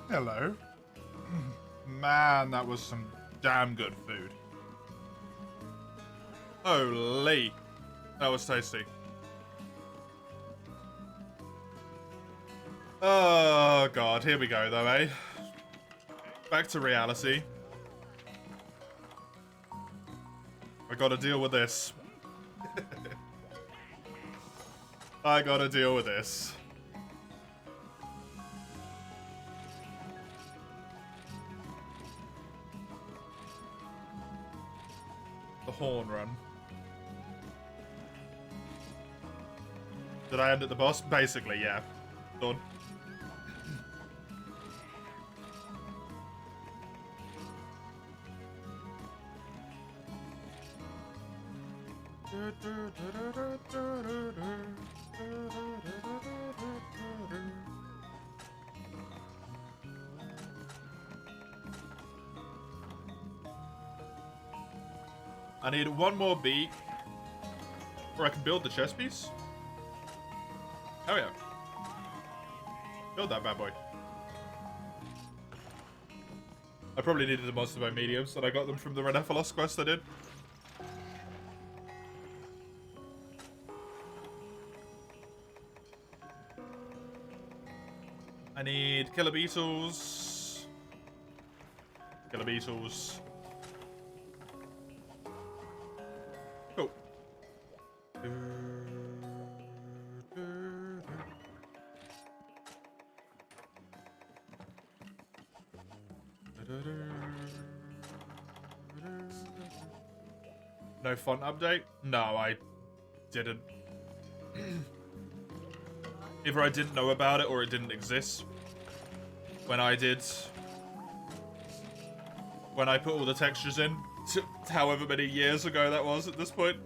Hello. Man, that was some damn good food. Holy. That was tasty. Oh, God. Here we go, though, eh? Back to reality. I gotta deal with this. I gotta deal with this. The horn run. Did I end at the boss? Basically, yeah. Done. I need one more beat, or I can build the chest piece. Oh yeah. Build that bad boy. I probably needed the monster by mediums, and I got them from the Renephalos quest I did. I need killer beetles. Killer beetles. Cool. No font update? No, I didn't. Either I didn't know about it or it didn't exist. When I put all the textures in, however many years ago that was at this point.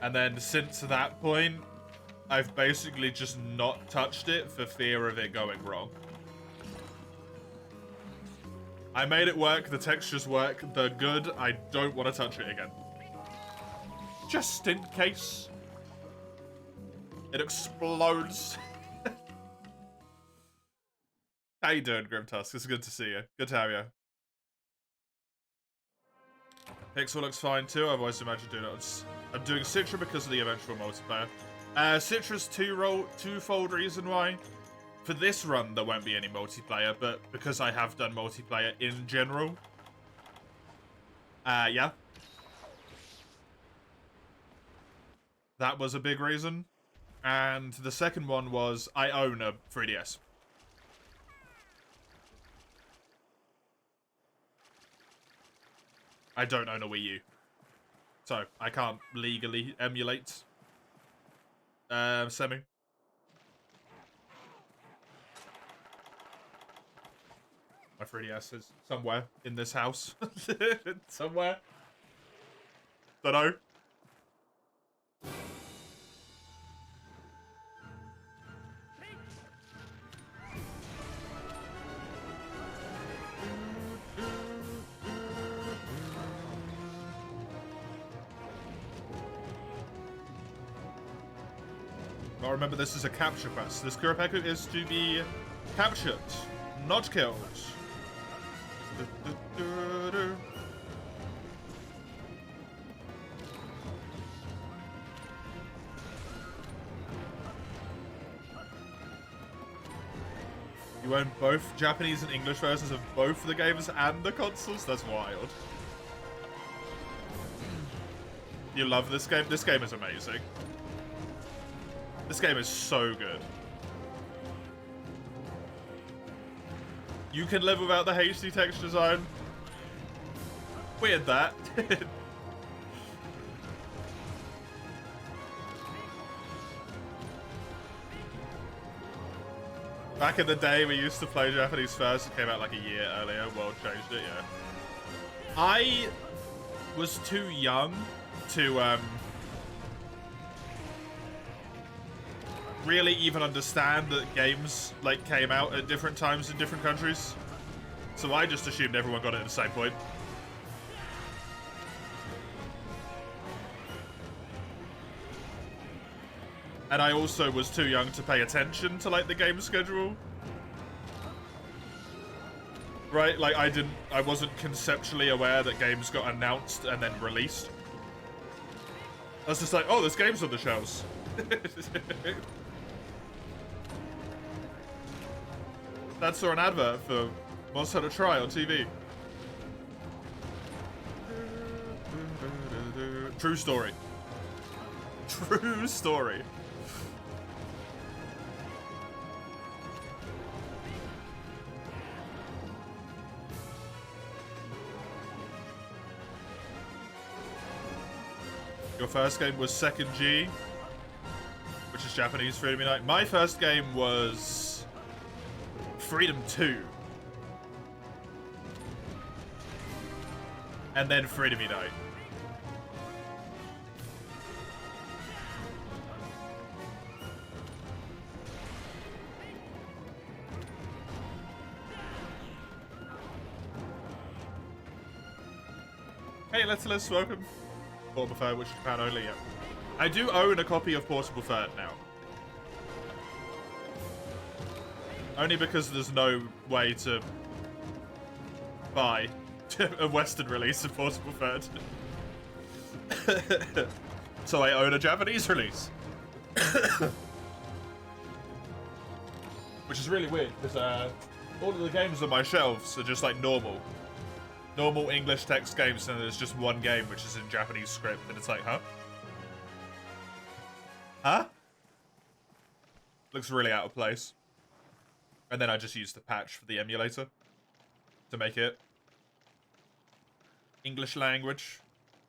And then since that point, I've basically just not touched it for fear of it going wrong. I made it work, the textures work, they're good, I don't want to touch it again. Just in case it explodes. How you doing, Grimtusk? It's good to see you. Good to have you. Pixel looks fine too. I've always imagined doing it. I'm doing Citra because of the eventual multiplayer. Citra's twofold reason why. For this run, there won't be any multiplayer, but because I have done multiplayer in general. Yeah. That was a big reason. And the second one was I own a 3DS. I don't own a Wii U. So, I can't legally emulate Semi. My 3DS is somewhere in this house. Somewhere. Don't know. I remember this is a capture quest. This Kuropeku is to be captured, not killed. You own both Japanese and English versions of both the games and the consoles? That's wild. You love this game? This game is amazing. This game is so good. You can live without the HD text design. Weird that. Back in the day, we used to play Japanese first. It came out like a year earlier. World changed it, yeah. I was too young to really even understand that games like came out at different times in different countries. So I just assumed everyone got it at the same point. And I also was too young to pay attention to, like, the game schedule. Right? Like, I wasn't conceptually aware that games got announced and then released. I was just like, oh, there's games on the shelves. That saw an advert for Monster Hunter Tri on TV. True story. True story. Your first game was Second G, which is Japanese Freedom Unite. My first game was Freedom 2. And then Freedom Unite. Hey, let's welcome. Portable Third, which is Japan only, yeah. I do own a copy of Portable Third now. Only because there's no way to buy a Western release of Portable Third. So I own a Japanese release. Which is really weird, because all of the games on my shelves are just like normal English text games, and there's just one game which is in Japanese script, and it's like, huh? Huh? Looks really out of place. And then I just used the patch for the emulator to make it English language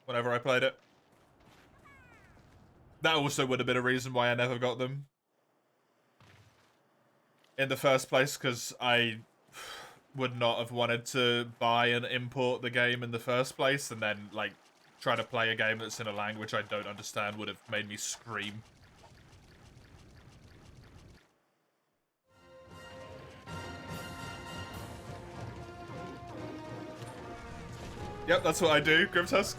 whenever I played it. That also would have been a reason why I never got them in the first place, because I would not have wanted to buy and import the game in the first place, and then, like, try to play a game that's in a language I don't understand would have made me scream. Yep, that's what I do, Grimtusk.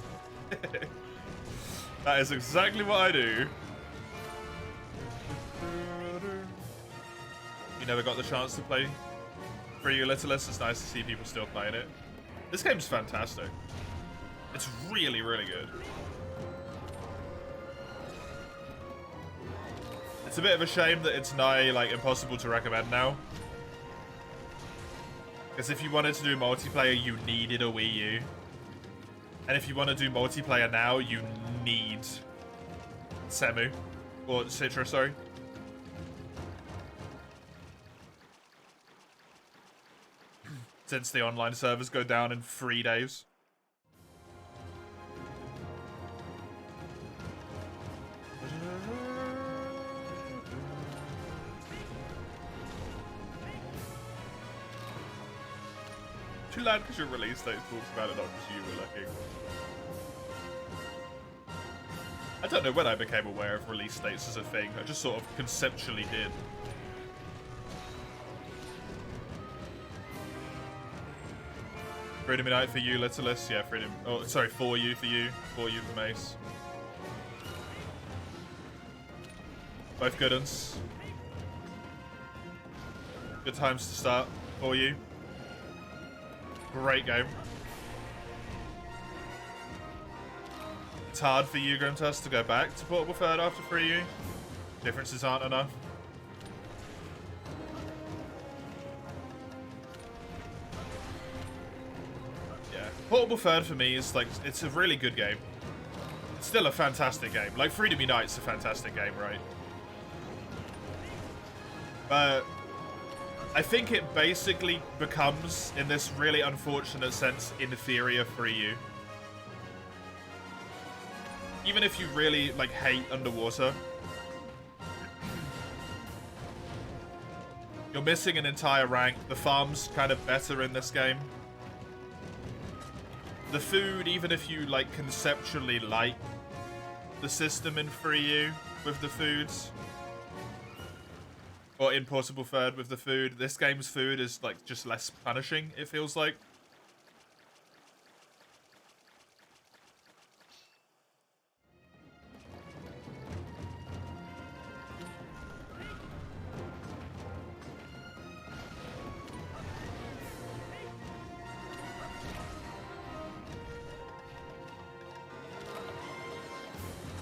That is exactly what I do. You never got the chance to play For You Littlest. It's nice to see people still playing it. This game's fantastic. It's really, really good. It's a bit of a shame that it's nigh, like, impossible to recommend now. Because if you wanted to do multiplayer, you needed a Wii U. And if you want to do multiplayer now, you need Semu. Or Citra, sorry. Since the online servers go down in 3 days. Too loud because your release date talks about it, not because you were looking. I don't know when I became aware of release dates as a thing. I just sort of conceptually did. Freedom Unite for you, Littlest. Yeah, Freedom. Oh, sorry, for you for Mace. Both good uns. Good times to start for you. Great game. It's hard for you, Grimtusk, to go back to Portable Third after 3U. Differences aren't enough. Yeah. Portable Third for me is like, it's a really good game. It's still a fantastic game. Like, Freedom Unite's a fantastic game, right? But I think it basically becomes, in this really unfortunate sense, inferior 3U. Even if you really, like, hate underwater, you're missing an entire rank. The farm's kind of better in this game. The food, even if you, like, conceptually like the system in 3U with the foods, or in Portable Third with the food, this game's food is, like, just less punishing, it feels like.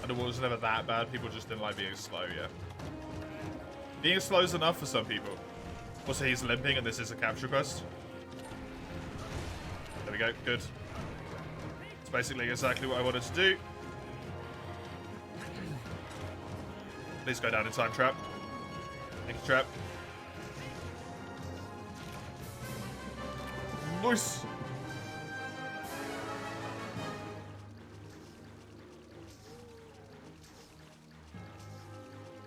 Underwater was never that bad. People just didn't like being slow, yeah. Being slow is enough for some people. Also, he's limping and this is a capture quest. There we go, good. It's basically exactly what I wanted to do. Please go down in time, trap. Thank you, trap. Nice!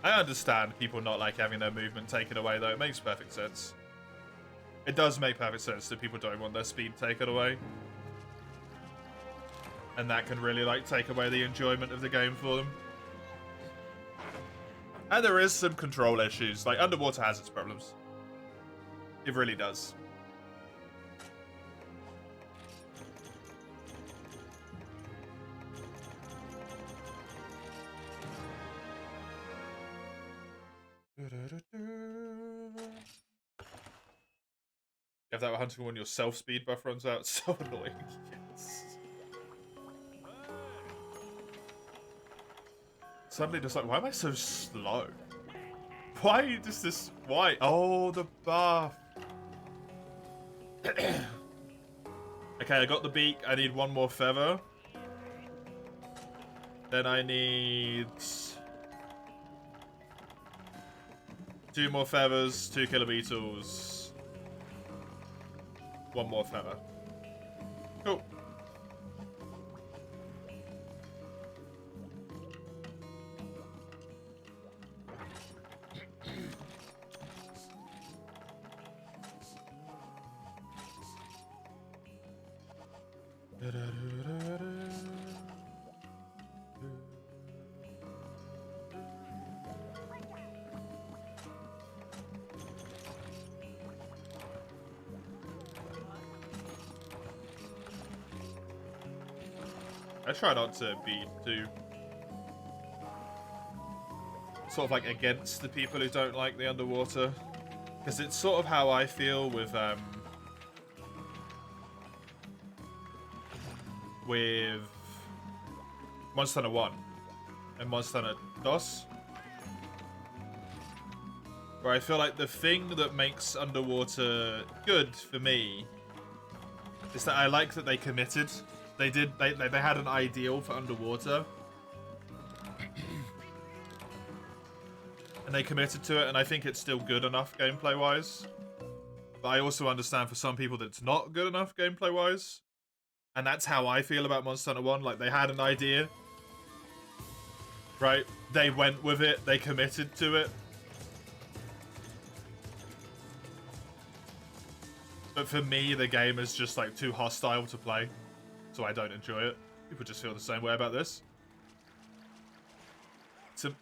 I understand people not like having their movement taken away, though. It makes perfect sense. It does make perfect sense that people don't want their speed taken away. And that can really, like, take away the enjoyment of the game for them. And there is some control issues. Like, Underwater has its problems. It really does. You have that hunting when your self-speed buff runs out. It's so annoying. Yes. Suddenly just like, why am I so slow? Why does this... Why? Oh, the buff. Okay, I got the beak. I need one more feather. Then I need... 2 more feathers, 2 killer beetles. 1 more feather. Cool. I try not to be too sort of like against the people who don't like the underwater, because it's sort of how I feel with Monster Hunter 1 and Monster Hunter 2, where I feel like the thing that makes Underwater good for me is that I like that they committed. They had an ideal for Underwater. And they committed to it, and I think it's still good enough gameplay-wise. But I also understand for some people that it's not good enough gameplay-wise. And that's how I feel about Monster Hunter 1. Like, they had an idea. Right? They went with it. They committed to it. But for me, the game is just, like, too hostile to play. So I don't enjoy it. People just feel the same way about this.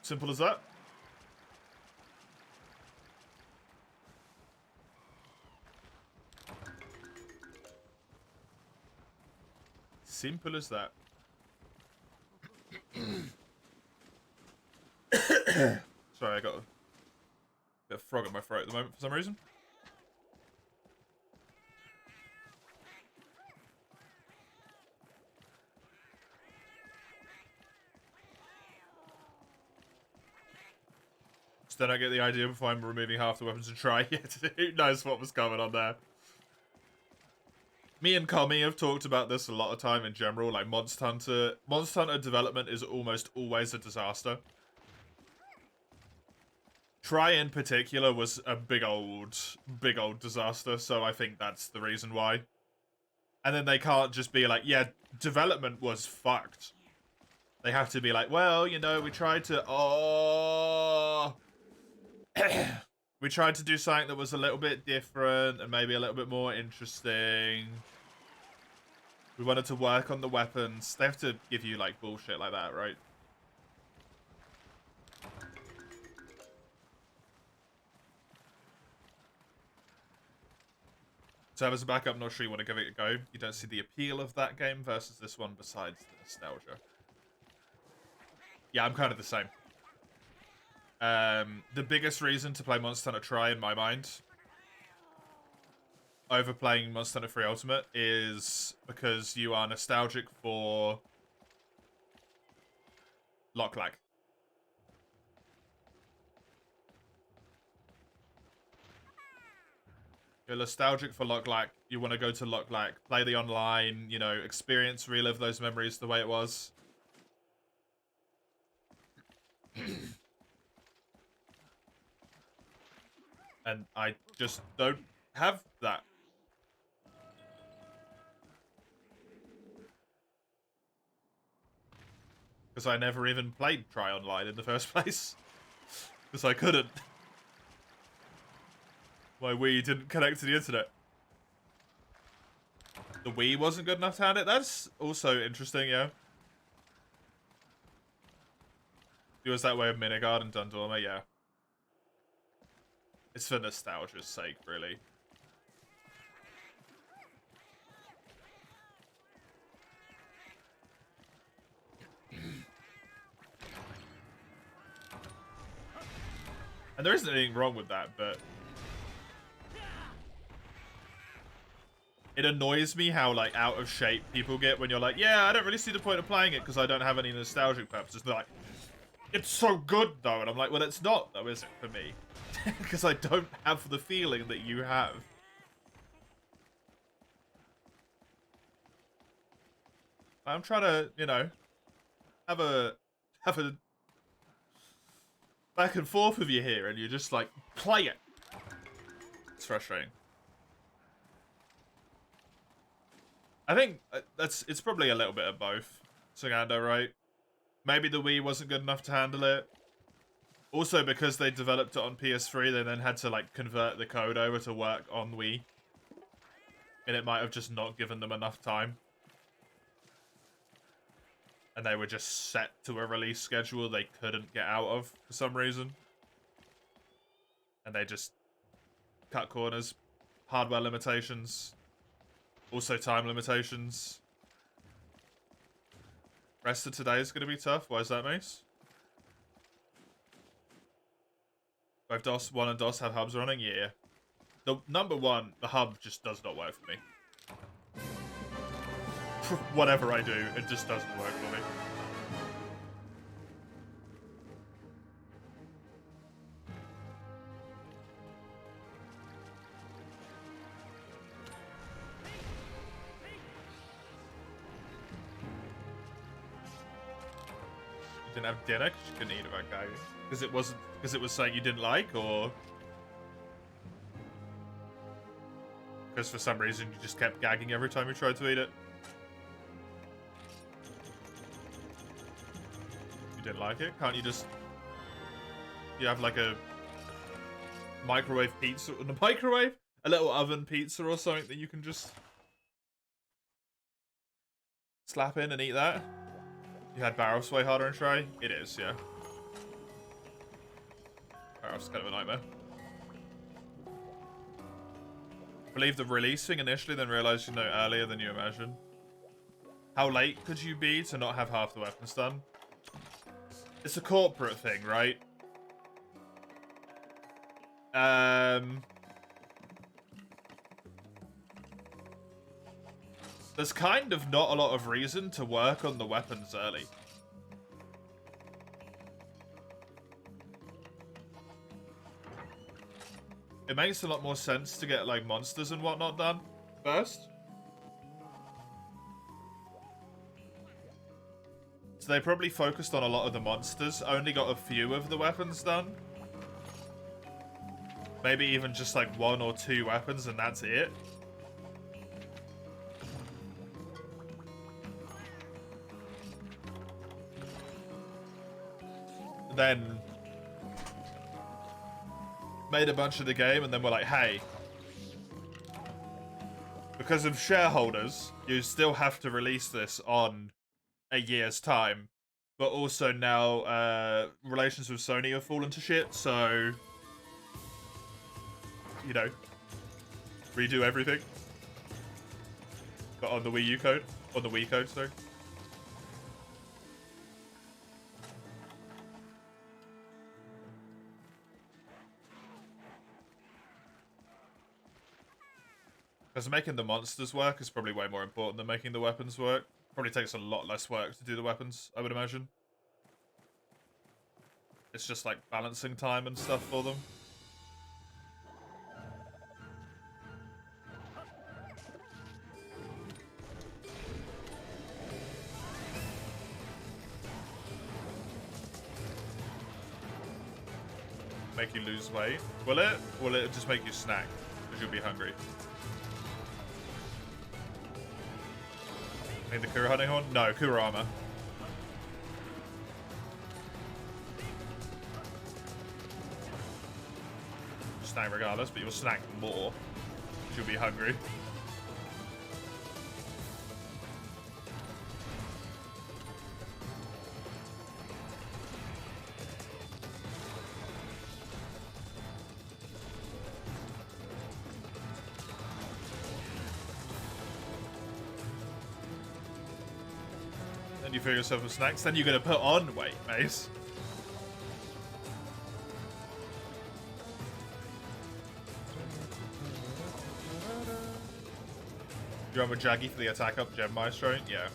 Simple as that. Simple as that. Sorry, I got a bit of frog in my throat at the moment for some reason. Then I get the idea before I'm removing half the weapons and try it. Who knows what was going on there? Me and Kami have talked about this a lot of time in general. Like Monster Hunter development is almost always a disaster. Try in particular was a big old disaster. So I think that's the reason why. And then they can't just be like, yeah, development was fucked. They have to be like, well, you know, we tried to, we tried to do something that was a little bit different and maybe a little bit more interesting. We wanted to work on the weapons. They have to give you, like, bullshit like that, right? So as a backup, I'm not sure you want to give it a go. You don't see the appeal of that game versus this one besides the nostalgia. Yeah, I'm kind of the same. The biggest reason to play Monster Hunter Tri, in my mind, over playing Monster Hunter 3 Ultimate, is because you are nostalgic for, Lock lag. You're nostalgic for Lock lag. You want to go to Lock lag, play the online, you know, experience, relive those memories the way it was. And I just don't have that. Because I never even played Try Online in the first place. Because I couldn't. My Wii didn't connect to the internet. The Wii wasn't good enough to hand it? That's also interesting, yeah. It was that way with Minigard and Dundorma, yeah. It's for nostalgia's sake, really. And there isn't anything wrong with that, but it annoys me how, like, out of shape people get when you're like, yeah, I don't really see the point of playing it because I don't have any nostalgic purposes. They're like, it's so good, though. And I'm like, well, it's not, though, is it, for me? Because I don't have the feeling that you have. I'm trying to, you know, have a back and forth with you here, and you're just like, play it. It's frustrating. I think it's probably a little bit of both, Sagando, right? Maybe the Wii wasn't good enough to handle it. Also, because they developed it on PS3, they then had to, like, convert the code over to work on Wii. And it might have just not given them enough time. And they were just set to a release schedule they couldn't get out of for some reason. And they just cut corners. Hardware limitations. Also time limitations. Rest of today is going to be tough. Why is that, Mace? Both DOS 1 and DOS have hubs running? Yeah. The number one, the hub just does not work for me. Whatever I do, it just doesn't work for me. You didn't have dinner because you couldn't eat about gagging? Because it was something you didn't like, or because for some reason you just kept gagging every time you tried to eat it? You didn't like it? Can't you just... You have like a microwave pizza in the microwave? A little oven pizza or something that you can just slap in and eat that? You had Barrow's way harder and try? It is, yeah. Barrow's kind of a nightmare. Believe the releasing initially, then realized you know earlier than you imagined. How late could you be to not have half the weapons done? It's a corporate thing, right? There's kind of not a lot of reason to work on the weapons early. It makes a lot more sense to get, like, monsters and whatnot done first. So they probably focused on a lot of the monsters, only got a few of the weapons done. Maybe even just, like, 1 or 2 weapons and that's it. Then made a bunch of the game and then we're like, hey, because of shareholders, you still have to release this on a year's time. But also now relations with Sony have fallen to shit, so, you know, redo everything. But on the Wii U code. On the Wii code, sorry. Because making the monsters work is probably way more important than making the weapons work. Probably takes a lot less work to do the weapons, I would imagine. It's just like balancing time and stuff for them. Make you lose weight. Will it? Will it just make you snack? Because you'll be hungry. Need the Kura hunting horn? No, Kura armor. Snack regardless, but you'll snack more. Because you'll be hungry. Then you fill yourself with snacks, then you're gonna put on weight, Mace. You run with Jaggy for the attack up Gem Maestro? Yeah.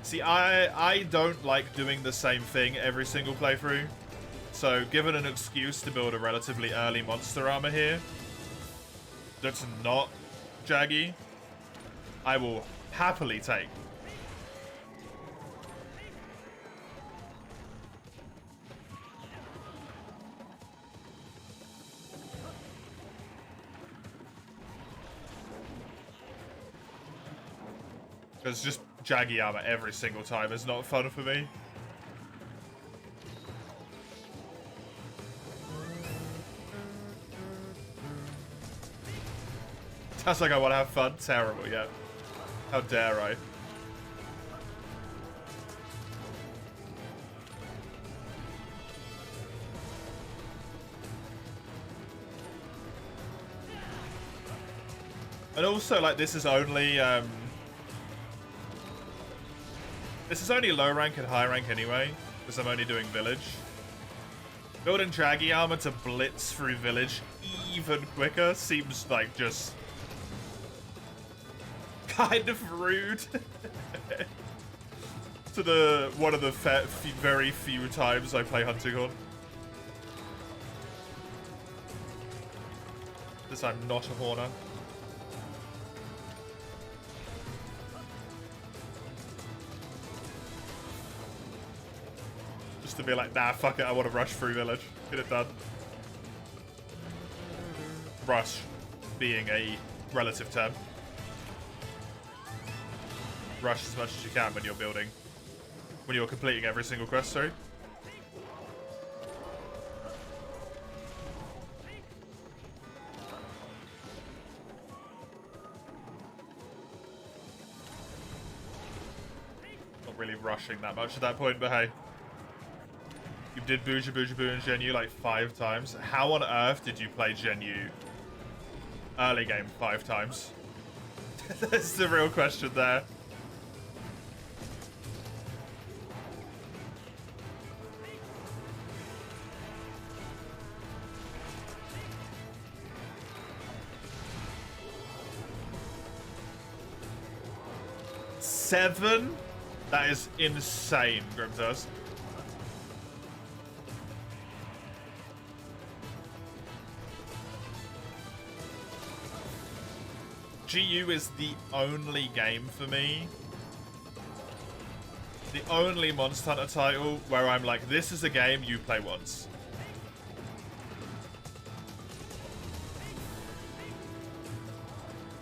See, I don't like doing the same thing every single playthrough. So, given an excuse to build a relatively early monster armor here that's not Jaggy, I will happily take. Because just Jaggy armor every single time is not fun for me. Sounds like I want to have fun. Terrible, yeah. How dare I? And also, like, this is only low rank and high rank anyway, because I'm only doing village. Building Jaggy armor to blitz through village even quicker seems like just kind of rude. To the one of the very few times I play Hunting Horn. This I'm not a Horner. To be like, nah, fuck it, I want to rush through village. Get it done. Rush being a relative term. Rush as much as you can when you're building. When you're completing every single quest, sorry. Not really rushing that much at that point, but hey. You did Bouja Bouja Boo and Gen U like 5 times. How on earth did you play Gen U early game 5 times? That's the real question there. Seven? That is insane, Grimthirst. GU is the only game for me, the only Monster Hunter title where I'm like, this is a game you play once.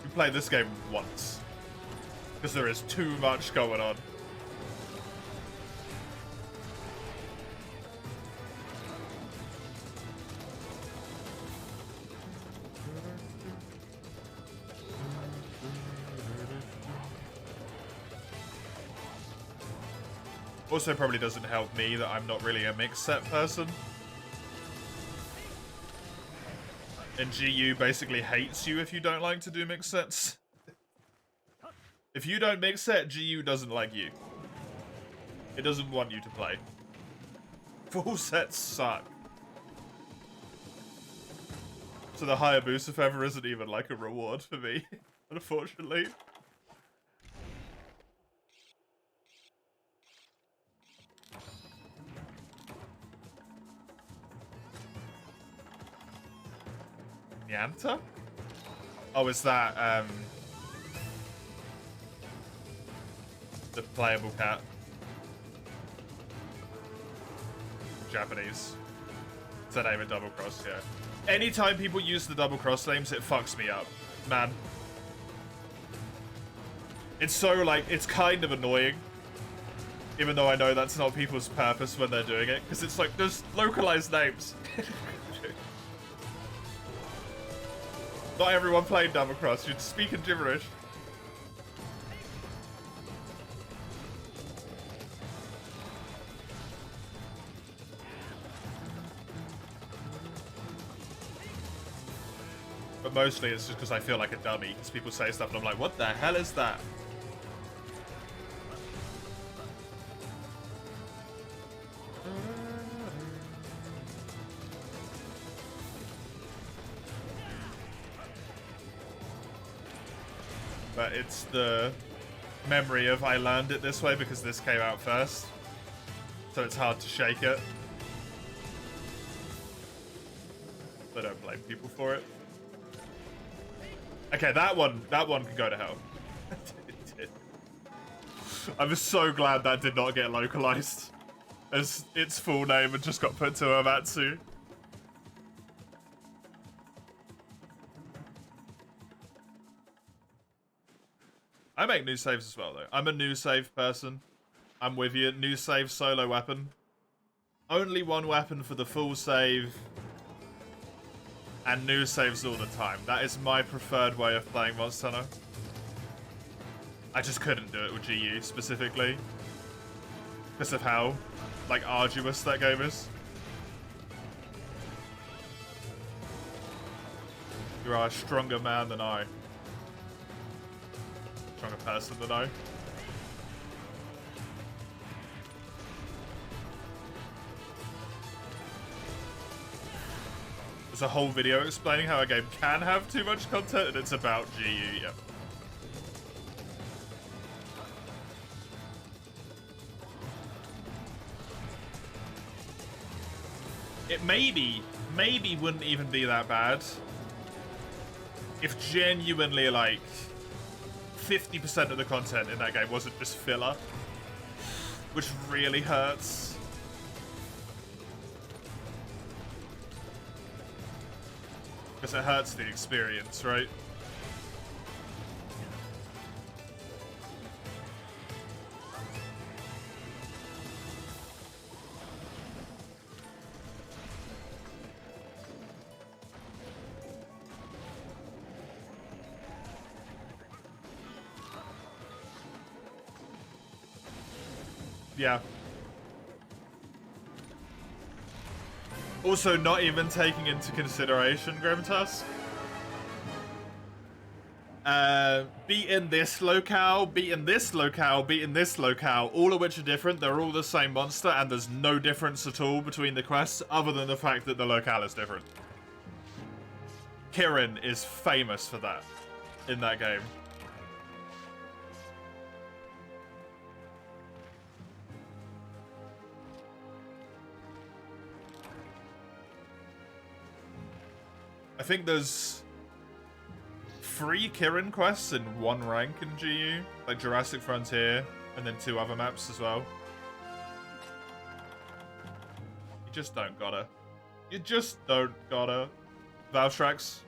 You play this game once. Because there is too much going on. Also probably doesn't help me that I'm not really a mix set person. And GU basically hates you if you don't like to do mix sets. If you don't mix set, GU doesn't like you. It doesn't want you to play. Full sets suck. So the Hayabusa feather isn't even like a reward for me, unfortunately. Nyanta? Oh, is that, the playable cat? Japanese. It's the name of double cross, yeah. Anytime people use the double cross names, it fucks me up, man. It's so, like, it's kind of annoying. Even though I know that's not people's purpose when they're doing it. Because it's like, there's localized names. Not everyone played double cross, you're speaking gibberish. But mostly it's just because I feel like a dummy. Because people say stuff and I'm like, what the hell is that? But it's the memory of I learned it this way because this came out first. So it's hard to shake it. But I don't blame people for it. Okay, that one can go to hell. It did. I'm just so glad that did not get localized as its full name and just got put to Amatsu. I make new saves as well, though. I'm a new save person. I'm with you. New save solo weapon. Only one weapon for the full save. And new saves all the time. That is my preferred way of playing Monster Hunter. I just couldn't do it with GU specifically. Because of how, like, arduous that game is. You are a stronger man than I. Stronger person than I. There's a whole video explaining how a game can have too much content, and it's about GU, yep. It maybe wouldn't even be that bad if genuinely, like, 50% of the content in that game wasn't just filler, which really hurts. Because it hurts the experience, right? Yeah. Also, not even taking into consideration Grimtusk. Beating this locale, beating this locale, beating this locale, all of which are different. They're all the same monster, and there's no difference at all between the quests, other than the fact that the locale is different. Kirin is famous for that in that game. I think there's 3 Kirin quests in 1 rank in GU, like Jurassic Frontier, and then 2 other maps as well. You just don't gotta. You just don't gotta. Valstrax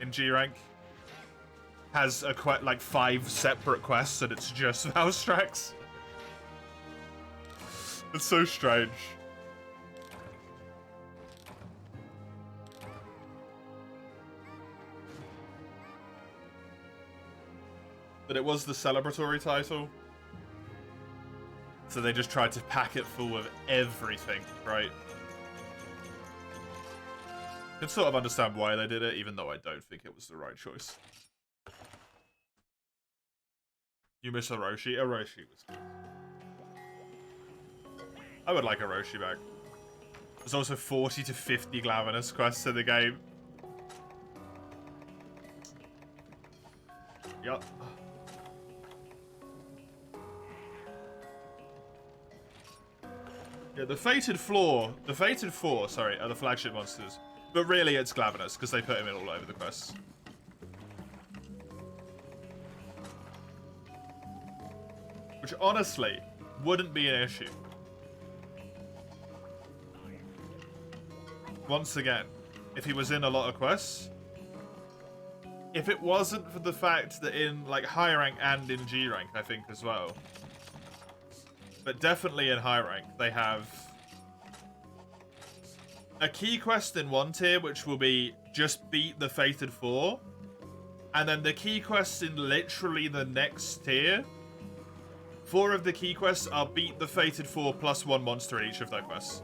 in G rank has a like 5 separate quests, and it's just Valstrax. It's so strange. But it was the celebratory title. So they just tried to pack it full of everything, right? I can sort of understand why they did it, even though I don't think it was the right choice. You miss Orochi? Orochi was good. I would like Orochi back. There's also 40 to 50 Glavenus quests in the game. Yup. Yeah, the Fated Four, sorry, are the flagship monsters. But really, it's Glavenus, because they put him in all over the quests. Which, honestly, wouldn't be an issue. Once again, if he was in a lot of quests, if it wasn't for the fact that in, like, high rank and in G rank, I think, as well, but definitely in high rank, they have a key quest in one tier, which will be just beat the Fated 4, and then the key quests in literally the next tier, 4 of the key quests are beat the Fated 4 plus 1 monster in each of their quests.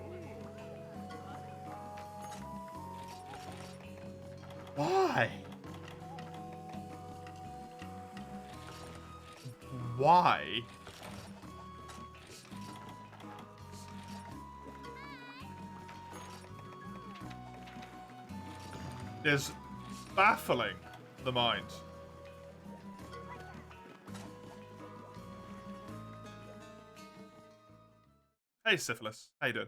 Why? Why? Is baffling the mind. Hey, Syphilis. How you doing?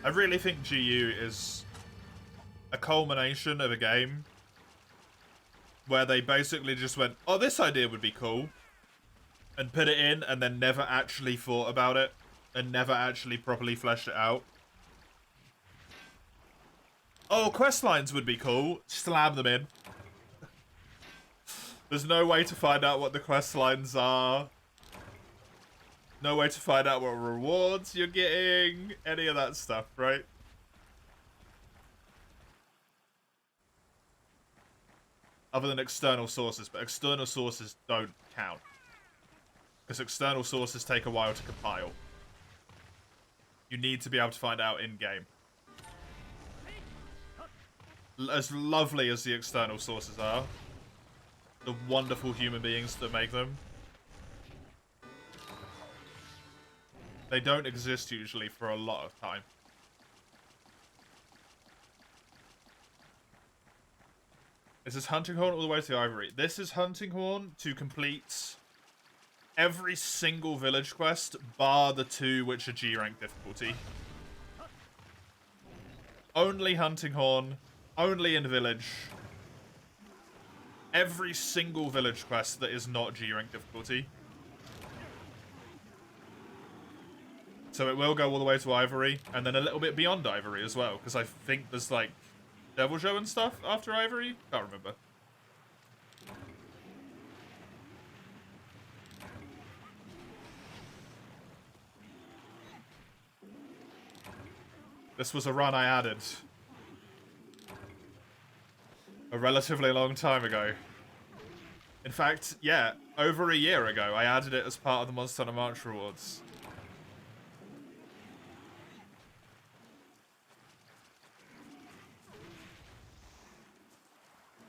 I really think GU is a culmination of a game where they basically just went, oh, this idea would be cool, and put it in, and then never actually thought about it, and never actually properly fleshed it out. Oh, quest lines would be cool. Slam them in. There's no way to find out what the quest lines are. No way to find out what rewards you're getting. Any of that stuff, right? Other than external sources, but external sources don't count. Because external sources take a while to compile. You need to be able to find out in-game. As lovely as the external sources are, the wonderful human beings that make them, they don't exist usually for a lot of time. This is Hunting Horn all the way to the Ivory. This is Hunting Horn to complete every single village quest, bar the 2 which are G-rank difficulty. Only Hunting Horn, only in village. Every single village quest that is not G-rank difficulty. So it will go all the way to Ivory, and then a little bit beyond Ivory as well, because I think there's, like, Devil Show and stuff after Ivory? Can't remember. This was a run I added a relatively long time ago. In fact, yeah, over a year ago, I added it as part of the Monster Hunter March rewards.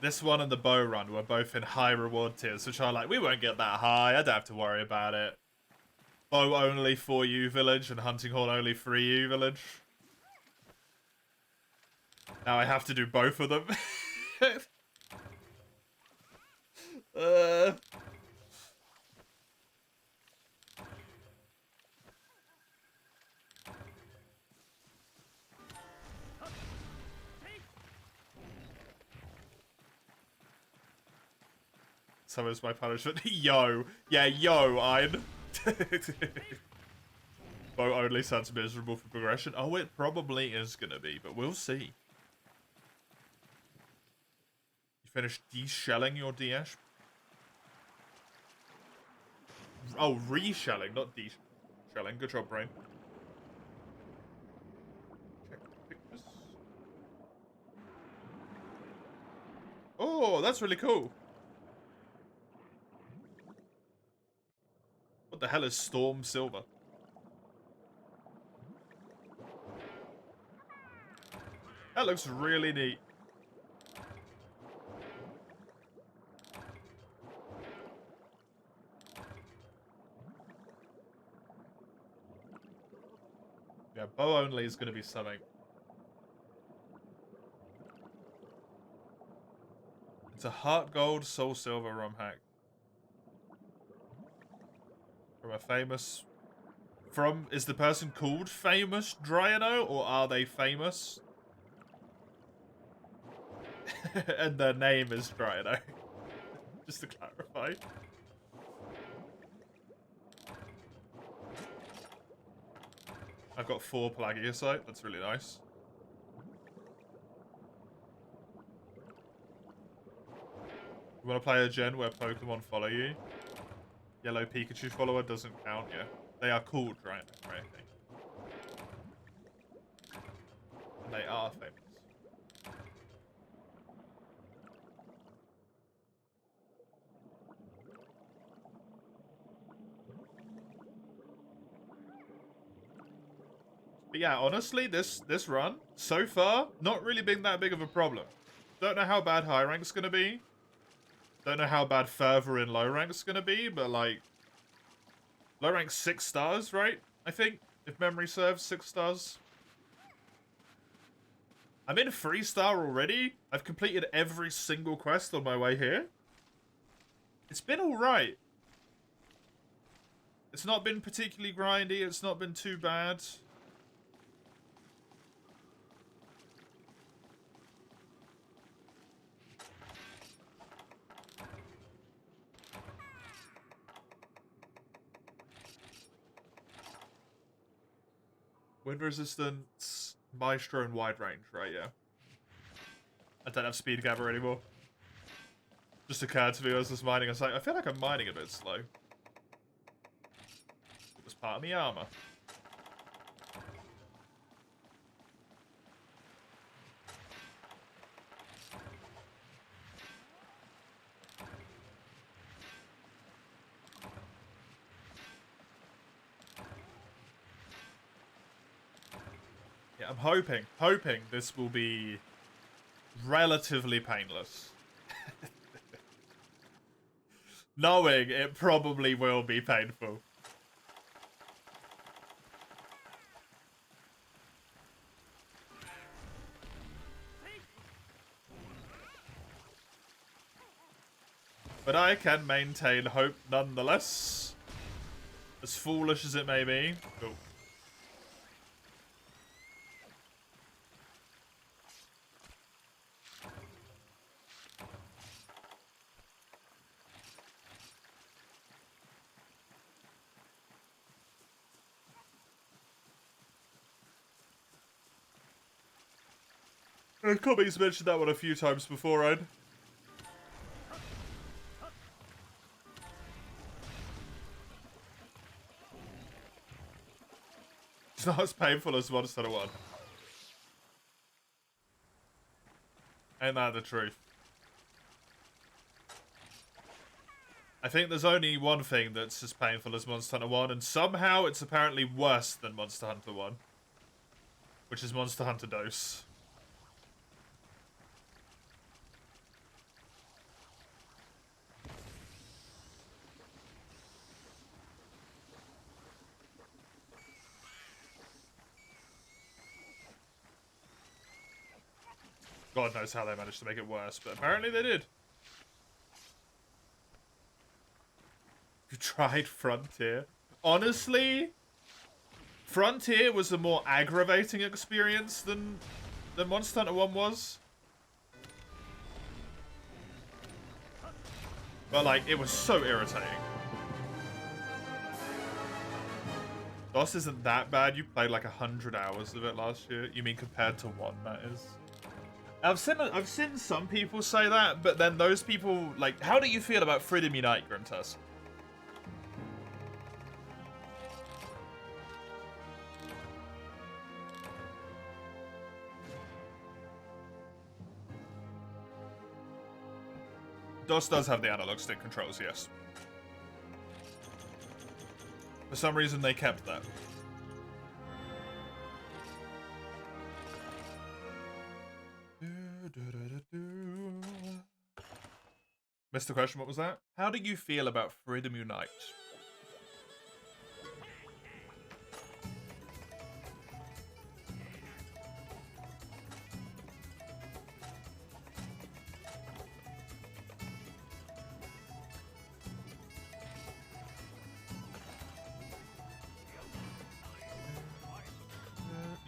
This one and the bow run were both in high reward tiers, which are like, we won't get that high, I don't have to worry about it. Bow only 4U village and Hunting Horn only 3U village. Now I have to do both of them. So is my punishment. Yo. Yeah, yo, Ein. Bow only sounds miserable for progression. Oh, it probably is gonna be, but we'll see. You finished de-shelling your DS? Oh, re-shelling, not de-shelling. Good job, brain. Check pictures. Oh, that's really cool. What the hell is Storm Silver? That looks really neat. Yeah, bow only is going to be something. It's a heart gold, soul silver rum hack. From a famous... Is the person called Famous Dryano, or are they famous? And their name is Dryano. Just to clarify. I've got 4 Plagiocite. That's really nice. You want to play a gen where Pokemon follow you? Yellow Pikachu follower doesn't count, yeah. They are called Dryano, right? And they are famous. But yeah, honestly, this run, so far, not really been that big of a problem. Don't know how bad high rank's gonna be. Don't know how bad further in low rank's gonna be, but like... Low rank 6 stars, right? I think, if memory serves, 6 stars. I'm in 3-star already. I've completed every single quest on my way here. It's been alright. It's not been particularly grindy, it's not been too bad. Wind resistance, Maestro, and wide range, right, yeah. I don't have speed gather anymore. Just occurred to me as I was mining, I was like, I feel like I'm mining a bit slow. It was part of my armor. Yeah, I'm hoping this will be relatively painless. Knowing it probably will be painful. But I can maintain hope nonetheless. As foolish as it may be. Cool. Cobbie's mentioned that one a few times before, right? It's not as painful as Monster Hunter 1. Ain't that the truth? I think there's only one thing that's as painful as Monster Hunter 1, and somehow it's apparently worse than Monster Hunter 1. Which is Monster Hunter Dose. God knows how they managed to make it worse, but apparently they did. You tried Frontier? Honestly, Frontier was a more aggravating experience than Monster Hunter 1 was. But like, it was so irritating. DOS isn't that bad. You played like 100 hours of it last year. You mean compared to 1, that is? I've seen some people say that, but then those people, like, how do you feel about Freedom Unite, Grimtus? DOS does have the analog stick controls, yes. For some reason, they kept that. Missed the question, what was that? How do you feel about Freedom Unite?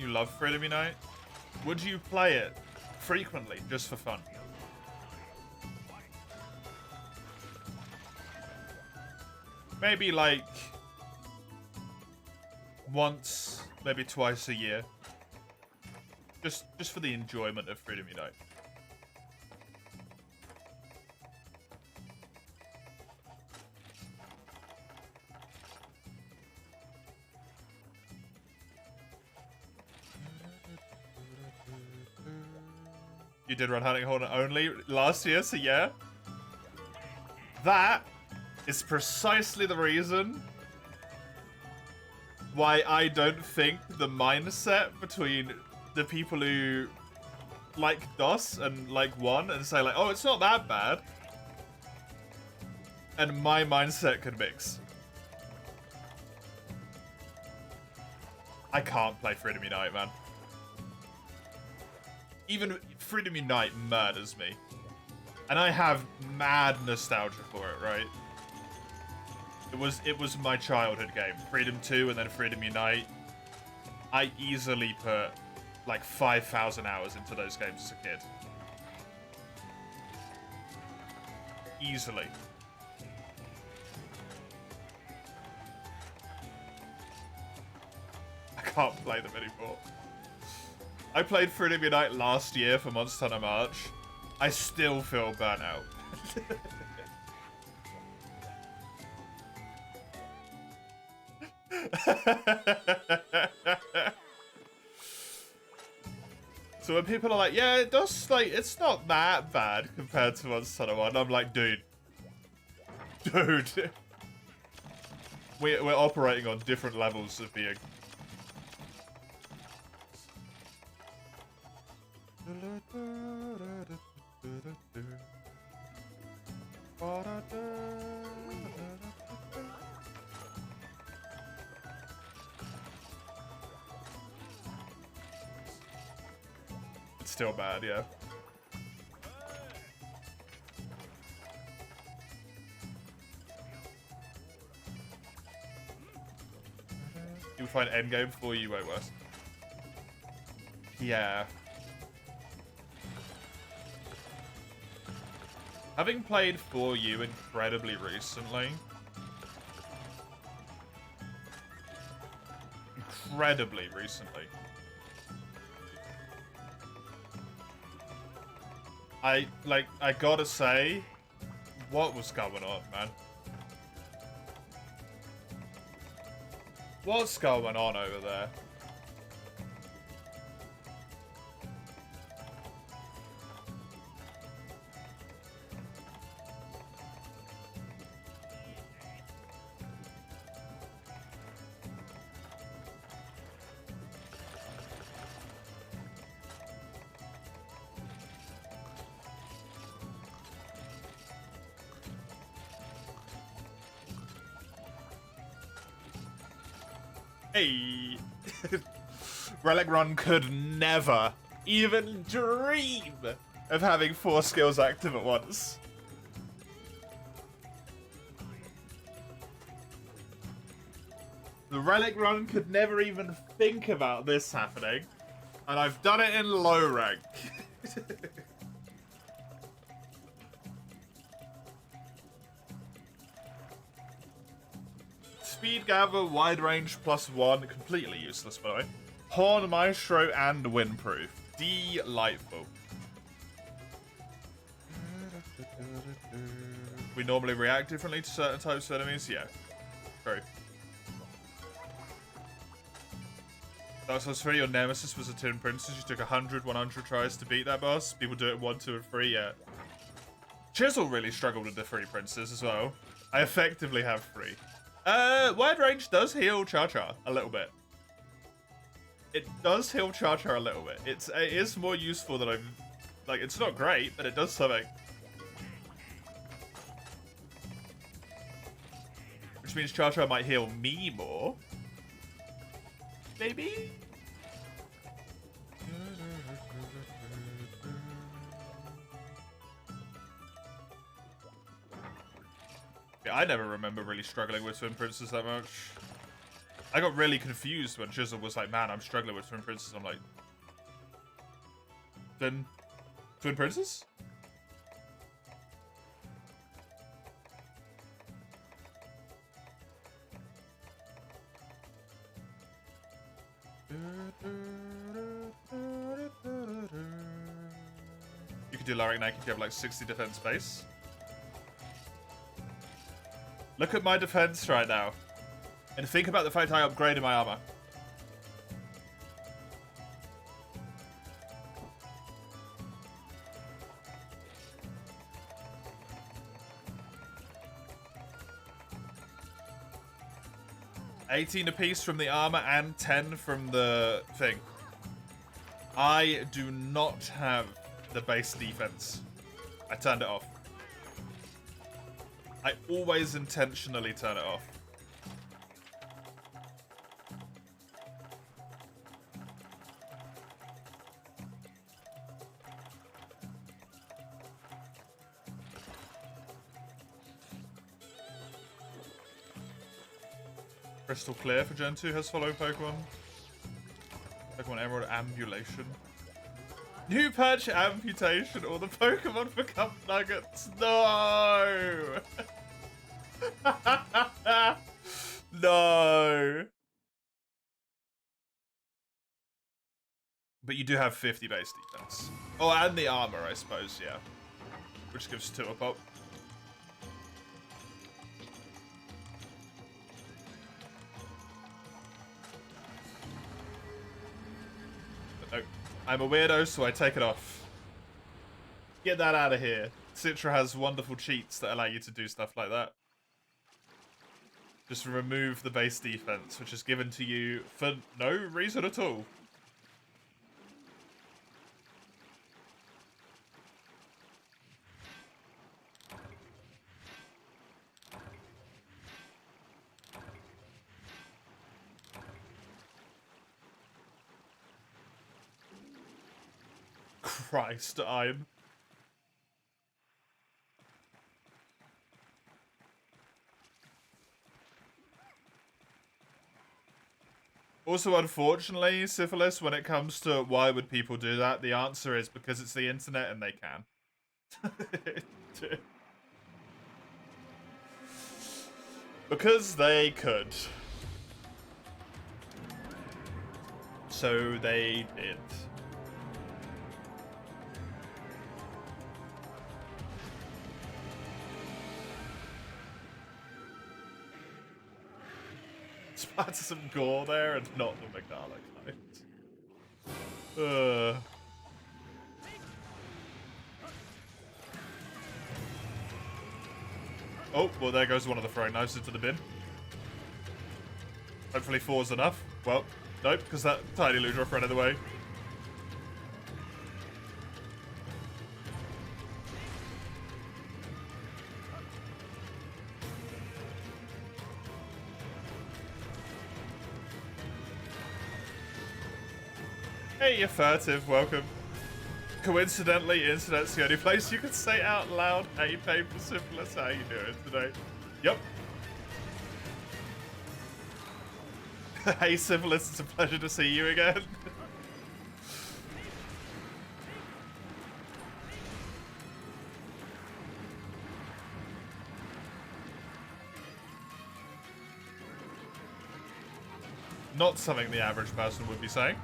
you love Freedom Unite? Would you play it frequently, just for fun? Maybe like once, maybe twice a year. Just for the enjoyment of Freedom Unite. You did run Hunting Hornet only last year, so yeah. That is precisely the reason why I don't think the mindset between the people who like DOS and like 1 and say like, oh, it's not that bad, and my mindset can mix. I can't play Freedom Unite, man. Even Freedom Unite murders me. And I have mad nostalgia for it, right? It was my childhood game. Freedom 2 and then Freedom Unite. I easily put like 5,000 hours into those games as a kid. Easily. I can't play them anymore. I played Freedom Unite last year for Monster Hunter March. I still feel burnt out. So when people are like, yeah, it does, like, it's not that bad compared to Monster Hunter 1, I'm like, dude. We're operating on different levels of being. It's still bad, yeah. You'll find endgame before you won't worse. Yeah. Having played 4U incredibly recently. Incredibly recently. I gotta say, what was going on, man? What's going on over there? Hey! Relic Run could never even dream of having 4 skills active at once. The Relic Run could never even think about this happening. And I've done it in low rank. Speed Gather, Wide Range +1, completely useless by the way. Horn, Maestro, and Windproof. Delightful. We normally react differently to certain types of enemies? Yeah. True. Dark Souls 3, your nemesis was a Tin Princess. You took 100 tries to beat that boss. People do it 1, 2, and 3, yeah. Chisel really struggled with the 3 princes as well. I effectively have 3. Wide Range does heal Cha-Cha a little bit. It does heal Cha-Cha a little bit. It is more useful than I'm... Like, it's not great, but it does something. Which means Cha-Cha might heal me more. Maybe? Yeah, I never remember really struggling with Twin Princes that much. I got really confused when Jizzle was like, man, I'm struggling with Twin Princess. I'm like, Twin Princess? You could do Larry Knight if you have like 60 defense base. Look at my defense right now. And think about the fact I upgraded my armor. $18 apiece from the armor and 10 from the thing. I do not have the base defense. I turned it off. I always intentionally turn it off. Crystal Clear for Gen 2 has followed Pokemon. Pokemon Emerald Ambulation. New patch Amputation or the Pokemon become nuggets. No! No! But you do have 50 base defense. Oh, and the armor, I suppose, yeah. Which gives 2 a pop. No, I'm a weirdo, so I take it off. Get that out of here. Citra has wonderful cheats that allow you to do stuff like that. Just remove the base defense, which is given to you for no reason at all. Christ, I'm... Also, unfortunately, Syphilis, when it comes to why would people do that, the answer is because it's the internet and they can. Because they could. So they did. Splatter some gore there and not the Megala kind. Oh, well there goes one of the throwing knives into the bin. Hopefully 4's enough. Well, nope, because that tiny Ludroth ran in the way. Hey, you're furtive, welcome. Coincidentally, internet's the only place you can say out loud, hey, paper syphilis, how you doing today? Yep. Hey, syphilis, it's a pleasure to see you again. Not something the average person would be saying.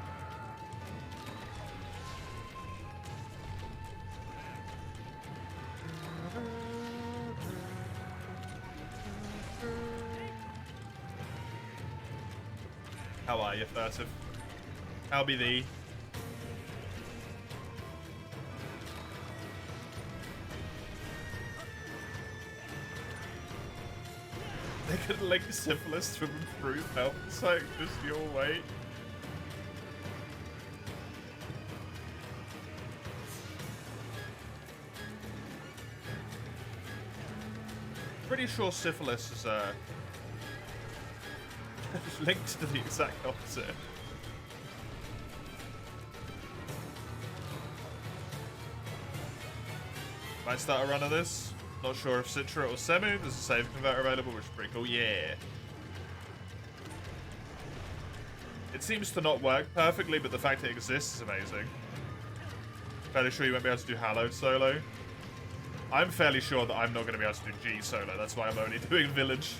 How are you, furtive? How be thee? They could link syphilis to improve health, so just your weight. Pretty sure syphilis is linked to the exact opposite. Might start a run of this. Not sure if Citra or Semu. There's a save converter available, which is pretty cool. Yeah. It seems to not work perfectly, but the fact it exists is amazing. Fairly sure you won't be able to do Hallowed solo. I'm fairly sure that I'm not going to be able to do G solo. That's why I'm only doing Village.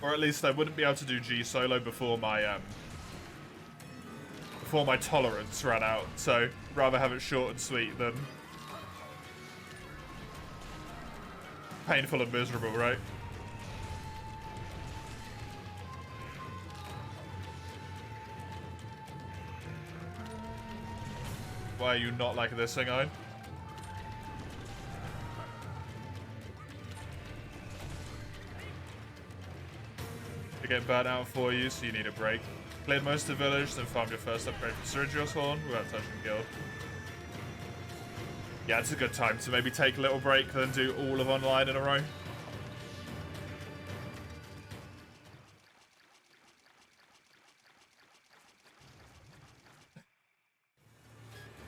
Or at least I wouldn't be able to do G solo before my tolerance ran out. So rather have it short and sweet than painful and miserable, right? Why are you not like this thing, Owen? To get burnt out for you, so you need a break. Cleared most of the village, then farmed your first upgrade for Syringeos Horn without touching guild. Yeah, it's a good time to maybe take a little break, then do all of online in a row.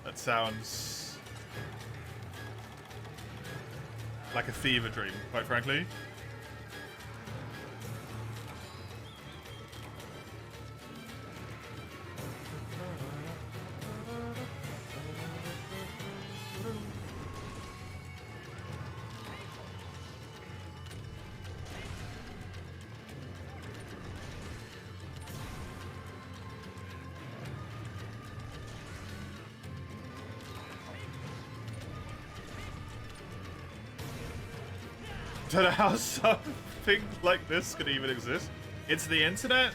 That sounds like a fever dream, quite frankly. Don't know how something like this could even exist. It's the internet.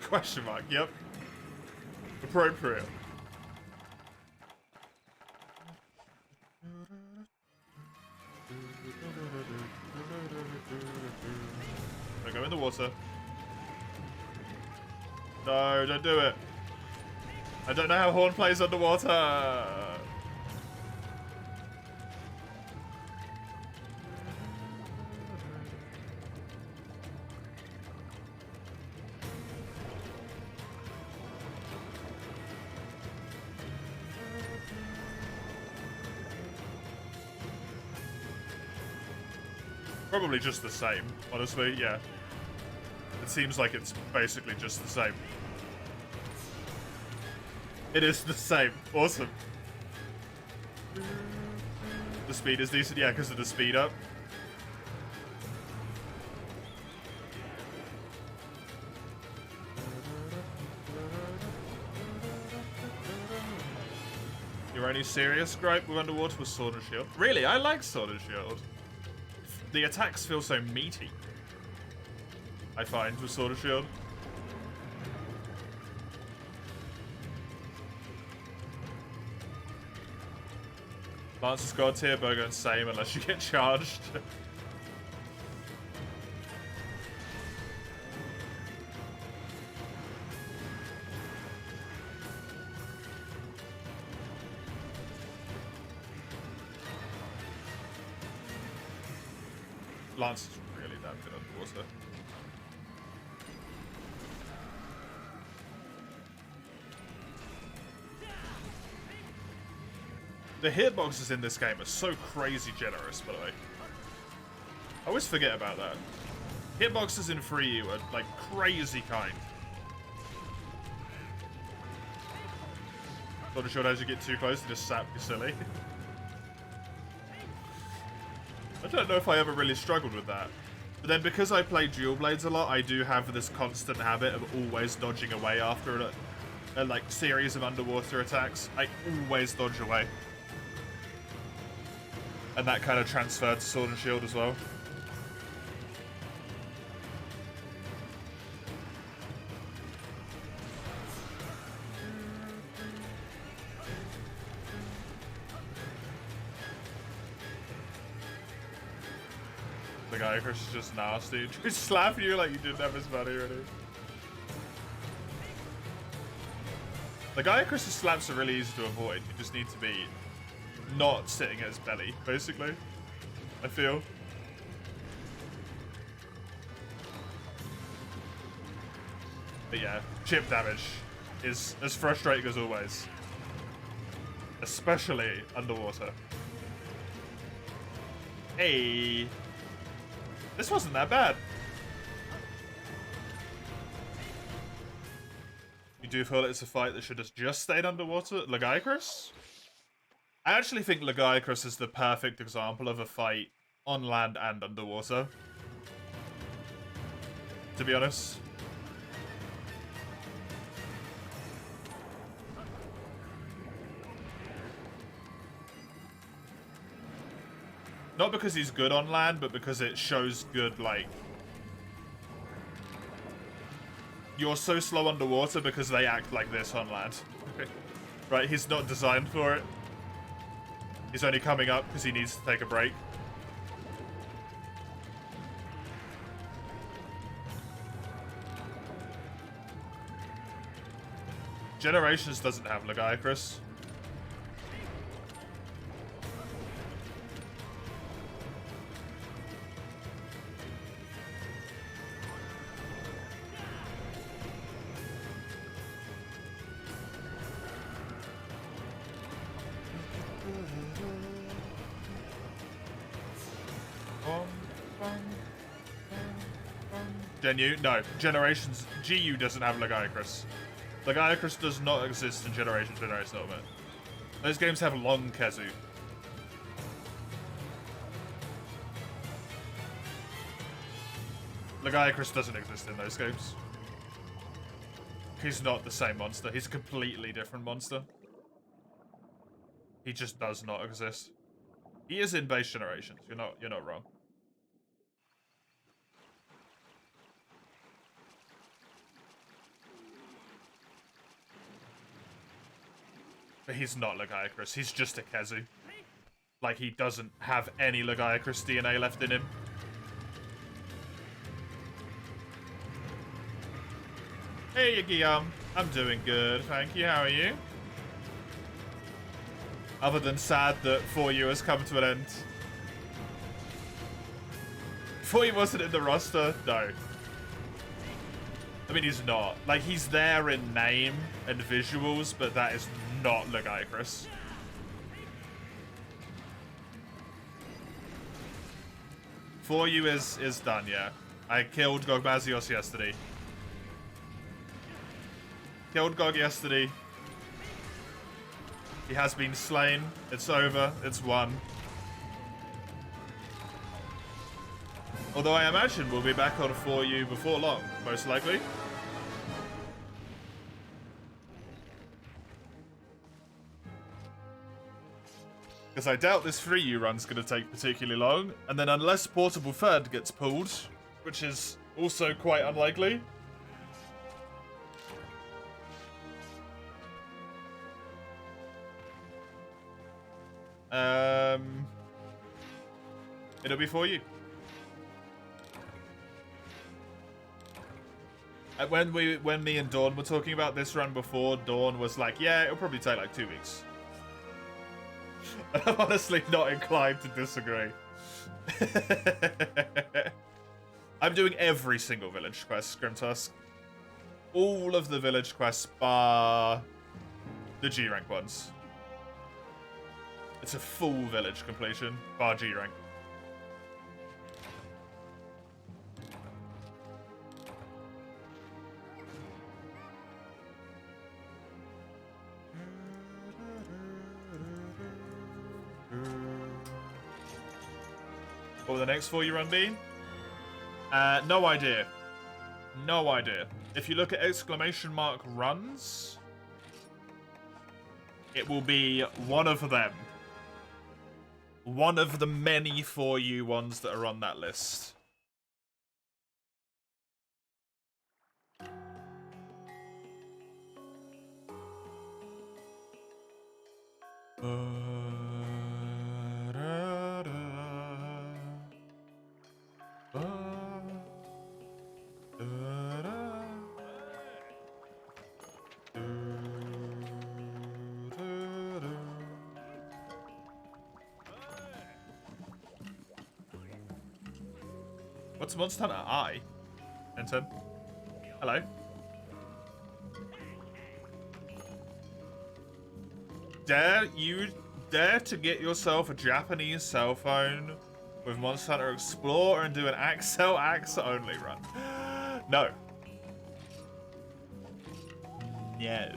Question mark, yep. Appropriate. Don't go in the water. No, don't do it. I don't know how Horn plays underwater. Probably just the same, honestly, yeah. It seems like it's basically just the same. It is the same. Awesome. The speed is decent, yeah, because of the speed up. Your only serious gripe with underwater was Sword and Shield? Really? I like Sword and Shield. The attacks feel so meaty, I find, with Sword and Shield. Lancer's God tier, Burger and same unless you get charged. Lance is really damn good underwater. The hitboxes in this game are so crazy generous, by the way. I always forget about that. Hitboxes in 3U are, like, crazy kind. Not sure as you get too close to just sap you silly. I don't know if I ever really struggled with that. But then because I play dual blades a lot, I do have this constant habit of always dodging away after a like series of underwater attacks. I always dodge away. And that kind of transferred to Sword and Shield as well. The guy Chris is just nasty. Just slap you like you didn't have his money already. The guy Chris's slaps are really easy to avoid. You just need to be not sitting at his belly, basically. I feel. But yeah, chip damage is as frustrating as always. Especially underwater. Hey. This wasn't that bad. You do feel it's a fight that should have just stayed underwater? Lagiacrus? I actually think Lagiacrus is the perfect example of a fight on land and underwater. To be honest. Not because he's good on land, but because it shows good, like... You're so slow underwater because they act like this on land. Right, he's not designed for it. He's only coming up because he needs to take a break. Generations doesn't have Lagiacrus. Gen U? No. Generations. GU doesn't have Lagiacrus. Lagiacrus does not exist in Generation Ultimate. Those games have long Kezu. Lagiacrus doesn't exist in those games. He's not the same monster. He's a completely different monster. He just does not exist. He is in base generations. You're not wrong. But he's not Lagiacrus. He's just a Kezu. Like, he doesn't have any Lagiacrus DNA left in him. Hey, Guillaume. I'm doing good, thank you. How are you? Other than sad that 4U has come to an end. 4U wasn't in the roster? No. I mean, he's not. Like, he's there in name and visuals, but that is not Lagiacrus. For you is done, yeah. I killed Gogmazios yesterday. Killed Gog yesterday. He has been slain. It's over. It's won. Although I imagine we'll be back on 4U before long, most likely. Because I doubt this 3U run's going to take particularly long. And then unless Portable Third gets pulled, which is also quite unlikely. It'll be 4U. When me and Dawn were talking about this run before, Dawn was like, yeah, it'll probably take like 2 weeks. I'm honestly not inclined to disagree. I'm doing every single village quest, Grimtusk. All of the village quests bar the G rank ones. It's a full village completion, bar G rank. What will the next 4U run be? No idea. No idea. If you look at exclamation mark runs, it will be one of them. One of the many 4U ones that are on that list. What's Monster Hunter I? Enten? Hello? Dare to get yourself a Japanese cell phone with Monster Hunter Explorer and do an Axel only run? No. No.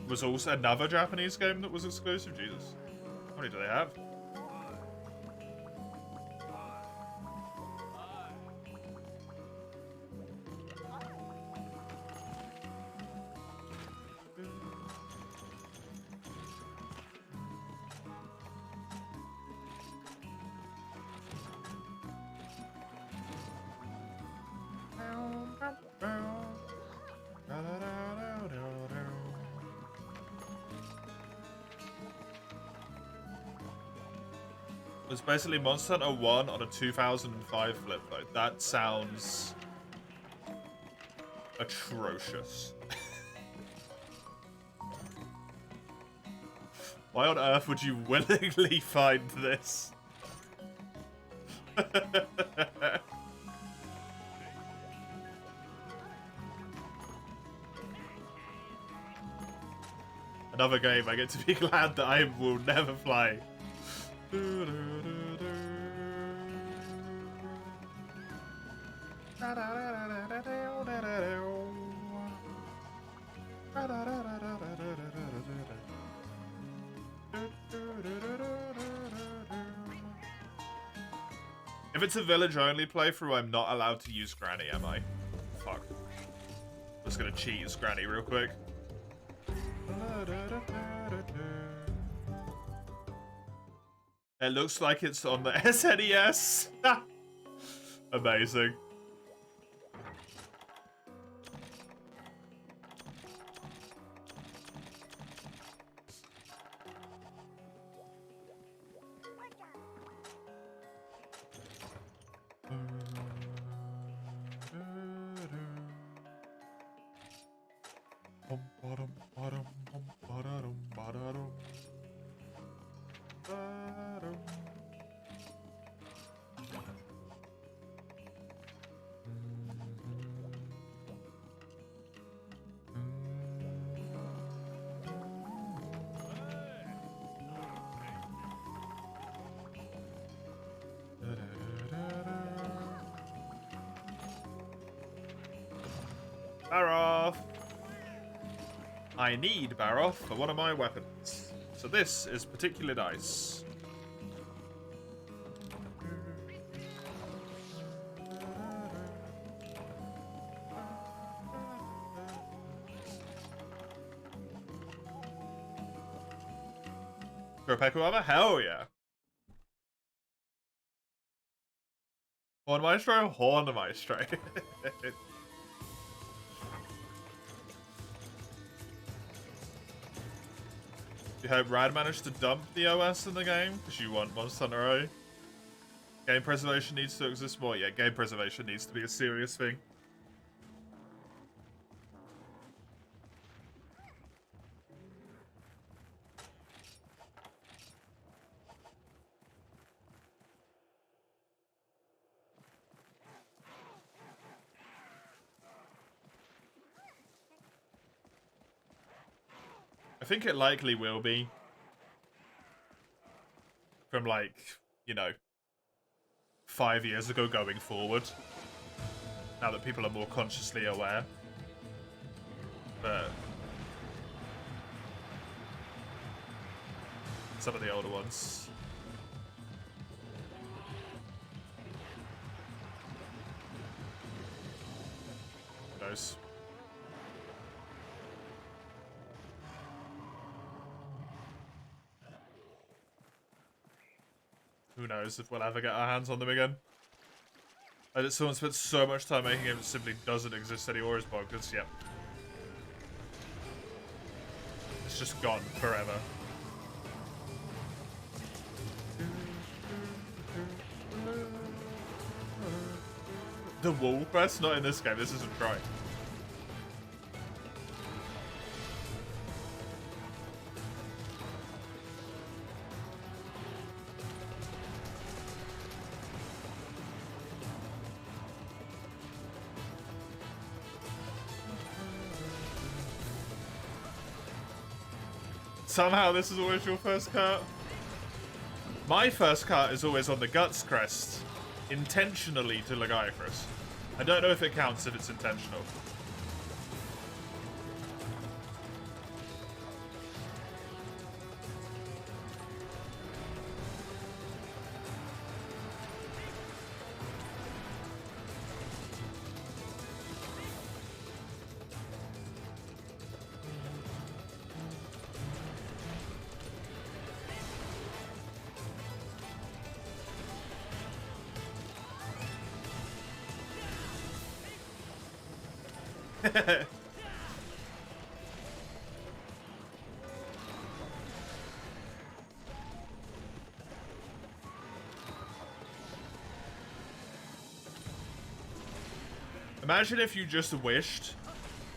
Was also another Japanese game that was exclusive? Jesus. How many do they have? It's basically Monster Hunter 1 on a 2005 flip phone. That sounds atrocious. Why on earth would you willingly find this? Another game I get to be glad that I will never play. If it's a village-only playthrough, I'm not allowed to use Granny, am I? Fuck. I'm just gonna cheat as Granny real quick. It looks like it's on the SNES. Amazing. Baroth! I need Baroth for one of my weapons. So this is particularly nice. Gropeku armor? Hell yeah. Horn Maestro? Horn Maestro. You hope Rad managed to dump the OS in the game, because you want Monster Hunter O. Game preservation needs to exist more. Yeah, game preservation needs to be a serious thing. I think it likely will be. From, like, you know, 5 years ago going forward. Now that people are more consciously aware. But some of the older ones. Who knows? Who knows if we'll ever get our hands on them again. I just someone spent so much time making it that simply doesn't exist anymore as bonkers. Yep. It's just gone forever. The wall quest? Not in this game, this isn't right. Somehow this is always your first cart. My first cart is always on the Guts crest, intentionally to Lagiacrus. I don't know if it counts if it's intentional. Imagine if you just wished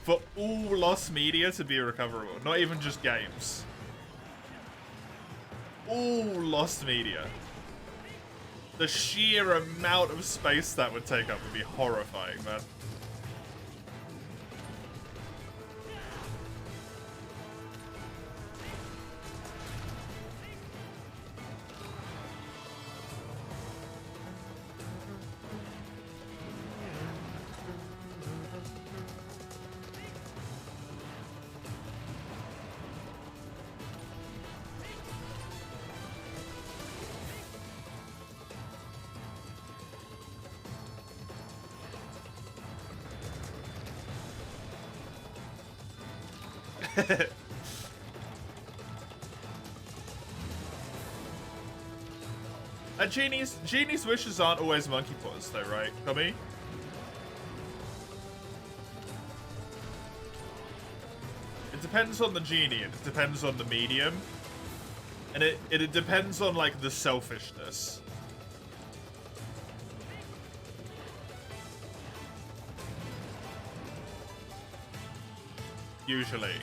for all lost media to be recoverable, not even just games. All lost media. The sheer amount of space that would take up would be horrifying, man. Genie's wishes aren't always monkey paws, though, right, Tommy? It depends on the genie, and it depends on the medium, and it depends on, like, the selfishness. Usually.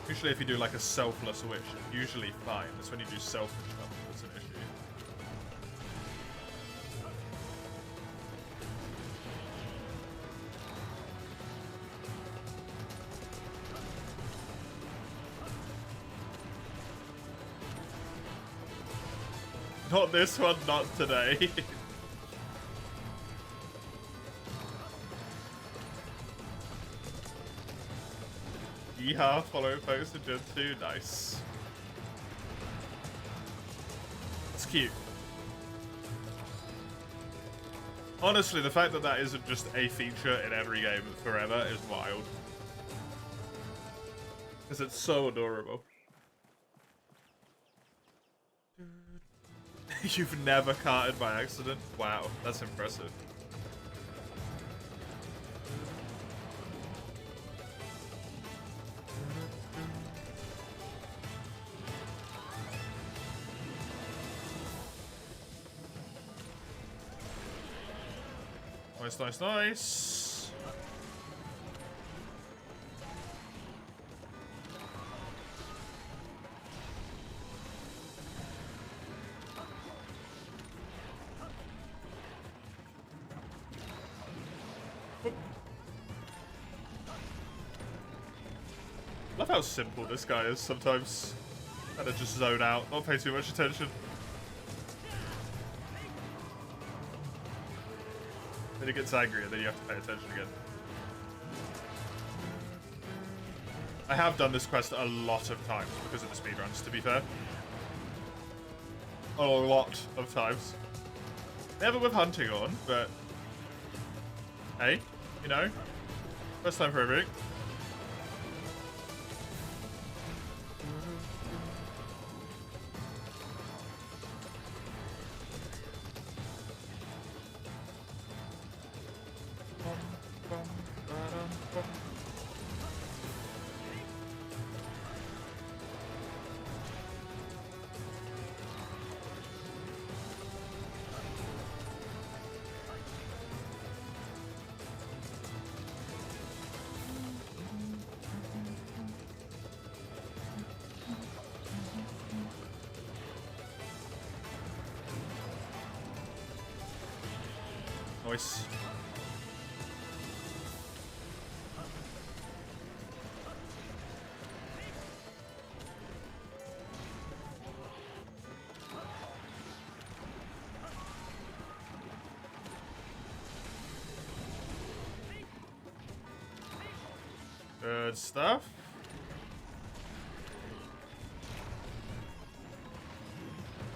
Usually if you do like a selfless wish, it's usually fine. It's when you do selfish stuff that's an issue. Not this one, not today. Yeehaw, follow post to Gen 2, nice. It's cute. Honestly, the fact that that isn't just a feature in every game forever is wild. Because it's so adorable. You've never carted by accident? Wow, that's impressive. Nice, nice, nice. Love how simple this guy is sometimes. And just zone out, not pay too much attention. Then he gets angry and then you have to pay attention again. I have done this quest a lot of times because of the speedruns, to be fair. A lot of times. Never with hunting on, but hey, you know, first time for everything. Nice. Good stuff.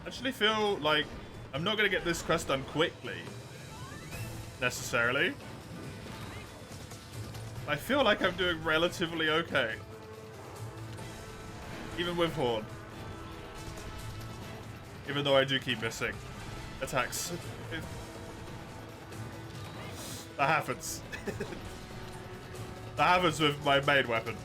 I actually feel like I'm not going to get this quest done quickly, necessarily. I feel like I'm doing relatively okay. Even with Horn. Even though I do keep missing attacks. That happens. That happens with my main weapon.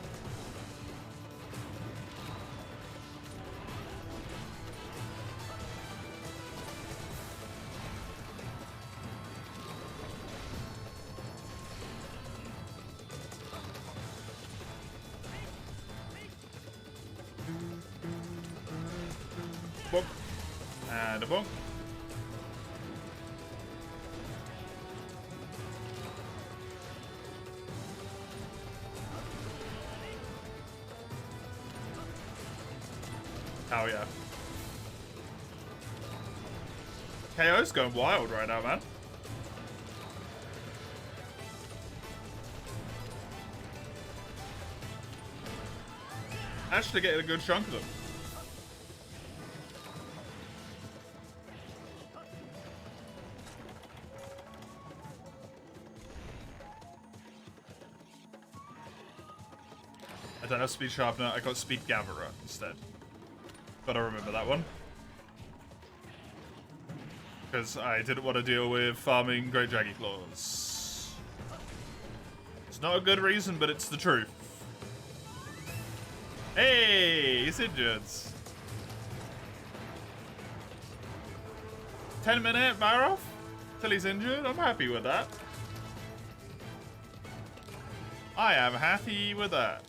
Bonk. And a bonk. Oh yeah. KO's going wild right now, man. Actually getting a good chunk of them. I don't have Speed Sharpener, I got Speed Gatherer instead. Gotta remember that one. Because I didn't want to deal with farming Great Jaggy Claws. It's not a good reason, but it's the truth. Hey, he's injured. 10-minute Barrow till he's injured. I'm happy with that. I am happy with that.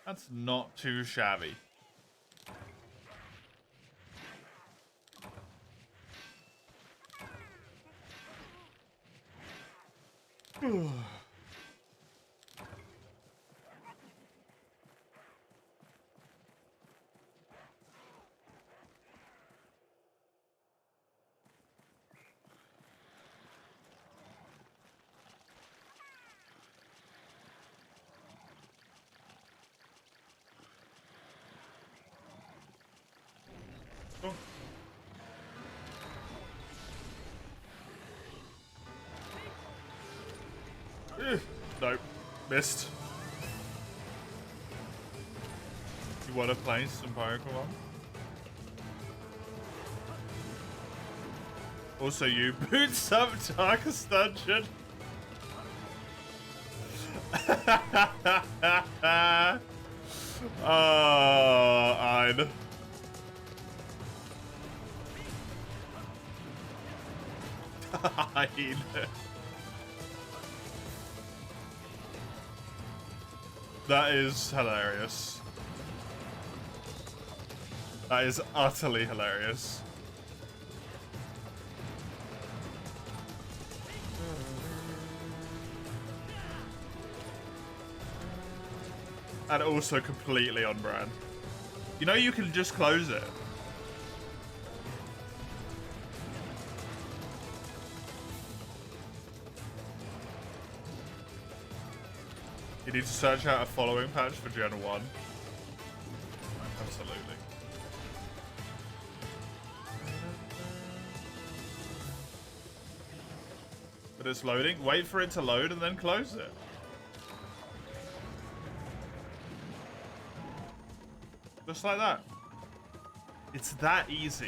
That's not too shabby. Nope. Missed. You want to play some Pokemon? Also, you boots up Darkest Dungeon. Oh, Ein. Ein. That is hilarious. That is utterly hilarious. And also completely on brand. You know you can just close it. You need to search out a following patch for Gen 1. Absolutely. But it's loading. Wait for it to load and then close it. Just like that. It's that easy.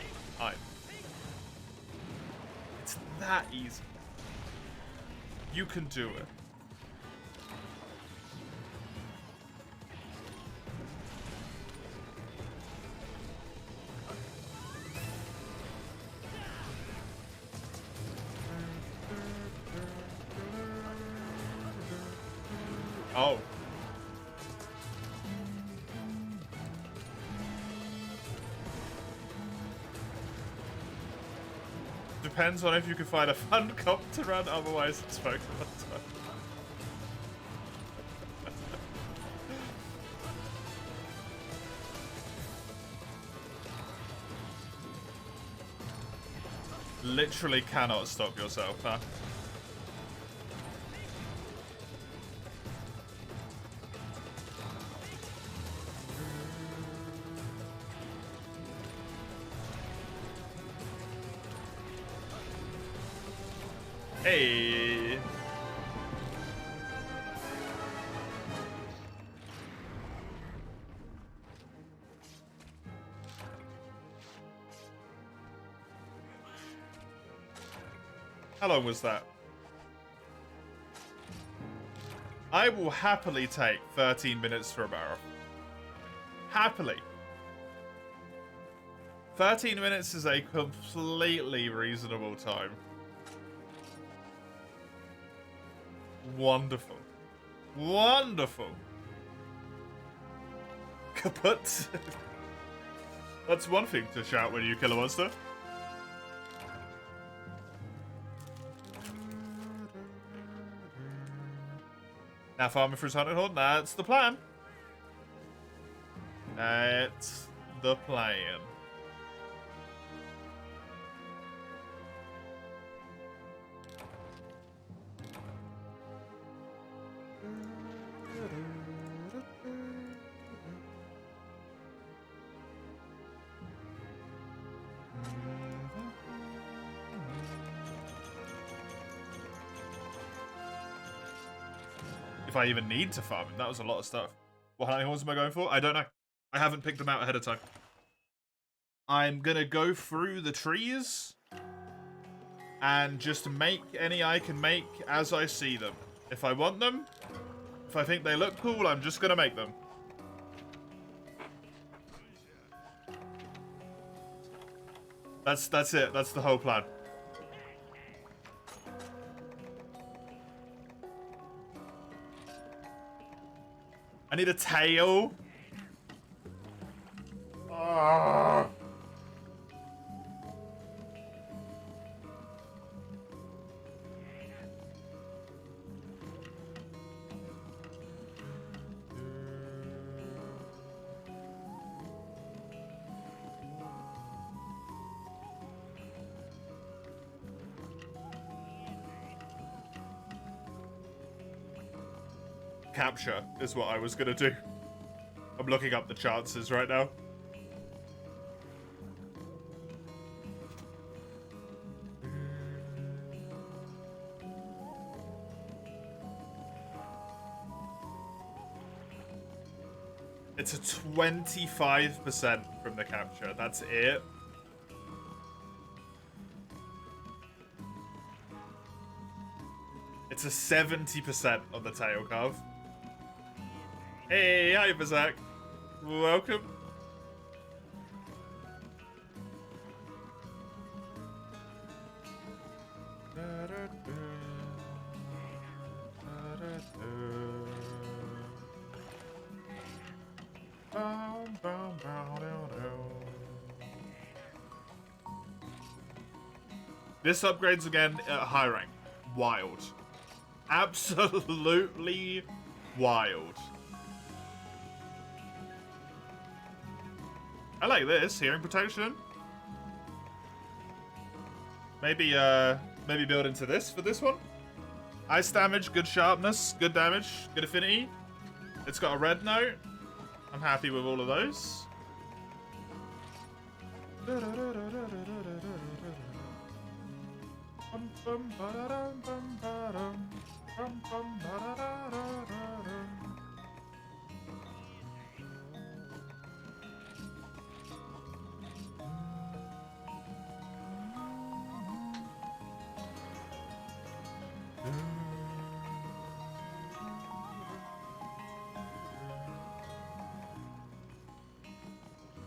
It's that easy. You can do it. Oh. Depends on if you can find a fun comp to run, otherwise it's Pokemon time. Literally cannot stop yourself, huh? Hey. How long was that? I will happily take 13 minutes for a barrel. Happily. 13 minutes is a completely reasonable time. Wonderful. Wonderful. Kaput. That's one thing to shout when you kill a monster. Now farming for his hunting horn, that's the plan. That's the plan. If I even need to farm him, that was a lot of stuff. What hunting horns am I going for? I don't know. I haven't picked them out ahead of time. I'm gonna go through the trees and just make any I can make as I see them. If I want them, if I think they look cool, I'm just gonna make them. That's it. That's the whole plan. I need a tail. Capture is what I was gonna do. I'm looking up the chances right now. It's a 25% from the capture. That's it. It's a 70% on the tail carve. Hey, hi, Bazak. Welcome. This upgrades again at high rank. Wild. Absolutely wild. I like this. Hearing protection. Maybe build into this for this one. Ice damage, good sharpness, good damage, good affinity. It's got a red note. I'm happy with all of those.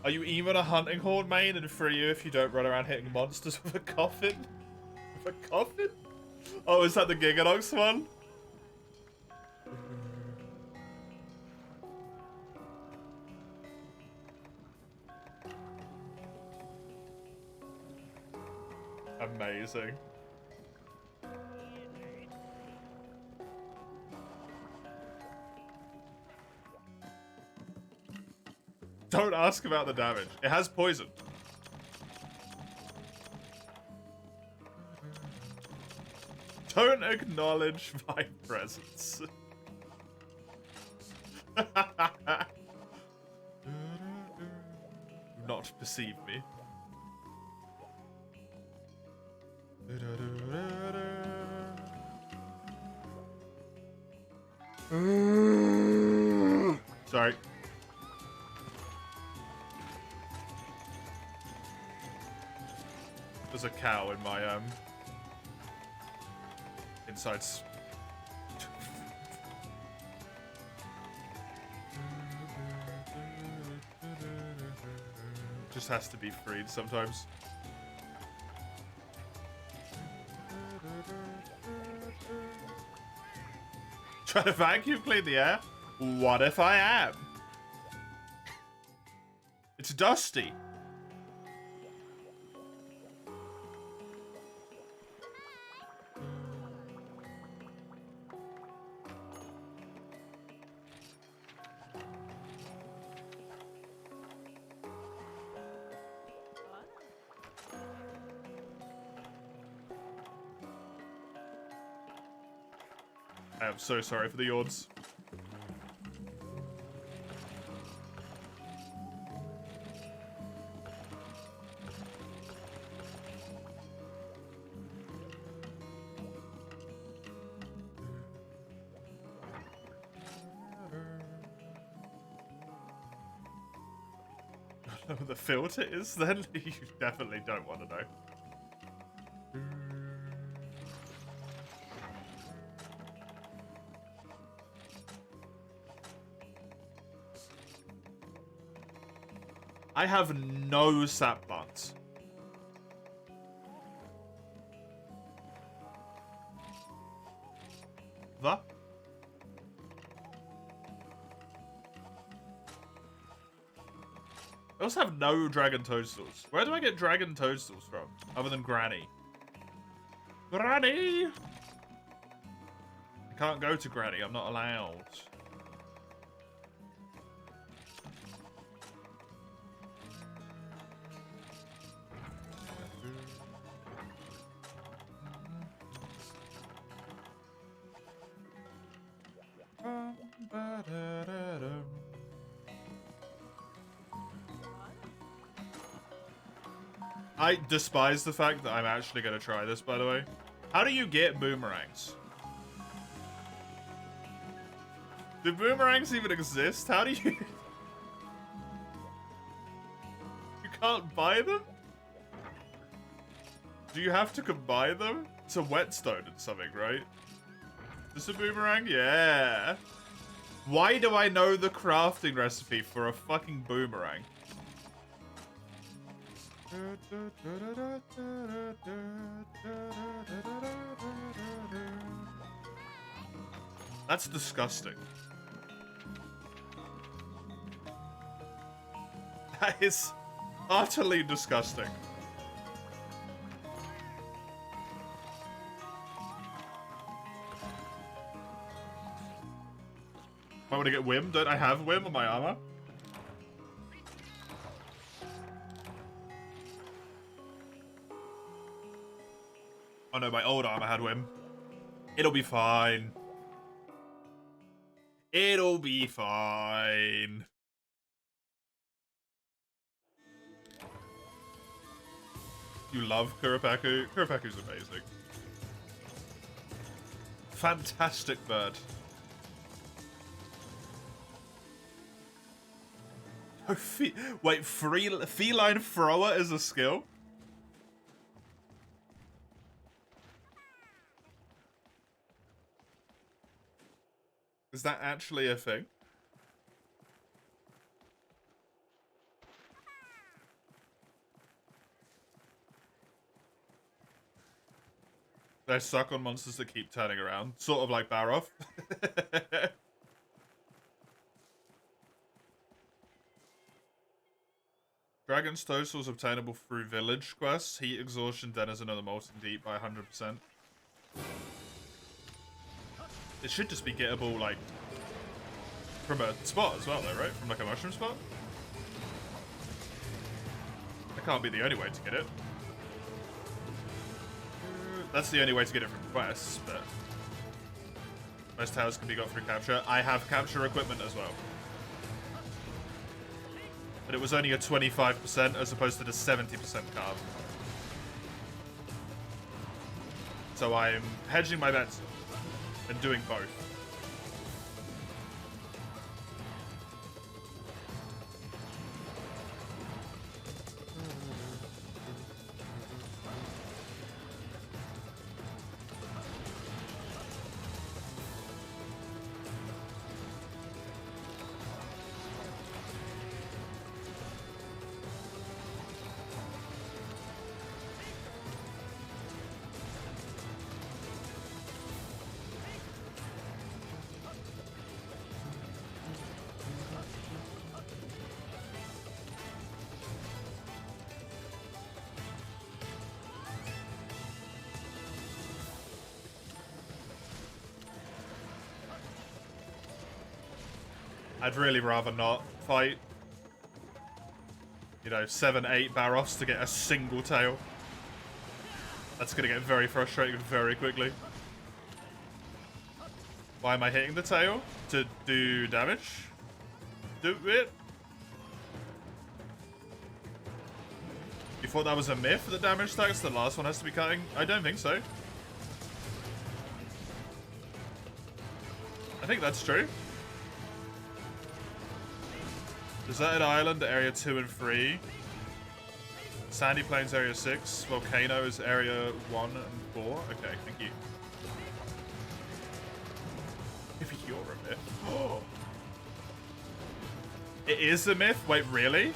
Are you even a hunting horn main and free you if you don't run around hitting monsters with a coffin? With a coffin? Oh, is that the Giganox one? Amazing. Don't ask about the damage. It has poison. Don't acknowledge my presence. Do not perceive me. Sorry. There's a cow in my insides. Just has to be freed sometimes. Trying to vacuum clean the air? What if I am? It's dusty. I am so sorry for the odds. I don't know what the filter is then? You definitely don't want to know. I have no sap plants. The? I also have no dragon toadstools. Where do I get dragon toadstools from? Other than Granny. Granny! I can't go to Granny. I'm not allowed. I despise the fact that I'm actually going to try this, by the way. How do you get boomerangs? Do boomerangs even exist? How do you... You can't buy them? Do you have to combine them? It's a whetstone and something, right? Is this a boomerang? Yeah. Why do I know the crafting recipe for a fucking boomerang? That's disgusting. That is utterly disgusting. I want to get Wim. Don't I have Wim on my armor? Oh no, my old armor had Wim. It'll be fine. It'll be fine. You love Kuripaku? Kuripaku's amazing. Fantastic bird. Oh, wait, feline thrower is a skill? Is that actually a thing? I suck on monsters that keep turning around. Sort of like Barroth. Dragon's Toast was obtainable through village quests. Heat Exhaustion, Denizen of the Molten Deep by 100%. It should just be gettable, like, from a spot as well, though, right? From, like, a mushroom spot? That can't be the only way to get it. That's the only way to get it from quests, but most towers can be got through capture. I have capture equipment as well. But it was only a 25% as opposed to the 70% carb. So I'm hedging my bets and doing both. I'd really rather not fight, you know, 7, 8 Barroths to get a single tail. That's going to get very frustrating very quickly. Why am I hitting the tail? To do damage? Do it? You thought that was a myth, the damage stacks? The last one has to be cutting? I don't think so. I think that's true. Deserted Island, Area 2 and 3. Sandy Plains, Area 6. Volcano is Area 1 and 4. Okay, thank you. If you're a myth. Oh. It is a myth? Wait, really?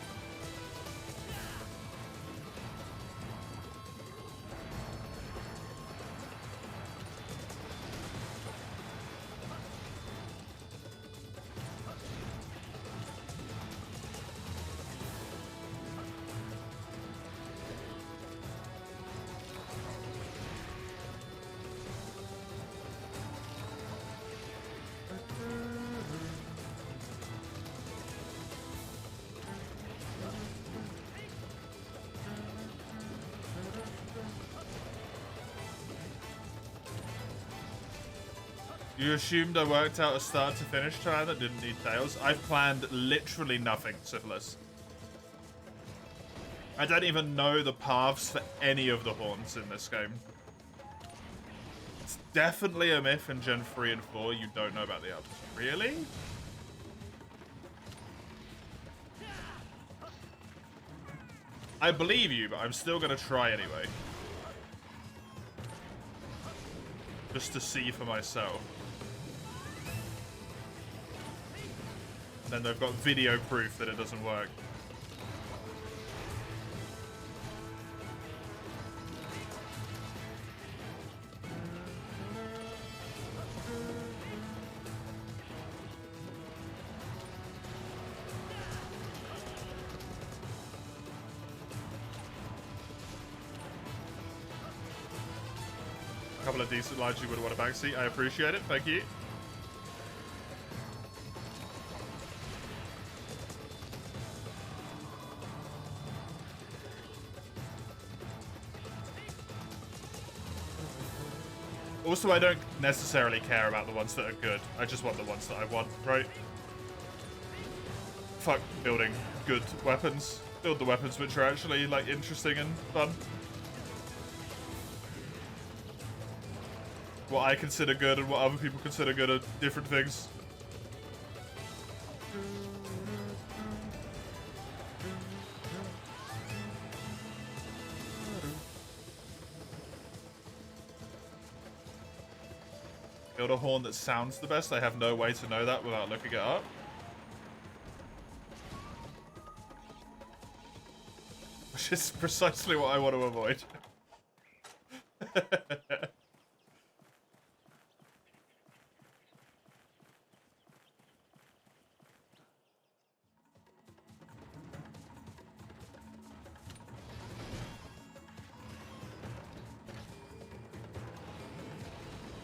You assumed I worked out a start to finish time that didn't need tails? I've planned literally nothing, Syphilis. I don't even know the paths for any of the haunts in this game. It's definitely a myth in Gen 3 and 4. You don't know about the others. Really? I believe you, but I'm still going to try anyway. Just to see for myself. Then they've got video proof that it doesn't work. A couple of decent lines you would want a backseat. I appreciate it. Thank you. Also, I don't necessarily care about the ones that are good. I just want the ones that I want, right? Fuck building good weapons. Build the weapons which are actually, like, interesting and fun. What I consider good and what other people consider good are different things. Build a horn that sounds the best. I have no way to know that without looking it up. Which is precisely what I want to avoid.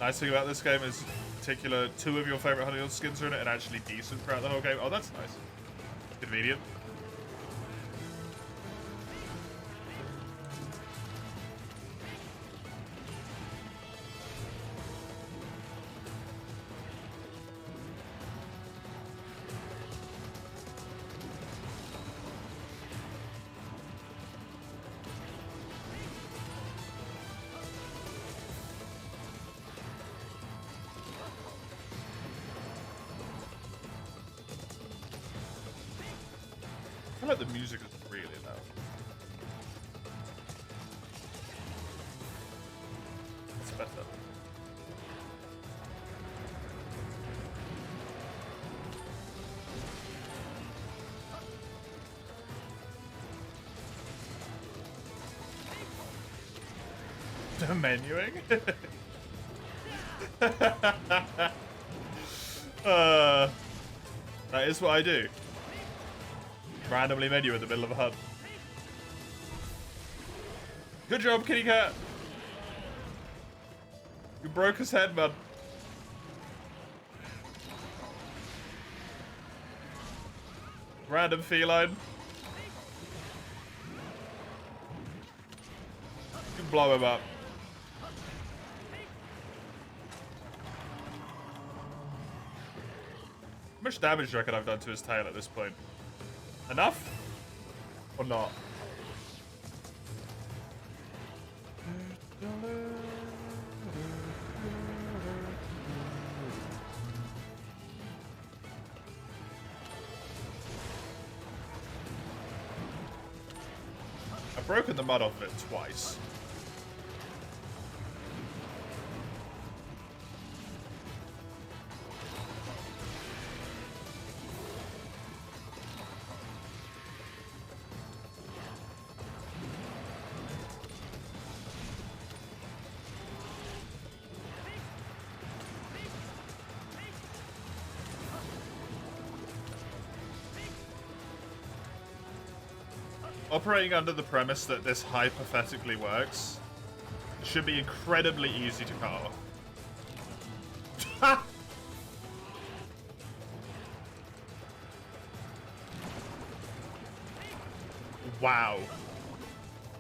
Nice thing about this game is, in particular, 2 of your favorite Honeyland skins are in it and actually decent throughout the whole game. Oh, that's nice. Convenient. I feel like the music is really loud. It's better. Menuing? That is what I do. Randomly menu in the middle of a hunt. Good job, kitty cat. You broke his head, man. Random feline. You blow him up. How much damage do you reckon I've done to his tail at this point? Enough? Or not? I've broken the mud off of it twice. Operating under the premise that this hypothetically works, it should be incredibly easy to cut off. Wow.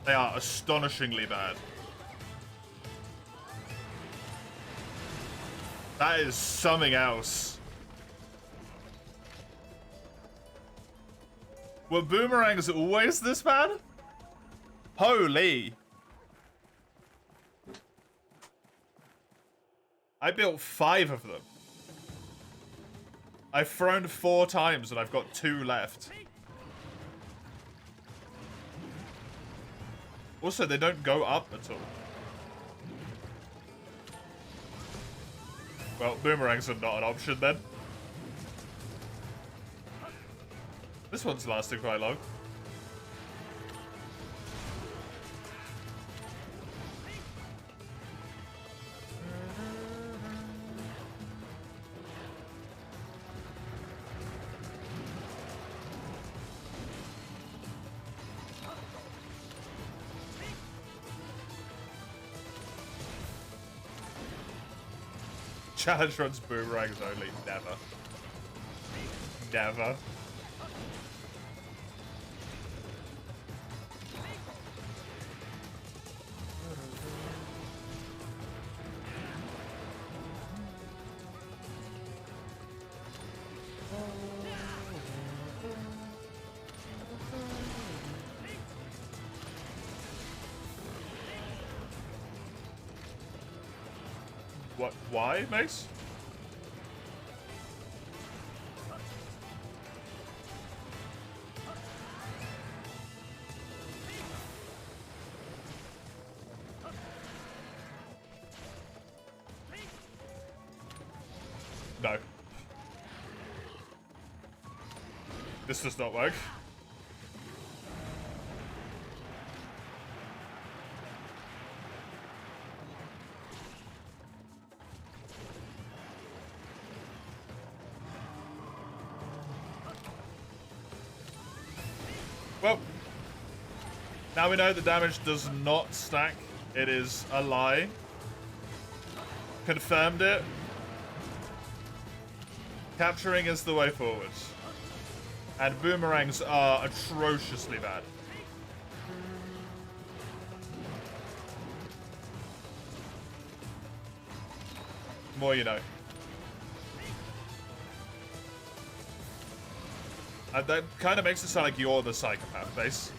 They are astonishingly bad. That is something else. Were boomerangs always this bad? Holy. I built 5 of them. I've thrown 4 times and I've got 2 left. Also, they don't go up at all. Well, boomerangs are not an option then. This one's lasted quite long. Challenge runs boomerangs only. Never. Never. What? Why, Mace? No. This does not work. Well, now we know the damage does not stack. It is a lie. Confirmed it. Capturing is the way forward. And boomerangs are atrociously bad. More you know. That kind of makes it sound like you're the psychopath, Base.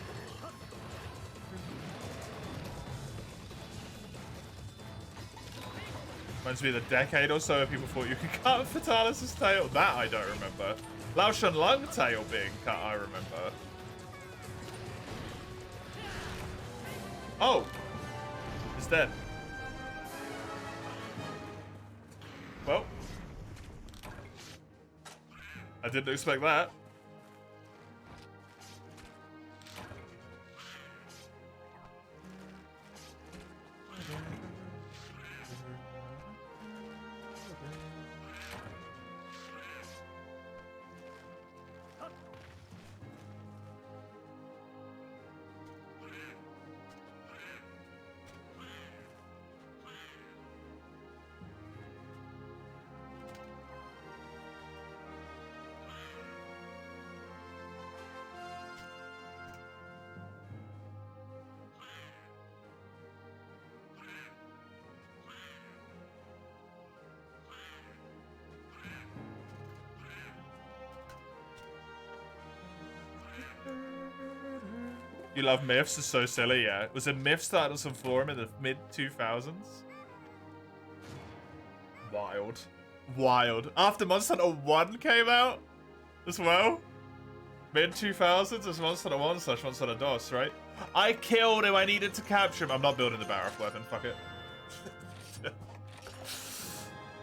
Reminds me of the decade or so people thought you could cut Fatalis' tail. That I don't remember. Lao Shan Lung tail being cut, I remember. Oh! He's dead. Well. I didn't expect that. You love myths, it's so silly, yeah. Was it myth started on some forum in the mid-2000s? Wild. Wild. After Monster Hunter 1 came out as well? Mid-2000s as Monster Hunter 1 / Monster Hunter DOS, right? I killed him, I needed to capture him. I'm not building the Barroth weapon, fuck it.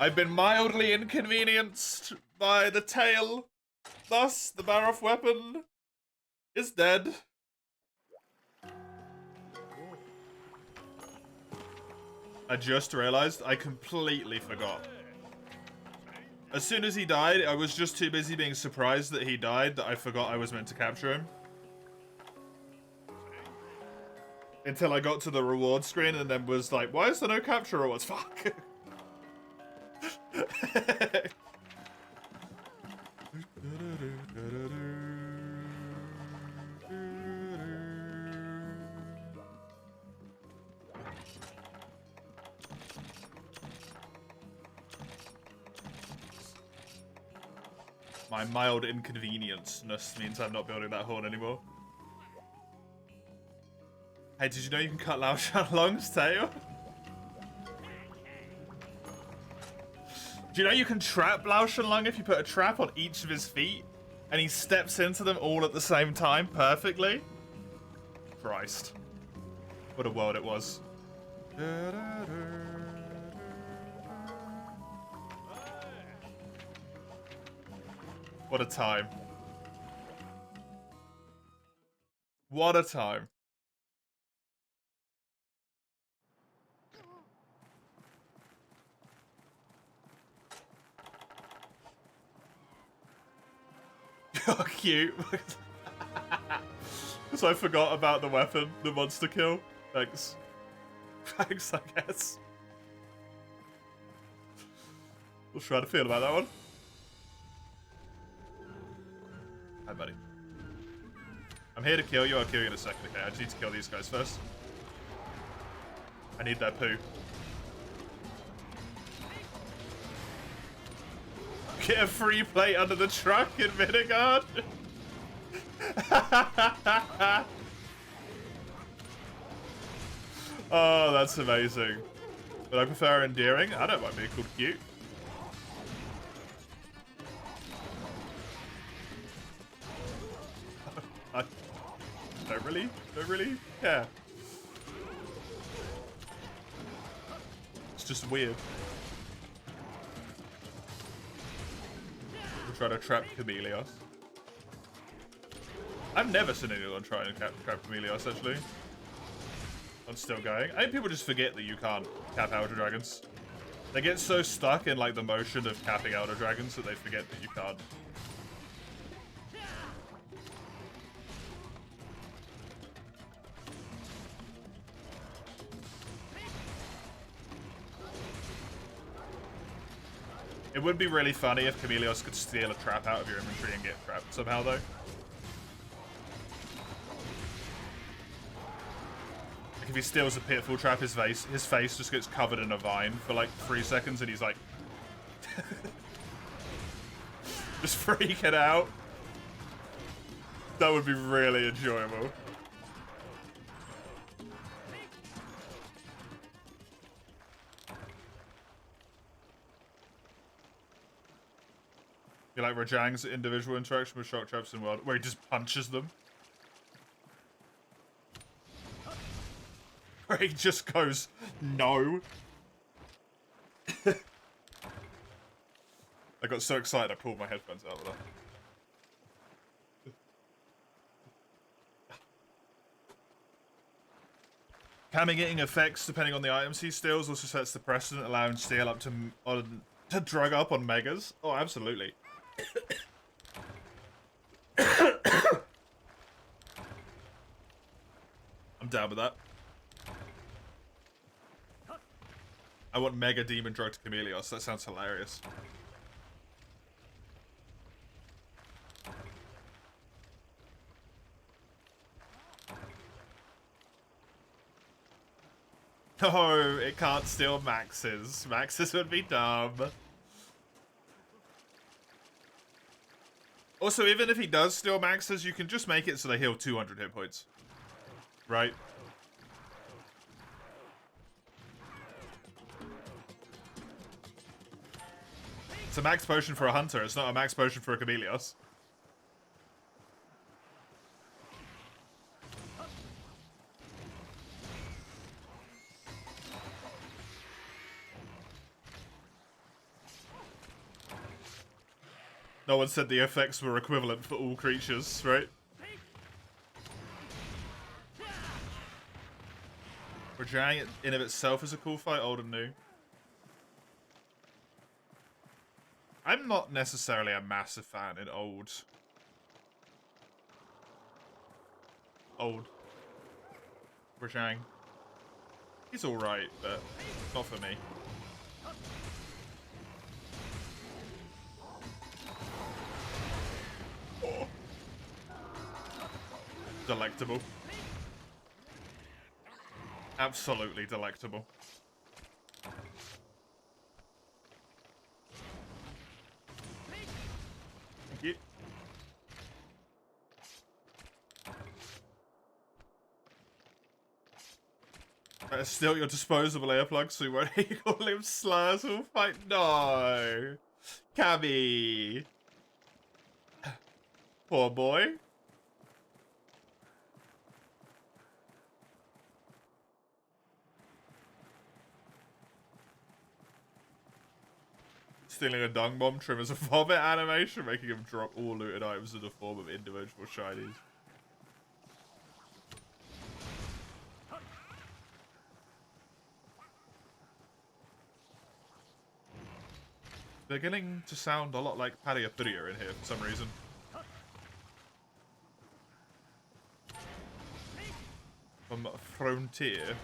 I've been mildly inconvenienced by the tail. Thus, the Barroth weapon is dead. I just realized I completely forgot. As soon as he died, I was just too busy being surprised that he died that I forgot I was meant to capture him. Until I got to the reward screen and then was like, why is there no capture rewards? Fuck. My mild inconvenience-ness means I'm not building that horn anymore. Hey, did you know you can cut Lao Shanlong's tail? Do you know you can trap Lao Shanlong if you put a trap on each of his feet? And he steps into them all at the same time perfectly? Christ. What a world it was. What a time. What a time. You're cute. So I forgot about the weapon, the monster kill. Thanks. Thanks, I guess. Not sure how to feel about that one. Hi, buddy. I'm here to kill you. I'll kill you in a second. Okay, I just need to kill these guys first. I need their poo. Get a free plate under the truck in Midgard. Oh, that's amazing. But I prefer endearing. I don't mind being called cute. I don't really care. It's just weird. We'll try to trap Chameleos. I've never seen anyone try and trap Chameleos, actually. I'm still going. I think people just forget that you can't cap Elder Dragons. They get so stuck in like the motion of capping Elder Dragons that they forget that you can't. It would be really funny if Chameleos could steal a trap out of your inventory and get trapped somehow, though. Like if he steals a Pitfall trap, his face just gets covered in a vine for like 3 seconds, and he's like, just freaking out. That would be really enjoyable. You like Rajang's individual interaction with shock traps in World, where he just punches them? Where he just goes, no. I got so excited I pulled my headphones out of that. Camming getting effects depending on the items he steals also sets the precedent, allowing steal up to drug up on megas. Oh, absolutely. I'm down with that. I want Mega Demon Drug to Chameleos. That sounds hilarious. No, it can't steal Maxes. Maxes would be dumb. Also, even if he does steal Maxes, you can just make it so they heal 200 hit points. Right? It's a max potion for a hunter. It's not a max potion for a Chameleos. No one said the effects were equivalent for all creatures, right? Rajang in of itself is a cool fight, old and new. I'm not necessarily a massive fan in old. Rajang. He's alright, but not for me. Oh. Delectable. Absolutely delectable. Thank you. Steal your disposable earplugs so you won't call him slurs will fight. No! Cammy! Poor boy. Stealing a dung bomb triggers a vomit animation, making him drop all looted items in the form of individual shinies. They're getting to sound a lot like Padiapudia in here for some reason. From Frontier.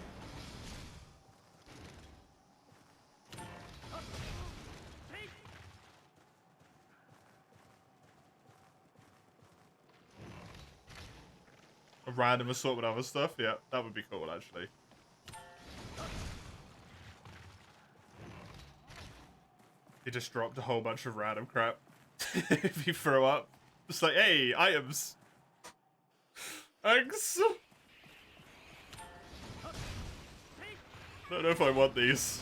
A random assortment of other stuff? Yeah, that would be cool, actually. He just dropped a whole bunch of random crap. If he throw up, it's like, hey, items. Thanks. Don't know if I want these.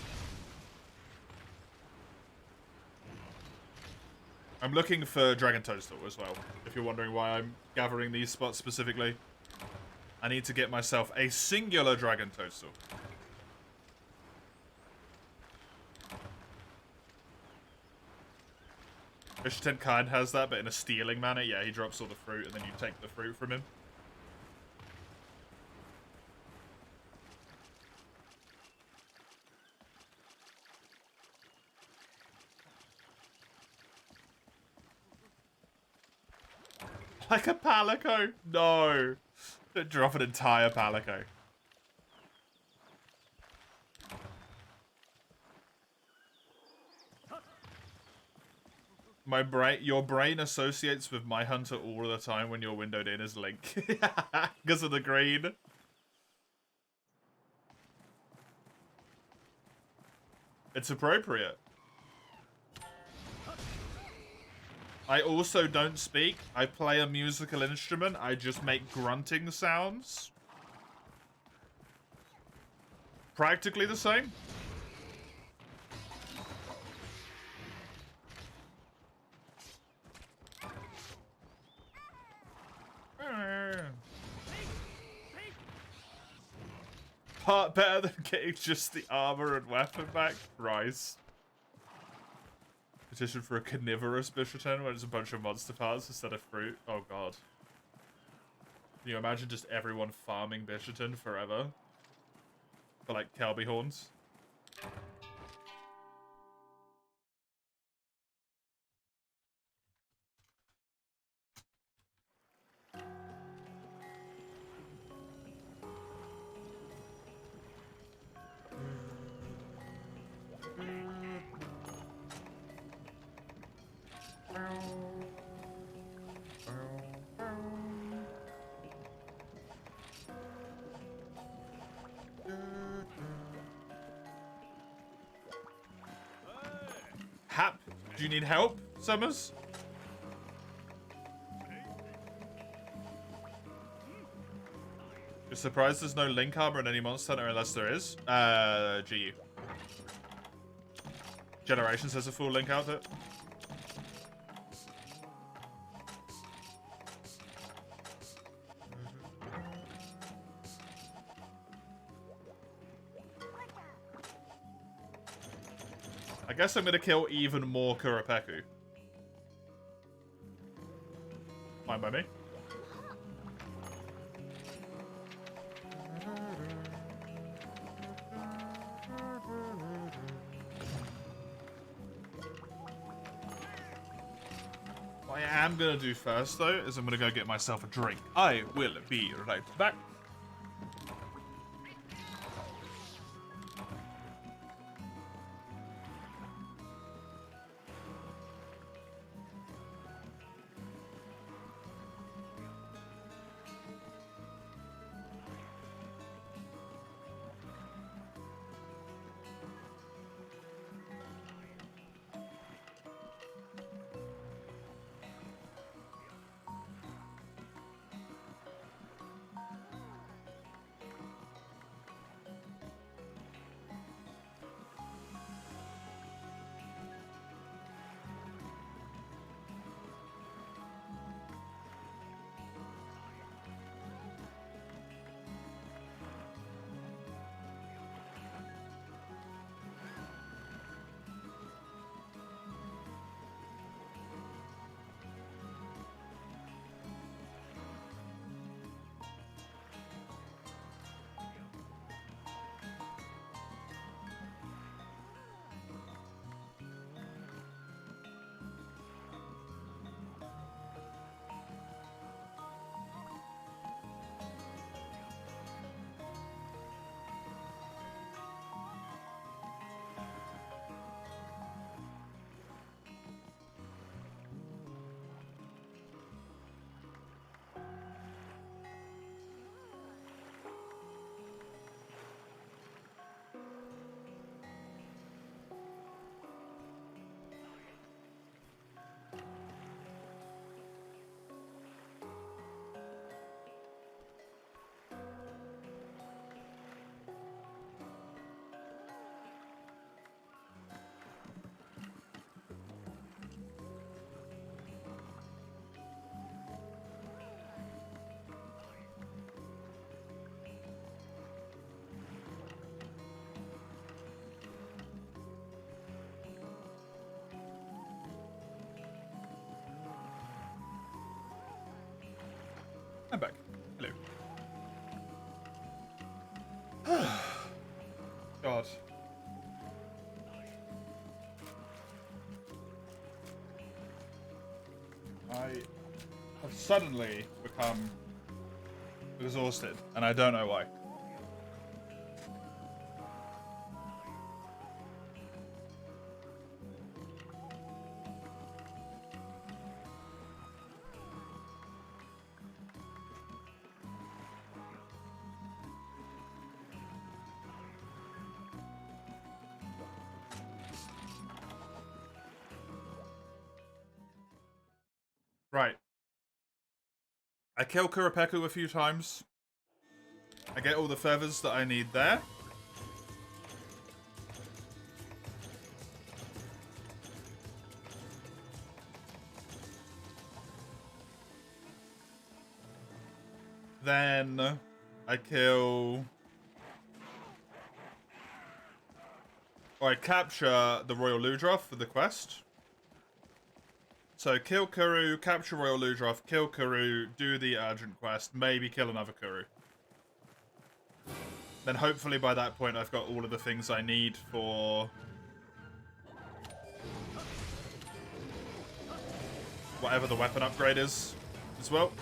I'm looking for Dragon Toadstool as well, if you're wondering why I'm gathering these spots specifically. I need to get myself a singular Dragon Toadstool. Ishten Kind has that, but in a stealing manner. Yeah, he drops all the fruit and then you take the fruit from him. Like a Palico? No. Don't drop an entire Palico. Your brain associates with My Hunter all the time when you're windowed in as Link. Because of the green. It's appropriate. I also don't speak. I play a musical instrument. I just make grunting sounds. Practically the same. Part better than getting just the armor and weapon back. Rise. Petition for a carnivorous Bishoten where it's a bunch of monster parts instead of fruit. Oh god. Can you imagine just everyone farming Bishoten forever? For like Kelby horns? Hap, do you need help, Summers? You're surprised there's no Link armor in any Monster Hunter unless there is? GU. Generations has a full Link outfit. I guess I'm gonna kill even more Kurapeku. Fine by me. What I am gonna do first, though, is I'm gonna go get myself a drink. I will be right back. I'm back. Hello. God. I have suddenly become exhausted, and I don't know why. Right. I kill Kuropeku a few times. I get all the feathers that I need there. Then I kill... Or I capture the Royal Ludroth for the quest. So kill Kuru, capture Royal Ludroth, kill Kuru, do the urgent quest, maybe kill another Kuru. Then hopefully by that point I've got all of the things I need for... whatever the weapon upgrade is as well.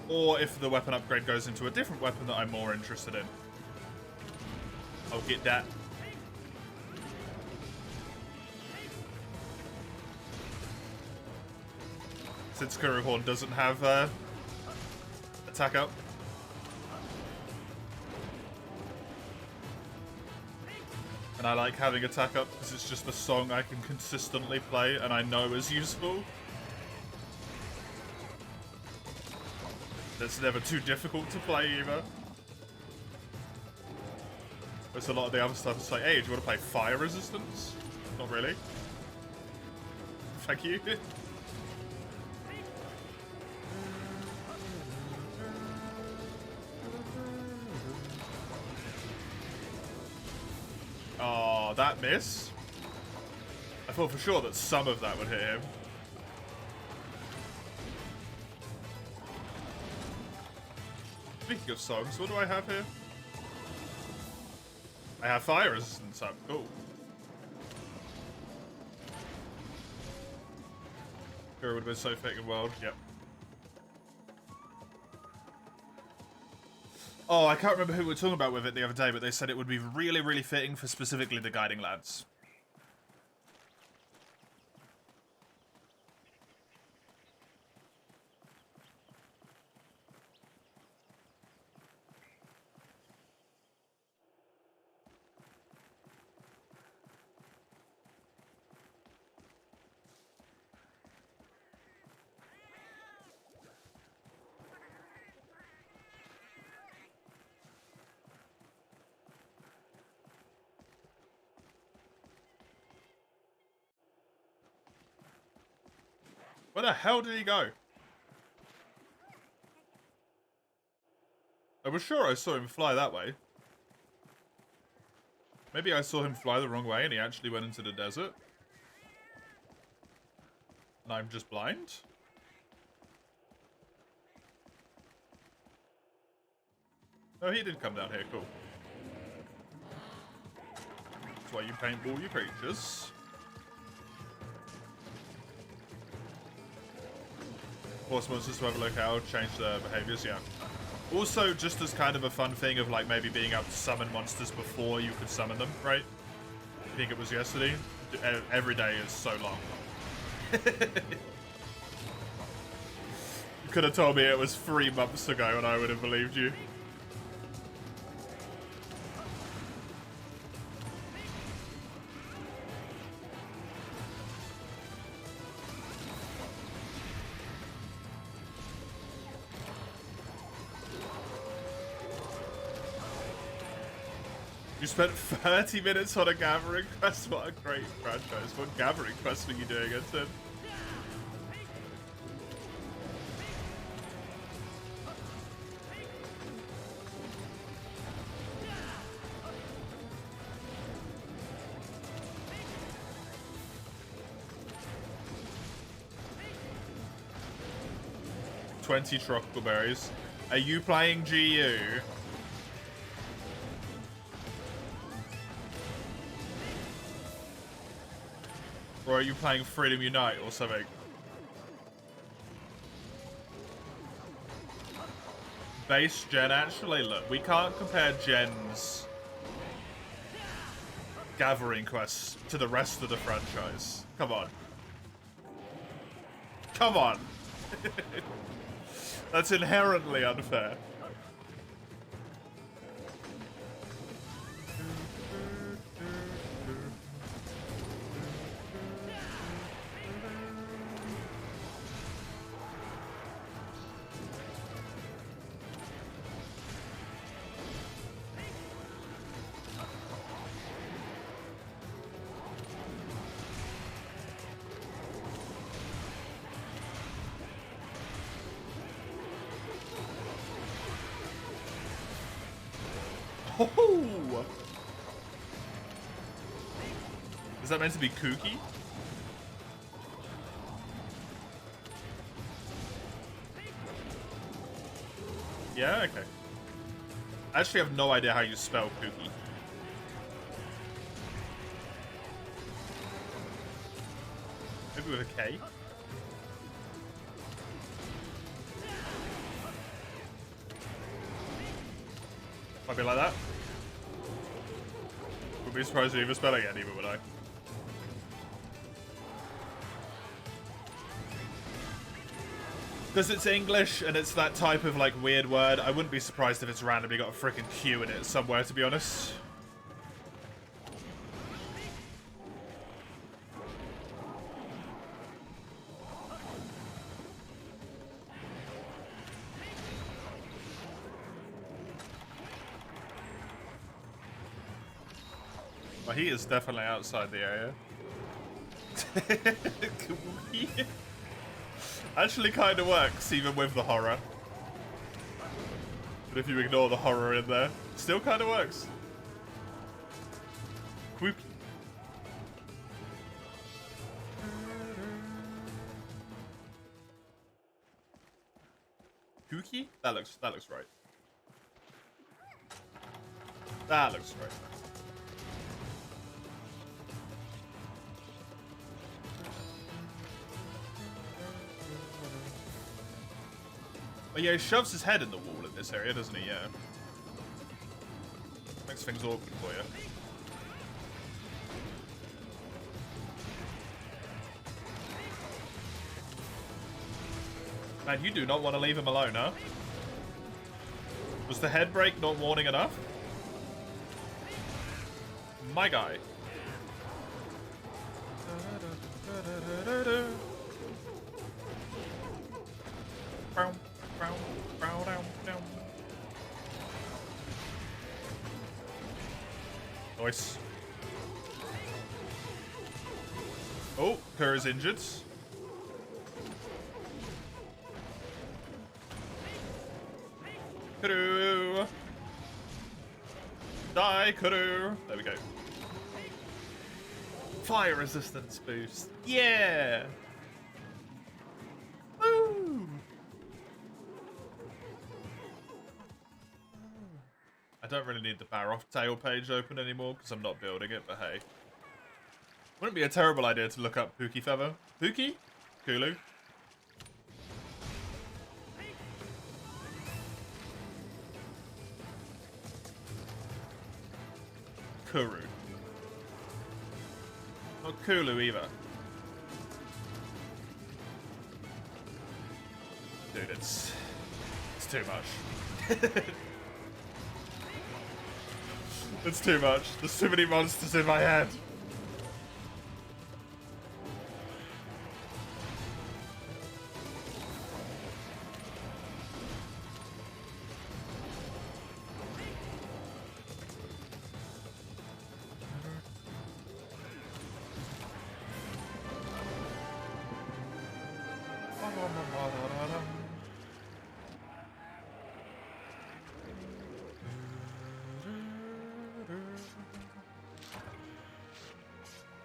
Or if the weapon upgrade goes into a different weapon that I'm more interested in, I'll get that. Since Kuru Horn doesn't have attack up. And I like having attack up because it's just a song I can consistently play and I know is useful. It's never too difficult to play either. There's a lot of the other stuff. It's like, hey, do you want to play fire resistance? Not really. Thank you. Oh, that miss. I thought for sure that some of that would hit him. Speaking of songs, what do I have here? I have fire resistance up. Cool. Kura would have been so fitting world. Yep. Oh, I can't remember who we were talking about with it the other day, but they said it would be really, really fitting for specifically the Guiding Lads. Where the hell did he go? I was sure I saw him fly that way. Maybe I saw him fly the wrong way and he actually went into the desert. And I'm just blind? Oh, he did come down here, cool. That's why you paintball your creatures. Force monsters to have a look out, change their behaviors, yeah. Also, just as kind of a fun thing of like maybe being able to summon monsters before you could summon them, right? I think it was yesterday. Every day is so long. You could have told me it was 3 months ago and I would have believed you. You spent 30 minutes on a gathering quest? What a great franchise. What gathering quest were you doing, Ensign? $20 tropical berries. Are you playing GU? Or are you playing Freedom Unite or something? Base gen, actually, look, we can't compare Gen's gathering quests to the rest of the franchise. Come on. Come on. That's inherently unfair. Oh! Is that meant to be kooky? Yeah, okay. I actually have no idea how you spell kooky. Maybe with a K? Might be like that. Would be surprised if you even spell it either, would I? Because it's English and it's that type of like weird word, I wouldn't be surprised if it's randomly got a freaking Q in it somewhere, to be honest. Well, he is definitely outside the area. Actually kind of works, even with the horror. But if you ignore the horror in there, still kind of works. Whoop. Kooky? That looks right. That looks right. Oh yeah, he shoves his head in the wall in this area, doesn't he? Yeah. Makes things awkward for you. Man, you do not want to leave him alone, huh? Was the head break not warning enough? My guy. Nice. Oh, Kerr's injured. Kuru! Die, Kuru! There we go. Fire resistance boost. Yeah! Woo! I don't really need the Baroth tail page open anymore because I'm not building it, but hey. Wouldn't be a terrible idea to look up Pookie Feather. Pookie? Kulu? Kuru. Not Kulu either. Dude, it's too much. It's too much. There's too many monsters in my head.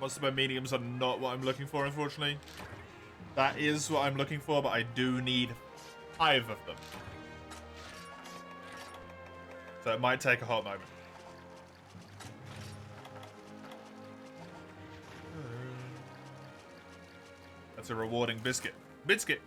Most of my mediums are not what I'm looking for, unfortunately. That is what I'm looking for, but I do need 5 of them. So it might take a hot moment. That's a rewarding biscuit. Biscuit!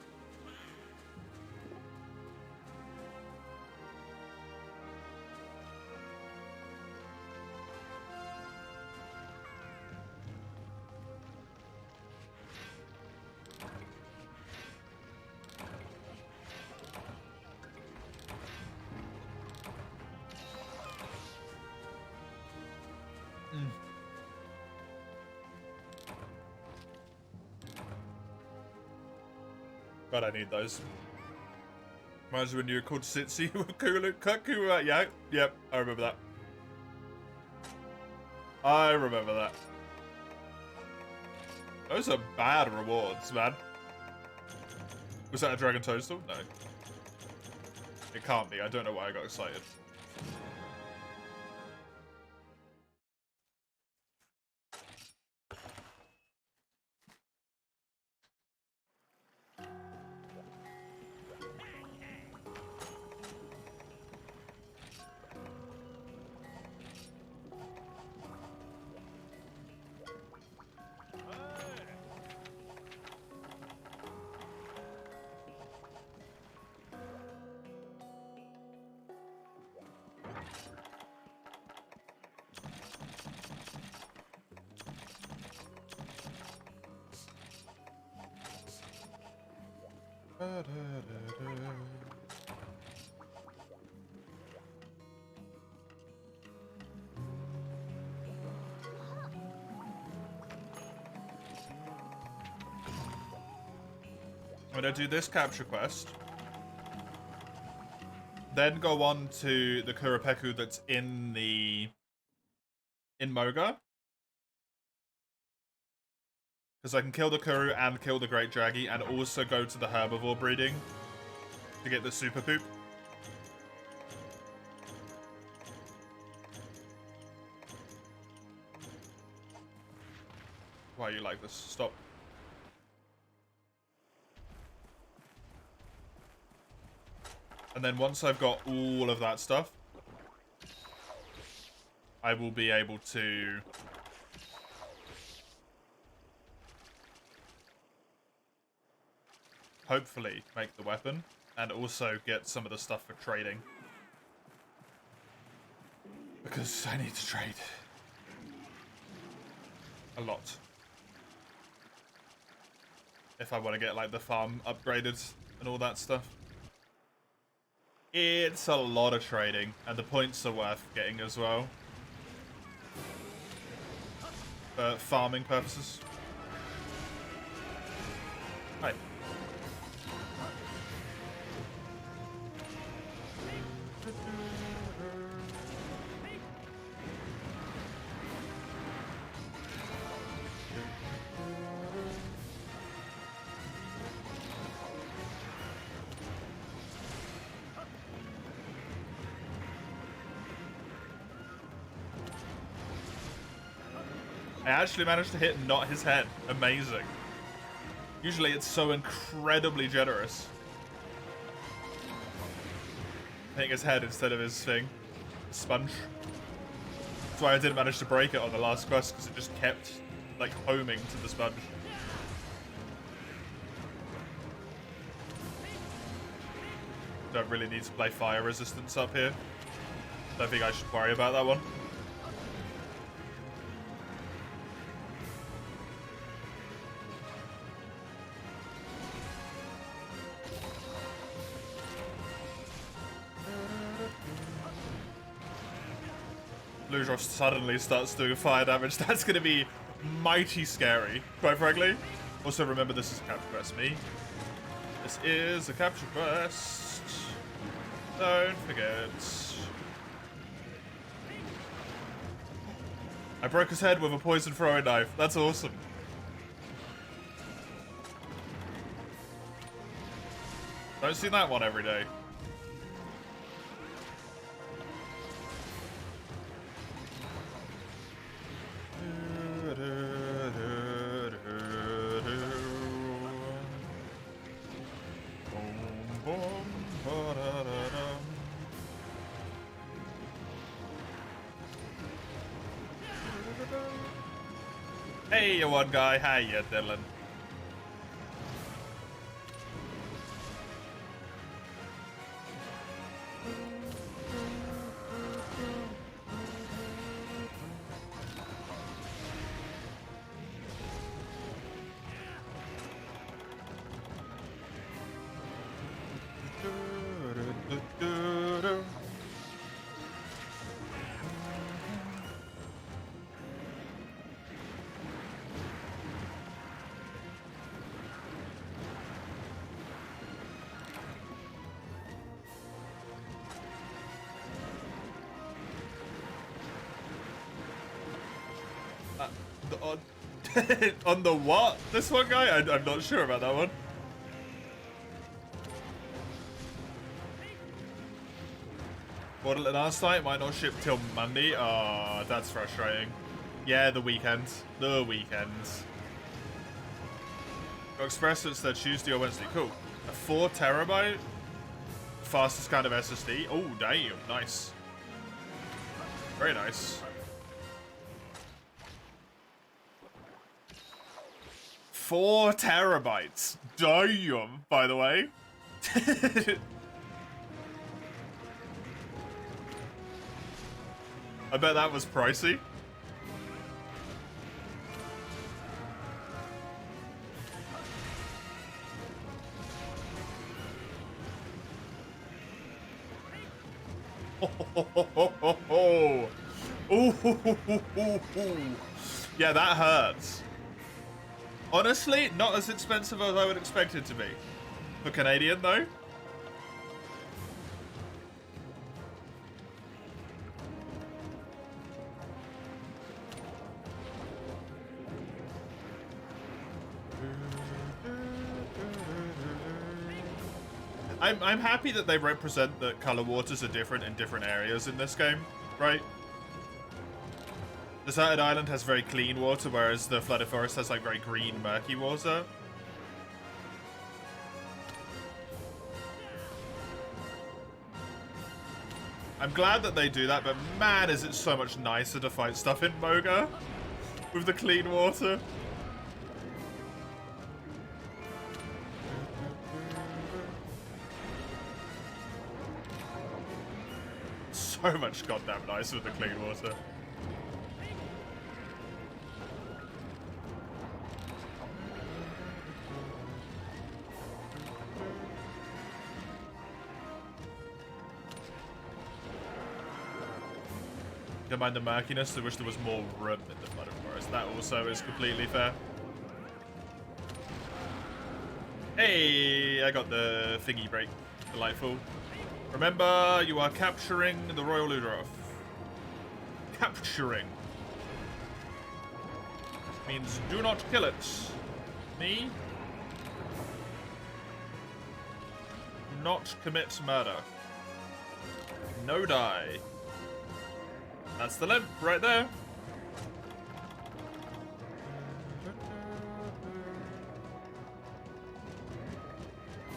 God, I need those. Reminds me when you were called Sitsi Kulu. Yeah, yep, I remember that. I remember that. Those are bad rewards, man. Was that a Dragon Toadstool? No. It can't be. I don't know why I got excited. I'm gonna do this capture quest. Then go on to the Kuropeku that's in Moga. Because I can kill the Kuru and kill the Great Draggy and also go to the herbivore breeding to get the super poop. Why are you like this? Stop. And then once I've got all of that stuff, I will be able to hopefully make the weapon and also get some of the stuff for trading. Because I need to trade a lot. If I want to get like the farm upgraded and all that stuff. It's a lot of trading, and the points are worth getting as well. For farming purposes. Hi. I actually managed to hit not his head. Amazing. Usually it's so incredibly generous. Hitting his head instead of his thing. Sponge. That's why I didn't manage to break it on the last quest, because it just kept, like, homing to the sponge. Don't really need to play fire resistance up here. Don't think I should worry about that one. Ludros suddenly starts doing fire damage. That's going to be mighty scary, quite frankly. Also, remember, this is a capture quest. This is a capture quest. Don't forget. I broke his head with a poison throwing knife. That's awesome. Don't see that one every day. Hey, you one guy. How you, Dylan? On the what? This one guy? I'm not sure about that one. Borderlands last night might not ship till Monday. Oh, that's frustrating. Yeah, the weekend. The weekend. Go Express, it's their Tuesday or Wednesday. Cool. A 4 terabyte? Fastest kind of SSD. Oh, damn. Nice. Very nice. 4 terabytes. Damn, by the way. I bet that was pricey. Oh. Yeah, that hurts. Honestly, not as expensive as I would expect it to be. For Canadian, though. I'm happy that they represent that color waters are different in different areas in this game, right? Deserted Island has very clean water, whereas the Flooded Forest has like very green, murky water. I'm glad that they do that, but man, is it so much nicer to fight stuff in Moga with the clean water. So much goddamn nicer with the clean water. Don't mind the murkiness, I wish there was more room in the Flooded Forest. That also is completely fair. Hey, I got the thingy break. Delightful. Remember, you are capturing the Royal Ludroth. Capturing. Means do not kill it. Me? Do not commit murder. No die. That's the limp right there.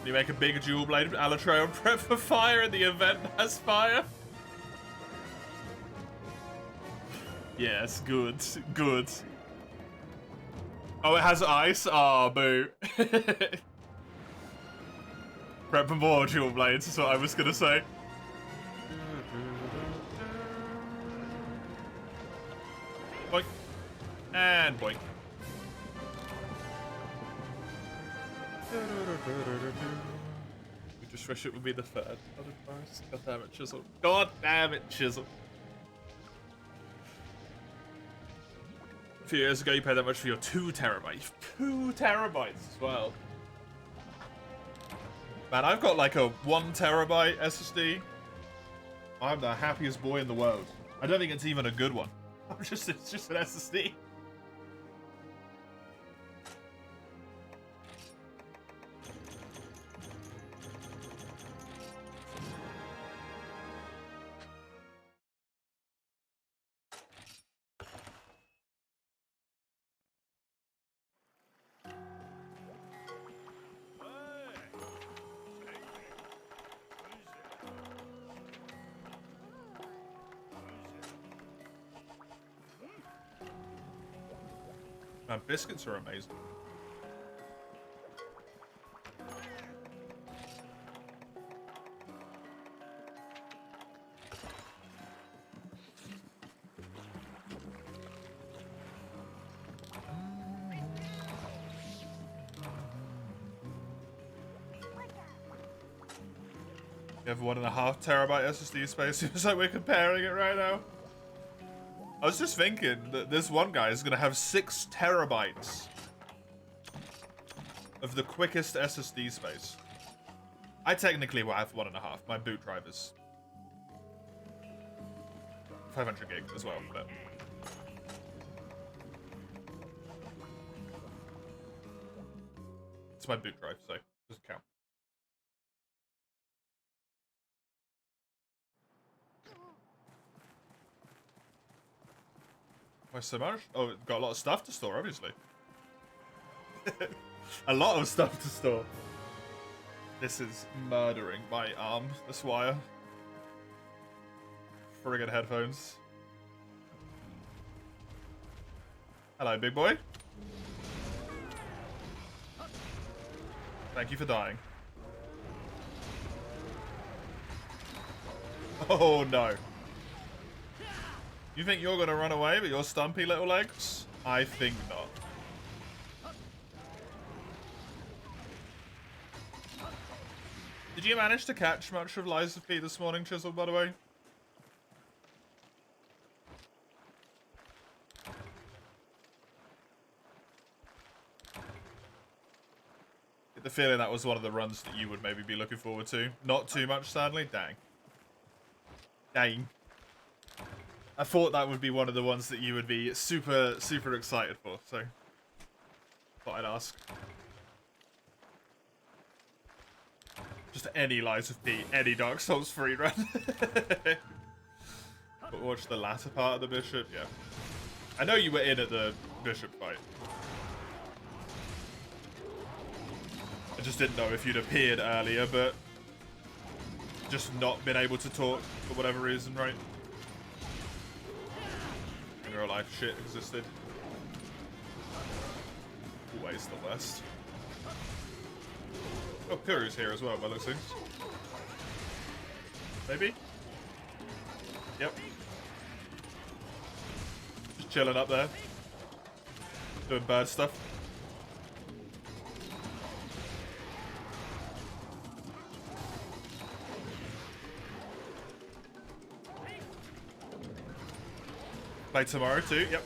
You make a big dual blade Alatreon prep for fire and the event has fire. Yes, good, good. Oh, it has ice? Ah, oh, boo. Prep for more dual blades is what I was gonna say. Boink. And boink. We just wish it would be the third. God damn it, Chisel. God damn it, Chisel. A few years ago, you paid that much for your 2 terabytes. 2 terabytes as well. Man, I've got like a 1 terabyte SSD. I'm the happiest boy in the world. I don't think it's even a good one. It's just an SSD. Man, biscuits are amazing. You have 1.5 terabyte SSD space. It's like we're comparing it right now. I was just thinking that this one guy is going to have 6 terabytes of the quickest SSD space. I technically will have 1.5. My boot drive is 500 gig as well, but it's my boot drive, so it doesn't count. Why so much? Oh, it got a lot of stuff to store, obviously. A lot of stuff to store. This is murdering my arm, this wire. Friggin' headphones. Hello, big boy. Thank you for dying. Oh, no. You think you're gonna run away with your stumpy little legs? I think not. Did you manage to catch much of Lies of P this morning, Chisel, by the way? the feeling that was one of the runs that you would maybe be looking forward to. Not too much, sadly. Dang. Dang. I thought that would be one of the ones that you would be super, super excited for, so thought I'd ask. Just any Lies of P, any Dark Souls 3 run. But watch the latter part of the Bishop, yeah. I know you were in at the Bishop fight. I just didn't know if you'd appeared earlier, but just not been able to talk for whatever reason, right? In real life, shit existed. Always the worst. Oh, Piru's here as well, by those things. Maybe? Yep. Just chilling up there. Doing bird stuff. Play tomorrow too, yep.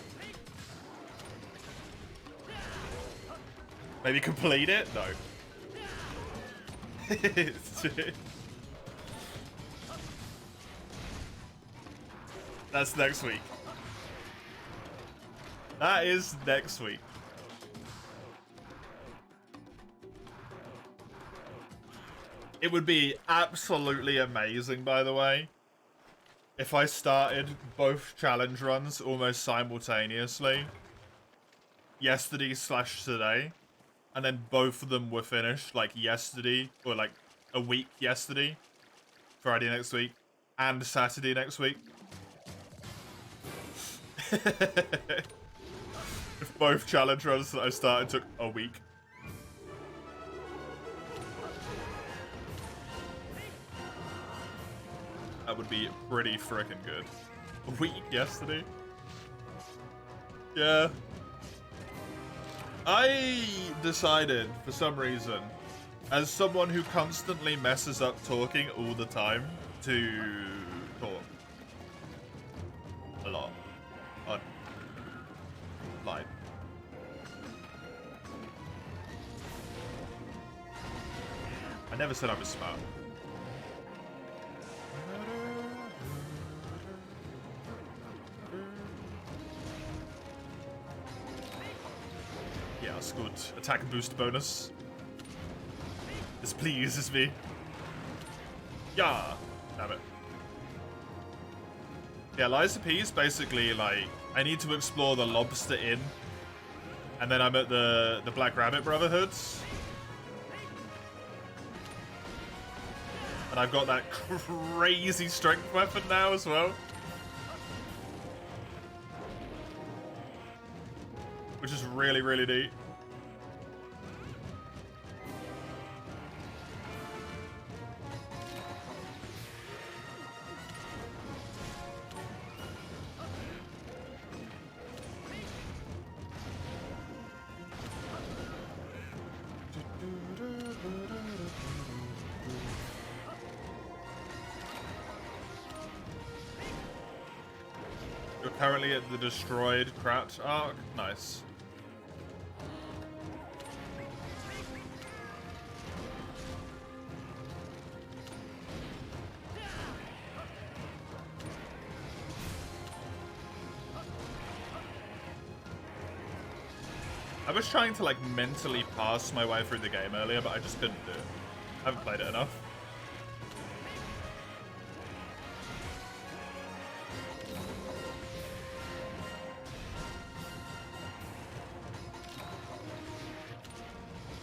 Maybe complete it? No. That's next week. That is next week. It would be absolutely amazing, by the way, if I started both challenge runs almost simultaneously, yesterday/today, and then both of them were finished like yesterday, or like a week yesterday, Friday next week, and Saturday next week. If both challenge runs that I started took a week. That would be pretty freaking good. A week yesterday? Yeah. I decided, for some reason, as someone who constantly messes up talking all the time, to talk. A lot. Online. I never said I was smart. Yeah, that's good. Attack and boost bonus. This pleases me. Yeah. Damn it. Yeah, Lies of P is basically like, I need to explore the Lobster Inn. And then I'm at the Black Rabbit Brotherhoods. And I've got that crazy strength weapon now as well. Which is really, really neat. You're currently at the Destroyed Krat arc. Nice. I was trying to, like, mentally pass my way through the game earlier, but I just couldn't do it. I haven't played it enough.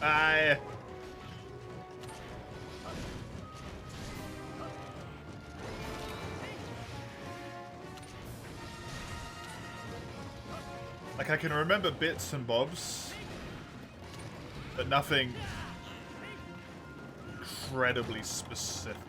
Aye. Like, I can remember bits and bobs, but nothing incredibly specific.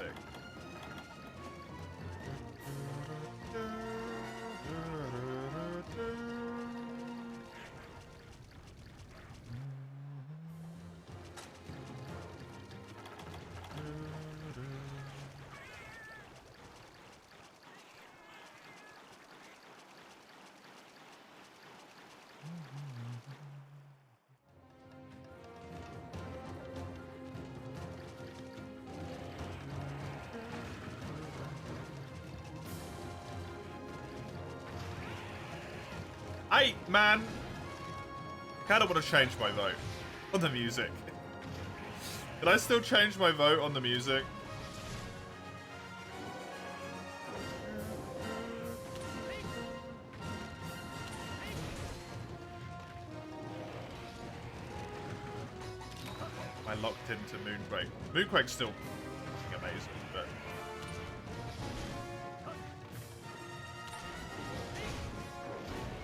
Man, kind of want to change my vote on the music. Can I still change my vote on the music? I locked into Moonquake. Moonquake's still amazing, but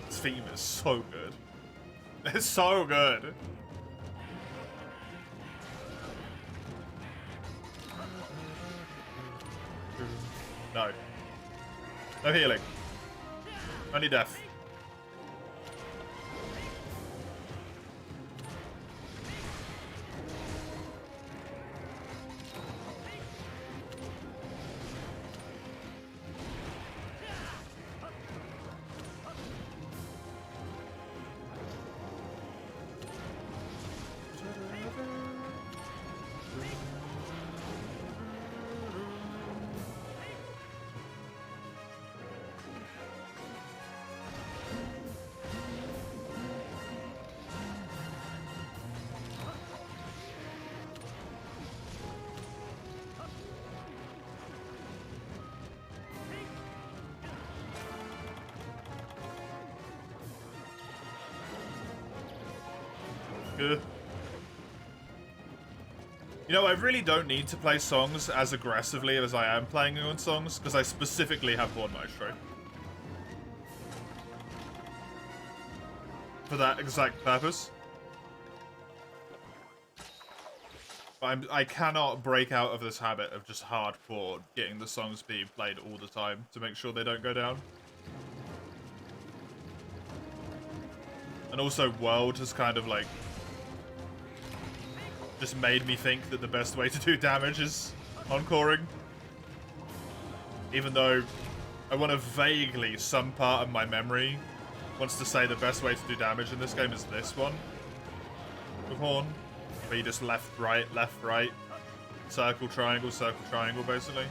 this theme is so good. It's so good. No. No healing. Only death. You know, I really don't need to play songs as aggressively as I am playing on songs, because I specifically have Born Maestro. For that exact purpose. But I cannot break out of this habit of just hardcore getting the songs being played all the time to make sure they don't go down. And also World has kind of like just made me think that the best way to do damage is encoring. Even though I want to vaguely, some part of my memory wants to say the best way to do damage in this game is this one. With Horn. Where you just left, right, circle, triangle, basically.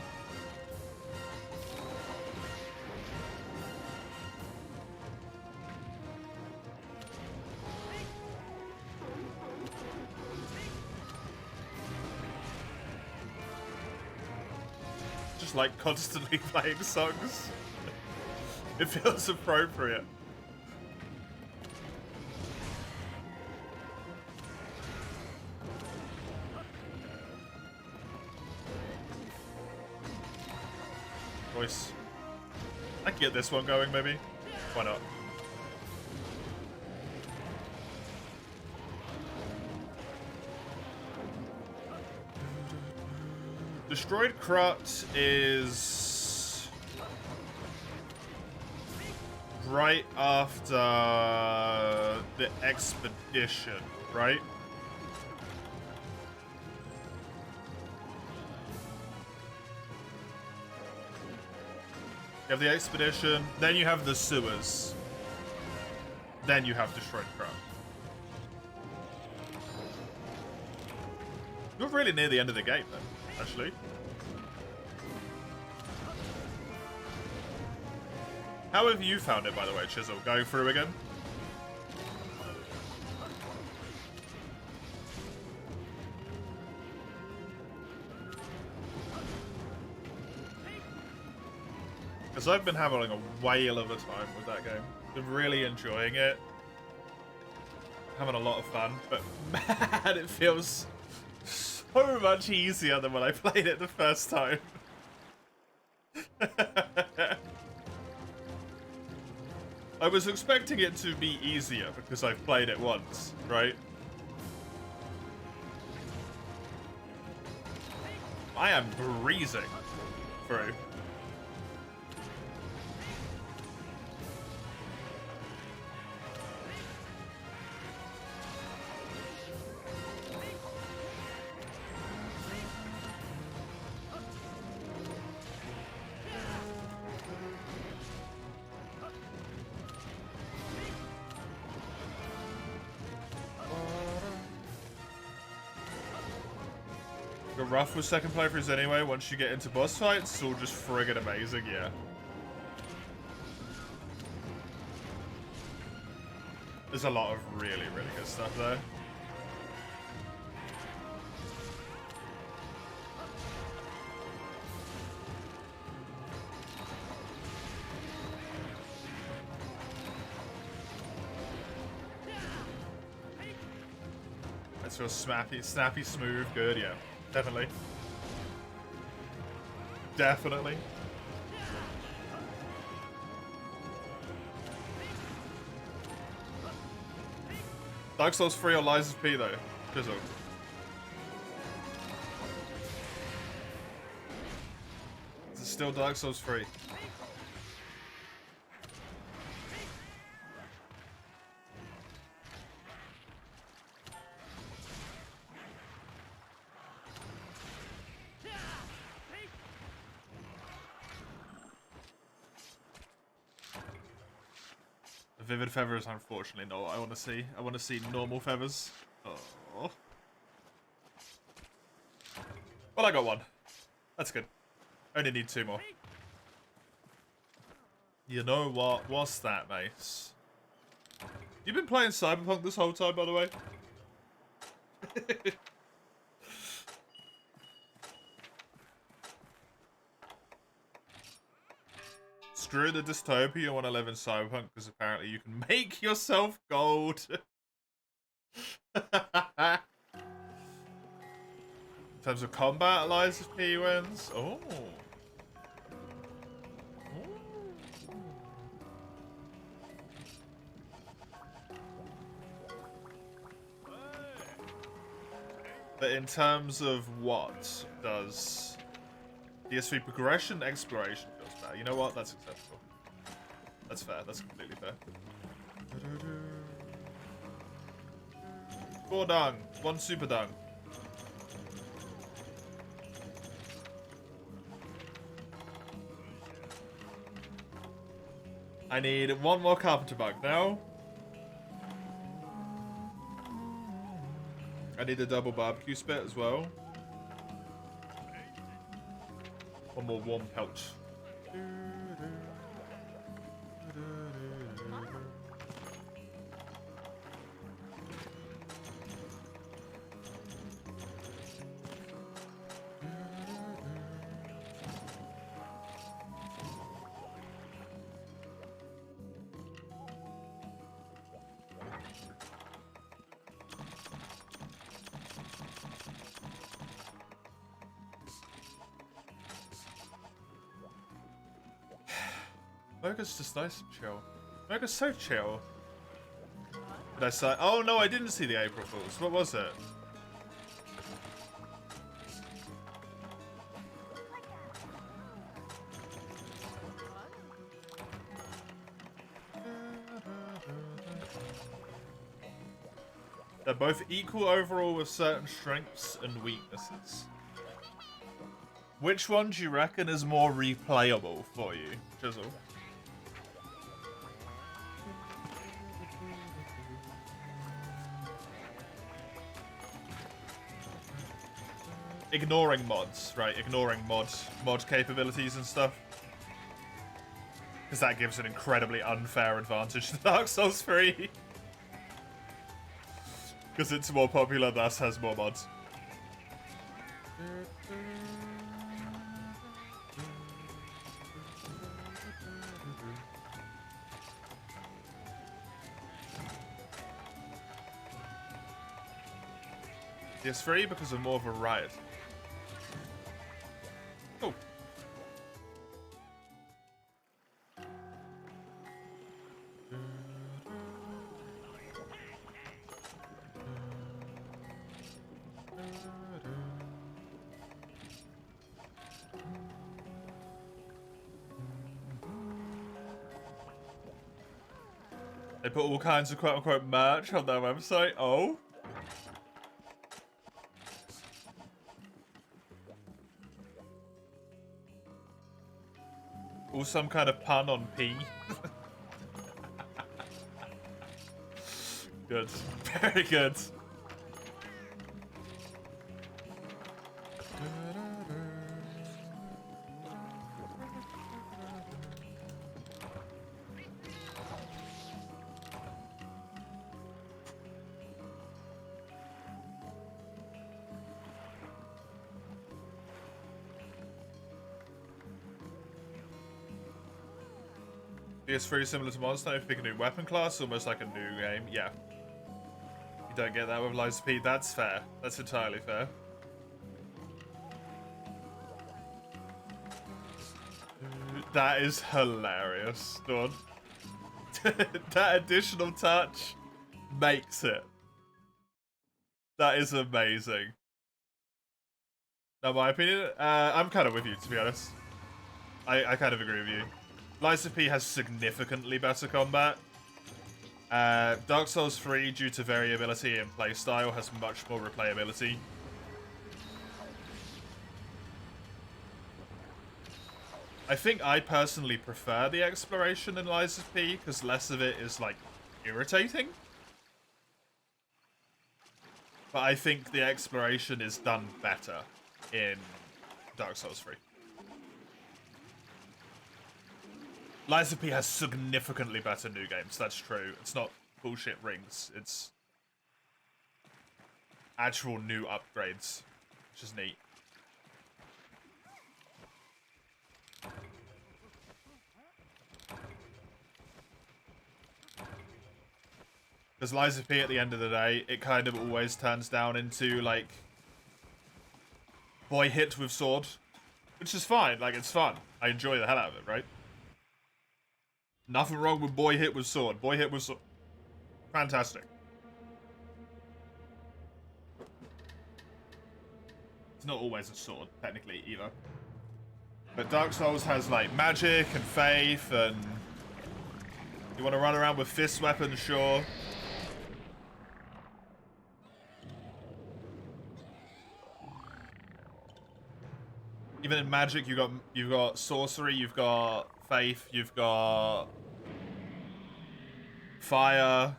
Like constantly playing songs. It feels appropriate. Voice. I can get this one going, maybe. Why not? Destroyed Crut is right after the expedition, right? You have the expedition, then you have the sewers, then you have Destroyed Crut. You're really near the end of the game, then. Actually. How have you found it, by the way, Chisel? Going through again? Because I've been having a whale of a time with that game. Been really enjoying it. Having a lot of fun, but man, it feels so much easier than when I played it the first time. I was expecting it to be easier because I've played it once, right? I am breezing through. Rough with second playthroughs anyway. Once you get into boss fights, it's all just friggin' amazing, yeah. There's a lot of really, really good stuff there. Let's go snappy, smooth, good, yeah. Definitely. Definitely. Dark Souls 3 or Lies of P though. Fizzle. Is it still Dark Souls 3? Vivid feathers, unfortunately, not what I want to see. I want to see normal feathers. Oh. Well, I got one. That's good. Only need 2 more. You know what? What's that, Mace? You've been playing Cyberpunk this whole time, by the way? Screw the dystopia, you want to live in Cyberpunk because apparently you can make yourself gold. In terms of combat, Lies of P wins. Oh. But in terms of what does DS3 progression, exploration feels better. You know what? That's acceptable. That's fair. That's completely fair. 4 dung. 1 super dung. I need 1 more carpenter bug now. I need a double barbecue spit as well. 1 more warm pouch. Mocha's just nice and chill. Mocha's so chill. Did I say? Oh no, I didn't see the April Fools. What was it? They're both equal overall with certain strengths and weaknesses. Which one do you reckon is more replayable for you, Chisel? Ignoring mods, right? Ignoring mod capabilities and stuff. Because that gives an incredibly unfair advantage to Dark Souls 3. Because it's more popular, thus has more mods. PS3 because of more variety. Oh. They put all kinds of quote-unquote merch on their website. Oh. Or some kind of pun on P. Good. Very good. PS3 similar to Monster, if you pick a new weapon class, almost like a new game. Yeah. You don't get that with Liza P. That's fair. That's entirely fair. That is hilarious, Dawn. That additional touch makes it. That is amazing. Now, my opinion, I'm kind of with you, to be honest. I kind of agree with you. Liza P has significantly better combat. Dark Souls 3, due to variability in playstyle, has much more replayability. I think I personally prefer the exploration in Liza P, because less of it is, like, irritating. But I think the exploration is done better in Dark Souls 3. Liza P has significantly better new games, that's true. It's not bullshit rings, it's actual new upgrades, which is neat. Because Liza P, at the end of the day, it kind of always turns down into, like, boy hit with sword. Which is fine, like, it's fun. I enjoy the hell out of it, right? Nothing wrong with boy hit with sword. Boy hit with sword. Fantastic. It's not always a sword, technically, either. But Dark Souls has, like, magic and faith, and you want to run around with fist weapons, sure. Even in magic, you've got sorcery, you've got faith, you've got fire.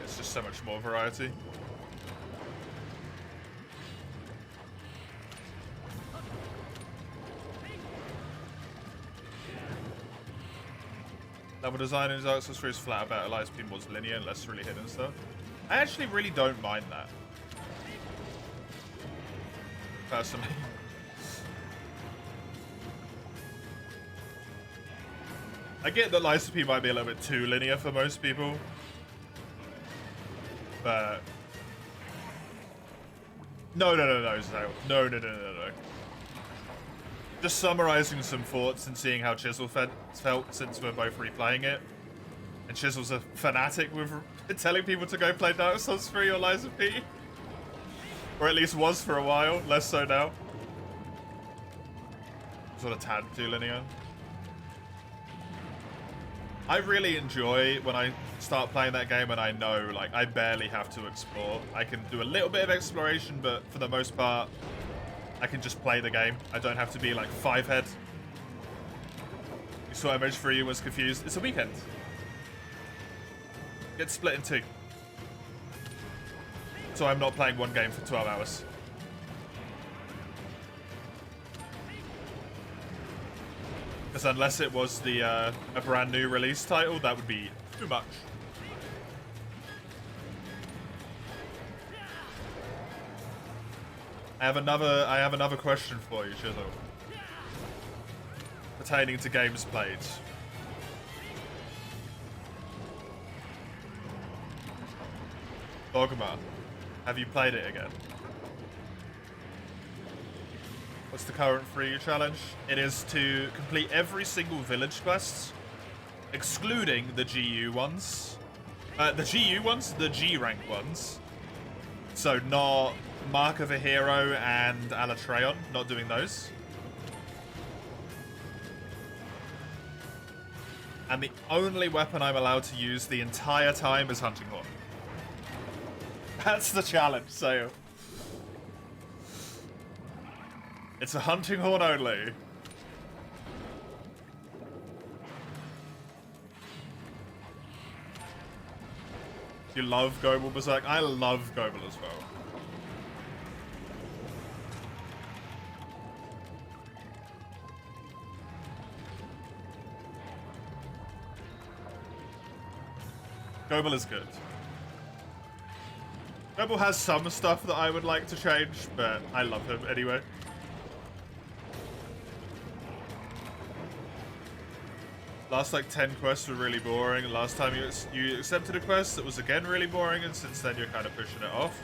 It's just so much more variety. Level design in Dark Souls 3 is flat about it. Liza P more linear and less really hidden stuff. I actually really don't mind that. Personally. I get that Liza P might be a little bit too linear for most people. But... No, Zale. No. Just summarizing some thoughts and seeing how Chisel felt since we're both replaying it. And Chisel's a fanatic with telling people to go play Dark Souls 3 or Liza P. Or at least was for a while, less so now. Sort of tad too linear. I really enjoy when I start playing that game and I know, like, I barely have to explore. I can do a little bit of exploration, but for the most part, I can just play the game. I don't have to be like 5-head. You saw MH3U was confused. It's a weekend. Get split in 2. So I'm not playing one game for 12 hours. Because unless it was the a brand new release title, that would be too much. I have another question for you, Chisel. Pertaining to games played. Dogma. Have you played it again? What's the current free challenge? It is to complete every single village quest, excluding the GU ones. The GU ones, the G rank ones. So not Mark of a Hero and Alatreon, not doing those. And the only weapon I'm allowed to use the entire time is Hunting Horn. That's the challenge, so... It's a Hunting Horn only. You love Gobel Berserk? I love Gobel as well. Goebel is good. Goebel has some stuff that I would like to change, but I love him anyway. Last like 10 quests were really boring. Last time you accepted a quest, it was again really boring, and since then you're kind of pushing it off.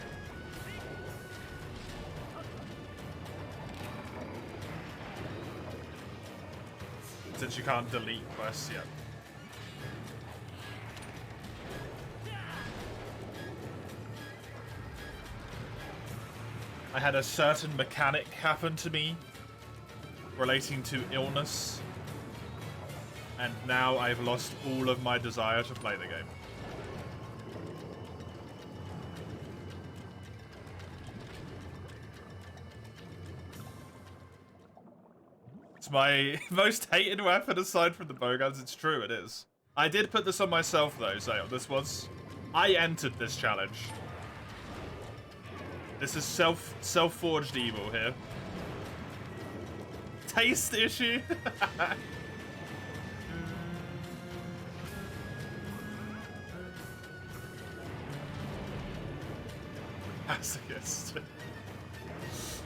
Since you can't delete quests yet. I had a certain mechanic happen to me relating to illness. And now I've lost all of my desire to play the game. It's my most hated weapon aside from the bowguns. It's true, it is. I did put this on myself though, Zale. This was... I entered this challenge. This is self-forged evil here. Taste issue? Masochist.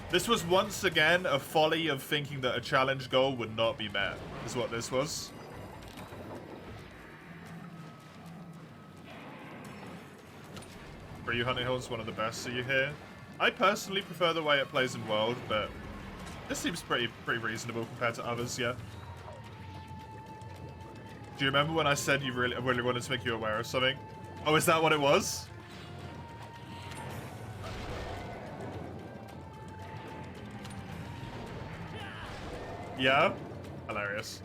This was once again a folly of thinking that a challenge goal would not be met, is what this was. Ryu Hunting Horn's one of the best, so you hear? I personally prefer the way it plays in World, but this seems pretty reasonable compared to others, yeah. Do you remember when I said I really wanted to make you aware of something? Oh, is that what it was? Yeah? Hilarious.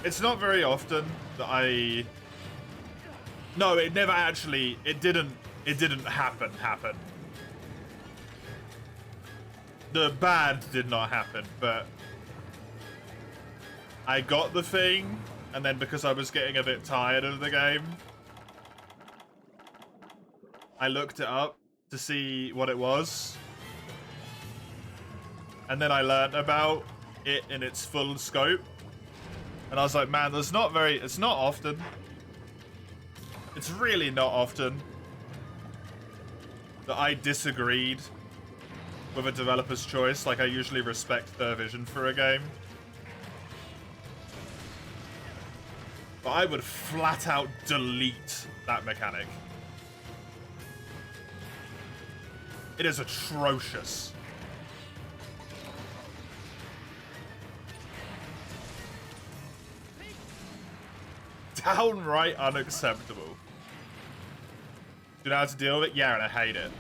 It's not very often that I... No, it never actually... It didn't happen. The bad did not happen, but... I got the thing, and then because I was getting a bit tired of the game, I looked it up to see what it was. And then I learned about it in its full scope. And I was like, man, it's not often. It's really not often that I disagreed with a developer's choice. Like, I usually respect their vision for a game. But I would flat out delete that mechanic. It is atrocious. Downright unacceptable. Do you know how to deal with it? Yeah, and I hate it.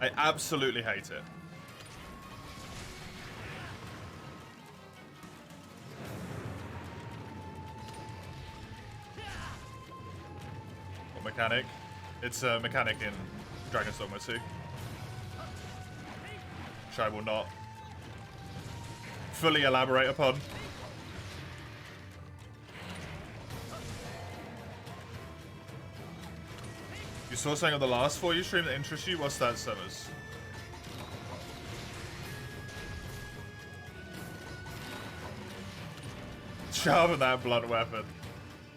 I absolutely hate it. What mechanic? It's a mechanic in Dragon's Dogma 2. Which I will not fully elaborate upon. You saw something on the last 4U stream that interests you? What's that, Summers? Sharpen that blunt weapon.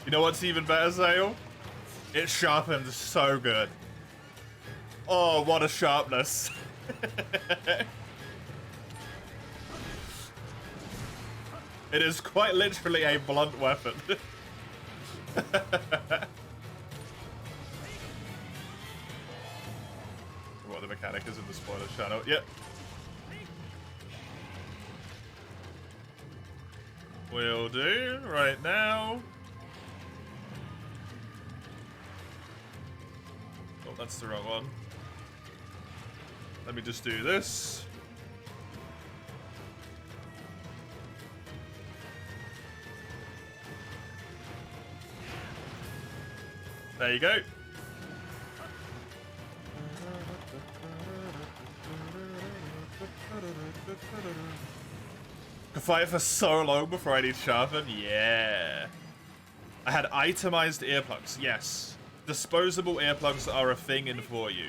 You know what's even better, Zale? It sharpens so good. Oh, what a sharpness. It is quite literally a blunt weapon. What the mechanic is in the spoiler channel. Yep. Will do right now. Oh, that's the wrong one. Let me just do this. There you go. Could fight for so long before I need sharpen? Yeah. I had itemized earplugs. Yes. Disposable earplugs are a thing in 4U.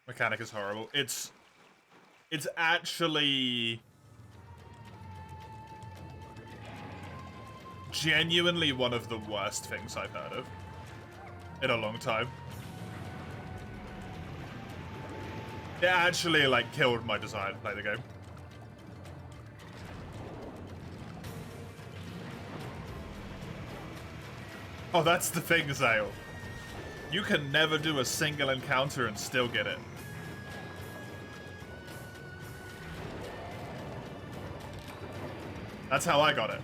Mechanic is horrible. It's actually genuinely one of the worst things I've heard of in a long time. It actually, like, killed my desire to play the game. Oh, that's the thing, Zale. You can never do a single encounter and still get it. That's how I got it.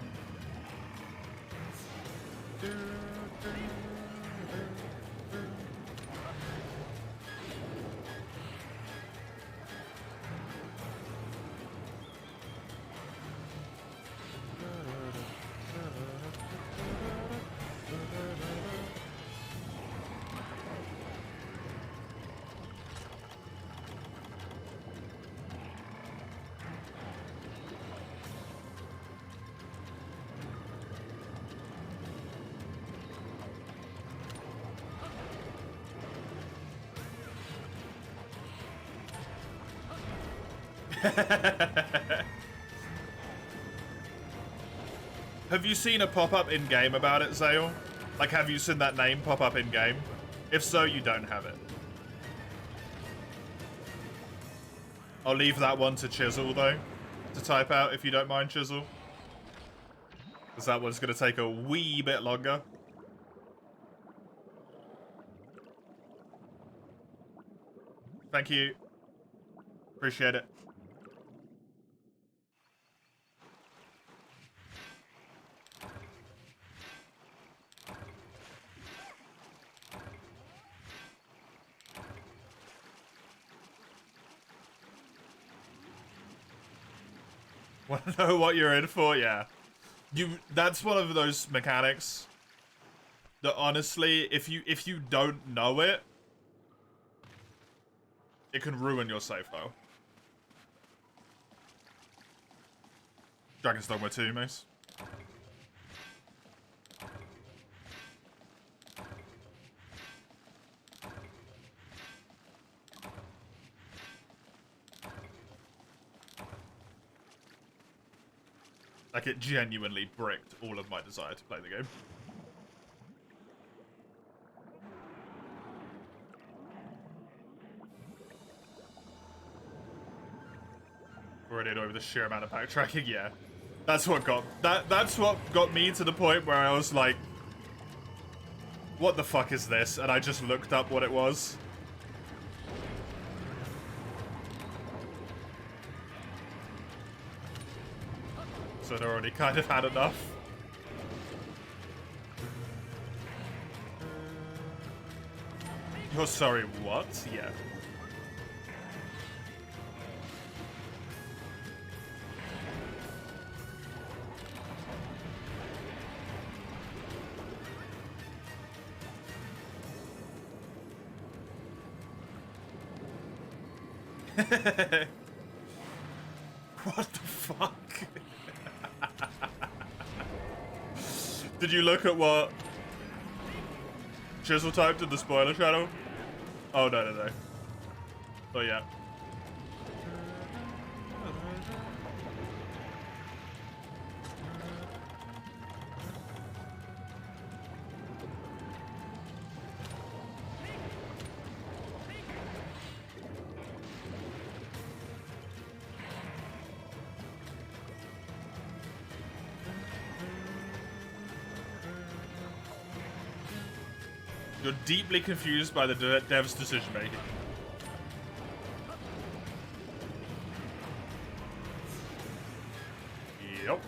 Have you seen a pop-up in-game about it, Zale? Like, have you seen that name pop up in-game? If so, you don't have it. I'll leave that one to Chisel, though, to type out, if you don't mind, Chisel. Because that one's going to take a wee bit longer. Thank you. Appreciate it. Want to know what you're in for? Yeah. That's one of those mechanics that honestly, if you don't know it, it can ruin your save file. Dragon's Dogma 2, Mace. Like, it genuinely bricked all of my desire to play the game. Already over the sheer amount of backtracking, yeah. That's what got me to the point where I was like, what the fuck is this? And I just looked up what it was. So I'd already kind of had enough. You're sorry, what? Yeah. What the fuck? Did you look at what Chisel typed in the spoiler channel? Oh, no. Oh, yeah. You're deeply confused by the dev's decision making. Yep.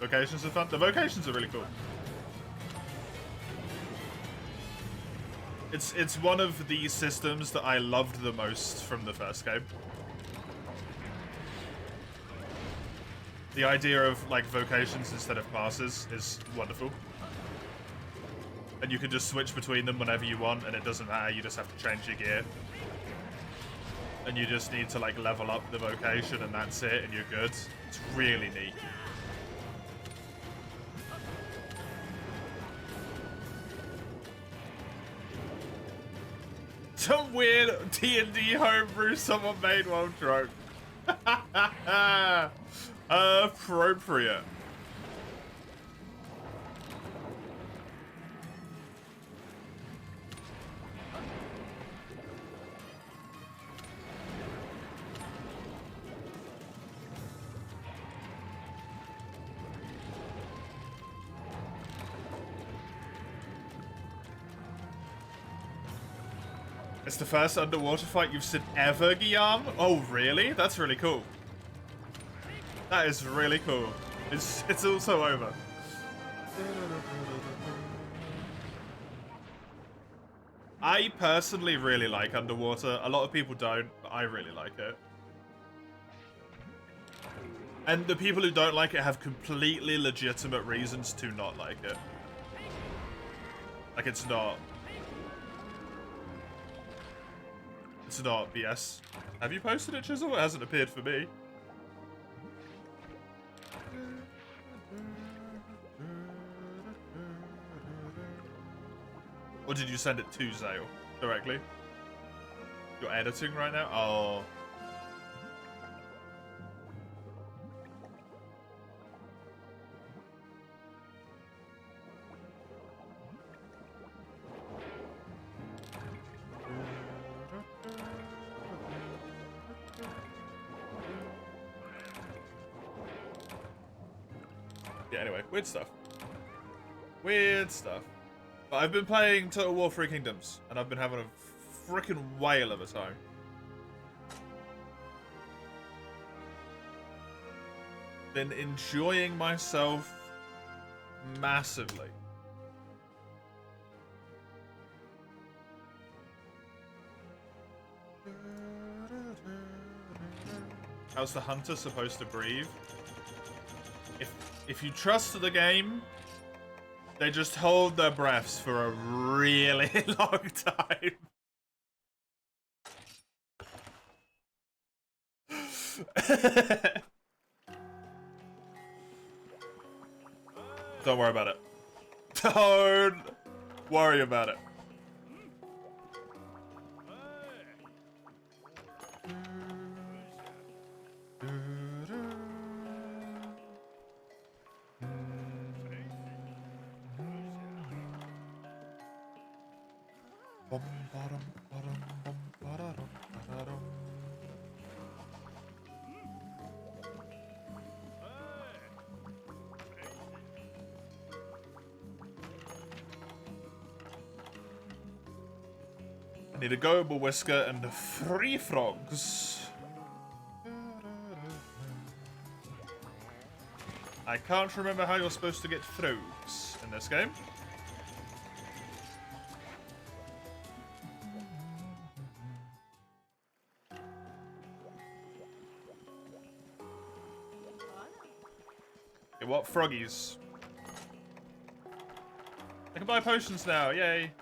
Vocations are fun. The vocations are really cool. It's one of the systems that I loved the most from the first game. The idea of like vocations instead of classes is wonderful. And you can just switch between them whenever you want, and it doesn't matter, you just have to change your gear. And you just need to like level up the vocation and that's it, and you're good. It's really neat. Some weird D&D homebrew someone made while drunk. Appropriate. It's the first underwater fight you've seen ever, Guillaume? Oh, really? That's really cool. That is really cool. It's also over. I personally really like underwater. A lot of people don't, but I really like it. And the people who don't like it have completely legitimate reasons to not like it. Like, it's not BS. Have you posted it, Chisel? It hasn't appeared for me. Or did you send it to Zale directly? You're editing right now? Oh. Yeah, anyway, weird stuff. Weird stuff. But I've been playing Total War 3 Kingdoms, and I've been having a freaking whale of a time. Been enjoying myself massively. How's the hunter supposed to breathe? If you trust the game, they just hold their breaths for a really long time. Don't worry about it. Don't worry about it. I need a goable whisker and 3 frogs. I can't remember how you're supposed to get frogs in this game. Okay, what froggies? I can buy potions now, yay!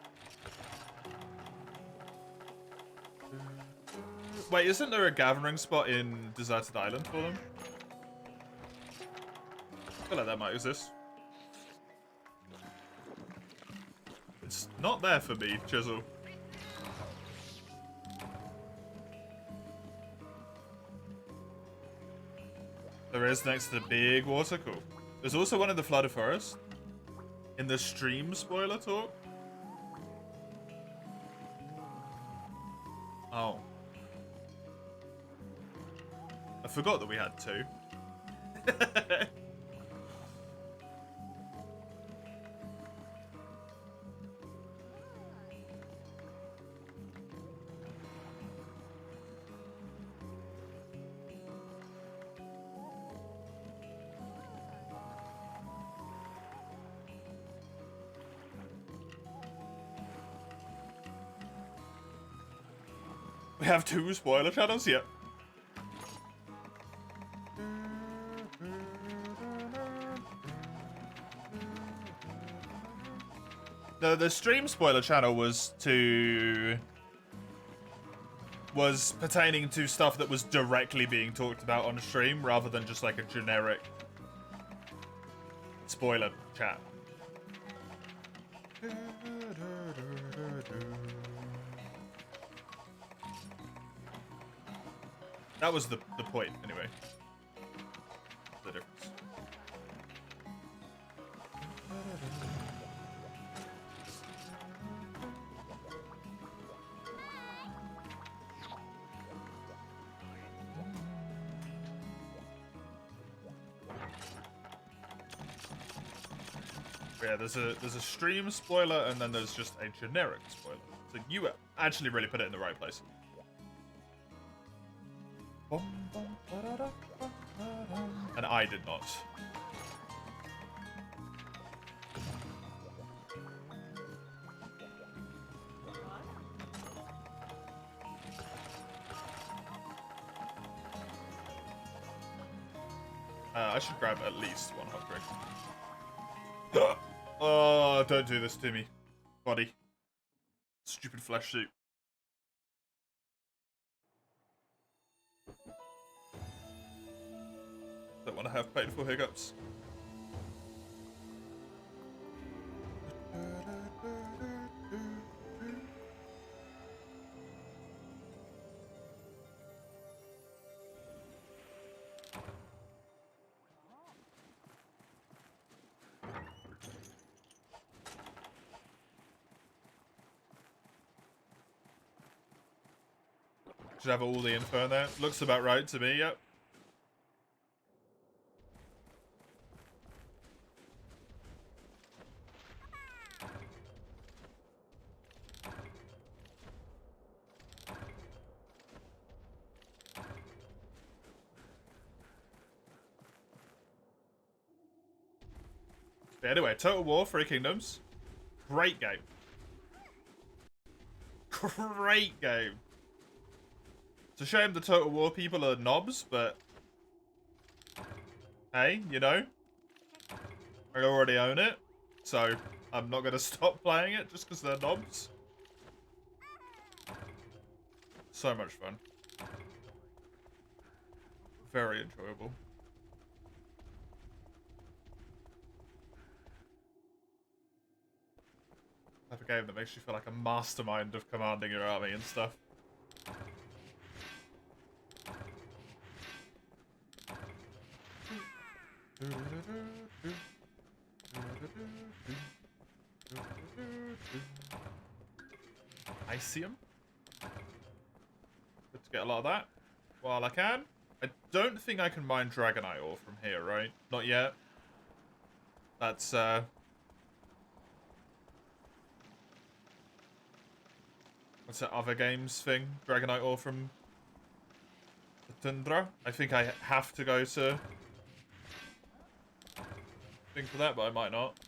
Wait, isn't there a gathering spot in Deserted Island for them? I feel like that might exist. It's not there for me, Chisel. There is next to the big water. Cool. There's also one in the Flooded Forest. In the stream spoiler talk. Oh. I forgot that we had 2. We have 2 spoiler channels? Yeah. The stream spoiler channel was pertaining to stuff that was directly being talked about on stream rather than just like a generic spoiler chat. That was the point, anyway. The difference. Yeah, there's a stream spoiler and then there's just a generic spoiler. So you actually really put it in the right place. And I did not. I should grab at least one hot drink. Oh, don't do this to me, buddy. Stupid flesh suit. Don't want to have painful hiccups. Should have all the info in there. Looks about right to me, yep. But anyway, Total War, Three Kingdoms. Great game. Great game. It's a shame the Total War people are knobs, but hey, you know, I already own it, so I'm not going to stop playing it just because they're knobs. So much fun. Very enjoyable. Type of game that makes you feel like a mastermind of commanding your army and stuff. Icium. Good to get a lot of that while I can. I don't think I can mine Dragonite ore from here, right? Not yet. That's what's that other games thing? Dragonite ore from the Tundra? I think I have to go to thing for that, but I might not.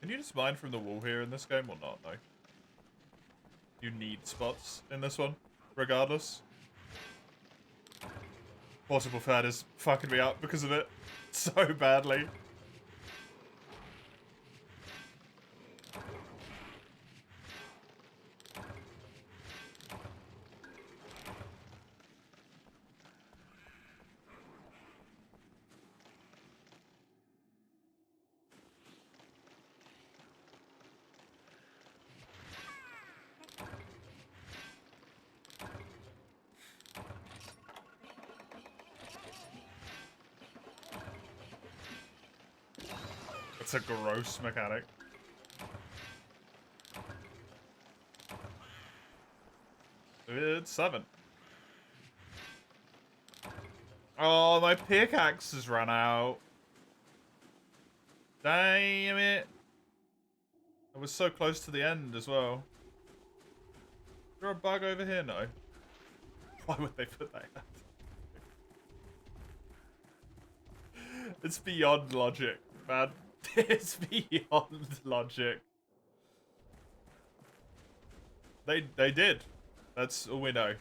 Can you just mine from the wall here in this game or not? No. You need spots in this one, regardless. Portable Fad is fucking me up because of it so badly. That's a gross mechanic. It's 7. Oh, my pickaxe has run out. Damn it. I was so close to the end as well. Is there a bug over here? No. Why would they put that? It's beyond logic, man. It's beyond logic. They did. That's all we know.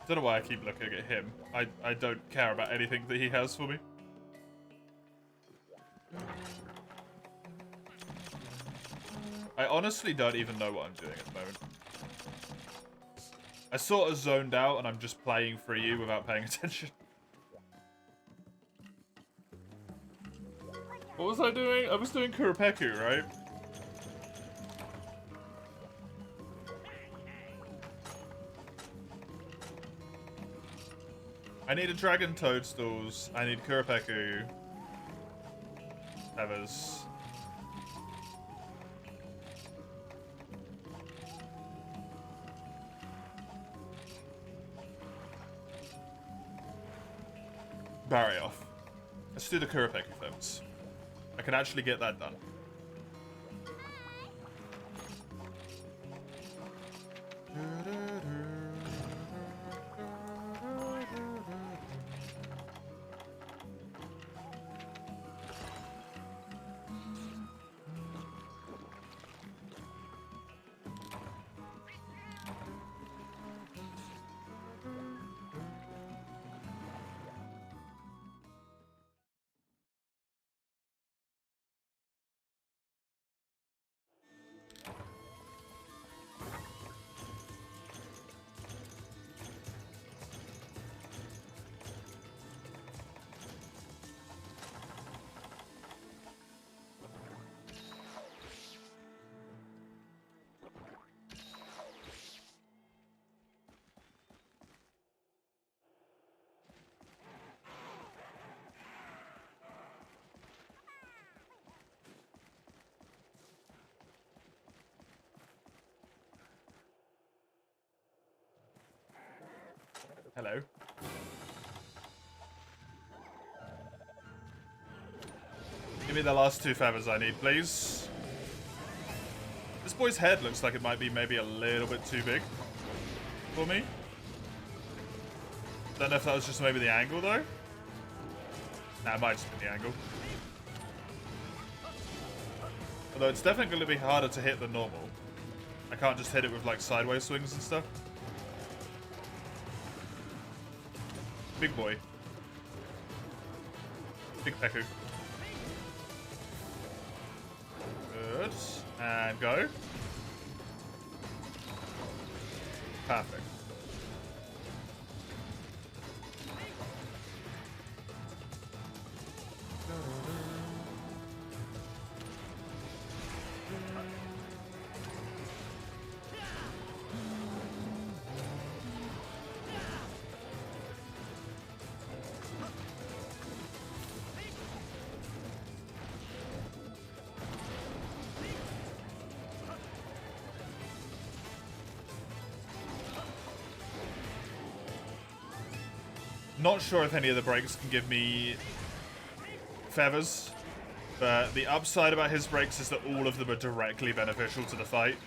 Don't know why I keep looking at him. I don't care about anything that he has for me. I honestly don't even know what I'm doing at the moment. I sort of zoned out and I'm just playing for you without paying attention. What was I doing? I was doing Kuropeku, right? I need a dragon toadstools. I need Kuropeku. Feathers. Barry off. Let's do the Kuropeku feathers. I can actually get that done. Hello. Give me the last 2 feathers I need, please. This boy's head looks like it might be maybe a little bit too big for me. Don't know if that was just maybe the angle, though. Nah, it might just be the angle. Although it's definitely going to be harder to hit than normal. I can't just hit it with, like, sideways swings and stuff. Big boy. Big Peku. Good. And go. Perfect. Not sure if any of the breaks can give me feathers. But the upside about his breaks is that all of them are directly beneficial to the fight.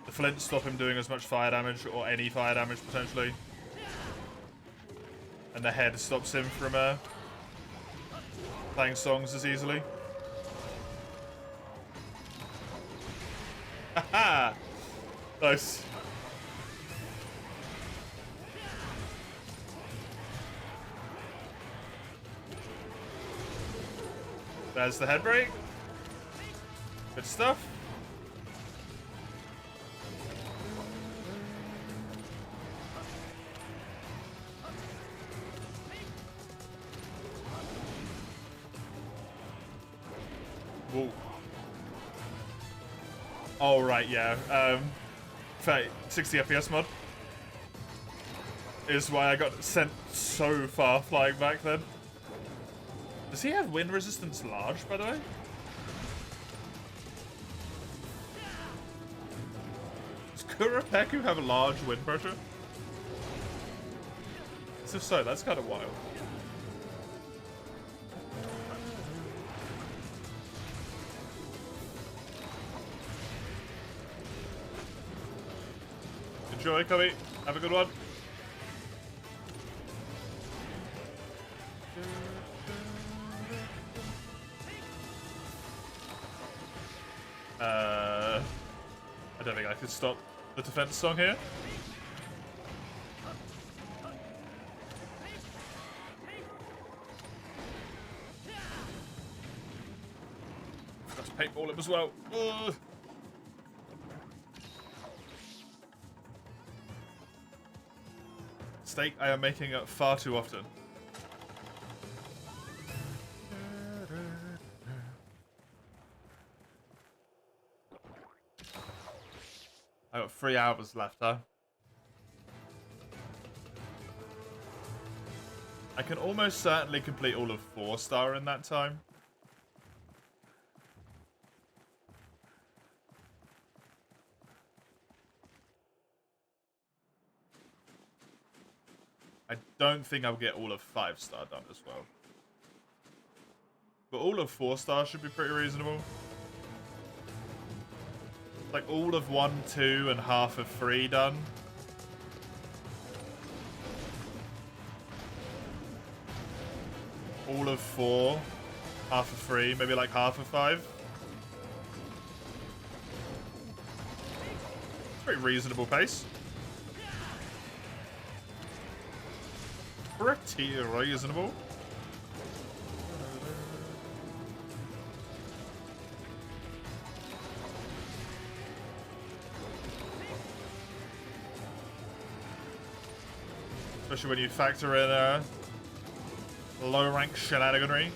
The flints stop him doing as much fire damage, or any fire damage potentially. And the head stops him from playing songs as easily. Haha! Nice. There's the head break. Good stuff. Whoa. Oh, right, yeah. 60 FPS mod is why I got sent so far flying back then. Does he have wind resistance large, by the way? Does Kuropeku have a large wind pressure? If so, that's kind of wild. Enjoy, Cubby. Have a good one. I don't think I could stop the defense song here. Got to paintball him as well. Ugh. Mistake I am making it far too often. I got 3 hours left, huh? I can almost certainly complete all of 4-star in that time. I don't think I'll get all of 5-star done as well. But all of 4-star should be pretty reasonable. Like all of 1, 2, and half of 3 done. All of 4, half of 3, maybe like half of 5. Pretty reasonable pace. Pretty reasonable. Especially when you factor in low-rank shenaniganry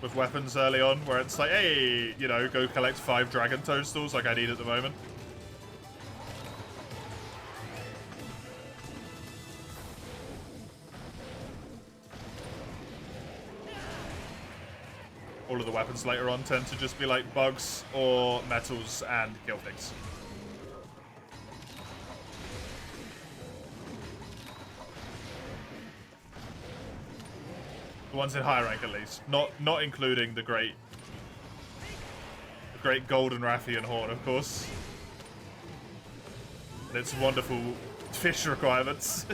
with weapons early on, where it's like, hey, you know, go collect 5 dragon toadstools like I need at the moment. All of the weapons later on tend to just be like bugs or metals and kill things. The ones in high rank, at least, not including the great golden Rathian horn, of course, and its wonderful fish requirements.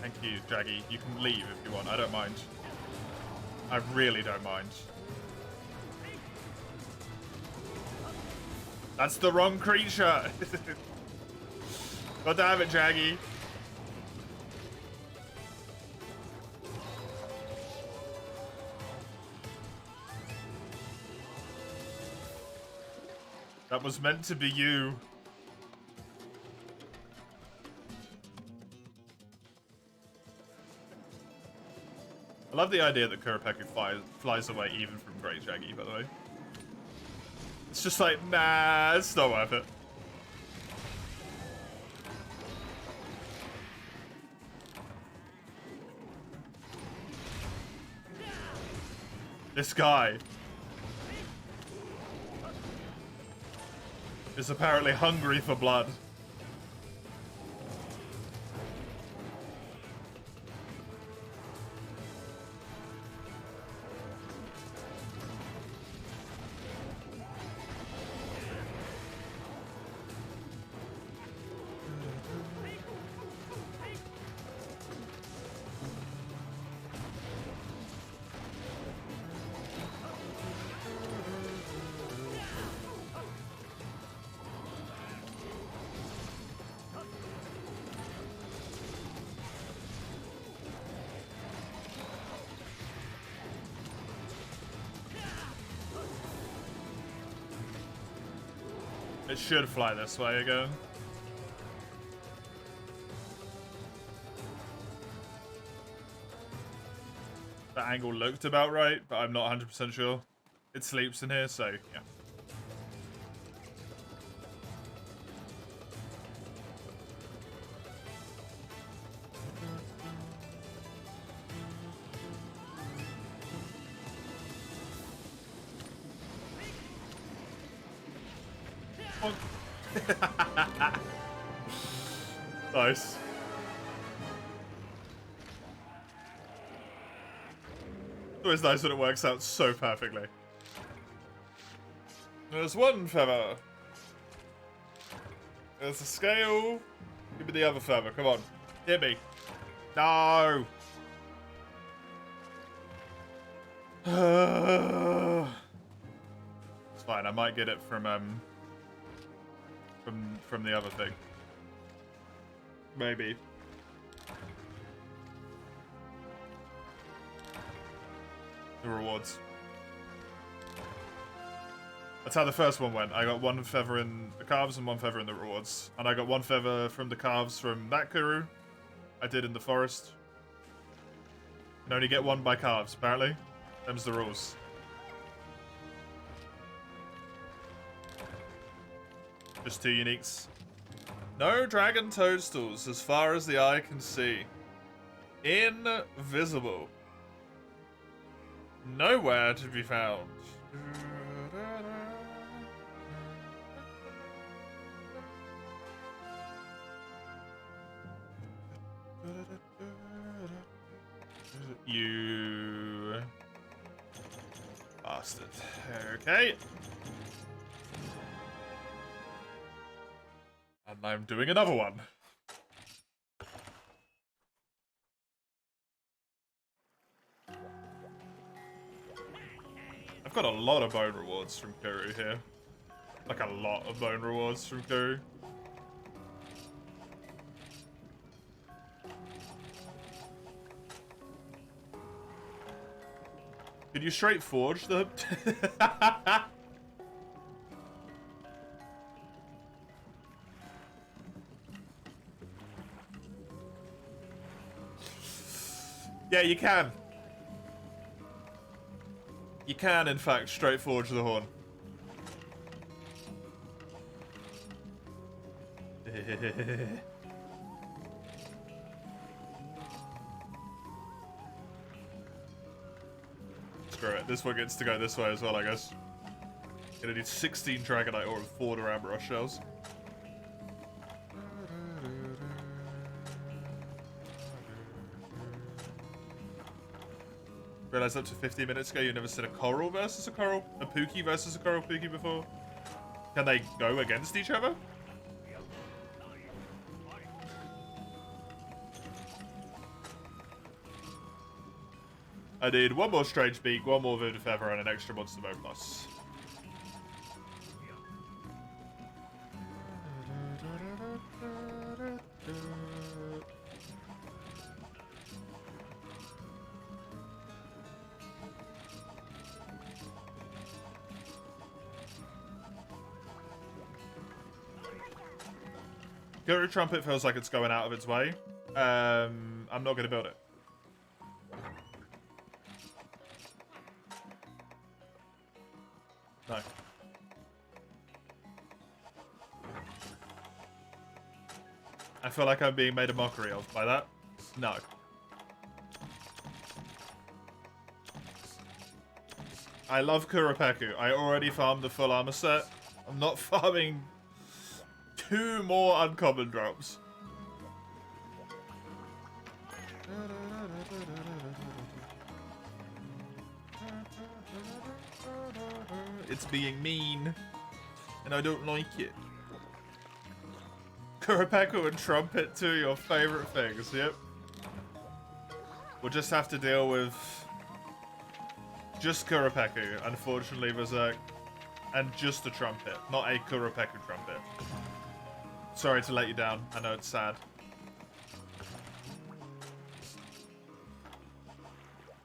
Thank you, Jaggy. You can leave if you want. I don't mind. I really don't mind. That's the wrong creature. God damn it, Jaggy. That was meant to be you. I love the idea that Kuropeku flies away even from Great Shaggy, by the way. It's just like, nah, it's not worth it. This guy is apparently hungry for blood. It should fly this way again. The angle looked about right, but I'm not 100% sure. It sleeps in here, so yeah. Nice. It's always nice when it works out so perfectly. There's one feather. There's a scale. Give me the other feather. Come on. Hit me. No. It's fine. I might get it from the other thing. Maybe. The rewards. That's how the first one went. I got one feather in the calves and one feather in the rewards. And I got one feather from the calves from that Kuru. I did in the forest. You can only get one by calves, apparently. Them's the rules. Just 2 uniques. No dragon toadstools as far as the eye can see. Invisible. Nowhere to be found. You bastard. Okay. And I'm doing another one. I've got a lot of bone rewards from Kuru here. Like a lot of bone rewards from Kuru. Could you straight forge the... Yeah, you can. You can, in fact, straight forge the horn. Screw it. This one gets to go this way as well, I guess. Gonna need 16 Dragonite ore and 4 Duramboros shells. Realized up to 15 minutes ago you never said a coral versus a coral? A Pookie versus a coral Pookie before? Can they go against each other? I need one more Strange Beak, one more Vivid Feather, and an extra Monster Mode Plus. Guru Trumpet feels like it's going out of its way. I'm not going to build it. No. I feel like I'm being made a mockery of by that. No. I love Kuropeku. I already farmed the full armor set. I'm not farming 2 more uncommon drops. It's being mean, and I don't like it. Kuropeku and Trumpet, 2 of your favorite things, yep. We'll just have to deal with just Kuropeku, unfortunately, Berserk, and just a Trumpet, not a Kuropeku Trumpet. Sorry to let you down, I know it's sad.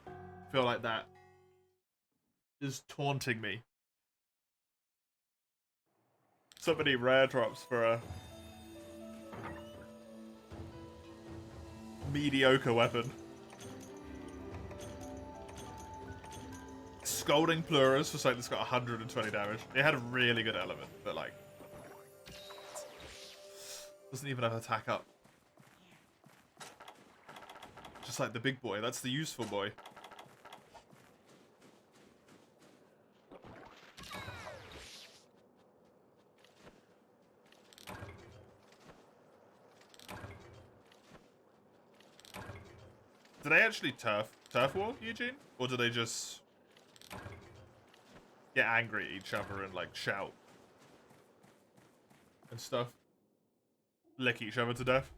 I feel like that is taunting me. So many rare drops for a mediocre weapon. Scolding Plurus for something that's got 120 damage. It had a really good element, but like doesn't even have attack up. Just like the big boy, that's the useful boy. Do they actually turf war, Eugene? Or do they just get angry at each other and like shout and stuff? Lick each other to death?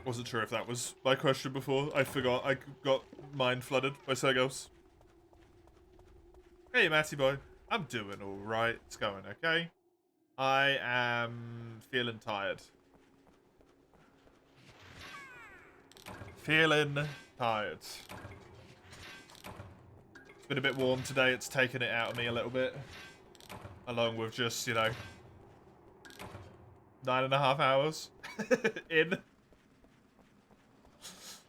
Wasn't sure if that was my question before. I forgot. I got mind flooded by Segos. Hey, Matty boy. I'm doing alright. It's going okay. I am feeling tired. Feeling tired. It's been a bit warm today. It's taken it out of me a little bit. Along with just, you know, 9.5 hours in.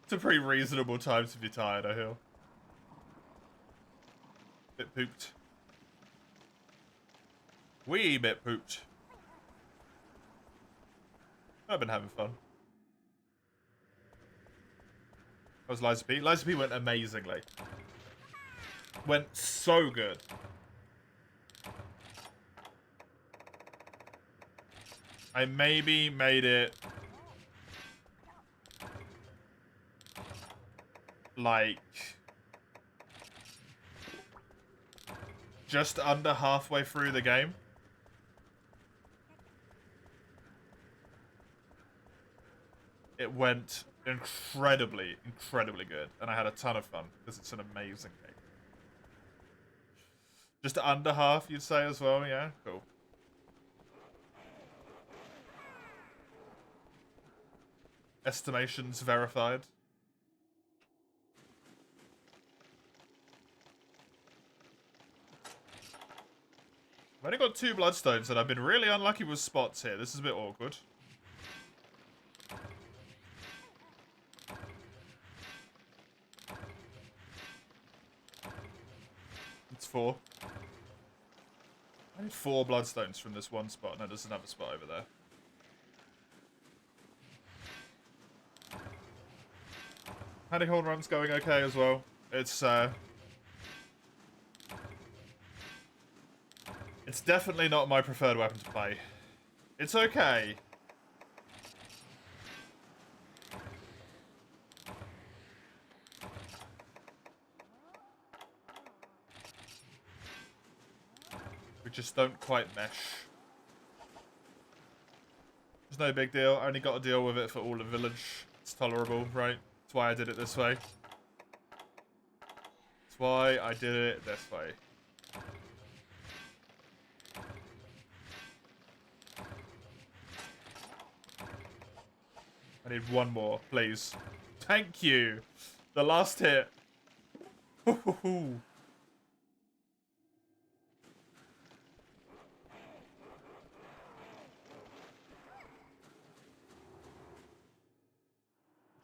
It's a pretty reasonable time to be tired, I feel. Bit pooped. Wee bit pooped. I've been having fun. How's Liza P? Liza P went amazingly. Went so good. I maybe made it like just under halfway through the game. It went incredibly good, and I had a ton of fun because it's an amazing game. Just under half, you'd say as well, yeah? Cool. Estimations verified. I've only got 2 bloodstones, and I've been really unlucky with spots here. This is a bit awkward. It's 4. I need 4 bloodstones from this one spot. No, there's another spot over there. Honeyhorn run's going okay as well. It's definitely not my preferred weapon to play. It's okay. We just don't quite mesh. It's no big deal. I only got to deal with it for all the village. It's tolerable, right? That's why I did it this way. That's why I did it this way. I need one more, please. Thank you. The last hit.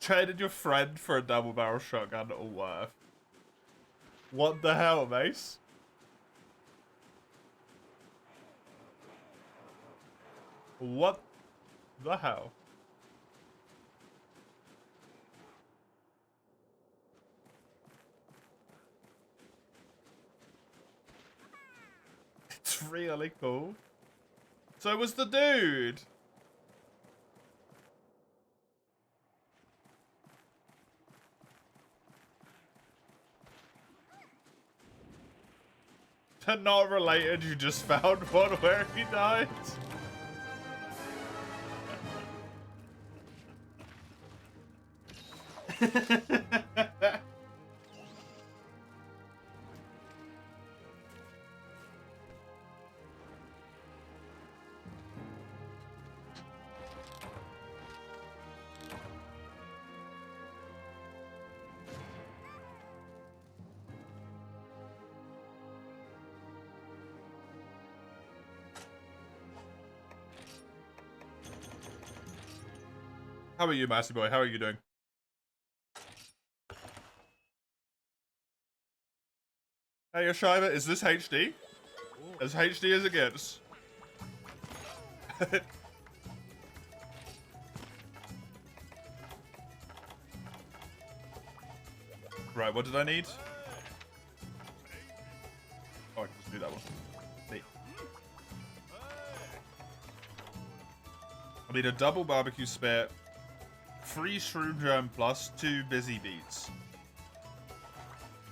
Traded your friend for a double barrel shotgun or worth. What the hell, Mace? What the hell? It's really cool. So it was the dude. They're not related, you just found one where he died. How are you, Massey Boy? How are you doing? Hey, Yoshiva, is this HD? As HD as it gets. Right, what did I need? Oh, I can just do that one. Neat. I need a double barbecue spit, 3 shroom germ plus 2 busy beats.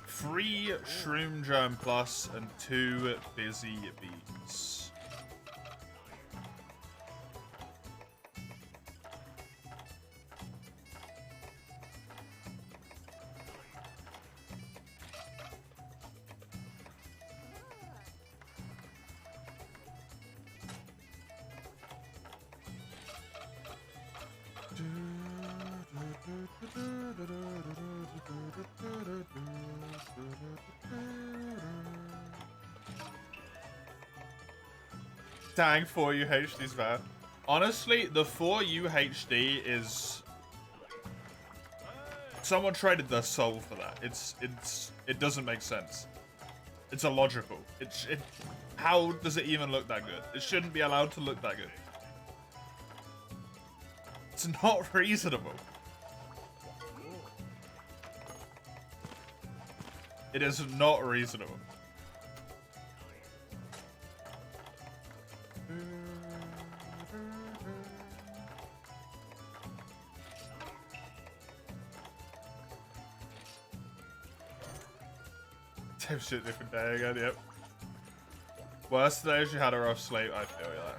3 shroom germ plus and 2 busy beats. Dang, 4 UHD's bad. Honestly, the 4 UHD is... Someone traded their soul for that. It doesn't make sense. It's illogical. How does it even look that good? It shouldn't be allowed to look that good. It's not reasonable. It is not reasonable. Same shit, different day again, yep. Worst days you had a rough sleep, I feel ya.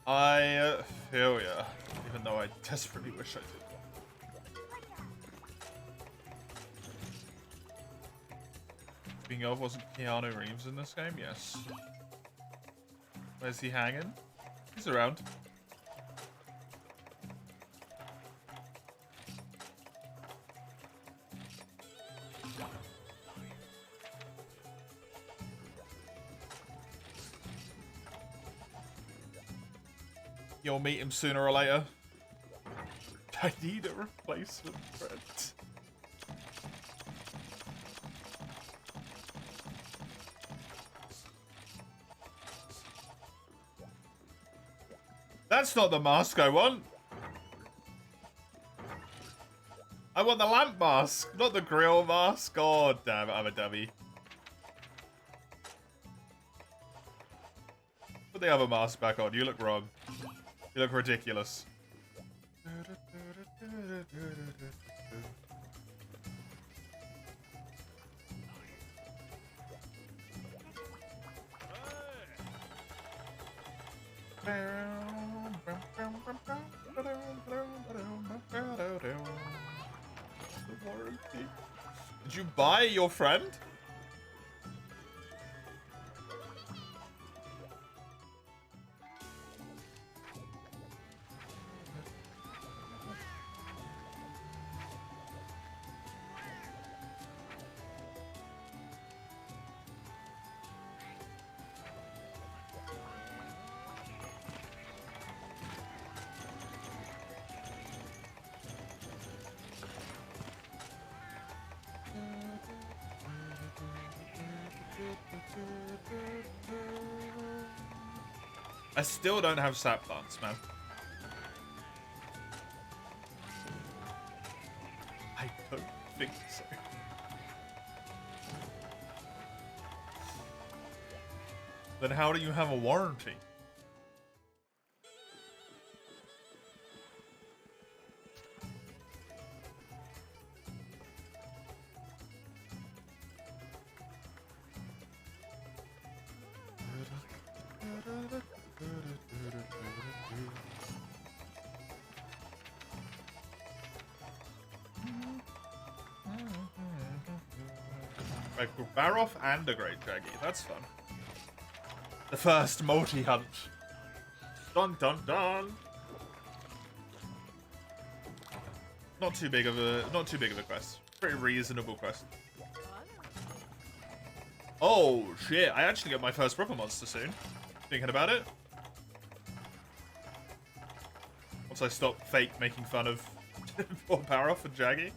I feel ya. Even though I desperately wish I did. Speaking of, wasn't Keanu Reeves in this game? Yes. Where's he hanging? He's around. You'll meet him sooner or later. I need a replacement friend. That's not the mask I want. I want the lamp mask, not the grill mask. God damn it, I'm a dummy. Put the other mask back on. You look wrong. You look ridiculous. Did you buy your friend? I still don't have sap plants, man. I don't think so. Then how do you have a warranty? Like Baroff and a Great Jaggy. That's fun. The first multi-hunt. Dun dun dun. Not too big of a quest. Pretty reasonable quest. Oh shit! I actually get my first proper monster soon. Thinking about it. Once I stop fake making fun of poor Baroff and Jaggy.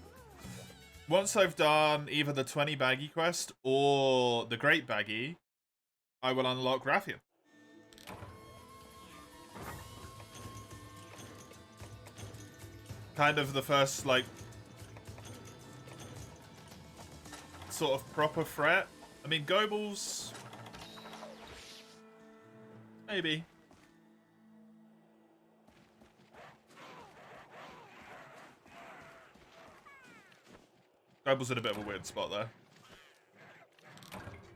Once I've done either the 20 baggy quest or the Great Baggy, I will unlock Rathian. Kind of the first, like, sort of proper threat. I mean, Goebbels... maybe. Goebbels in a bit of a weird spot there.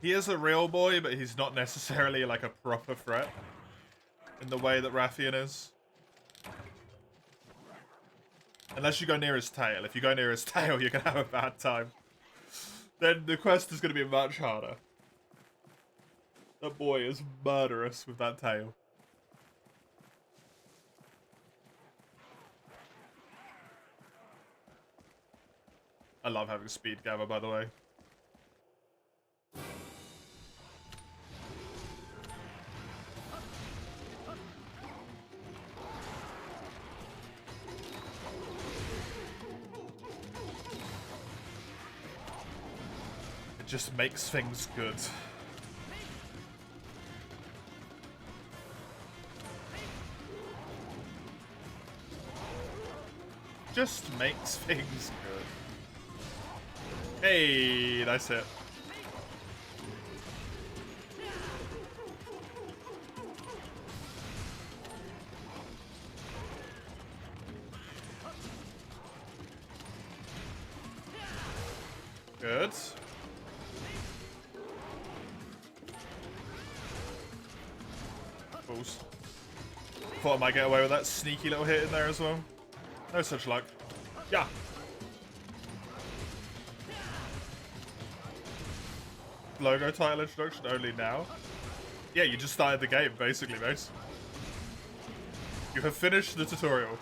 He is a real boy, but he's not necessarily like a proper threat in the way that Rathian is. Unless you go near his tail. If you go near his tail, you're going to have a bad time. Then the quest is going to be much harder. That boy is murderous with that tail. I love having speed gather, by the way. It just makes things good. Just makes things good. Hey, that's it. Good. Balls. Thought I might get away with that sneaky little hit in there as well. No such luck. Yeah. Logo title introduction only now? Yeah, you just started the game, basically, mate. You have finished the tutorial.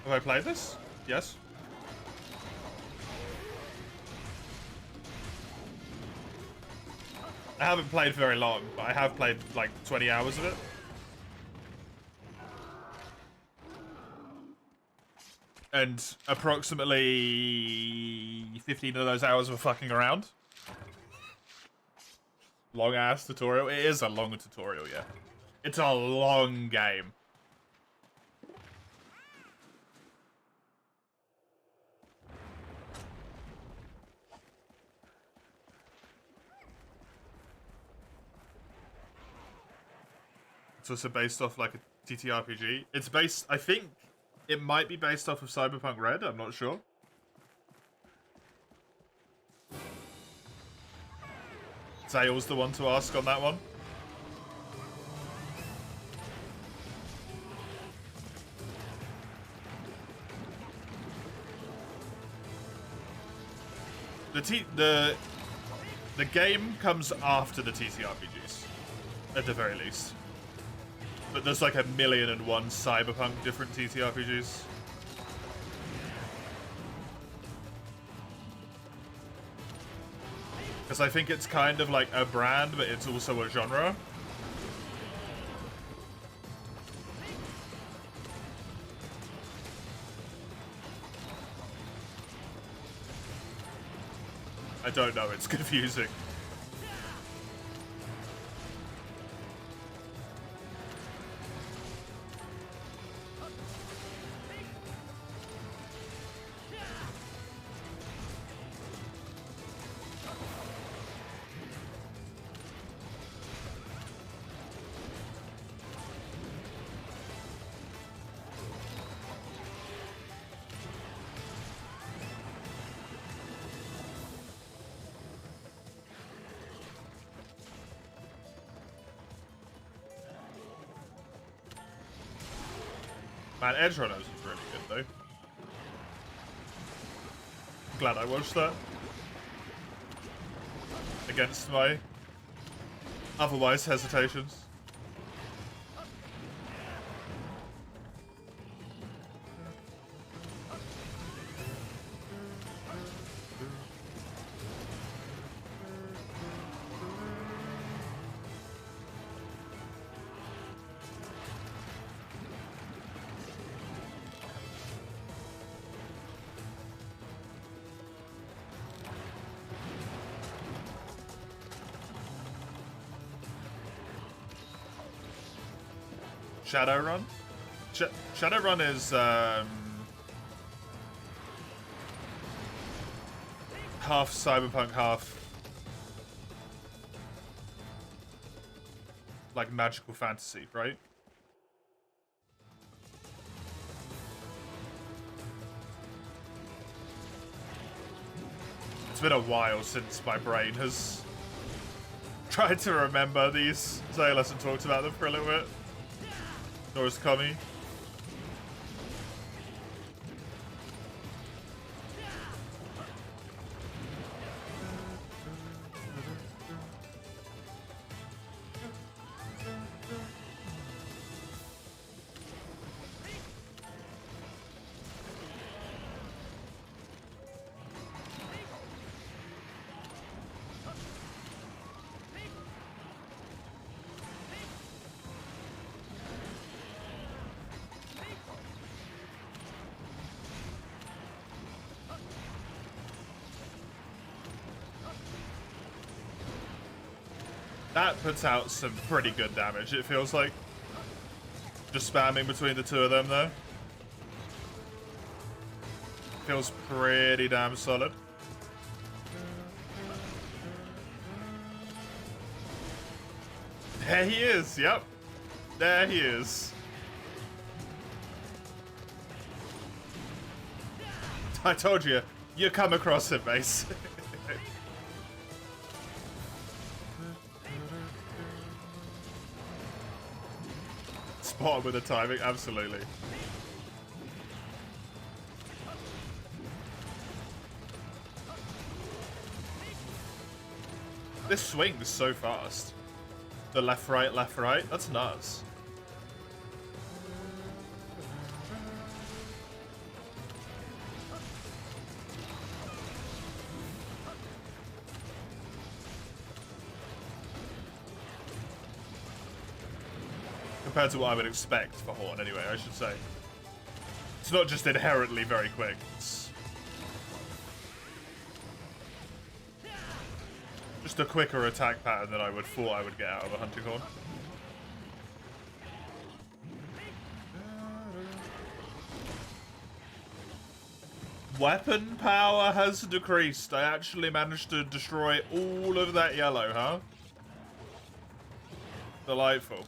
Have I played this? Yes. I haven't played very long, but I have played like 20 hours of it. And approximately 15 of those hours were fucking around. Long ass tutorial. It is a long tutorial, yeah. It's a long game. So it's based off like a TTRPG. It's based, I think it might be based off of Cyberpunk Red, I'm not sure. Zale's the one to ask on that one. The game comes after the TTRPGs, at the very least. But there's like 1,000,001 Cyberpunk different TTRPGs. Because I think it's kind of like a brand, but it's also a genre. I don't know, it's confusing. Man, Edge Runners is really good though. Glad I watched that. Against my otherwise hesitations. Shadowrun? Shadowrun is half cyberpunk, half like magical fantasy, right? It's been a while since my brain has tried to remember these. Zayla hasn't talked about them for a little bit. Nor is Kami. That puts out some pretty good damage, it feels like. Just spamming between the two of them, though. Feels pretty damn solid. There he is, yep. There he is. I told you, you come across him, Mace. Spot on with the timing, absolutely. This swings so fast. The left, right, that's nuts. Compared to what I would expect for Horn, anyway, I should say. It's not just inherently very quick. It's just a quicker attack pattern than I would thought I would get out of a Hunting Horn. Weapon power has decreased. I actually managed to destroy all of that yellow, huh? Delightful.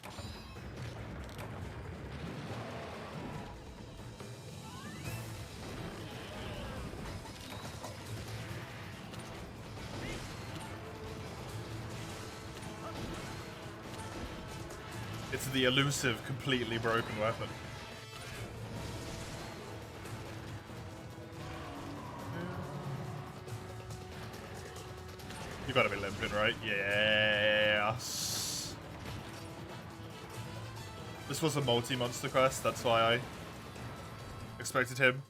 It's the elusive, completely broken weapon. You gotta be limping, right? Yes. This was a multi-monster quest, that's why I expected him.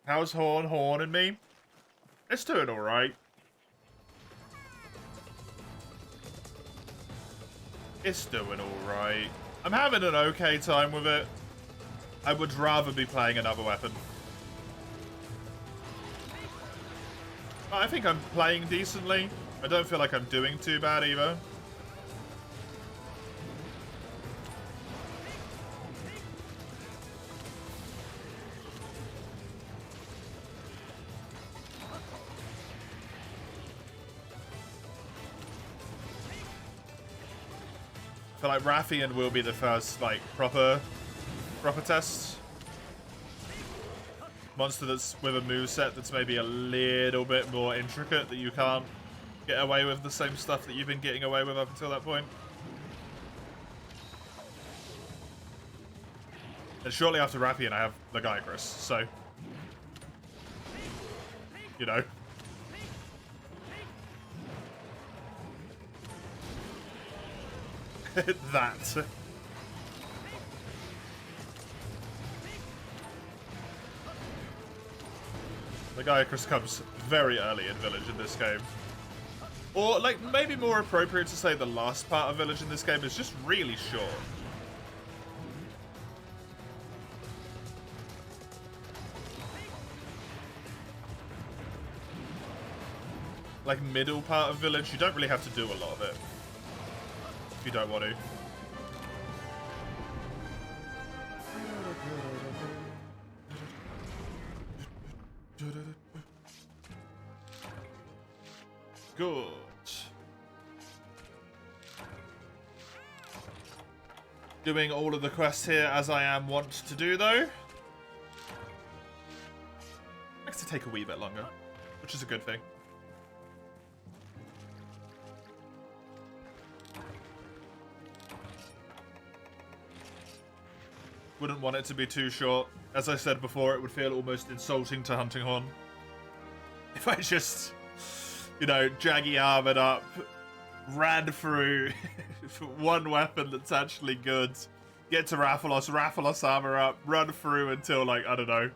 How's Horn horning me? It's doing alright. It's doing alright. I'm having an okay time with it. I would rather be playing another weapon. I think I'm playing decently. I don't feel like I'm doing too bad either. I feel like Rathian will be the first, like, proper test. Monster that's with a moveset that's maybe a little bit more intricate, that you can't get away with the same stuff that you've been getting away with up until that point. And shortly after Rathian, I have Legiacris, so... You know. That. Legiacris comes very early in Village in this game. Or, like, maybe more appropriate to say the last part of Village in this game is just really short. Like, middle part of Village, you don't really have to do a lot of it. If you don't want to. Good. Doing all of the quests here as I am wont to do, though. Makes it take a wee bit longer, which is a good thing. Wouldn't want it to be too short. As I said before, it would feel almost insulting to Hunting Horn if I just, you know, jaggy armored up, ran through one weapon that's actually good, get to Rathalos armor up, run through until, like, I don't know,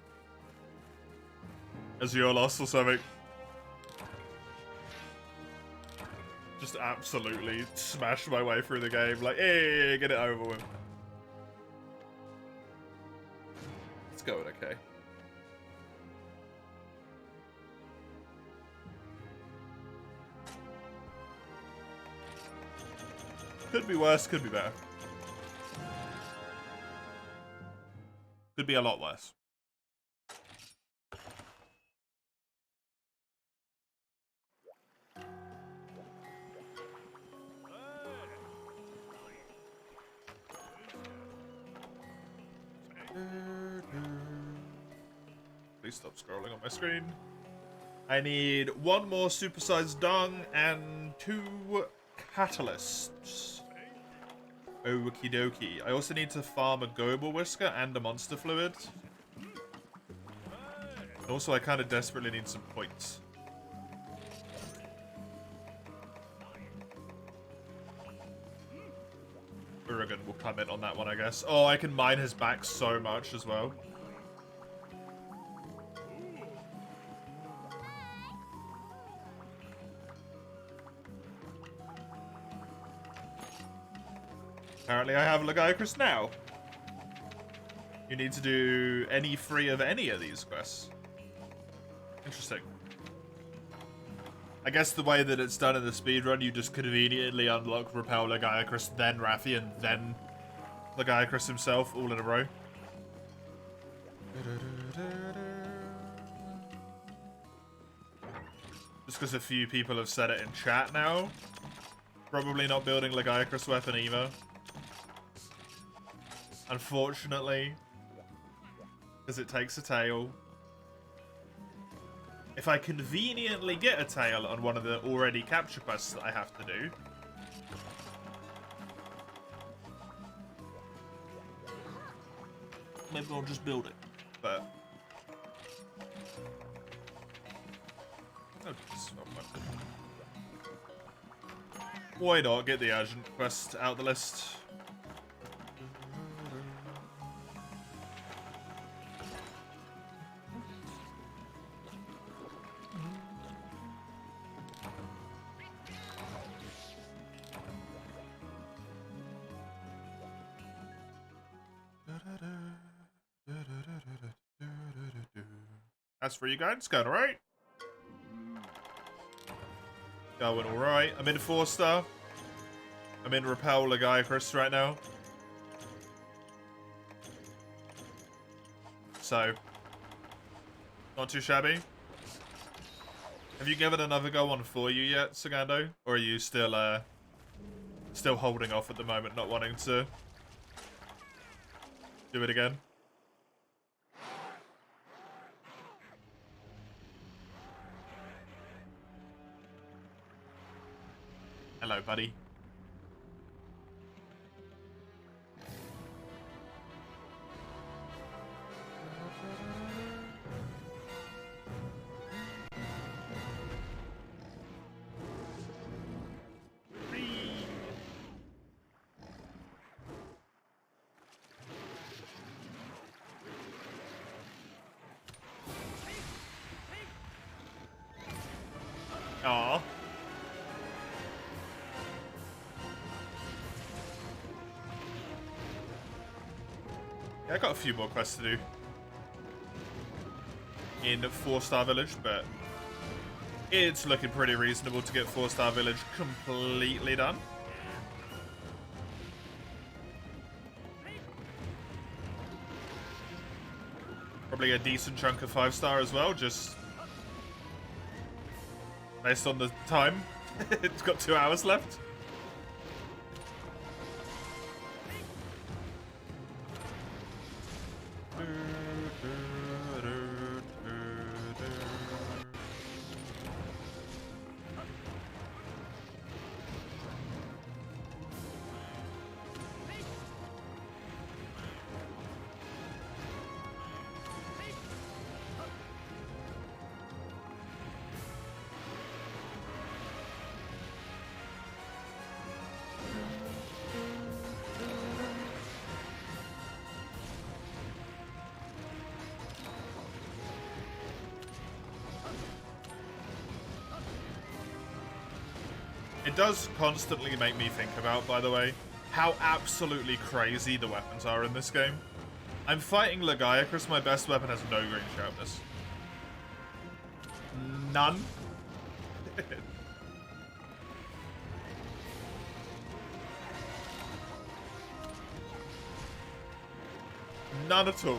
Azurelos or something. Just absolutely smash my way through the game, like, hey, get it over with. It's going okay. Could be worse, could be better. Could be a lot worse. Please stop scrolling on my screen. I need one more supersized dung and 2 catalysts. Okie dokie. I also need to farm a Goble Whisker and a Monster Fluid. Also, I kind of desperately need some points. Urigan will come in on that one, I guess. Oh, I can mine his back so much as well. Apparently I have Legiacris now. You need to do any 3 of any of these quests. Interesting. I guess the way that it's done in the speedrun, you just conveniently unlock Repel Legiacris, then Rathian, then Legiacris himself, all in a row. Just because a few people have said it in chat now. Probably not building Legiacris weapon either. Unfortunately. Because it takes a tail. If I conveniently get a tail on one of the already capture quests that I have to do. Maybe I'll just build it. But... why not get the urgent quest out the list? As for you guys, it's going alright. Going alright. I'm in 4-star. I'm in Repel Legiacris right now. So, not too shabby. Have you given another go on For You yet, Sagando? Or are you still still holding off at the moment, not wanting to do it again? Hello, buddy. Aww. Yeah, I got a few more quests to do in 4-star Village, but it's looking pretty reasonable to get 4-star Village completely done. Probably a decent chunk of 5-star as well, just based on the time. It's got 2 hours left. It does constantly make me think about, by the way, how absolutely crazy the weapons are in this game. I'm fighting Legiacris, my best weapon has no green sharpness. None. None at all.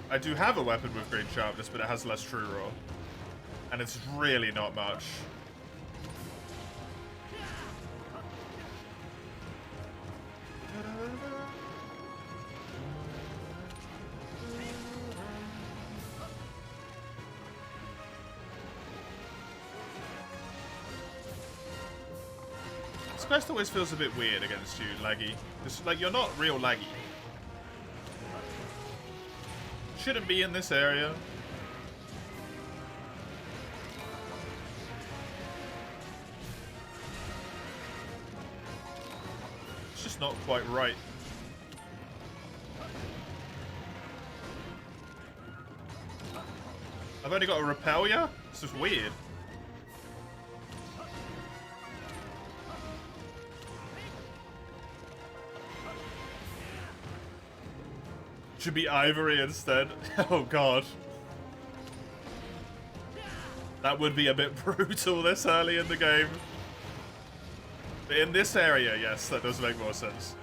I do have a weapon with green sharpness, but it has less true raw. And it's really not much. This quest always feels a bit weird against you, Laggy. It's like, you're not real Laggy. Shouldn't be in this area. It's just not quite right. I've only got a repel, yeah? This is weird. Should be Ivory instead. Oh god. That would be a bit brutal this early in the game. But in this area, yes, that does make more sense.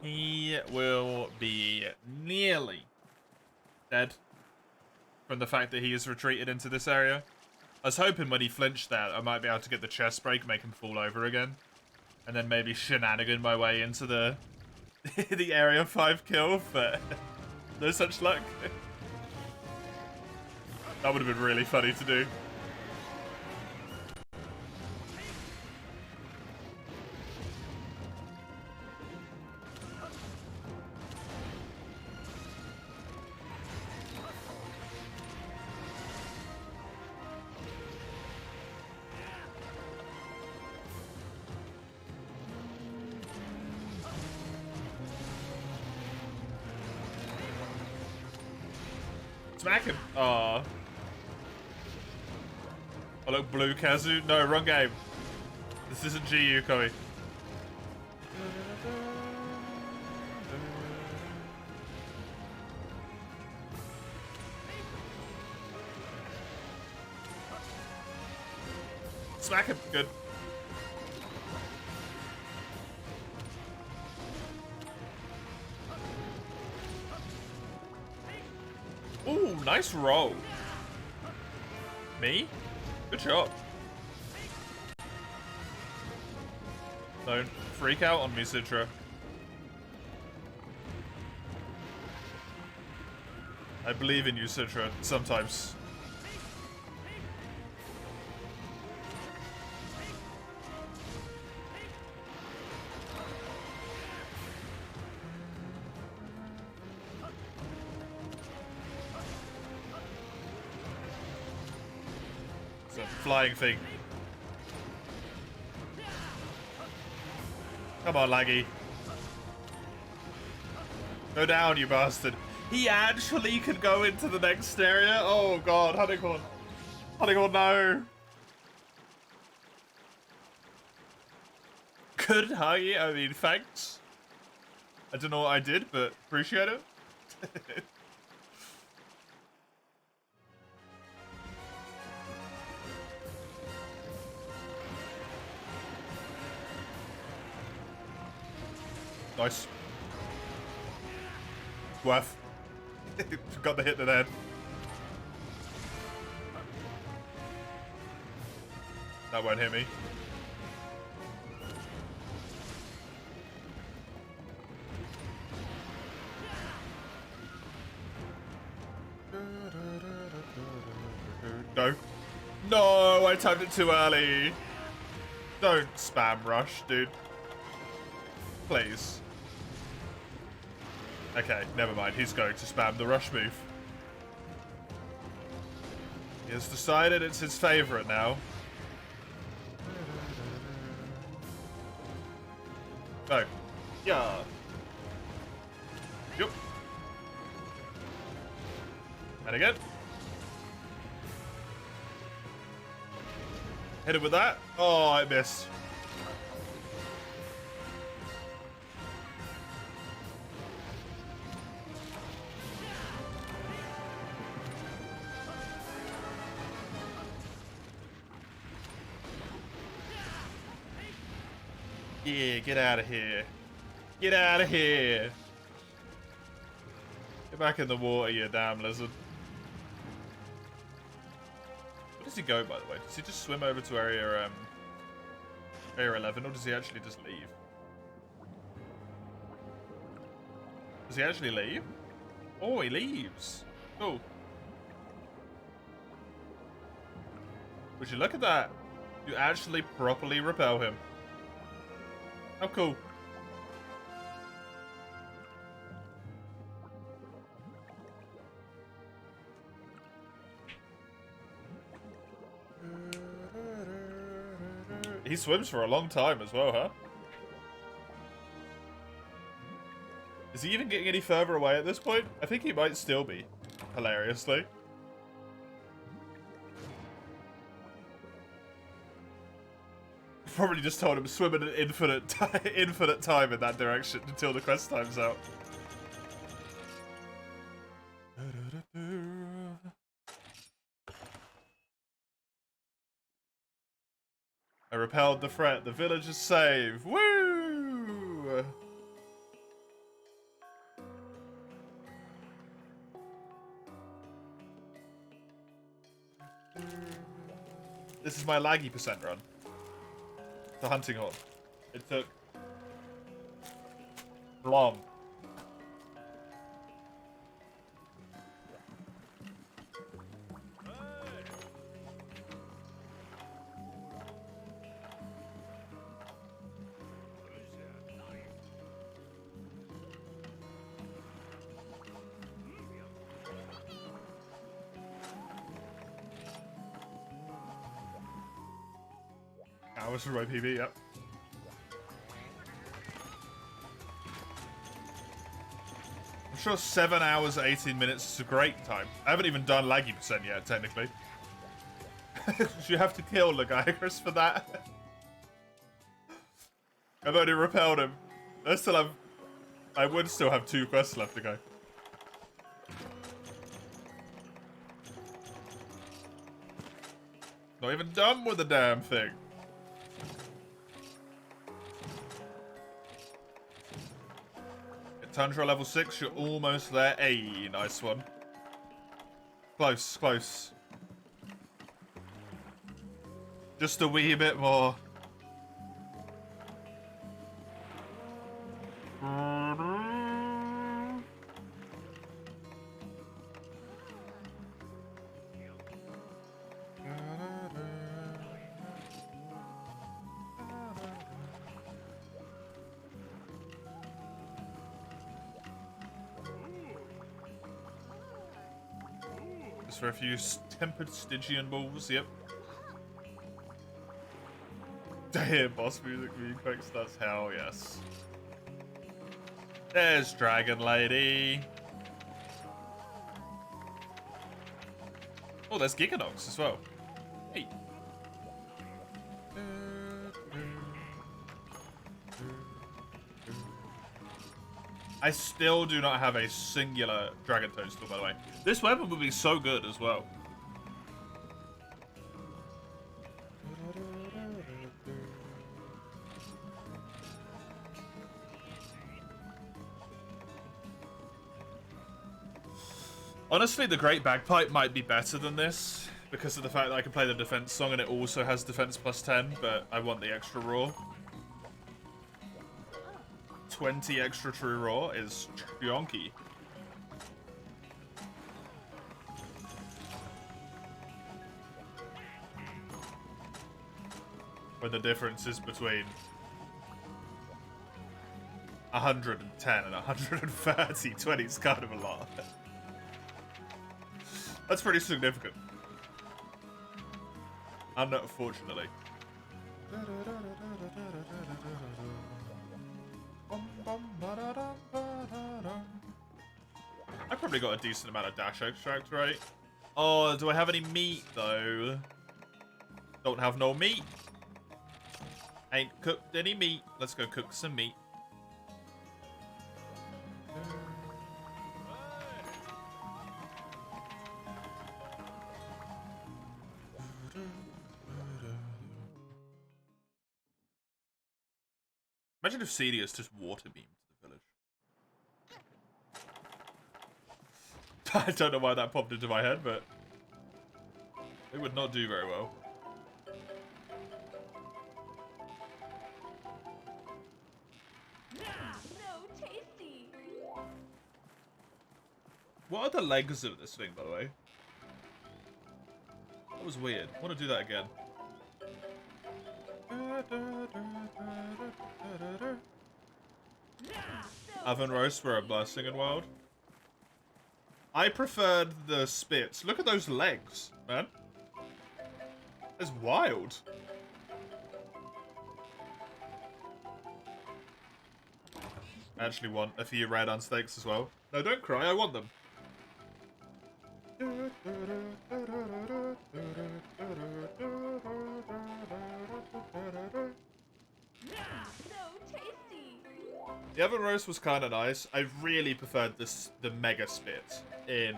He will be nearly dead from the fact that he has retreated into this area. I was hoping when he flinched there, I might be able to get the chest break, make him fall over again. And then maybe shenanigan my way into the the area 5 kill, but no such luck. That would have been really funny to do. Smack him. Aw. Oh, look, blue Kazu. No, wrong game. This isn't GU, Koei. Smack him. Good. Ooh, nice roll. Me? Good job. Don't freak out on me, Citra. I believe in you, Citra, sometimes. It's a flying thing. Come on, Laggy. Go down, you bastard. He actually could go into the next area? Oh god, Honeycorn. Honeycorn, no. Good, Huggy. I mean, thanks. I don't know what I did, but appreciate it. Nice. Worth. Got the hit to the head. That won't hit me. No. No, I timed it too early. Don't spam rush, dude. Please. Okay, never mind. He's going to spam the rush move. He has decided it's his favorite now. No. Yeah. Yup. And again. Hit him with that. Oh, I missed. Yeah, get out of here. Get out of here. Get back in the water, you damn lizard. Where does he go, by the way? Does he just swim over to area 11, or does he actually just leave? Does he actually leave? Oh, he leaves. Cool. Would you look at that? You actually properly repel him. How cool. He swims for a long time as well, huh? Is he even getting any further away at this point? I think he might still be, hilariously. Probably just told him to swim an infinite time in that direction until the quest time's out. I repelled the threat. The village is safe. Woo! This is my laggy percent run. The hunting horn. It took long. Hours for my PB, yep. sure 7 hours, 18 minutes is a great time. I haven't even done laggy percent yet, technically. You have to kill the guy, Chris, for that. I've only repelled him. I would still have 2 quests left to go. Not even done with the damn thing. At Tundra level 6, you're almost there. Hey, nice one. Close, close. Just a wee bit more. Just for a few tempered Stygian balls, yep. Damn, boss music being quick starts. Hell yes. There's Dragon Lady. Oh, there's Giganox as well. Hey. I still do not have a singular Dragon Toadstool, by the way. This weapon would be so good as well. Honestly, the Great Bagpipe might be better than this because of the fact that I can play the defense song and it also has defense plus 10, but I want the extra raw. 20 extra true raw is chonky. When the difference is between 110 and 130, 20 is kind of a lot. That's pretty significant. Unfortunately. I probably got a decent amount of dash extract, right? Oh, do I have any meat, though? Don't have no meat. Ain't cooked any meat. Let's go cook some meat. Imagine if Cedius just water beamed to the village. I don't know why that popped into my head, but it would not do very well. So tasty. What are the legs of this thing, by the way? That was weird. I want to do that again. Oven roasts were a blessing in Wild. I preferred the spits. Look at those legs, man. It's wild. I actually want a few red on steaks as well. No, don't cry. I want them. So tasty. The oven roast was kind of nice. I really preferred the mega spit in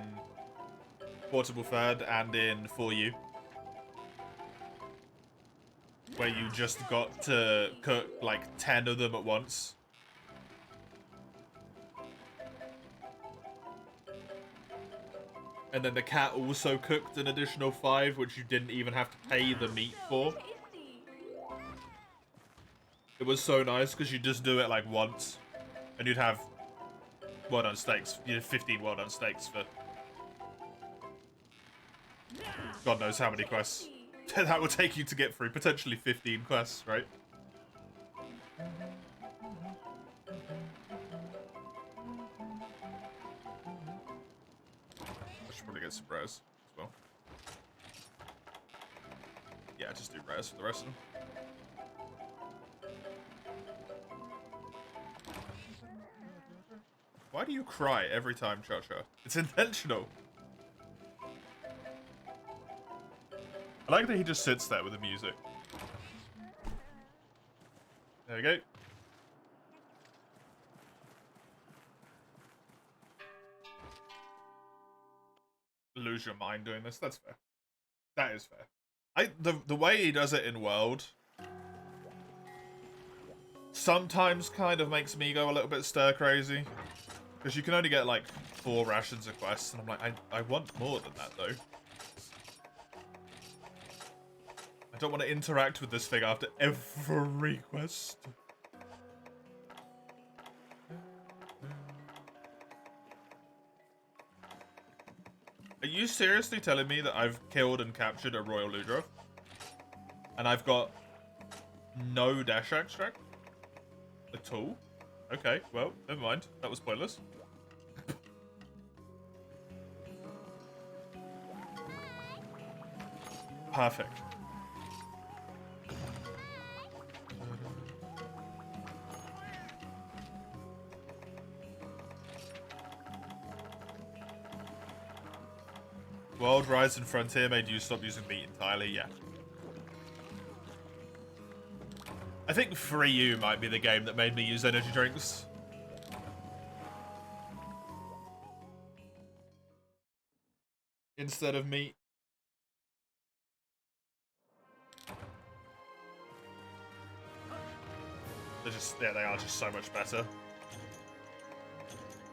Portable Third and in 4U, where you just got to cook like 10 of them at once. And then the cat also cooked an additional 5, which you didn't even have to pay the meat for. It was so nice because you just do it like once, and you'd have well done steaks. You had 15 well done steaks for God knows how many quests. That would take you to get through potentially 15 quests, right? I should probably get some rares as well. Yeah, just do rares for the rest of them. Why do you cry every time, Cha-Cha? It's intentional. I like that he just sits there with the music. There we go. Lose your mind doing this. That's fair. That is fair. The way he does it in World sometimes kind of makes me go a little bit stir crazy. Because you can only get like 4 rations a quest, and I'm like, I want more than that though. I don't want to interact with this thing after every quest. Are you seriously telling me that I've killed and captured a Royal Ludroth? And I've got no dash extract? At all? Okay, well, never mind. That was pointless. Perfect. World Rise and Frontier made you stop using meat entirely, yeah. I think MH3U might be the game that made me use energy drinks. Instead of meat. They are just so much better.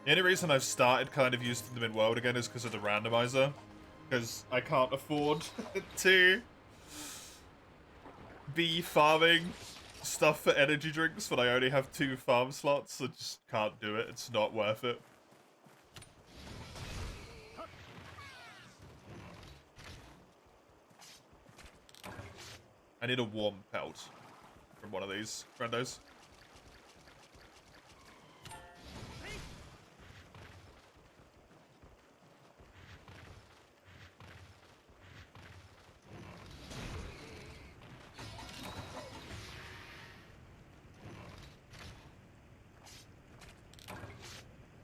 The only reason I've started kind of using them in World again is because of the randomizer. Because I can't afford to be farming stuff for energy drinks when I only have 2 farm slots. I just can't do it. It's not worth it. I need a warm pelt from one of these friendos.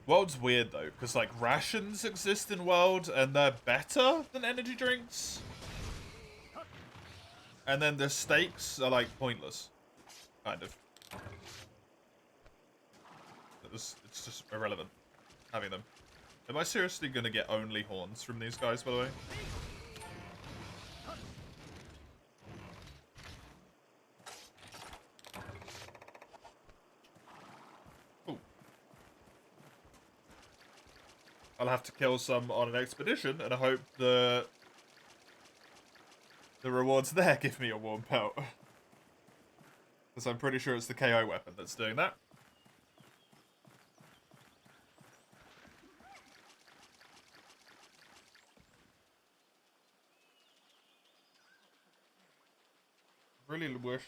World's weird though, because like rations exist in World and they're better than energy drinks. And then the stakes are like pointless. Kind of. It's just irrelevant having them. Am I seriously gonna get only horns from these guys, by the way? Ooh. I'll have to kill some on an expedition, and I hope the rewards there give me a warm pelt. Because I'm pretty sure it's the KO weapon that's doing that. Really wish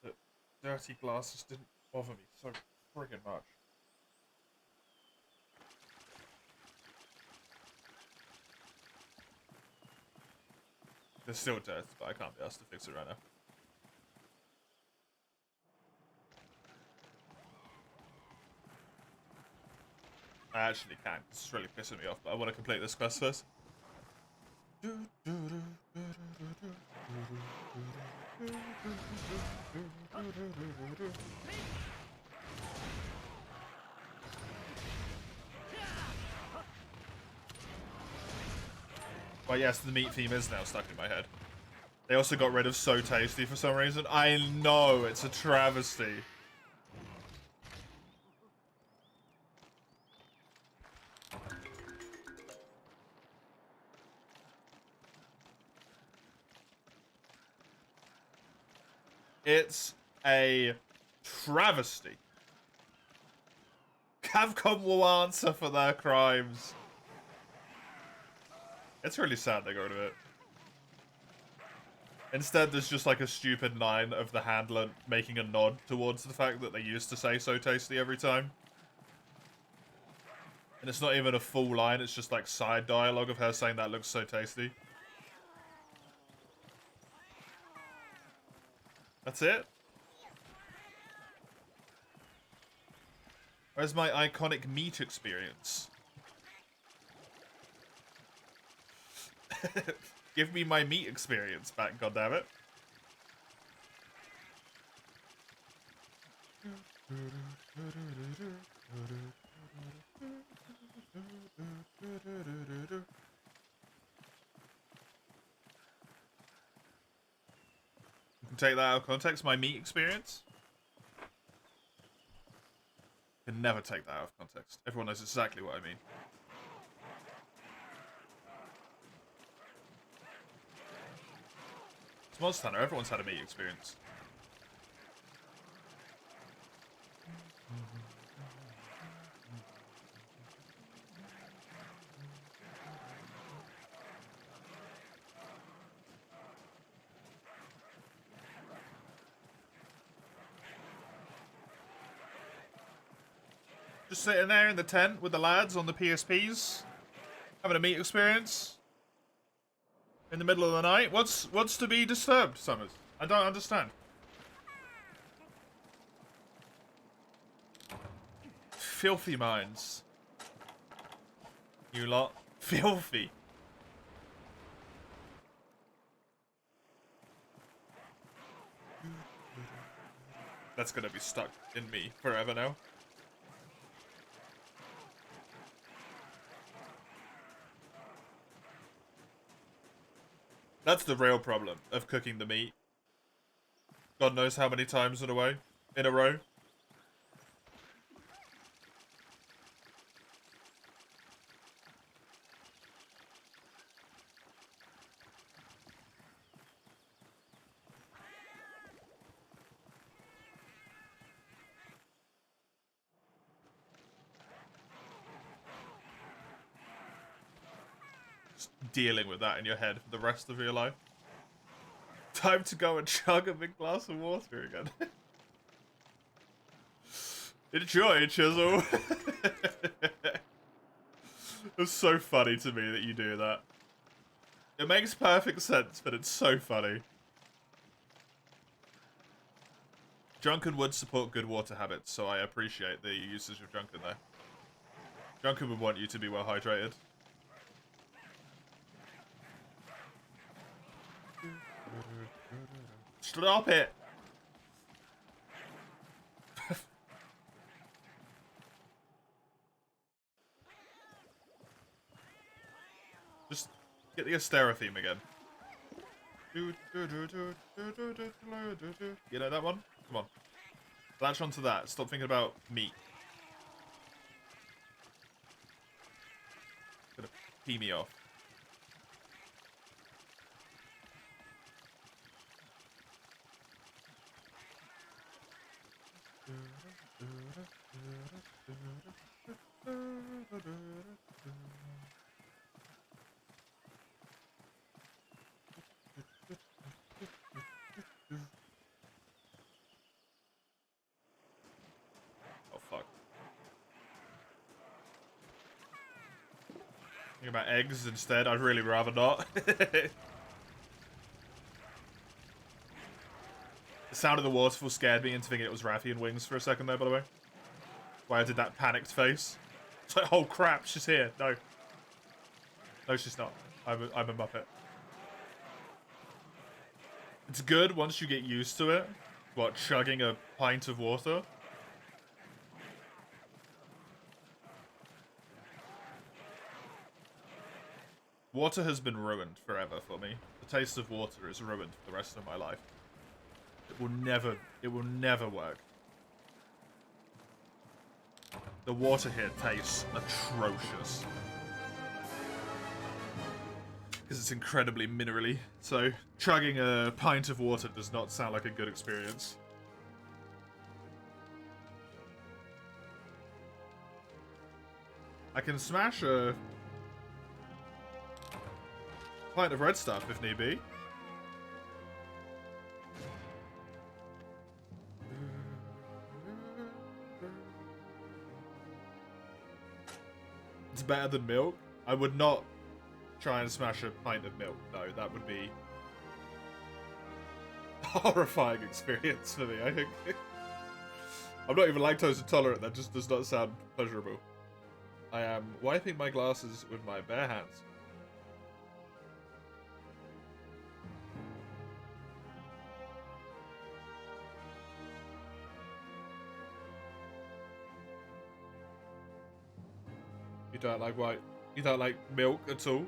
that dirty glasses didn't bother me so friggin' much. They're still dead, but I can't be asked to fix it right now. I actually can. This is really pissing me off, but I want to complete this quest first. Well, yes, the meat theme is now stuck in my head. They also got rid of So Tasty for some reason. I know, it's a travesty. It's a travesty. Capcom will answer for their crimes. It's really sad they got rid of it. Instead, there's just like a stupid 9 of the handler making a nod towards the fact that they used to say "so tasty" every time. And it's not even a full line, it's just like side dialogue of her saying that looks so tasty. That's it? Where's my iconic meat experience? Give me my meat experience back, goddammit. You can take that out of context, my meat experience? You can never take that out of context. Everyone knows exactly what I mean. It's Monster Hunter, everyone's had a meat experience. Just sitting there in the tent with the lads on the PSPs, having a meat experience in the middle of the night. What's to be disturbed, Summers? I don't understand. Filthy minds. You lot. Filthy. That's gonna be stuck in me forever now. That's the real problem of cooking the meat. God knows how many times in a row. Just dealing with that in your head for the rest of your life. Time to go and chug a big glass of water again. Enjoy, Chisel. It's so funny to me that you do that. It makes perfect sense, but it's so funny. Drunken would support good water habits, so I appreciate the usage of Drunken there. Drunken would want you to be well hydrated. Stop it! Just get the Astera theme again. You know that one? Come on. Latch onto that. Stop thinking about meat. Gonna pee me off. Oh fuck. Think about eggs instead. I'd really rather not. The sound of the waterfall scared me into thinking it was Rathian wings for a second there, by the way. Why I did that panicked face. It's like, oh crap, she's here. No. No, she's not. I'm a Muppet. It's good once you get used to it. What, chugging a pint of water? Water has been ruined forever for me. The taste of water is ruined for the rest of my life. It will never work. The water here tastes atrocious. Because it's incredibly minerally. So, chugging a pint of water does not sound like a good experience. I can smash a pint of red stuff if need be. It's better than milk. I would not try and smash a pint of milk. No, that would be a horrifying experience for me, I think. I'm not even lactose intolerant. That just does not sound pleasurable. I am wiping my glasses with my bare hands. You don't like white? You don't like milk at all?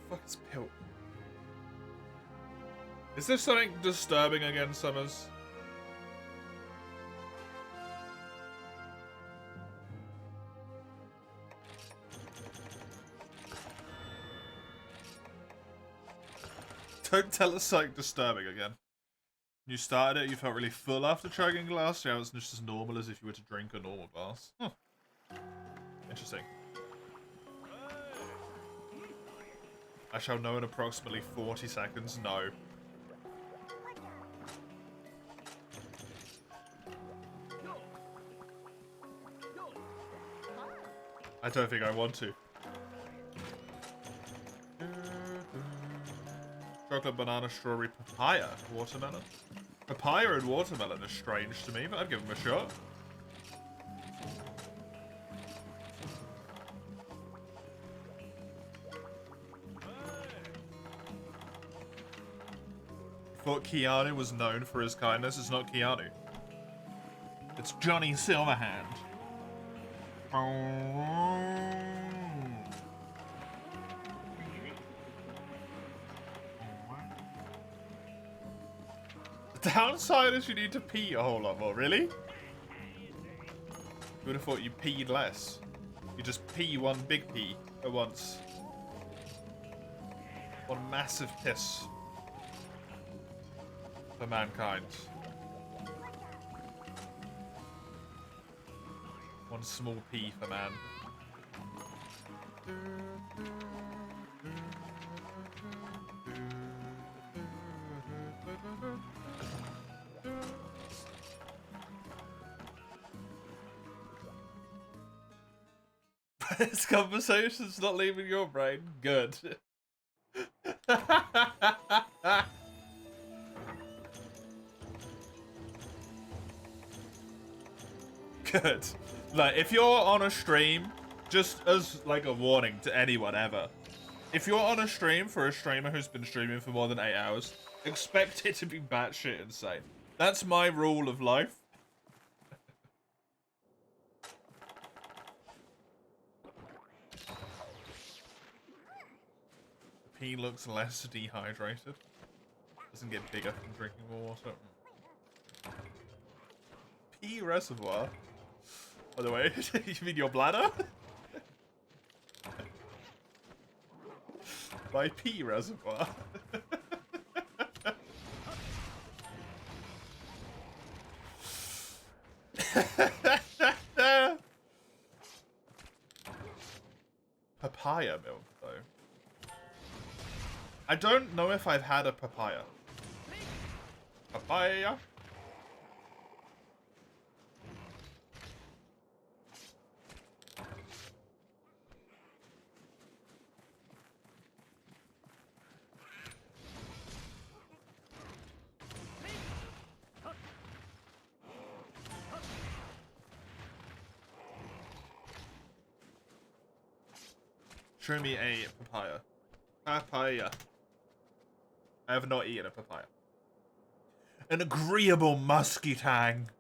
What the fuck is milk? Is there something disturbing again, Summers? Don't tell us something disturbing again. You started it, you felt really full after chugging a glass. Yeah, it's just as normal as if you were to drink a normal glass. Huh. Interesting. I shall know in approximately 40 seconds. No. I don't think I want to. Chocolate, banana, strawberry, papaya, watermelon. Papaya and watermelon are strange to me, but I'd give them a shot. I thought Keanu was known for his kindness. It's not Keanu. It's Johnny Silverhand. The downside is you need to pee a whole lot more, really? You would have thought you peed less. You just pee one big pee at once. One massive piss for mankind. One small pee for man. This conversation's not leaving your brain. Good. Good. Like, if you're on a stream, just as like a warning to anyone ever, if you're on a stream for a streamer who's been streaming for more than 8 hours, expect it to be batshit insane. That's my rule of life. He looks less dehydrated. Doesn't get bigger from drinking more water. Pee reservoir? By the way, you mean your bladder? My pee reservoir. Papaya milk, though. I don't know if I've had a papaya. Papaya? Show me a papaya. Papaya. I have not eaten a papaya. An agreeable musky tang.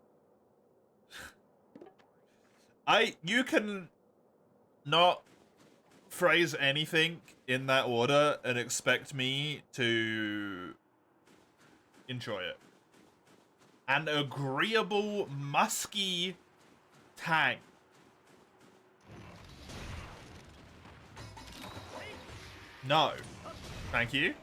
You can not phrase anything in that order and expect me to enjoy it. An agreeable musky tang. No. Thank you.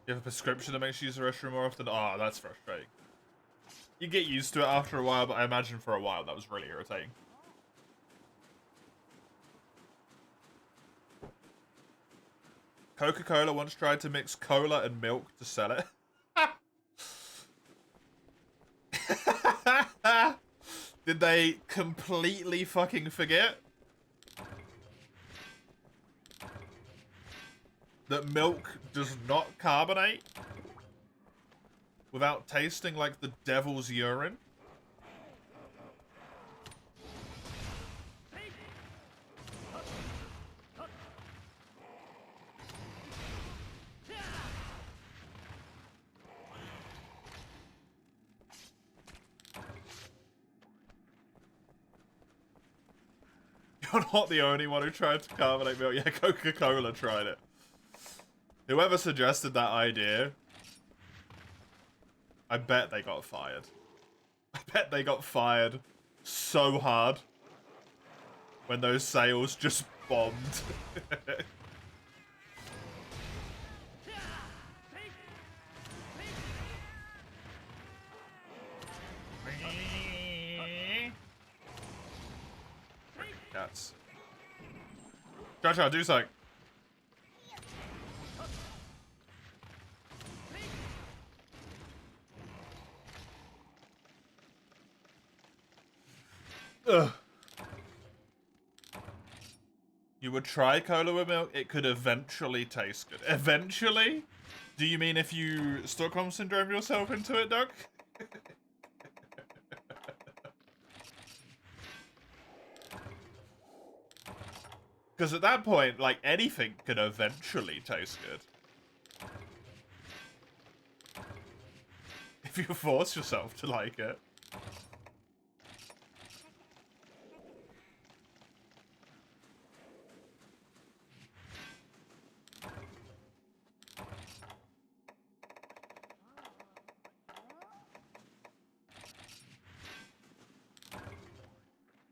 You have a prescription that makes you use the restroom more often? Oh, that's frustrating. You get used to it after a while, but I imagine for a while that was really irritating. Coca-Cola once tried to mix cola and milk to sell it. Did they completely fucking forget that milk does not carbonate without tasting like the devil's urine? You're not the only one who tried to carbonate milk. Yeah, Coca-Cola tried it. Whoever suggested that idea, I bet they got fired. I bet they got fired so hard when those sales just bombed. Cats. Cha-cha, do something. Ugh. You would try cola with milk, it could eventually taste good. Eventually? Do you mean if you Stockholm Syndrome yourself into it, Doug? Because at that point, like, anything could eventually taste good. If you force yourself to like it.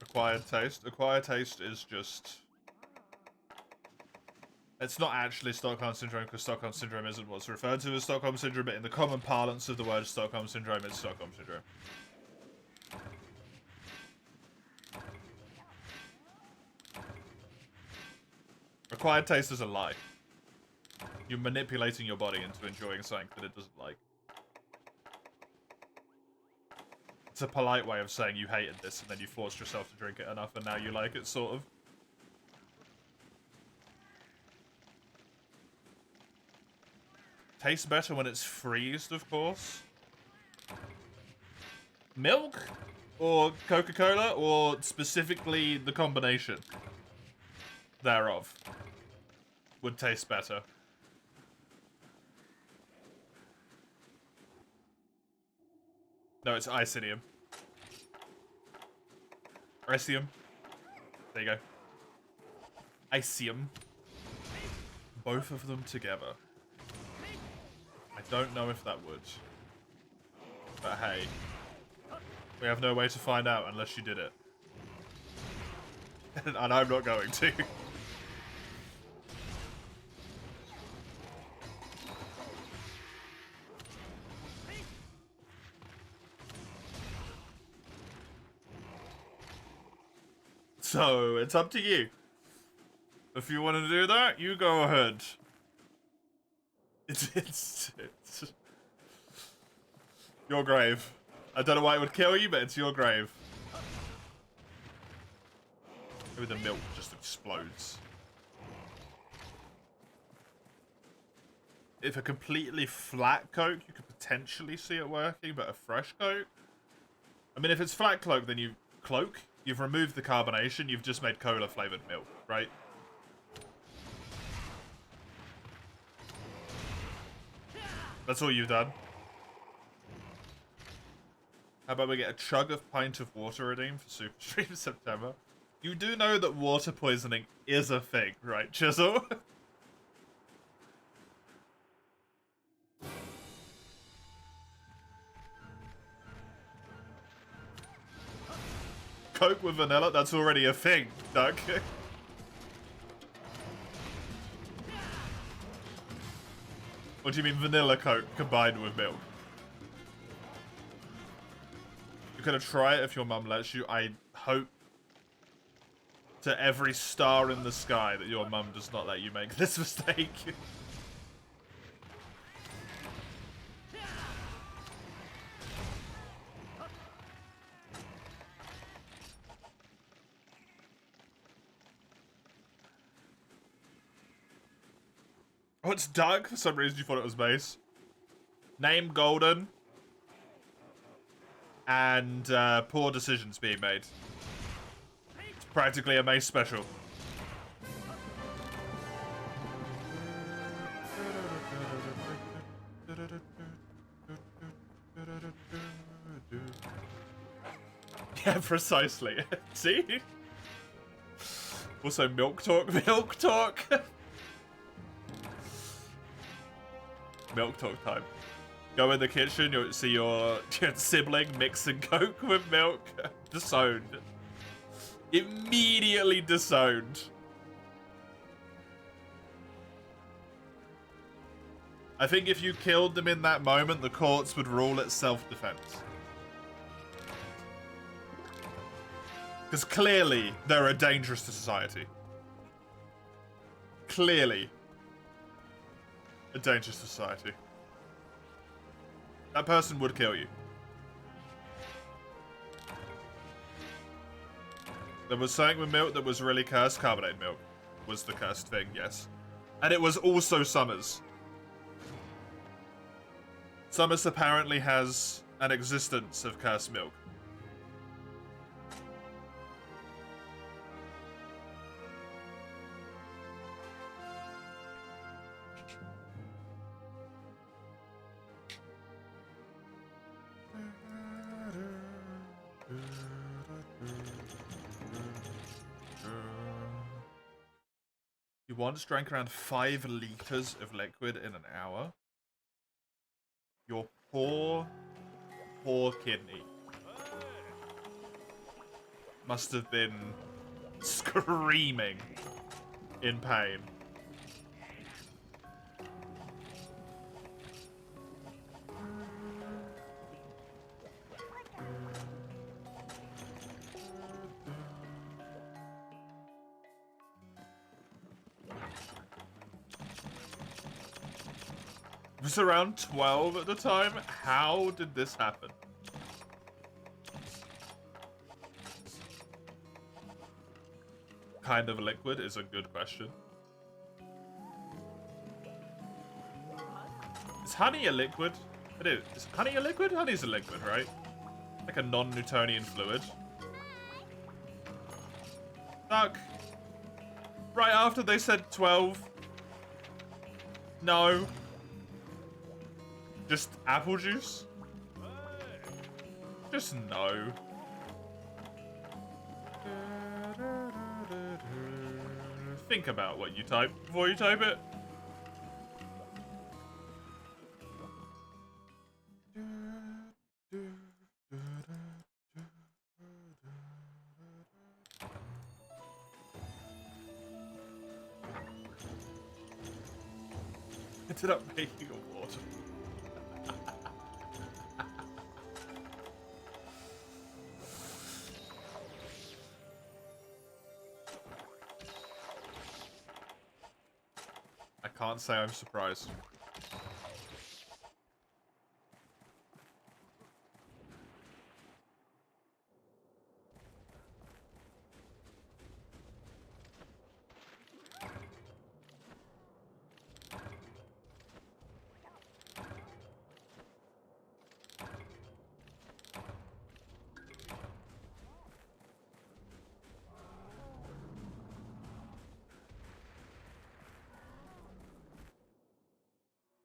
Acquired taste. Acquired taste is just... It's not actually Stockholm Syndrome, because Stockholm Syndrome isn't what's referred to as Stockholm Syndrome, but in the common parlance of the word Stockholm Syndrome, it's Stockholm Syndrome. Acquired taste is a lie. You're manipulating your body into enjoying something that it doesn't like. It's a polite way of saying you hated this and then you forced yourself to drink it enough and now you like it, sort of. Tastes better when it's freezed, of course. Milk? Or Coca-Cola? Or specifically the combination thereof would taste better. No, it's Icinium. Icium. There you go. Icium. Both of them together. I don't know if that would. But hey. We have no way to find out unless you did it. And I'm not going to. So, it's up to you. If you want to do that, you go ahead. It's your grave. I don't know why it would kill you, but it's your grave. Maybe the milk just explodes. If a completely flat Coke, you could potentially see it working, but a fresh Coke? I mean, if it's flat Coke, then you've removed the carbonation, you've just made cola-flavored milk, right? That's all you've done. How about we get a chug of pint of water redeem for Super Stream September? You do know that water poisoning is a thing, right, Chisel? Coke with vanilla? That's already a thing, Doug. What do you mean vanilla Coke combined with milk? You're gonna try it if your mum lets you. I hope to every star in the sky that your mum does not let you make this mistake. Oh, it's Doug. For some reason you thought it was Mace. Name Golden. And poor decisions being made. It's practically a Mace special. Yeah, precisely. See? Also, milk talk, milk talk. Milk talk time. Go in the kitchen, you'll see your sibling mixing Coke with milk. Disowned. Immediately disowned. I think if you killed them in that moment, the courts would rule it self-defense. Because clearly, they're a dangerous to society. Clearly. A dangerous to society. That person would kill you. There was something with milk that was really cursed. Carbonated milk was the cursed thing, yes. And it was also Summers. Summers apparently has an existence of cursed milk. You once drank around 5 liters of liquid in an hour? Your poor, poor kidney must have been screaming in pain. It was around 12 at the time. How did this happen? Kind of liquid is a good question. Is honey a liquid? It is. Is honey a liquid? Honey's a liquid, right? Like a non-Newtonian fluid. Fuck. Right after they said 12. No. Just apple juice? Just no. Think about what you type before you type it. Ended up making a water. I can't say I'm surprised.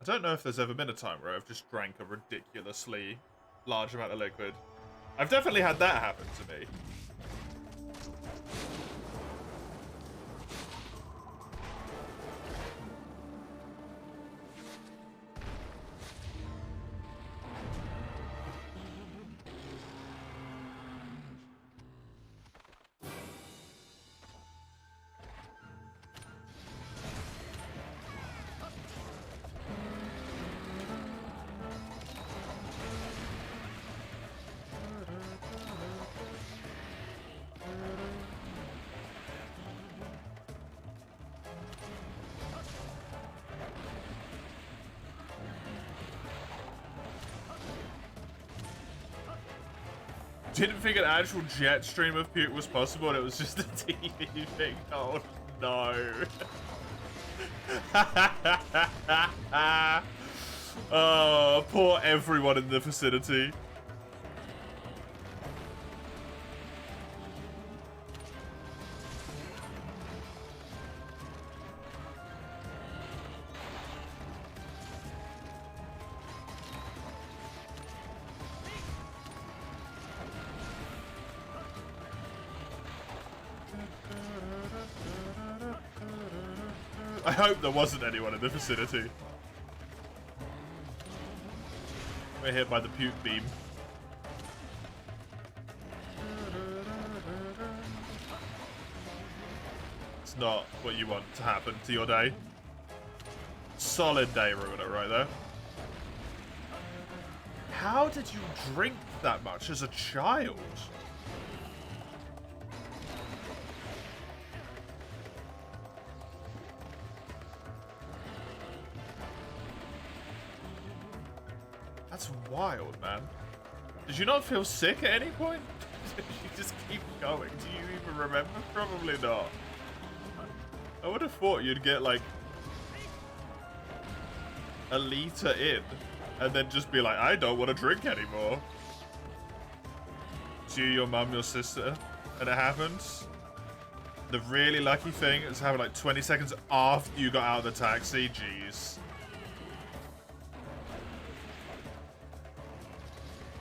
I don't know if there's ever been a time where I've just drank a ridiculously large amount of liquid. I've definitely had that happen to me. Didn't think an actual jet stream of puke was possible, and it was just a TV thing. Oh no. Oh, poor everyone in the vicinity. I hope there wasn't anyone in the vicinity. We're hit by the puke beam. It's not what you want to happen to your day. Solid day ruiner right there. How did you drink that much as a child? That's wild, man. Did you not feel sick at any point? Did you just keep going? Do you even remember? Probably not. I would have thought you'd get like a liter in and then just be like, I don't want to drink anymore. It's you, your mum, your sister, and it happens. The really lucky thing is having like 20 seconds after you got out of the taxi. Jeez.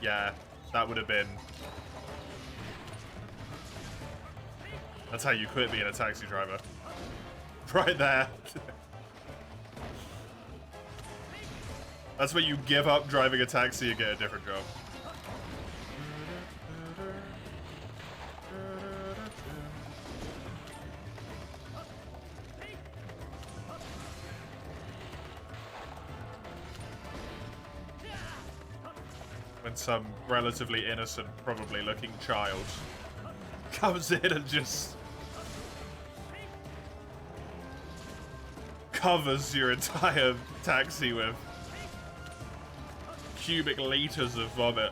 Yeah, that would have been... That's how you quit being a taxi driver. Right there. That's where you give up driving a taxi and get a different job. When some relatively innocent, probably looking child comes in and just covers your entire taxi with cubic liters of vomit.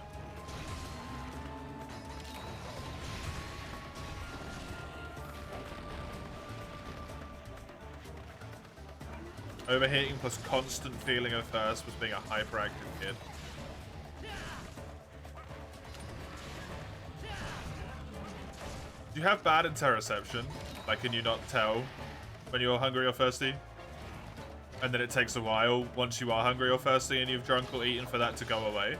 Overheating plus constant feeling of thirst was being a hyperactive kid. Do you have bad interoception? Like, can you not tell when you're hungry or thirsty? And then it takes a while once you are hungry or thirsty and you've drunk or eaten for that to go away?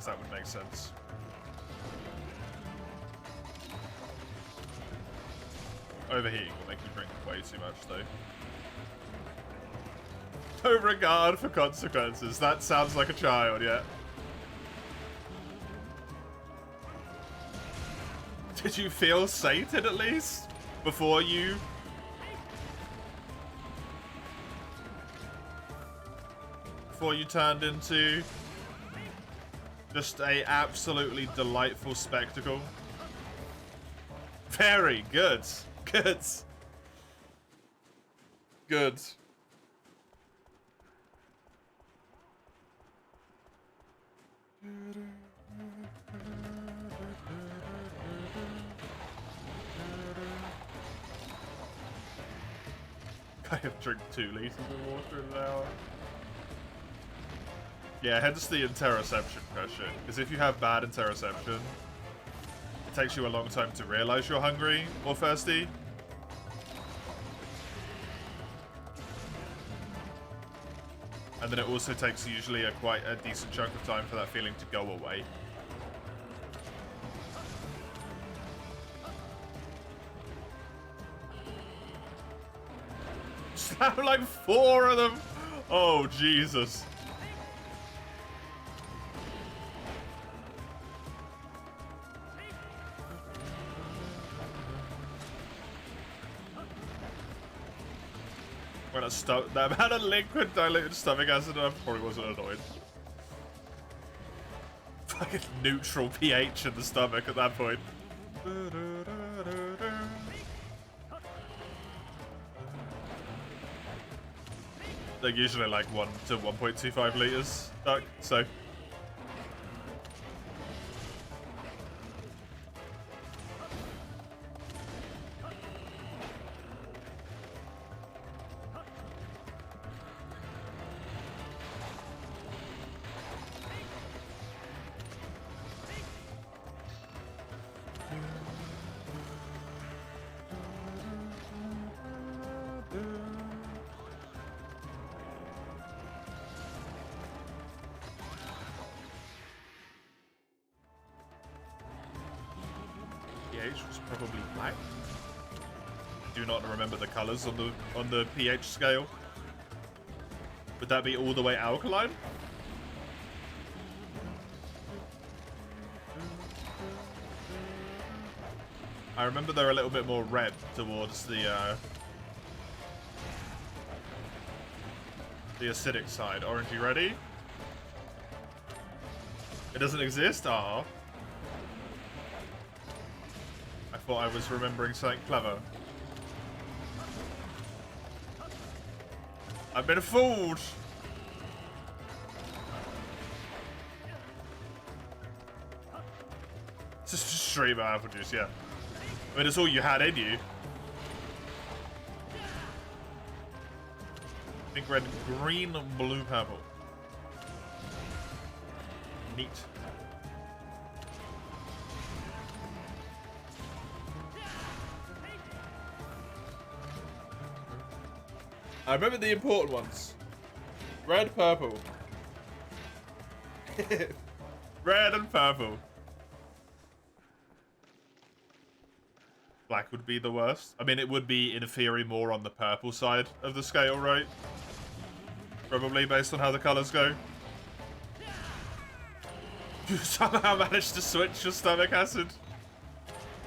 That would make sense. Overheating will make you drink way too much, though. No regard for consequences. That sounds like a child, yeah. Did you feel sated at least? Before you... Before you turned into... just a absolutely delightful spectacle? Very good. Good. Good. I have drank 2 liters of water in an hour. Yeah, hence the interoception question. Because if you have bad interoception, it takes you a long time to realize you're hungry or thirsty. And then it also takes usually quite a decent chunk of time for that feeling to go away. Slam like 4 of them! Oh, Jesus. When that amount of liquid diluted stomach acid, I probably wasn't annoyed. Fucking neutral pH in the stomach at that point. They're usually like 1 to 1.25 liters duck, so. pH was probably black. Do not remember the colors on the pH scale. Would that be all the way alkaline? I remember they're a little bit more red towards the acidic side. Orangey ready? It doesn't exist? Ah. I thought I was remembering something clever. I've been fooled! It's just straight apple juice, yeah. I mean, it's all you had in you. Pink, red, green, blue, purple. Neat. I remember the important ones. Red, purple. Red and purple. Black would be the worst. I mean, it would be, in theory, more on the purple side of the scale, right? Probably, based on how the colours go. You somehow managed to switch your stomach acid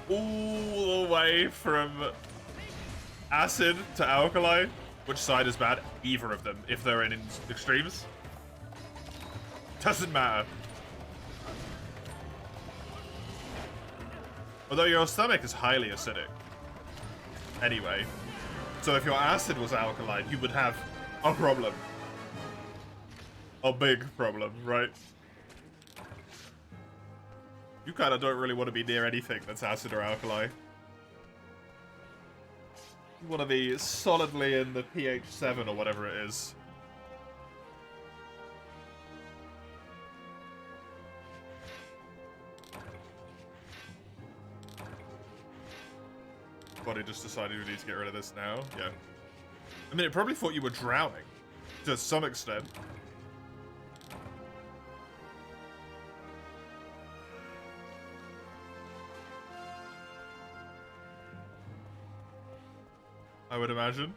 all the way from acid to alkali. Which side is bad? Either of them, if they're in extremes. Doesn't matter. Although your stomach is highly acidic. Anyway. So if your acid was alkaline, you would have a problem. A big problem, right? You kind of don't really want to be near anything that's acid or alkali. You want to be solidly in the pH 7 or whatever it is. Body just decided we need to get rid of this now. Yeah. I mean, it probably thought you were drowning. To some extent. I would imagine.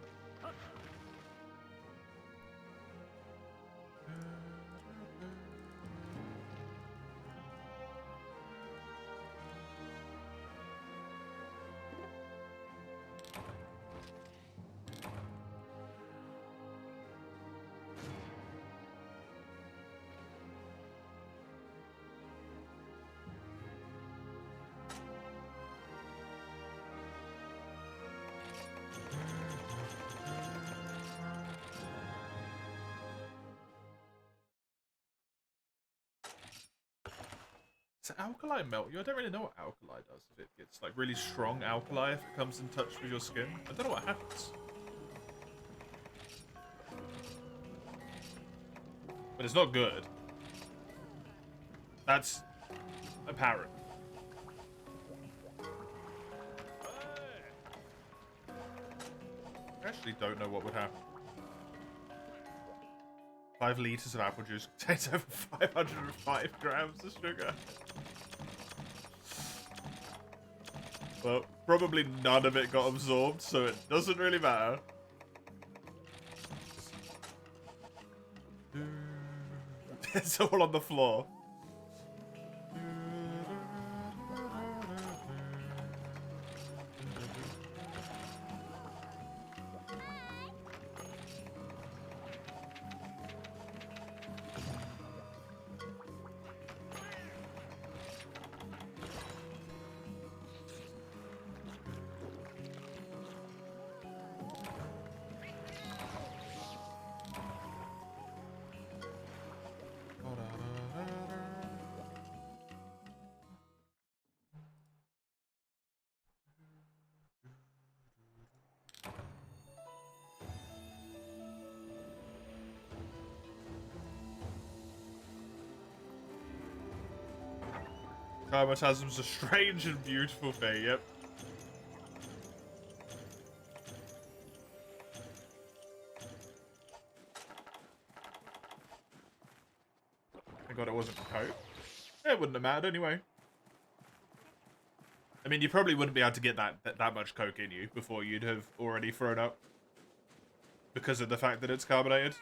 Does alkali melt you? I don't really know what alkali does. If it gets like really strong alkali if it comes in touch with your skin. I don't know what happens. But it's not good. That's apparent. I actually don't know what would happen. 5 liters of apple juice contains over 505 grams of sugar. Well, probably none of it got absorbed, so it doesn't really matter. It's all on the floor. Chromatasm's a strange and beautiful thing, yep. Thank God it wasn't coke. It wouldn't have mattered anyway. I mean, you probably wouldn't be able to get that much coke in you before you'd have already thrown up. Because of the fact that it's carbonated.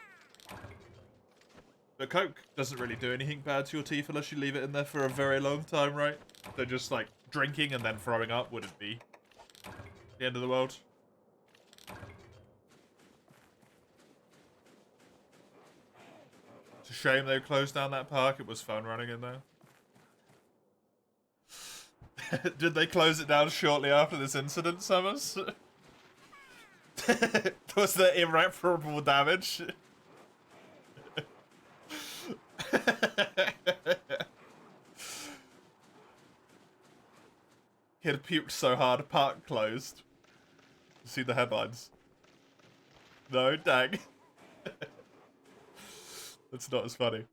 But coke doesn't really do anything bad to your teeth unless you leave it in there for a very long time, right? So just like drinking and then throwing up wouldn't be the end of the world. It's a shame they closed down that park. It was fun running in there. Did they close it down shortly after this incident, Summers? Was there irreparable damage? He had puked so hard, park closed. You see the headlines? No, dang. That's not as funny.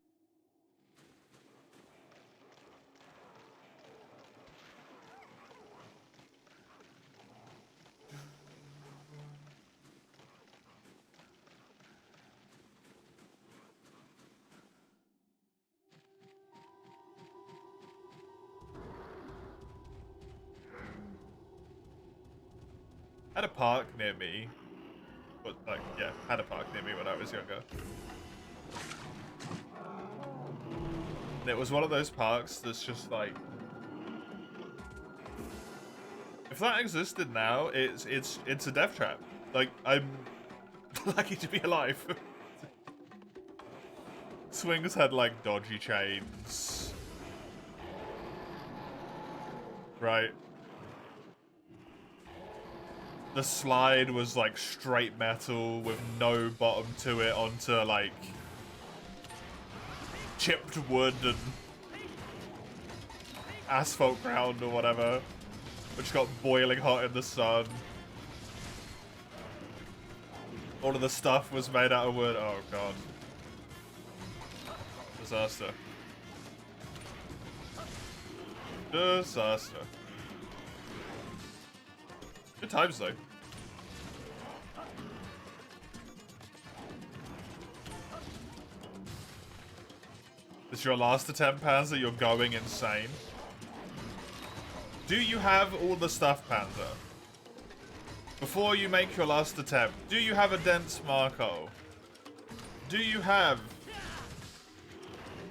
Had a park near me. But, like, yeah, had a park near me when I was younger. And it was one of those parks that's just like... If that existed now, it's a death trap. Like, I'm lucky to be alive. Swings had, like, dodgy chains. Right. The slide was like straight metal with no bottom to it onto like chipped wood and asphalt ground or whatever, which got boiling hot in the sun. All of the stuff was made out of wood. Oh god. Disaster. Disaster. Good times, though. This is your last attempt, Panzer? You're going insane. Do you have all the stuff, Panzer? Before you make your last attempt, do you have a dense Marco? Do you have,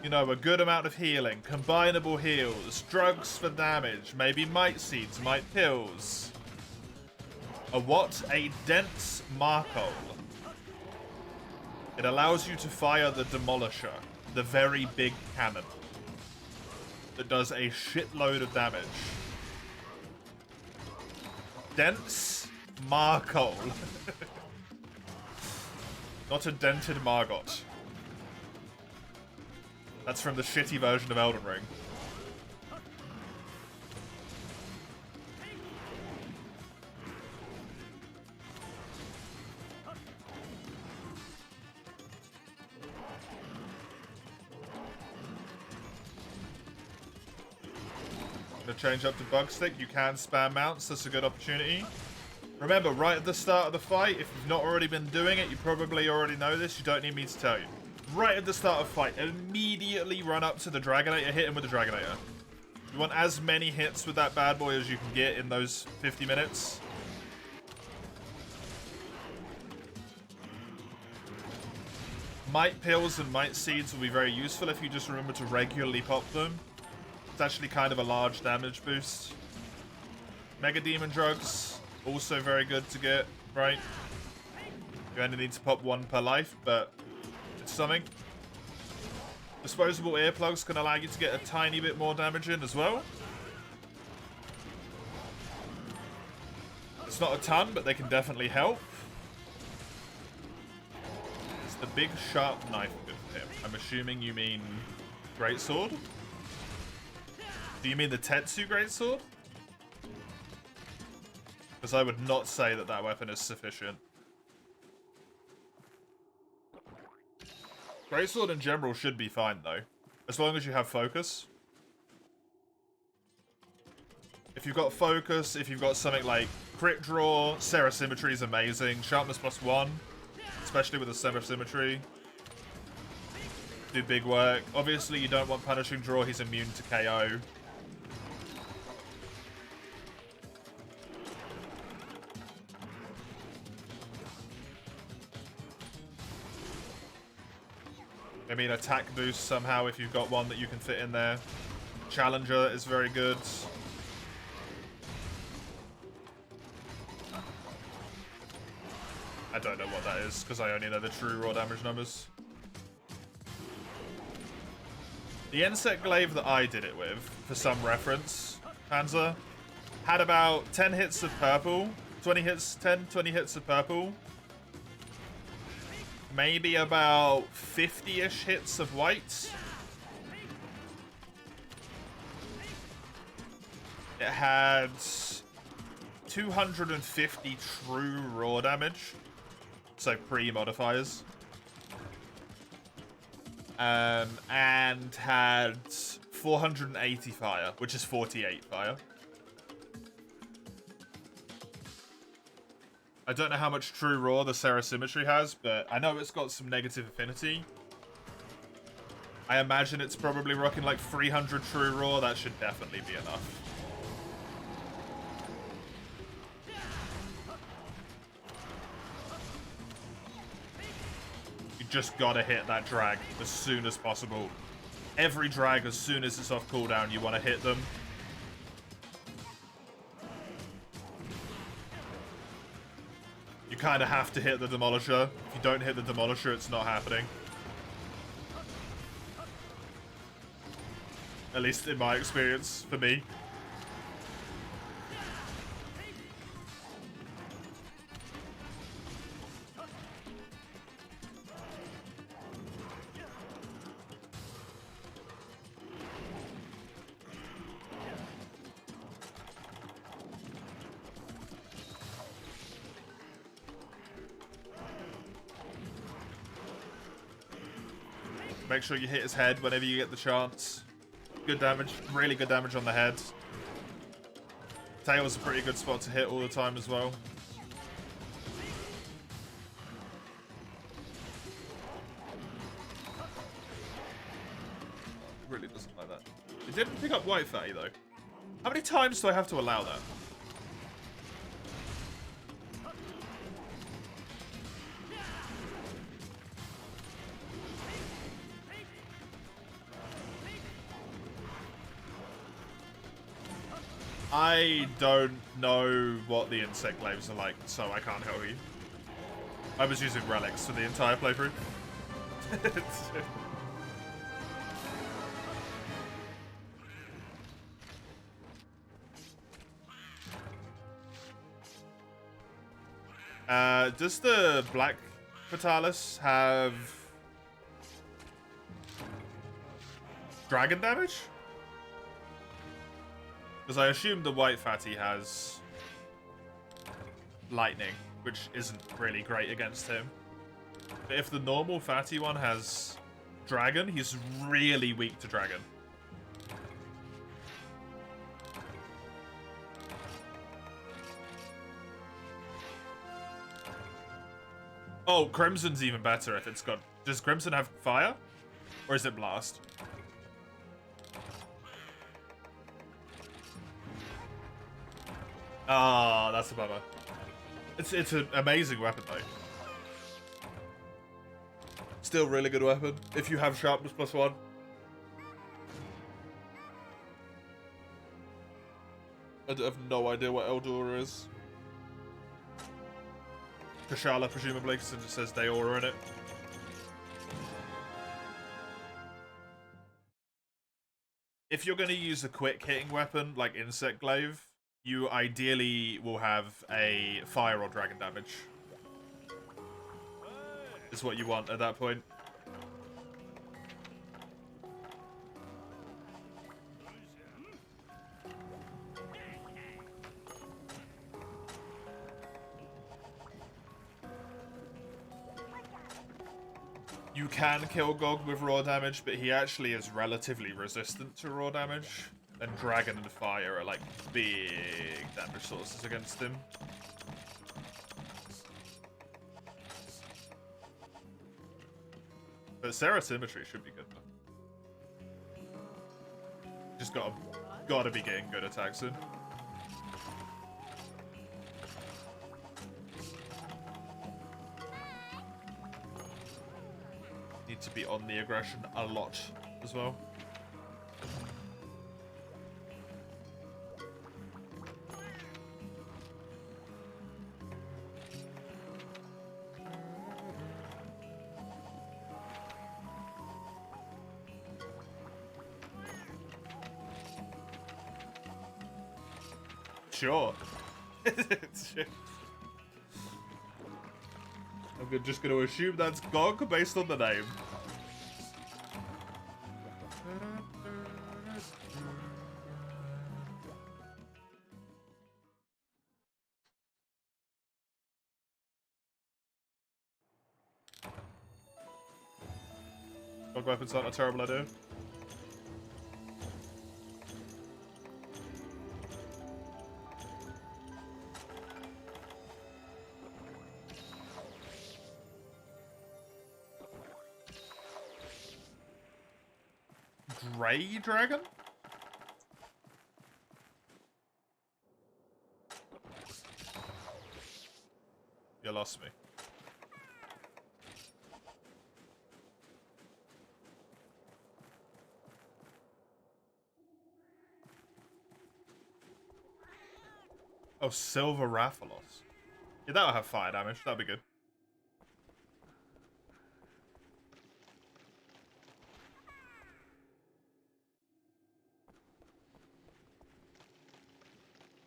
you know, a good amount of healing, combinable heals, drugs for damage, maybe mite seeds, mite pills? A what? A dense Marco. It allows you to fire the Demolisher, the very big cannon that does a shitload of damage. Dense Marco. Not a dented Margot. That's from the shitty version of Elden Ring. Change up to bug stick. You can spam mounts. That's a good opportunity. Remember, right at the start of the fight, if you've not already been doing it, you probably already know this. You don't need me to tell you. Right at the start of the fight, immediately run up to the Dragonator, hit him with the Dragonator. You want as many hits with that bad boy as you can get in those 50 minutes. Mite pills and mite seeds will be very useful if you just remember to regularly pop them. It's actually kind of a large damage boost. Mega Demon drugs, also very good to get, right? You only need to pop one per life, but it's something. Disposable earplugs can allow you to get a tiny bit more damage in as well. It's not a ton, but they can definitely help. It's the big sharp knife with him. I'm assuming you mean greatsword? Do you mean the Tetsu greatsword? Because I would not say that that weapon is sufficient. Greatsword in general should be fine, though. As long as you have focus. If you've got focus, if you've got something like crit draw, Sarah Symmetry is amazing. Sharpness +1, especially with the Sarah Symmetry. Do big work. Obviously, you don't want Punishing Draw. He's immune to KO. I mean, attack boost somehow if you've got one that you can fit in there. Challenger is very good. I don't know what that is, because I only know the true raw damage numbers. The Insect Glaive that I did it with, for some reference, Panzer, had about 10 hits of purple. 20 hits of purple. Maybe about 50-ish hits of white. It had 250 true raw damage. So pre-modifiers. And had 480 fire, which is 48 fire. I don't know how much true raw the Sarah Symmetry has, but I know it's got some negative affinity. I imagine it's probably rocking like 300 true raw. That should definitely be enough. You just gotta hit that drag as soon as possible. Every drag, as soon as it's off cooldown, you want to hit them. You kind of have to hit the Demolisher. If you don't hit the Demolisher, it's not happening. At least in my experience, for me. Make sure you hit his head whenever you get the chance. Good damage, really good damage on the head. Tail's a pretty good spot to hit all the time as well. Really doesn't like that. It didn't pick up white fatty though. How many times do I have to allow that? I don't know what the insect glaives are like, so I can't help you. I was using relics for the entire playthrough. Does the Black Fatalis have dragon damage? Because I assume the white fatty has lightning, which isn't really great against him. But if the normal fatty one has dragon, he's really weak to dragon. Oh, Crimson's even better if it's got... Does Crimson have fire? Or is it blast? Ah, that's a bummer. It's an amazing weapon though. Still really good weapon if you have sharpness +1. I have no idea what Eldora is. Kashala, presumably, because it just says Daora in it. If you're going to use a quick hitting weapon like Insect Glaive, you ideally will have a fire or dragon damage. Is what you want at that point. You can kill Gog with raw damage, but he actually is relatively resistant to raw damage. And Dragon and Fire are like big damage sources against him. But Sarah Symmetry should be good though. Just gotta be getting good attacks in. Need to be on the aggression a lot as well. Sure. I'm just going to assume that's GOG based on the name. GOG weapons aren't a terrible idea. Grey Dragon? You lost me. Oh, Silver Rathalos. Yeah, that'll have fire damage. That'll be good.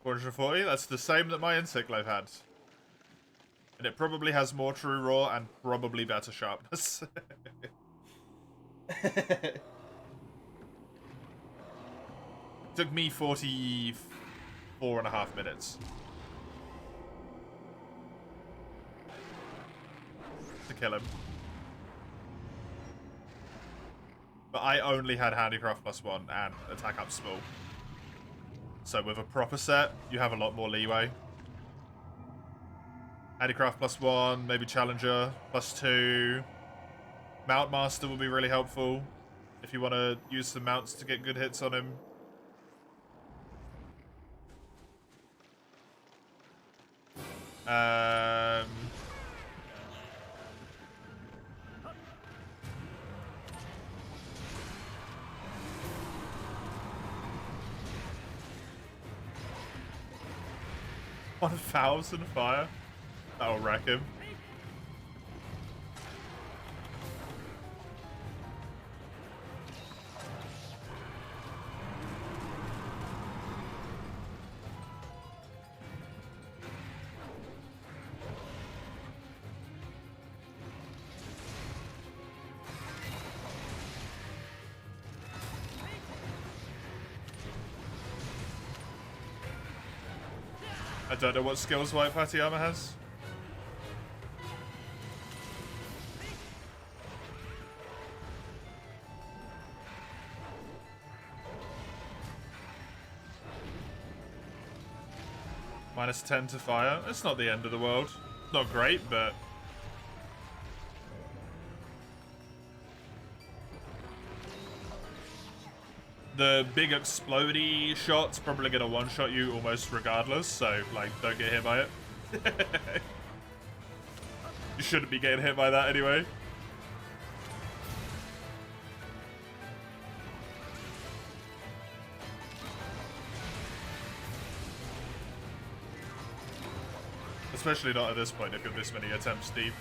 $440? That's the same that my Insect Life had. And it probably has more True Raw and probably better sharpness. Took me 44.5 minutes to kill him. But I only had Handicraft +1 and Attack Up Small. So with a proper set, you have a lot more leeway. Handicraft +1, maybe Challenger +2. Mount Master will be really helpful if you want to use some mounts to get good hits on him. $1,000 fire? That'll wreck him. I don't know what skills White Patiyama has. -10 to fire. It's not the end of the world. Not great, but... The big explodey shot's probably gonna one-shot you almost regardless, so, like, don't get hit by it. You shouldn't be getting hit by that anyway. Especially not at this point if you're this many attempts deep.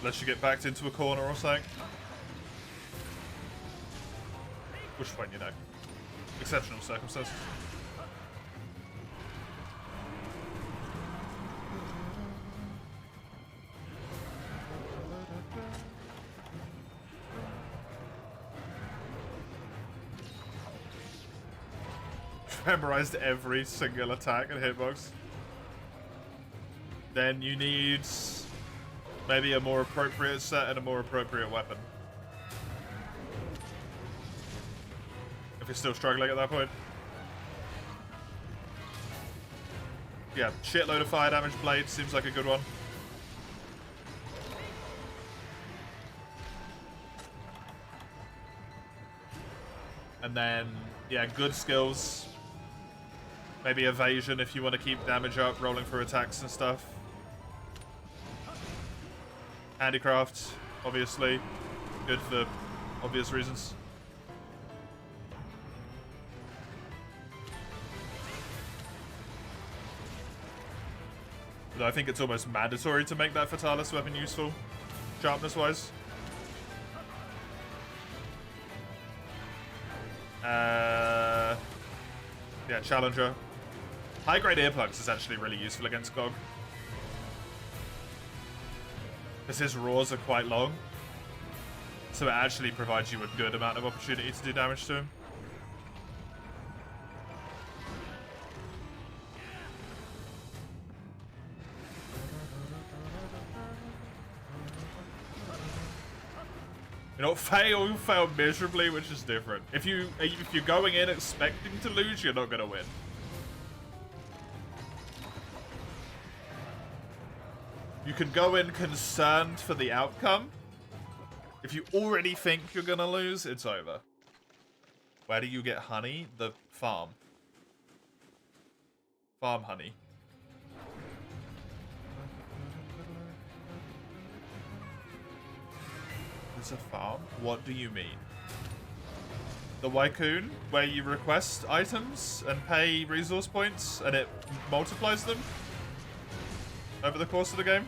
Unless you get backed into a corner or something. Which point, you know. Exceptional circumstances. Memorized every single attack and hitbox. then you need maybe a more appropriate set and a more appropriate weapon. If you're still struggling at that point. Yeah, shitload of fire damage blade seems like a good one. And then, yeah, good skills. Maybe evasion if you want to keep damage up, rolling through attacks and stuff. Handicraft, obviously. Good for obvious reasons. But I think it's almost mandatory to make that Fatalis weapon useful, sharpness-wise. Yeah, Challenger. High-grade earplugs is actually really useful against GOG. Because his roars are quite long. So it actually provides you a good amount of opportunity to do damage to him. You don't fail, you fail miserably, which is different. If you're going in expecting to lose, you're not gonna win. You can go in concerned for the outcome. If you already think you're gonna lose, it's over. Where do you get honey? The farm. Farm honey. There's a farm? What do you mean? The Wycoon, where you request items and pay resource points and it multiplies them over the course of the game?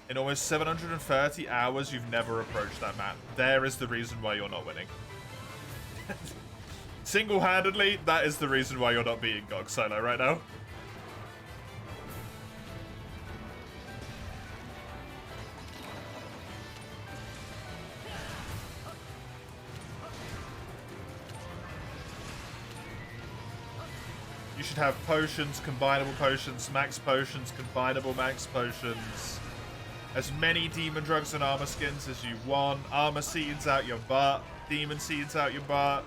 In almost 730 hours, you've never approached that map. There is the reason why you're not winning. Single-handedly, that is the reason why you're not beating GOG solo right now. You should have potions, combinable potions, max potions, combinable max potions. As many demon drugs and armor skins as you want. Armor seeds out your butt. Demon seeds out your butt.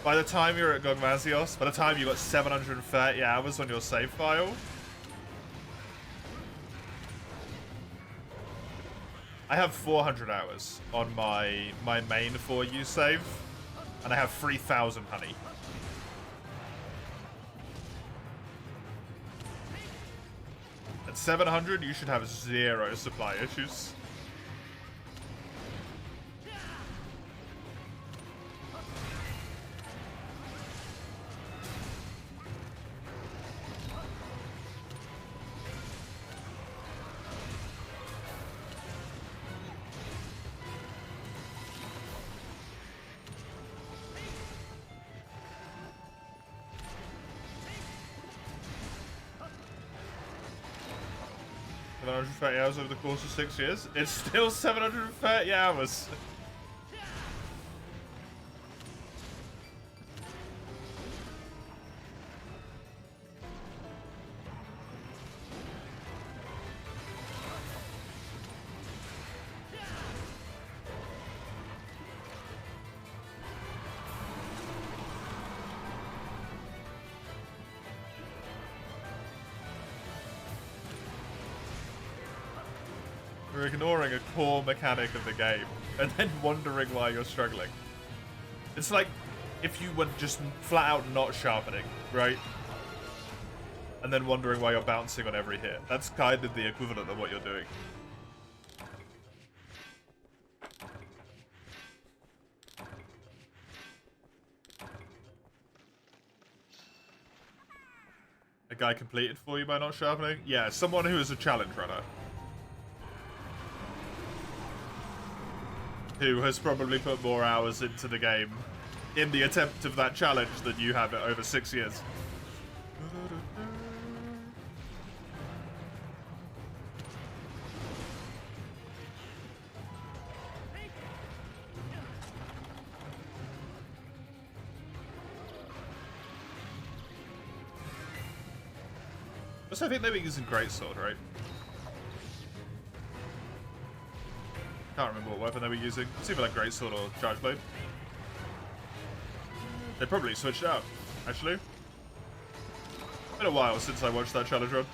By the time you're at Gogmazios, by the time you got 730 hours on your save file, I have 400 hours on my main 4U save, and I have 3,000 honey. At 700, you should have 0 supply issues. Hours over the course of 6 years. It's still 730 hours. You're ignoring a core mechanic of the game and then wondering why you're struggling. It's like if you were just flat out not sharpening, right? And then wondering why you're bouncing on every hit. That's kind of the equivalent of what you're doing. A guy completed for you by not sharpening? Yeah, someone who is a challenge runner. Who has probably put more hours into the game in the attempt of that challenge than you have it over 6 years. Also, I think they were using Greatsword, right? Can't remember what weapon they were using. It's either like Greatsword or Charge Blade. They probably switched out, actually. Been a while since I watched that challenge run.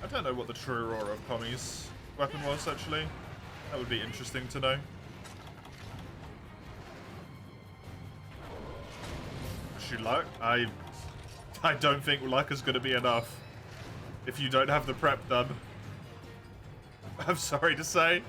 I don't know what the true aura of Tommy's weapon was, actually. That would be interesting to know. Was she luck? I don't think luck is going to be enough if you don't have the prep done. I'm sorry to say.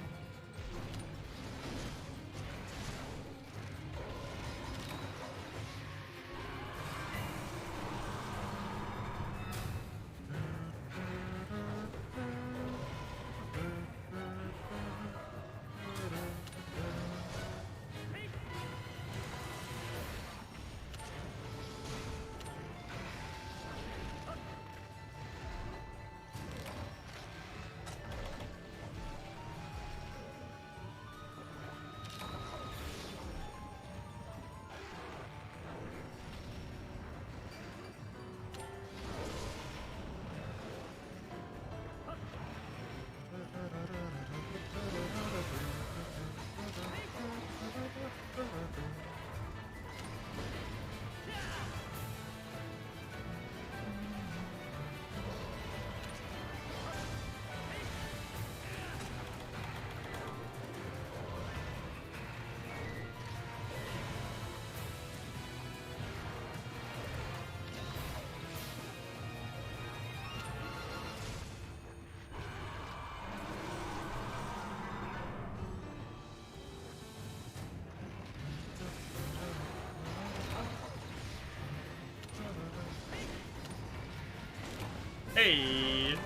Hey!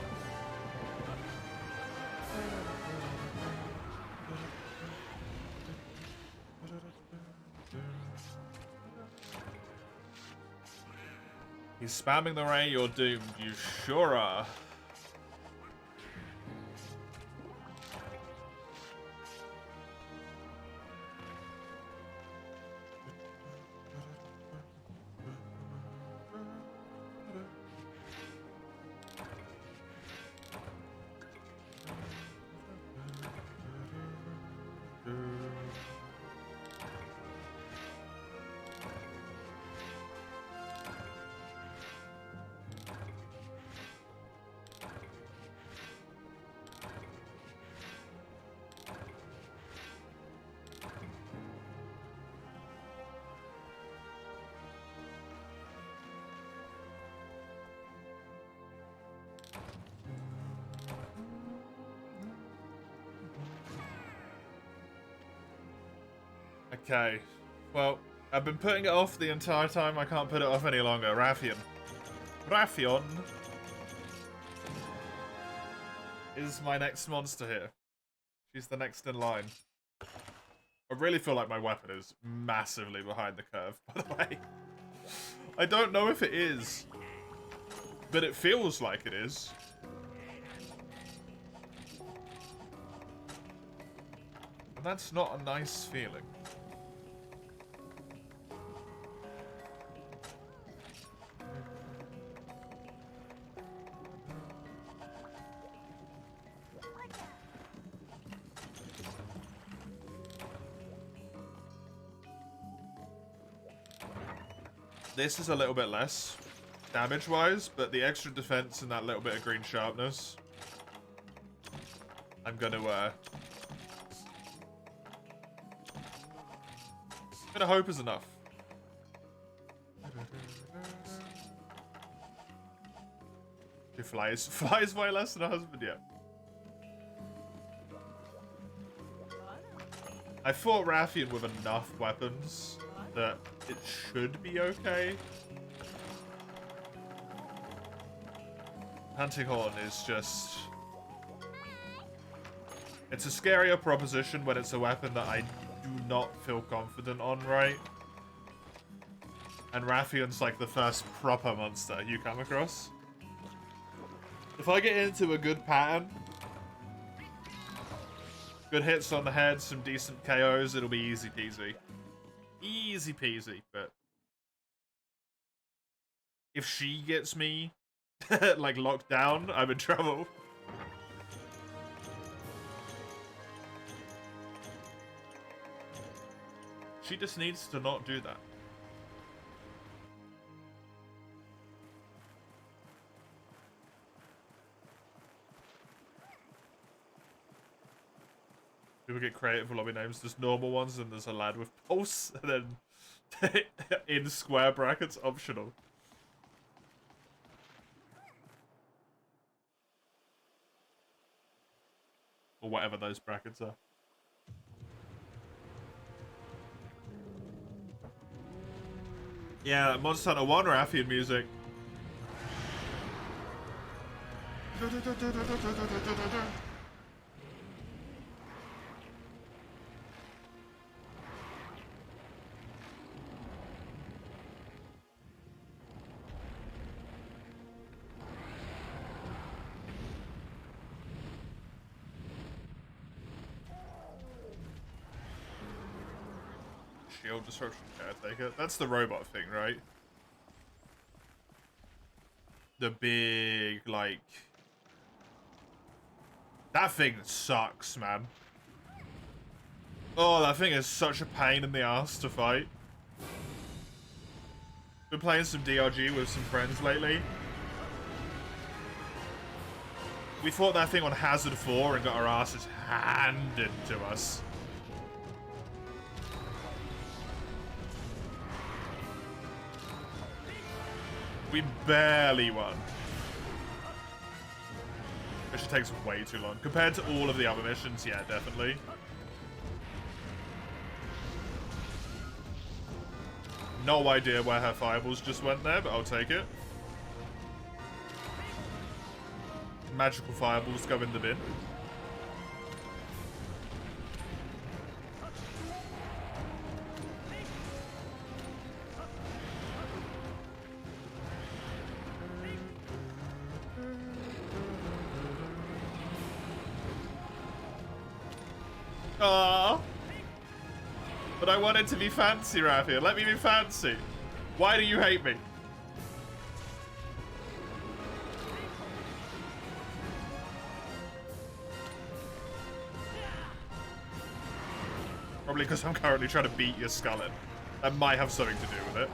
He's spamming the ray, you're doomed. You sure are. Okay. Well, I've been putting it off the entire time. I can't put it off any longer. Raffion. Raffion is my next monster here. She's the next in line. I really feel like my weapon is massively behind the curve, by the way. I don't know if it is, but it feels like it is. And that's not a nice feeling. This is a little bit less damage-wise, but the extra defense and that little bit of green sharpness, I'm gonna hope is enough. Who flies? Flies way less than a husband, yeah. I fought Rathian with enough weapons that it should be okay. Hunting Horn is just... It's a scarier proposition when it's a weapon that I do not feel confident on, right? And Rathian's like the first proper monster you come across. If I get into a good pattern, good hits on the head, some decent KOs, it'll be easy peasy. Easy peasy, but if she gets me like locked down, I'm in trouble. She just needs to not do that. People get creative with lobby names. There's normal ones and there's a lad with pulse, and then in square brackets optional. Or whatever those brackets are. Yeah, Monster Hunter 1 Rathian music. Shield Disruption Caretaker. That's the robot thing, right? The big, like... That thing sucks, man. Oh, that thing is such a pain in the ass to fight. Been playing some DRG with some friends lately. We fought that thing on Hazard 4 and got our asses handed to us. We barely won. Mission takes way too long. Compared to all of the other missions, yeah, definitely. No idea where her fireballs just went there, but I'll take it. Magical fireballs go in the bin. Aww. But I want it to be fancy, Rathian. Let me be fancy. Why do you hate me? Probably because I'm currently trying to beat your skull in. That might have something to do with it.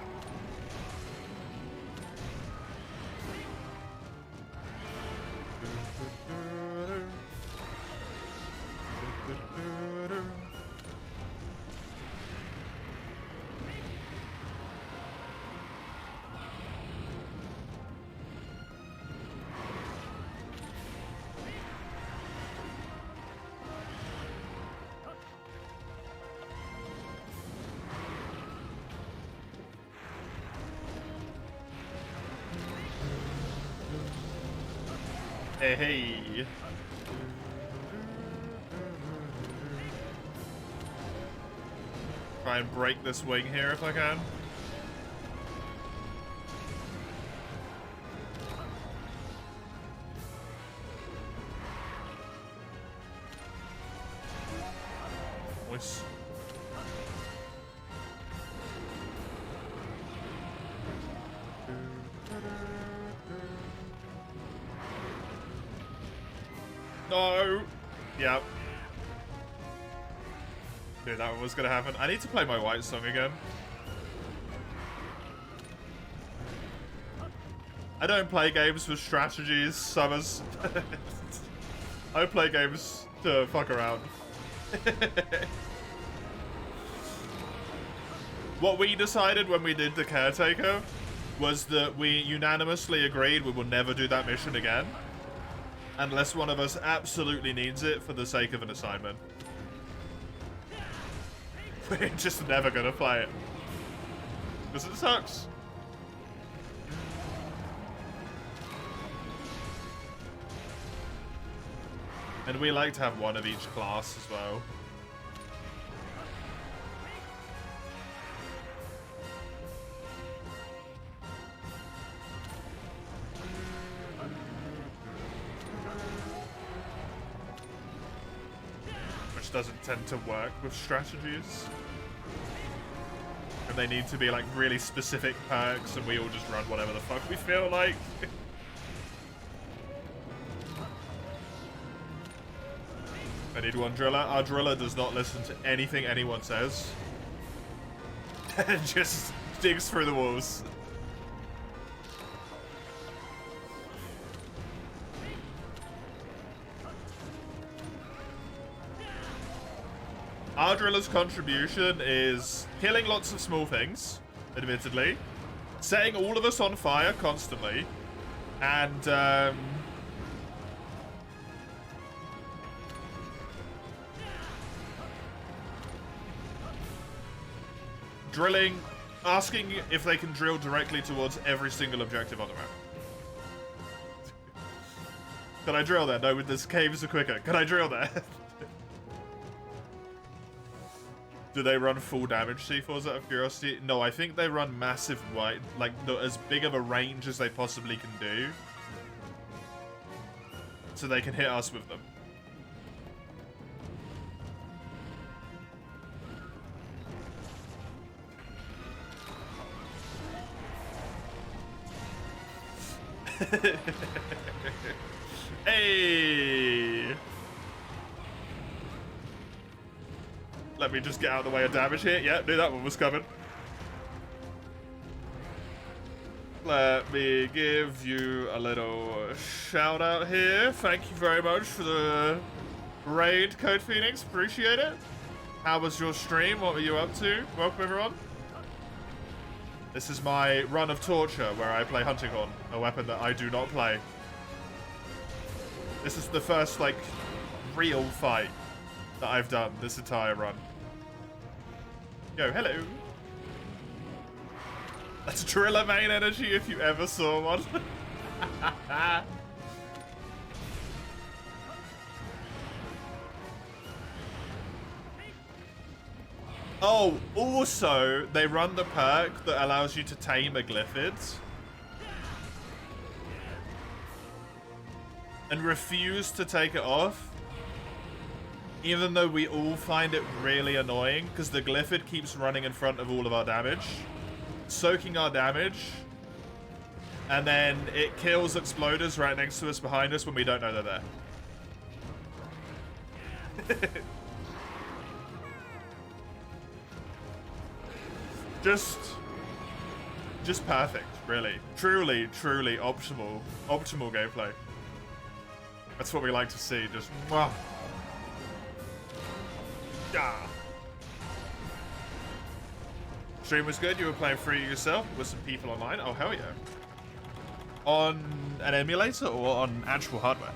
Hey. Try and break this wing here if I can. Nice. No! Yep. Knew that one was gonna happen. I need to play my white song again. I don't play games with strategies, Summers. I play games to fuck around. What we decided when we did the Caretaker was that we unanimously agreed we will never do that mission again. Unless one of us absolutely needs it for the sake of an assignment. We're just never gonna play it. Because it sucks. And we like to have one of each class as well. Which doesn't tend to work with strategies. And they need to be like really specific perks and we all just run whatever the fuck we feel like. I need one driller. Our driller does not listen to anything anyone says. And just digs through the walls. Our driller's contribution is killing lots of small things, admittedly, setting all of us on fire constantly, and drilling, asking if they can drill directly towards every single objective on the map. Can I drill there? No, with this caves are quicker. Can I drill there? Do they run full damage C4s out of curiosity? No, I think they run massive white, like as big of a range as they possibly can do. So they can hit us with them. Hey! Let me just get out of the way of damage here. Yeah, knew that one was coming. Let me give you a little shout out here. Thank you very much for the raid, Code Phoenix. Appreciate it. How was your stream? What were you up to? Welcome, everyone. This is my run of torture where I play Hunting Horn, a weapon that I do not play. This is the first, like, real fight that I've done this entire run. Yo, hello. That's driller main energy if you ever saw one. Oh, also, they run the perk that allows you to tame a glyphid. And refuse to take it off. Even though we all find it really annoying, because the glyphid keeps running in front of all of our damage. Soaking our damage. And then it kills exploders right next to us, behind us, when we don't know they're there. Just perfect, really. Truly optimal gameplay. That's what we like to see, just mwah. Yeah. Stream was good, you were playing free yourself with some people online. Oh, hell yeah. On an emulator or on actual hardware?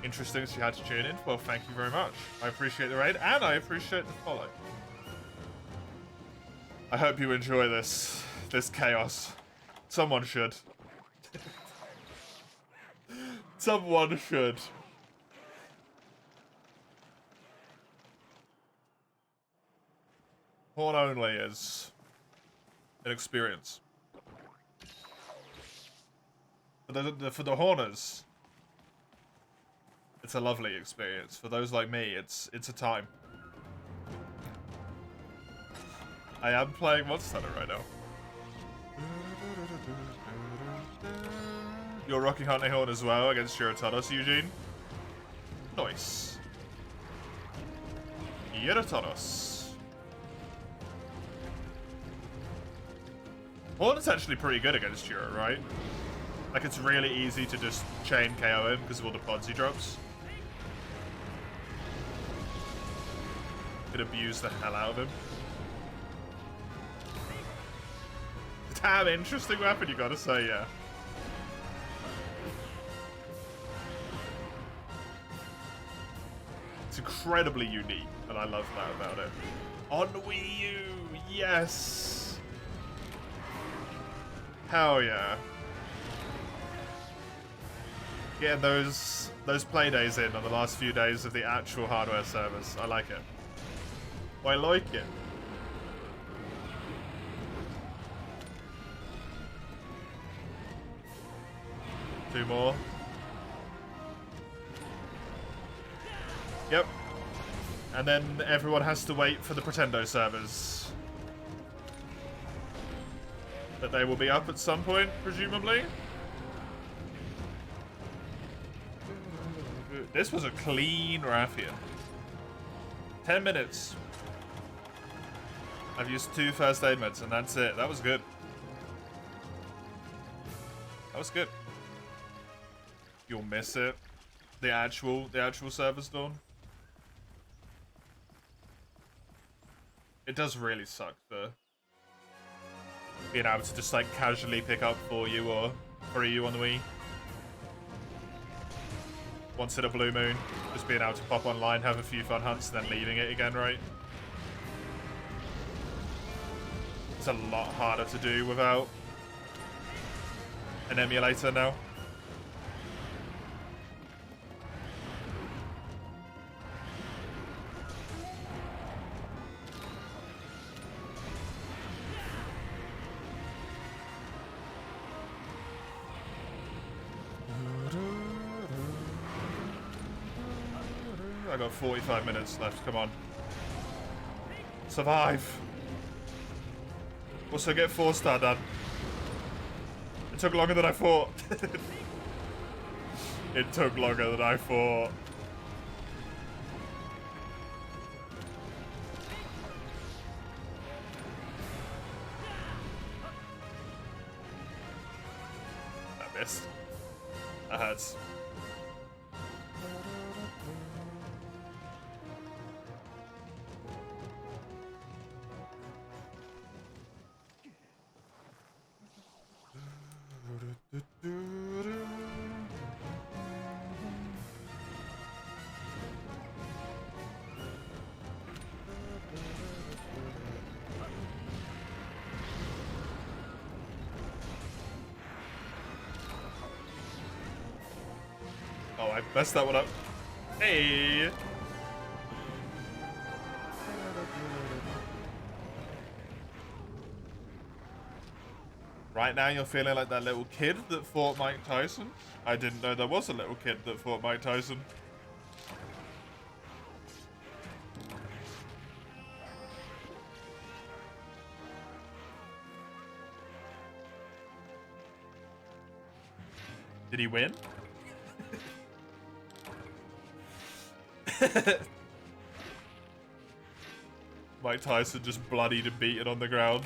Interesting, so you had to tune in. Well, thank you very much. I appreciate the raid, and I appreciate the follow. I hope you enjoy this chaos. Someone should. Someone should. Horn only is an experience. For the horners, it's a lovely experience. For those like me, it's a time. I am playing Monster Hunter right now. You're rocking Hunting Horn as well against Eurotonos, Eugene. Nice. Eurotonos. Hornet's actually pretty good against Jura, right? Like, it's really easy to just chain KO him because of all the pods he drops. Could abuse the hell out of him. Damn interesting weapon, you gotta say, yeah. It's incredibly unique, and I love that about it. On Wii U, yes! Hell yeah. Getting those play days in on the last few days of the actual hardware service. I like it. I like it. Two more. Yep. And then everyone has to wait for the Pretendo servers. But they will be up at some point, presumably. This was a clean Rathian. 10 minutes. I've used 2 first aid meds and that's it. That was good. That was good. You'll miss it. The actual server storm. It does really suck for being able to just like casually pick up for you or you on the Wii. Once in a blue moon, just being able to pop online, have a few fun hunts, and then leaving it again, right? It's a lot harder to do without an emulator now. I got 45 minutes left, come on. Survive! Also get 4-star done. It took longer than I thought. It took longer than I thought. I missed. That hurts. Oh, I messed that one up. Hey! Right now you're feeling like that little kid that fought Mike Tyson? I didn't know there was a little kid that fought Mike Tyson. Did he win? Mike Tyson just bloodied and beaten on the ground.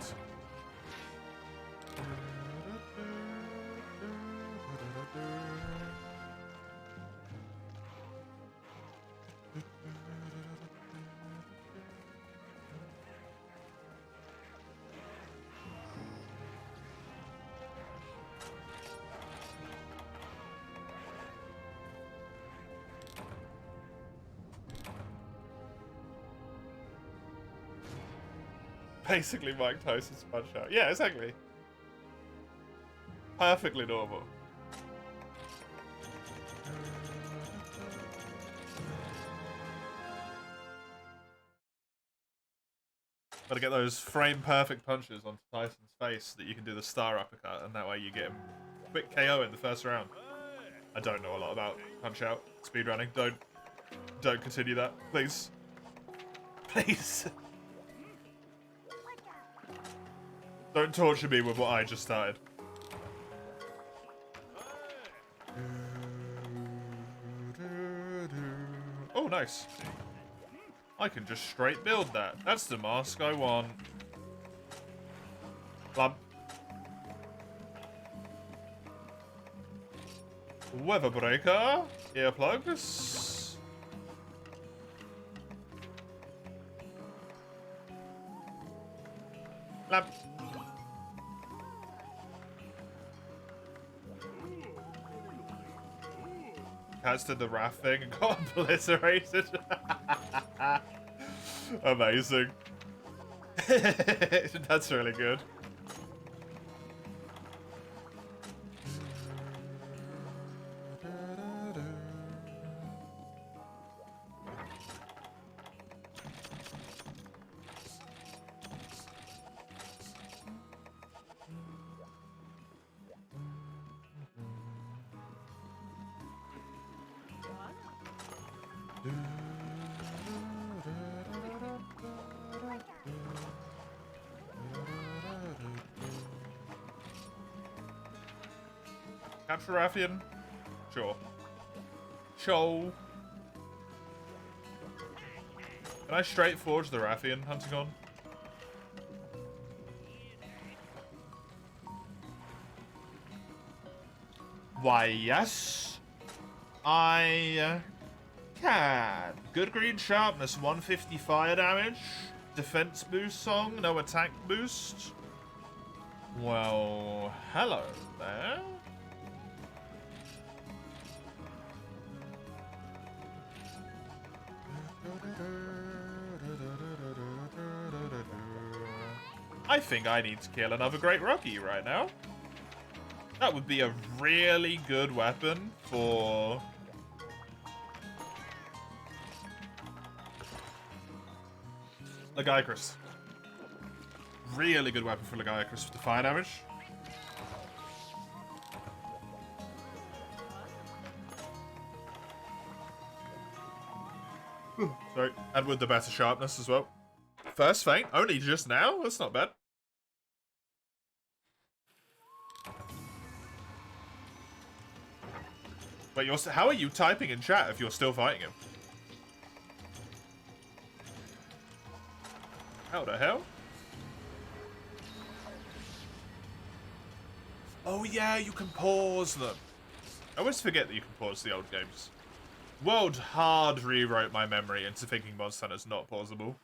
Basically Mike Tyson's punch out. Yeah, exactly. Perfectly normal. Gotta get those frame-perfect punches onto Tyson's face that you can do the star uppercut, and that way you get him quick KO in the first round. I don't know a lot about punch-out speedrunning. Don't continue that, please. Please. Don't torture me with what I just started. Oh, nice. I can just straight build that. That's the mask I want. Club. Weather breaker. Earplugs. Lamp. Cats did the raft thing and got obliterated. Amazing. That's really good. Capture Raffian? Sure. Show. Can I straight forge the Raffian hunting on? Why, yes. I can. Good green sharpness, 150 fire damage. Defense boost song, no attack boost. Well, hello there. I think I need to kill another Great Rocky right now. That would be a really good weapon for... Legiacris. Really good weapon for Legiacris with the fire damage. Sorry, and with the better sharpness as well. First feint, only just now? That's not bad. Wait, how are you typing in chat if you're still fighting him? How the hell? Oh yeah, you can pause them. I always forget that you can pause the old games. World hard rewrote my memory into thinking Monster Hunter's not pausable.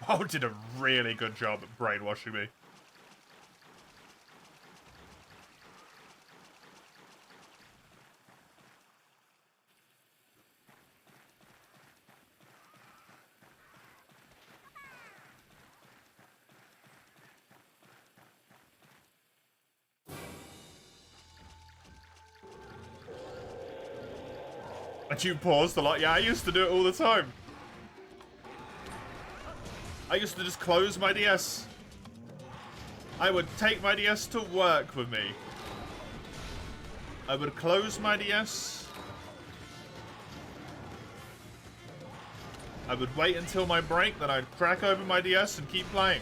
WoW did a really good job at brainwashing me. And you paused a lot? Yeah, I used to do it all the time. I used to just close my DS. I would take my DS to work with me. I would close my DS. I would wait until my break, then I'd crack open my DS and keep playing.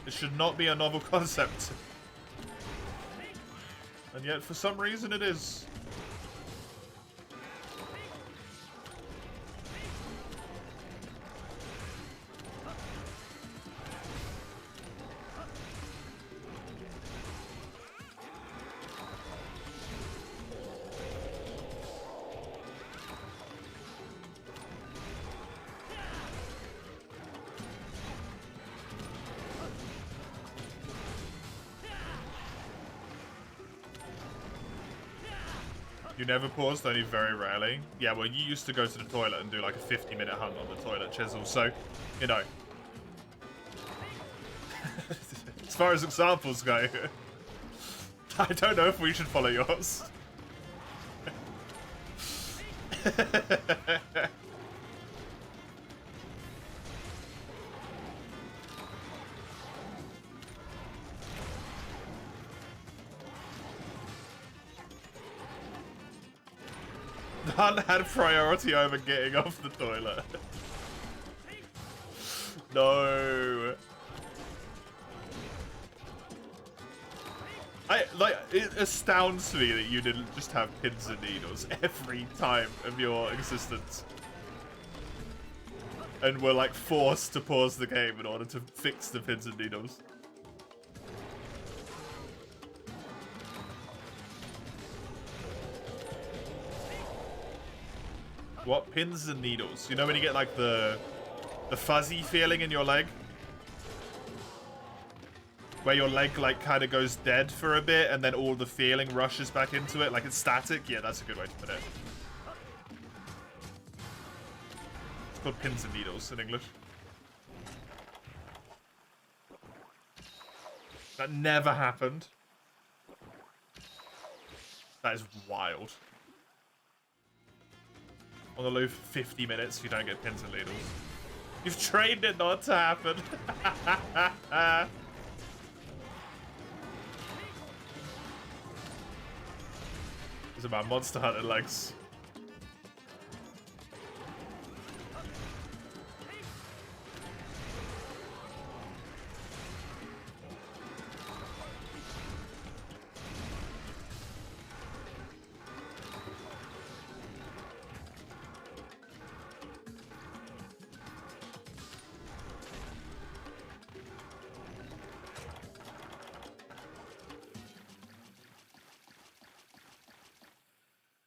It should not be a novel concept. And yet, for some reason, it is. You never paused, only very rarely. Yeah, well, you used to go to the toilet and do like a 50-minute hunt on the toilet chisel, so, you know. As far as examples go, I don't know if we should follow yours. None had priority over getting off the toilet. No. It astounds me that you didn't just have pins and needles every time of your existence. And were like forced to pause the game in order to fix the pins and needles. What? Pins and needles. You know when you get like the fuzzy feeling in your leg? Where your leg like kind of goes dead for a bit and then all the feeling rushes back into it, like it's static? Yeah, that's a good way to put it. It's called pins and needles in English. That never happened. That is wild. On the loop for 50 minutes, you don't get pins and needles. You've trained it not to happen. These are my Monster Hunter legs.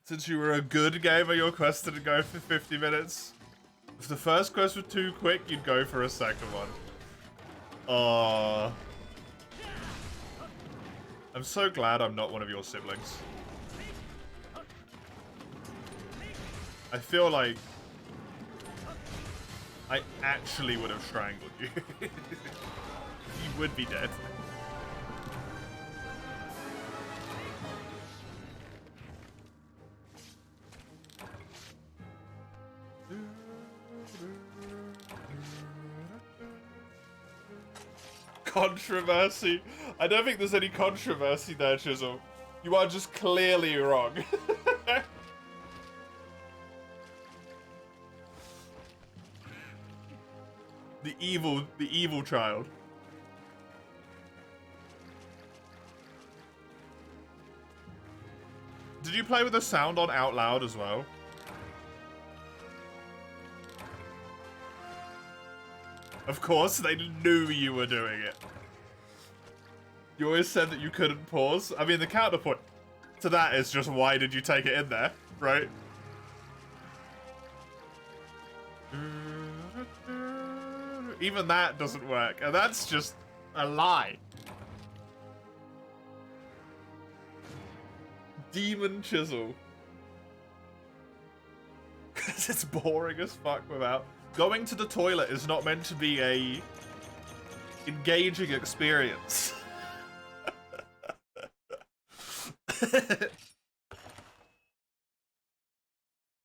Since you were a good gamer, your quest didn't go for 50 minutes. If the first quest was too quick, you'd go for a second one. Oh. I'm so glad I'm not one of your siblings. I feel like I actually would have strangled you. You would be dead. Controversy. I don't think there's any controversy there, Chisel. You are just clearly wrong. The evil child. Did you play with the sound on out loud as well? Of course, they knew you were doing it. You always said that you couldn't pause. I mean, the counterpoint to that is just, why did you take it in there, right? Even that doesn't work, and that's just a lie. Demon Chisel. Because it's boring as fuck without... Going to the toilet is not meant to be a engaging experience.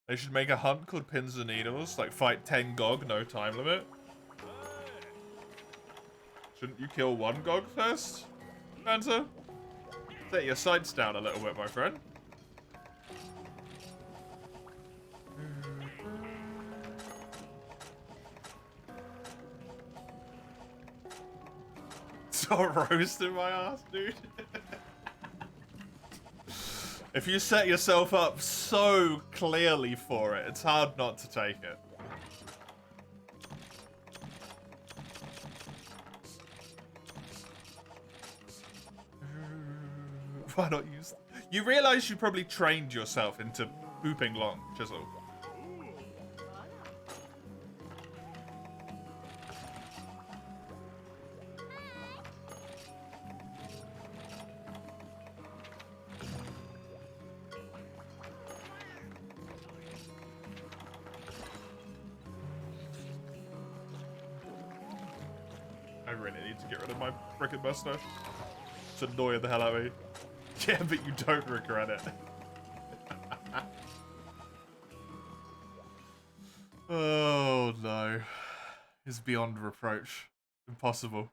They should make a hunt called Pins and Needles, like fight 10 Gog, no time limit. Shouldn't you kill one Gog first, Panther? Set your sights down a little bit, my friend. So roasting my ass, dude. If you set yourself up so clearly for it, it's hard not to take it. Why not use... You realize you probably trained yourself into pooping long, Chisel. I really need to get rid of my frickin' mustache. It's annoying the hell out of me. Yeah, but you don't regret it. Oh no. It's beyond reproach. Impossible.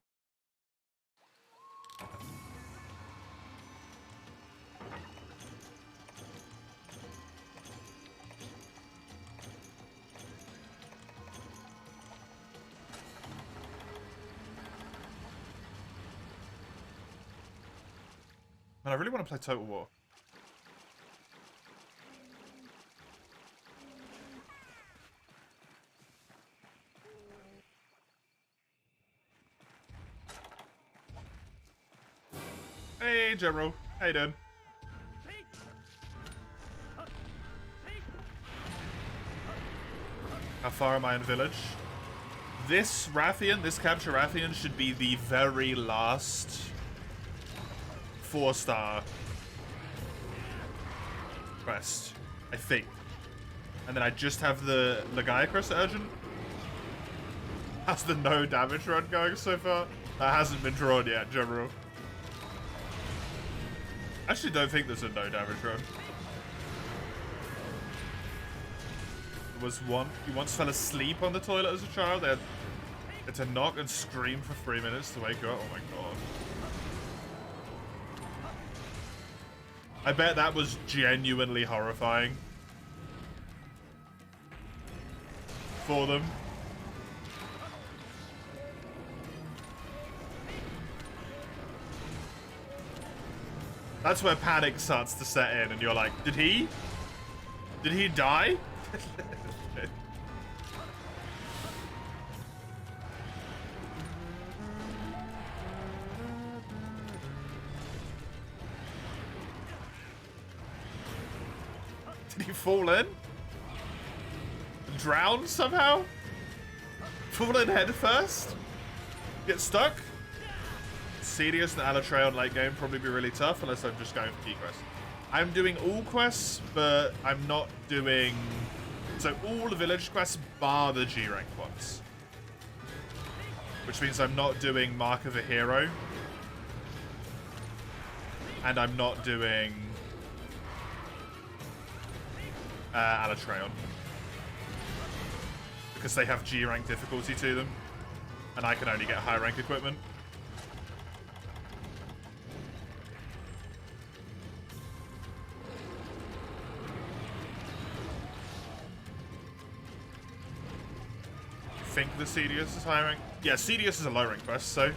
Man, I really want to play Total War. Hey, General. How you doing? How far am I in village? This Rathian, this capture Rathian should be the very last 4-star quest, I think. And then I just have the Legiacrus urgent. How's the no damage run going so far? That hasn't been drawn yet, General. I actually don't think there's a no damage run. There was one. He once fell asleep on the toilet as a child. They had to knock and scream for 3 minutes to wake up. Oh my god. I bet that was genuinely horrifying for them. That's where panic starts to set in and you're like, did he die? Did he fall in? Drown somehow? Fall in head first? Get stuck? Cedius and Alatreon late game probably be really tough unless I'm just going for key quests. I'm doing all quests, but I'm not doing... So all the village quests bar the G rank ones. Which means I'm not doing Mark of a Hero. And I'm not doing... Alatreon. Because they have G rank difficulty to them. And I can only get high rank equipment. I think the Cedius is high rank. Yeah, Cedius is a low rank quest, so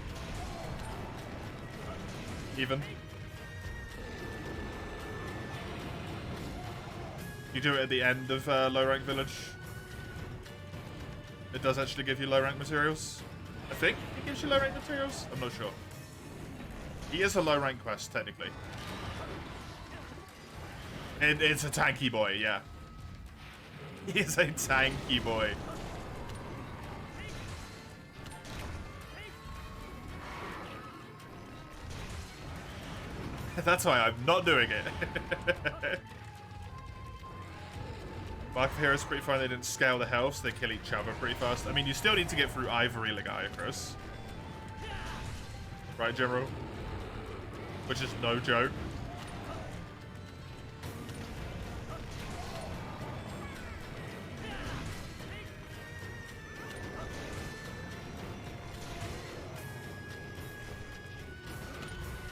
even. You do it at the end of low rank village. It does actually give you low rank materials. I think it gives you low rank materials. I'm not sure. He is a low rank quest, technically. It's a tanky boy, yeah. He is a tanky boy. That's why I'm not doing it. Mark of Hero is pretty fine. They didn't scale the health, so they kill each other pretty fast. I mean, you still need to get through Ivory Legiacrus. Right, General? Which is no joke.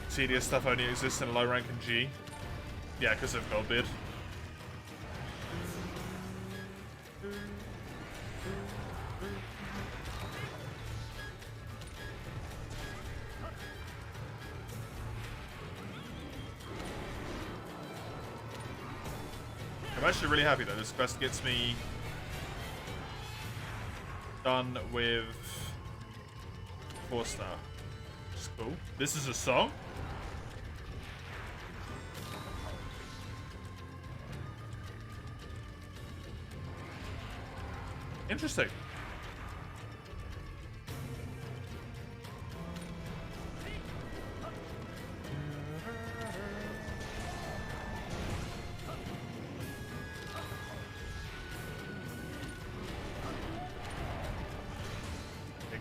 Cedius stuff only exists in low rank and G. Yeah, because of gold bid. I'm actually really happy that this quest gets me done with 4-star. Which is cool. This is a song? Interesting.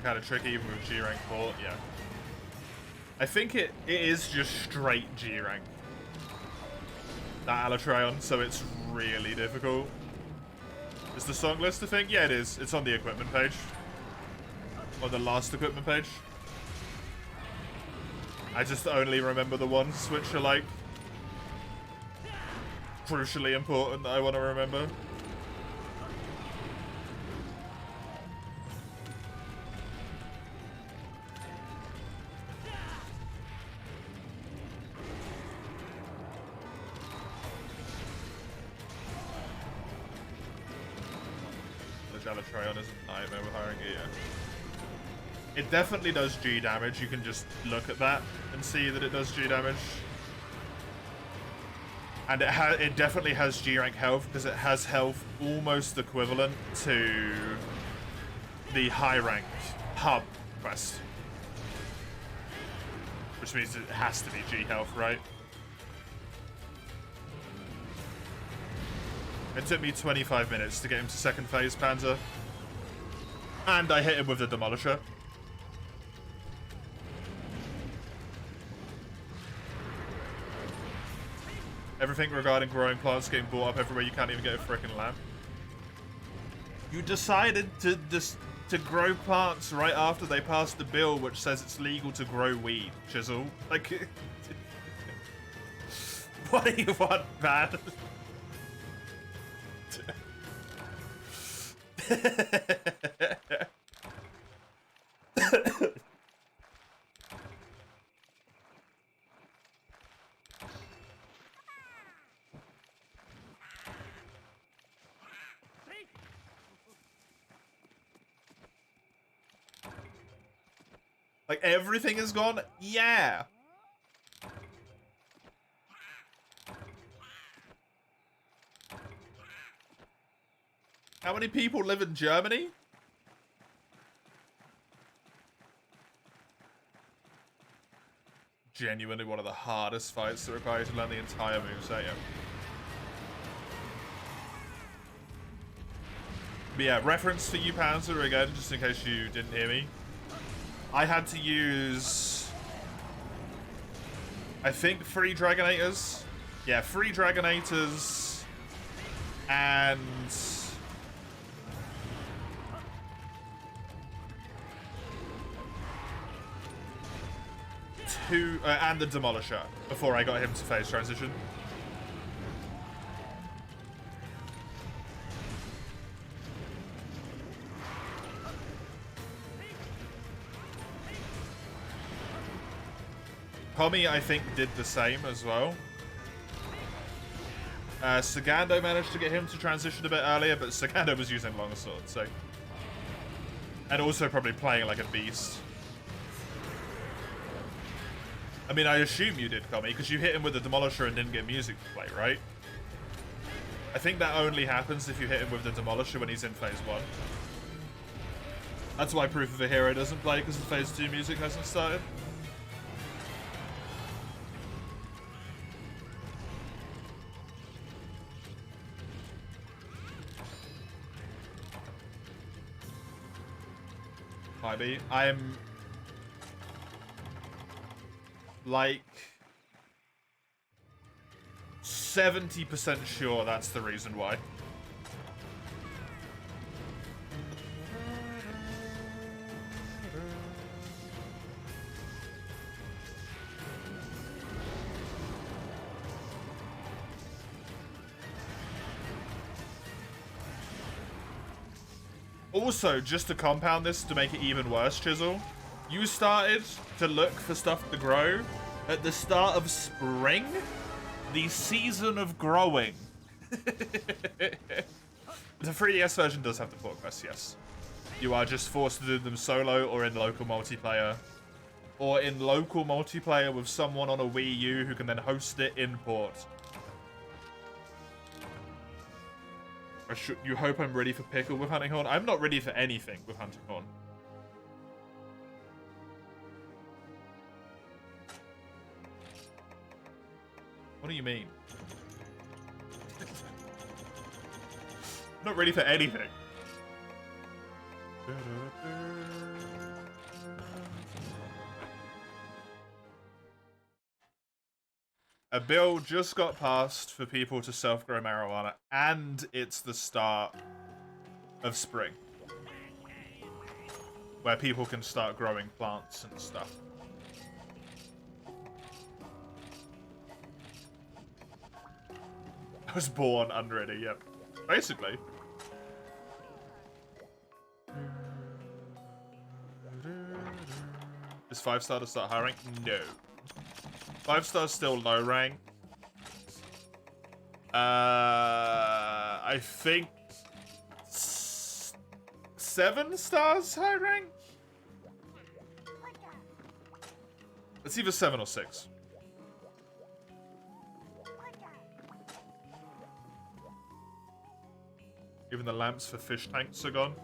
Kind of tricky even with G rank 4, yeah. I think it is just straight G rank. That Alatreon, so it's really difficult. Is the song list a thing? Yeah, it is. It's on the equipment page. On the last equipment page. I just only remember the ones which are like crucially important that I want to remember. Alatreon is a nightmare with hiring it, yeah. It definitely does G damage. You can just look at that and see that it does G damage. And it definitely has G rank health because it has health almost equivalent to the high ranked hub quest. Which means it has to be G health, right? It took me 25 minutes to get him to second phase, Panzer. And I hit him with the Demolisher. Everything regarding growing plants getting bought up everywhere, you can't even get a frickin' lamp. You decided to grow plants right after they passed the bill which says it's legal to grow weed, Chisel. Like, what do you want, man? Like, everything is gone? Yeah. How many people live in Germany? Genuinely one of the hardest fights that require you to learn the entire moveset, yeah. But yeah, reference for you, Panzer, again, just in case you didn't hear me. I had to use, I think, 3 Dragonators. Yeah, 3 Dragonators and 2 and the Demolisher before I got him to phase transition. Tommy, I think, did the same as well. Sagando managed to get him to transition a bit earlier, but Sagando was using longsword, so... And also probably playing like a beast. I mean, I assume you did, Tommy, because you hit him with the Demolisher and didn't get music to play, right? I think that only happens if you hit him with the Demolisher when he's in phase 1. That's why Proof of a Hero doesn't play, because the phase 2 music hasn't started. Maybe. I'm like 70% sure that's the reason why. Also, just to compound this, to make it even worse, Chisel, you started to look for stuff to grow at the start of spring, the season of growing. The 3DS version does have the port quests, yes. You are just forced to do them solo or in local multiplayer. Or in local multiplayer with someone on a Wii U who can then host it in port. You hope I'm ready for Pickle with Hunting Horn? I'm not ready for anything with Hunting Horn. What do you mean? Not ready for anything. A bill just got passed for people to self-grow marijuana, and it's the start of spring, where people can start growing plants and stuff. I was born unready, yep. Basically. Is 5-star to start high rank? No. 5-star's still low rank. I think 7 stars high rank? It's either 7 or 6. Even the lamps for fish tanks are gone.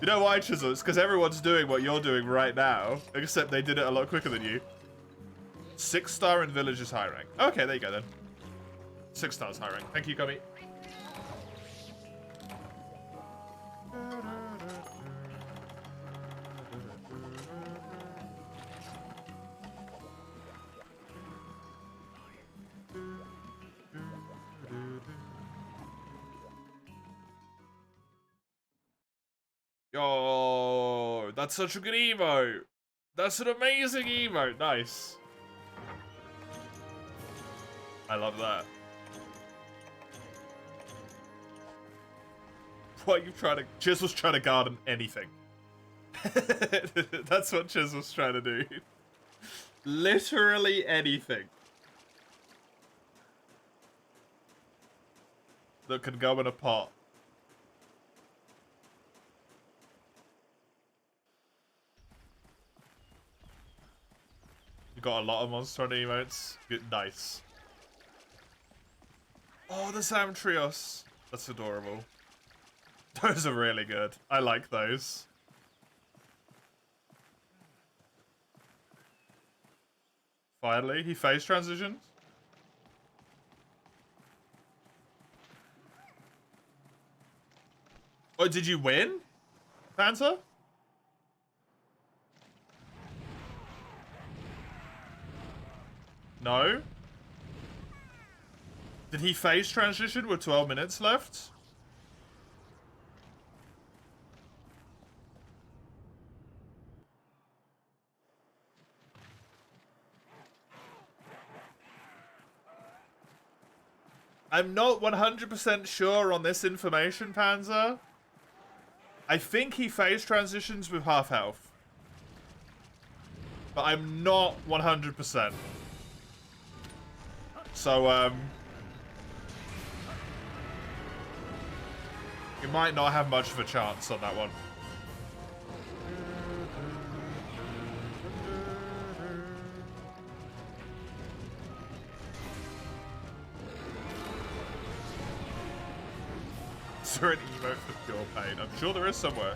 You know why, Chisel? It's because everyone's doing what you're doing right now, except they did it a lot quicker than you. 6-star in village is high rank. Okay, there you go then. 6 stars high rank. Thank you, Gummy. Yo, that's such a good emote. That's an amazing emote. Nice. I love that. What you trying to... Chisel's trying to garden anything. That's what Chisel's trying to do. Literally anything that can go in a pot. You got a lot of Monster Hunter emotes. Good, nice. Oh, the Samtrios. That's adorable. Those are really good. I like those. Finally, he phase transitions. Oh, did you win, Panther? No? Did he phase transition with 12 minutes left? I'm not 100% sure on this information, Panzer. I think he phase transitions with half health. But I'm not 100%. So, you might not have much of a chance on that one. Is there an emote for pure pain? I'm sure there is somewhere.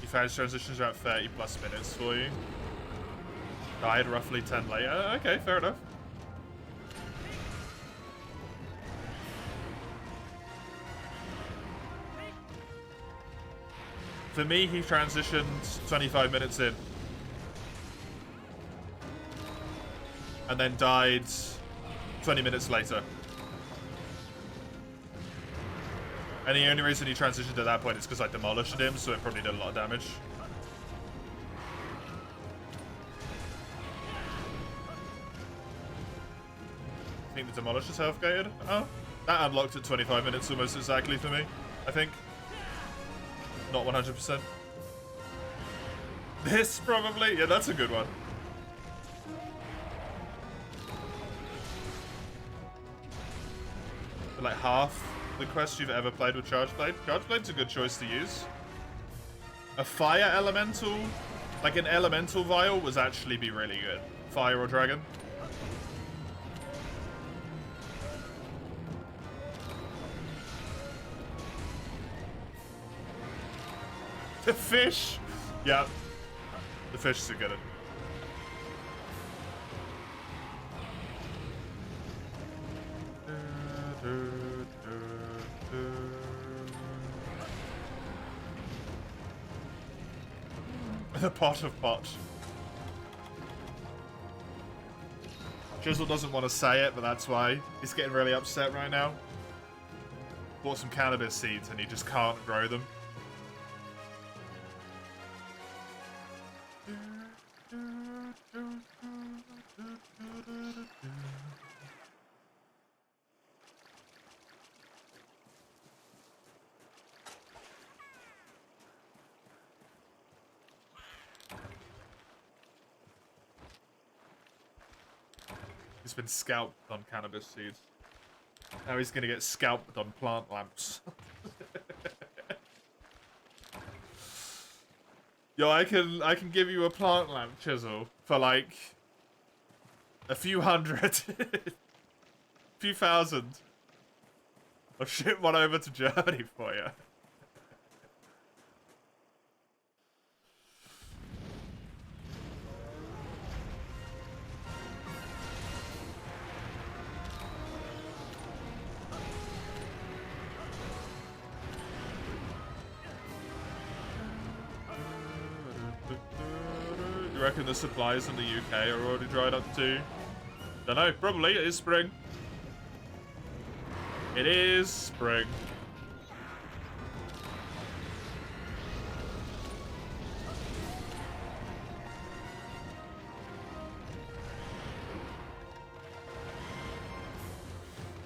He phase transitions about 30 plus minutes for you. Died roughly 10 later. Okay, fair enough. For me, he transitioned 25 minutes in. And then died 20 minutes later. And the only reason he transitioned at that point is because I demolished him, so it probably did a lot of damage. I think the demolisher's health gated. Oh, that unlocked at 25 minutes almost exactly for me, I think. Not 100%. This probably? Yeah, that's a good one. For like half the quest you've ever played with Charge Blade. Charge Blade's a good choice to use. A fire elemental, like an elemental vial, would actually be really good. Fire or dragon. The fish! Yeah. The fish is a good one. The pot of pot. Chisel doesn't want to say it, but that's why. He's getting really upset right now. Bought some cannabis seeds and he just can't grow them. He's been scalped on cannabis seeds. Now he's gonna get scalped on plant lamps. Yo, I can give you a plant lamp, Chisel, for like A few hundred. Few thousand. I'll ship one over to Germany for you. You reckon the supplies in the UK are already dried up too? Don't know, probably. It is spring. It is spring.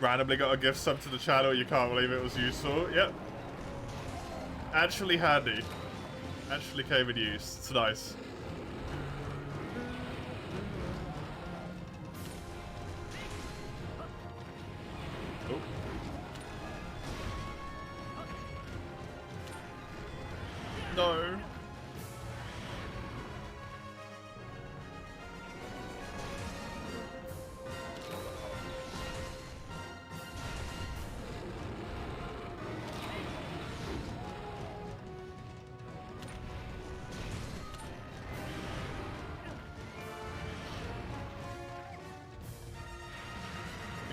Randomly got a gift sub to the channel. You can't believe it was useful. Yep. Actually handy. Actually came in use. It's nice. Oh. No.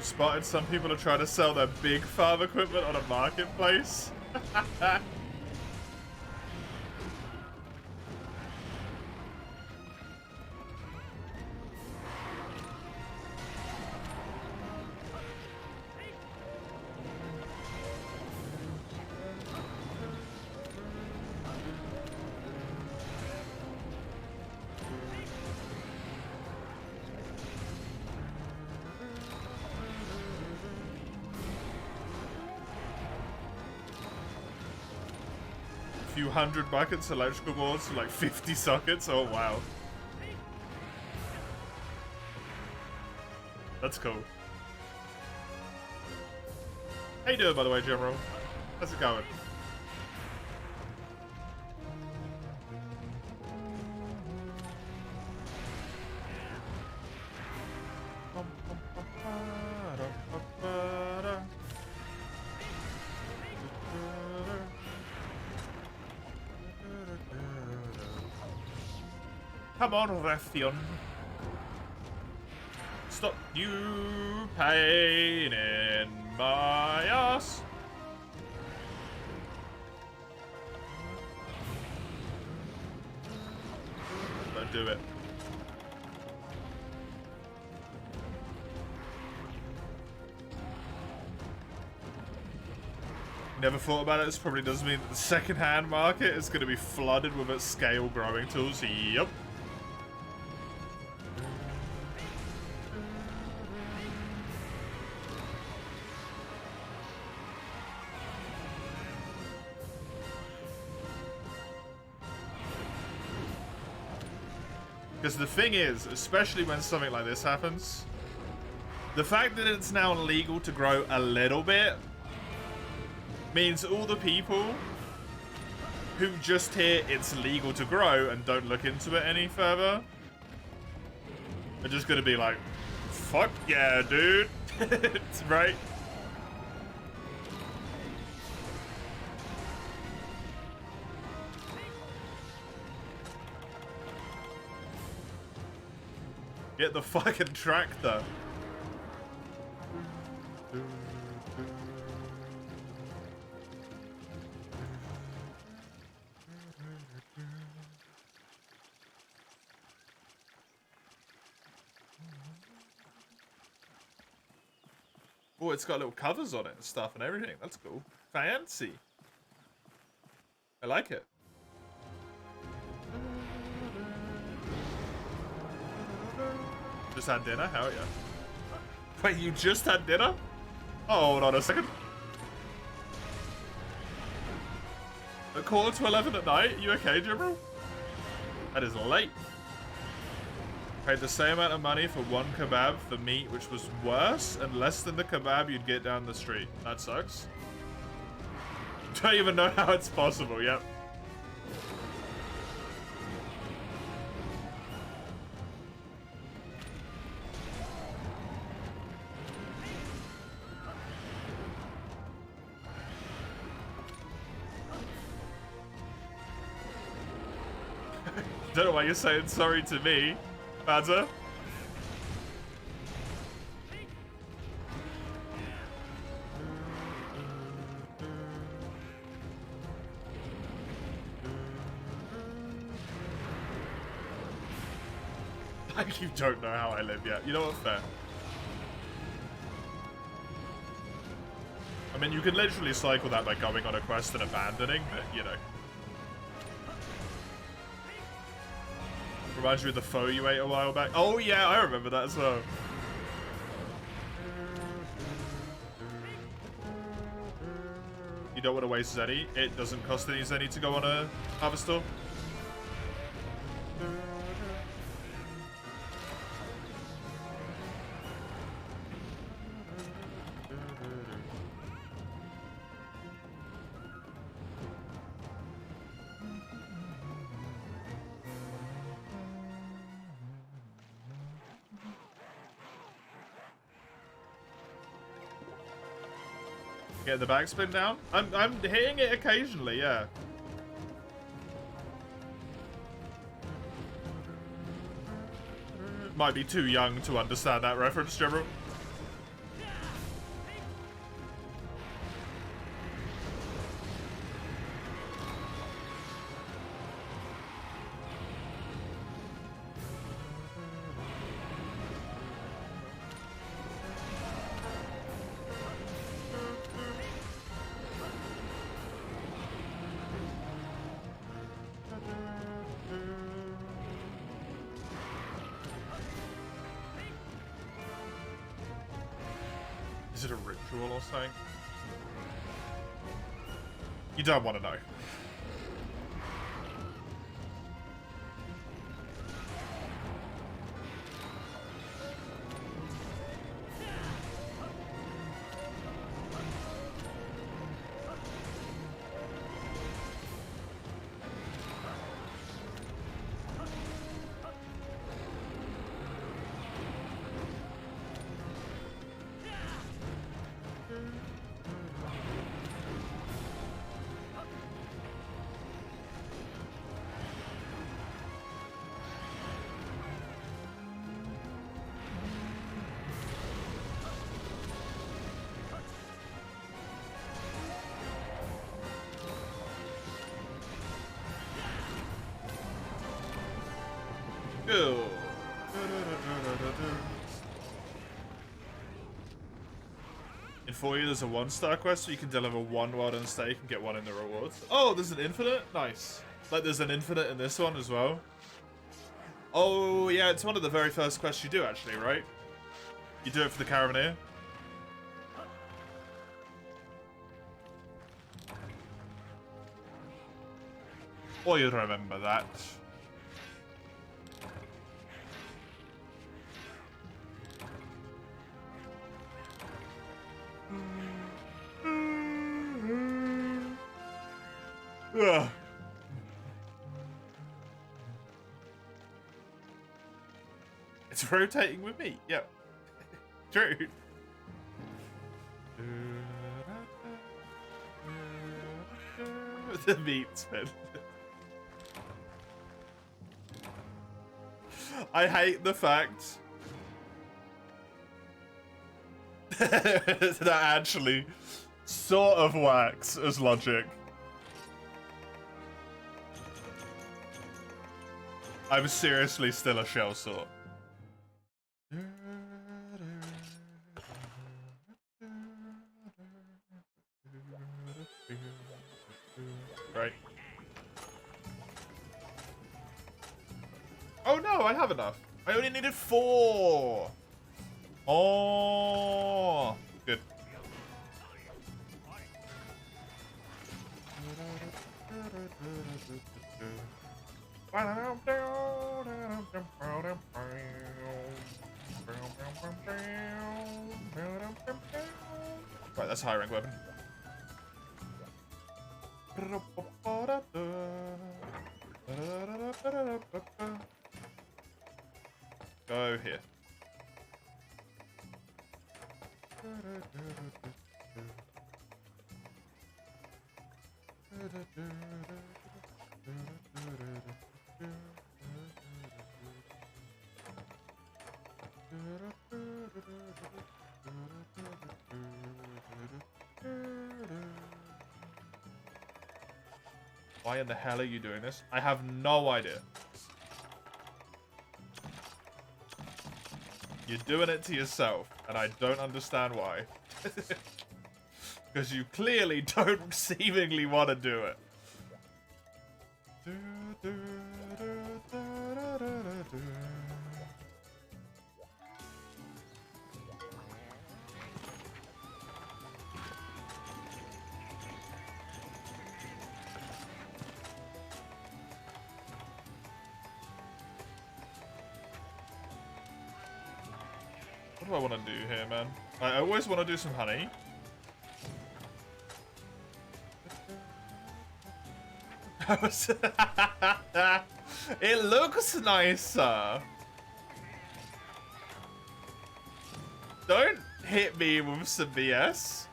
Spotted some people are trying to sell their big farm equipment on a marketplace. Few hundred buckets, electrical boards for like 50 sockets. Oh wow. That's cool. How you doing, by the way, General? How's it going? Come on, Rathion. Stop you pain in my ass. Don't do it. Never thought about it. This probably does mean that the second-hand market is going to be flooded with its scale growing tools. Yep. Because the thing is, especially when something like this happens, the fact that it's now legal to grow a little bit means all the people who just hear it's legal to grow and don't look into it any further are just going to be like, fuck yeah, dude. It's right. Get the fucking tractor. Oh, it's got little covers on it and stuff and everything. That's cool. Fancy. I like it. Just had dinner? Hell yeah. Wait, you just had dinner? Oh, hold on a second. A 11:15 at night? You okay, Jibril? That is late. Paid the same amount of money for one kebab for meat, which was worse and less than the kebab you'd get down the street. That sucks. Don't even know how it's possible, yep. Don't know why you're saying sorry to me, Badger. Like you don't know how I live yet. You know what? Fair. I mean, you can literally cycle that by going on a quest and abandoning, but, you know. Reminds you of the foe you ate a while back. Oh, yeah, I remember that as well. You don't want to waste Zenny. It doesn't cost any Zenny to go on a harvester. Get the backspin down. I'm hitting it occasionally, yeah. Might be too young to understand that reference, General. Is it a ritual or something? You don't want to know. Ew. In 4U, there's a 1-star quest where you can deliver 1 well done steak and get 1 in the rewards. Oh, there's an infinite? Nice. Like, there's an infinite in this one as well. Oh, yeah, it's one of the very first quests you do, actually, right? You do it for the Caravaneer. Or you remember that. Ugh. It's rotating with me. Yep. True. The meat spin. I hate the fact that actually sort of works as logic. I'm seriously still a shell sort. Right. Oh no, I have enough. I only needed 4. Oh, good. Right, that's a high rank weapon. Go here. Why in the hell are you doing this? I have no idea. You're doing it to yourself, and I don't understand why. Because you clearly don't seemingly want to do it. What do I want to do here, man? I always want to do some honey. It looks nicer. Don't hit me with some BS.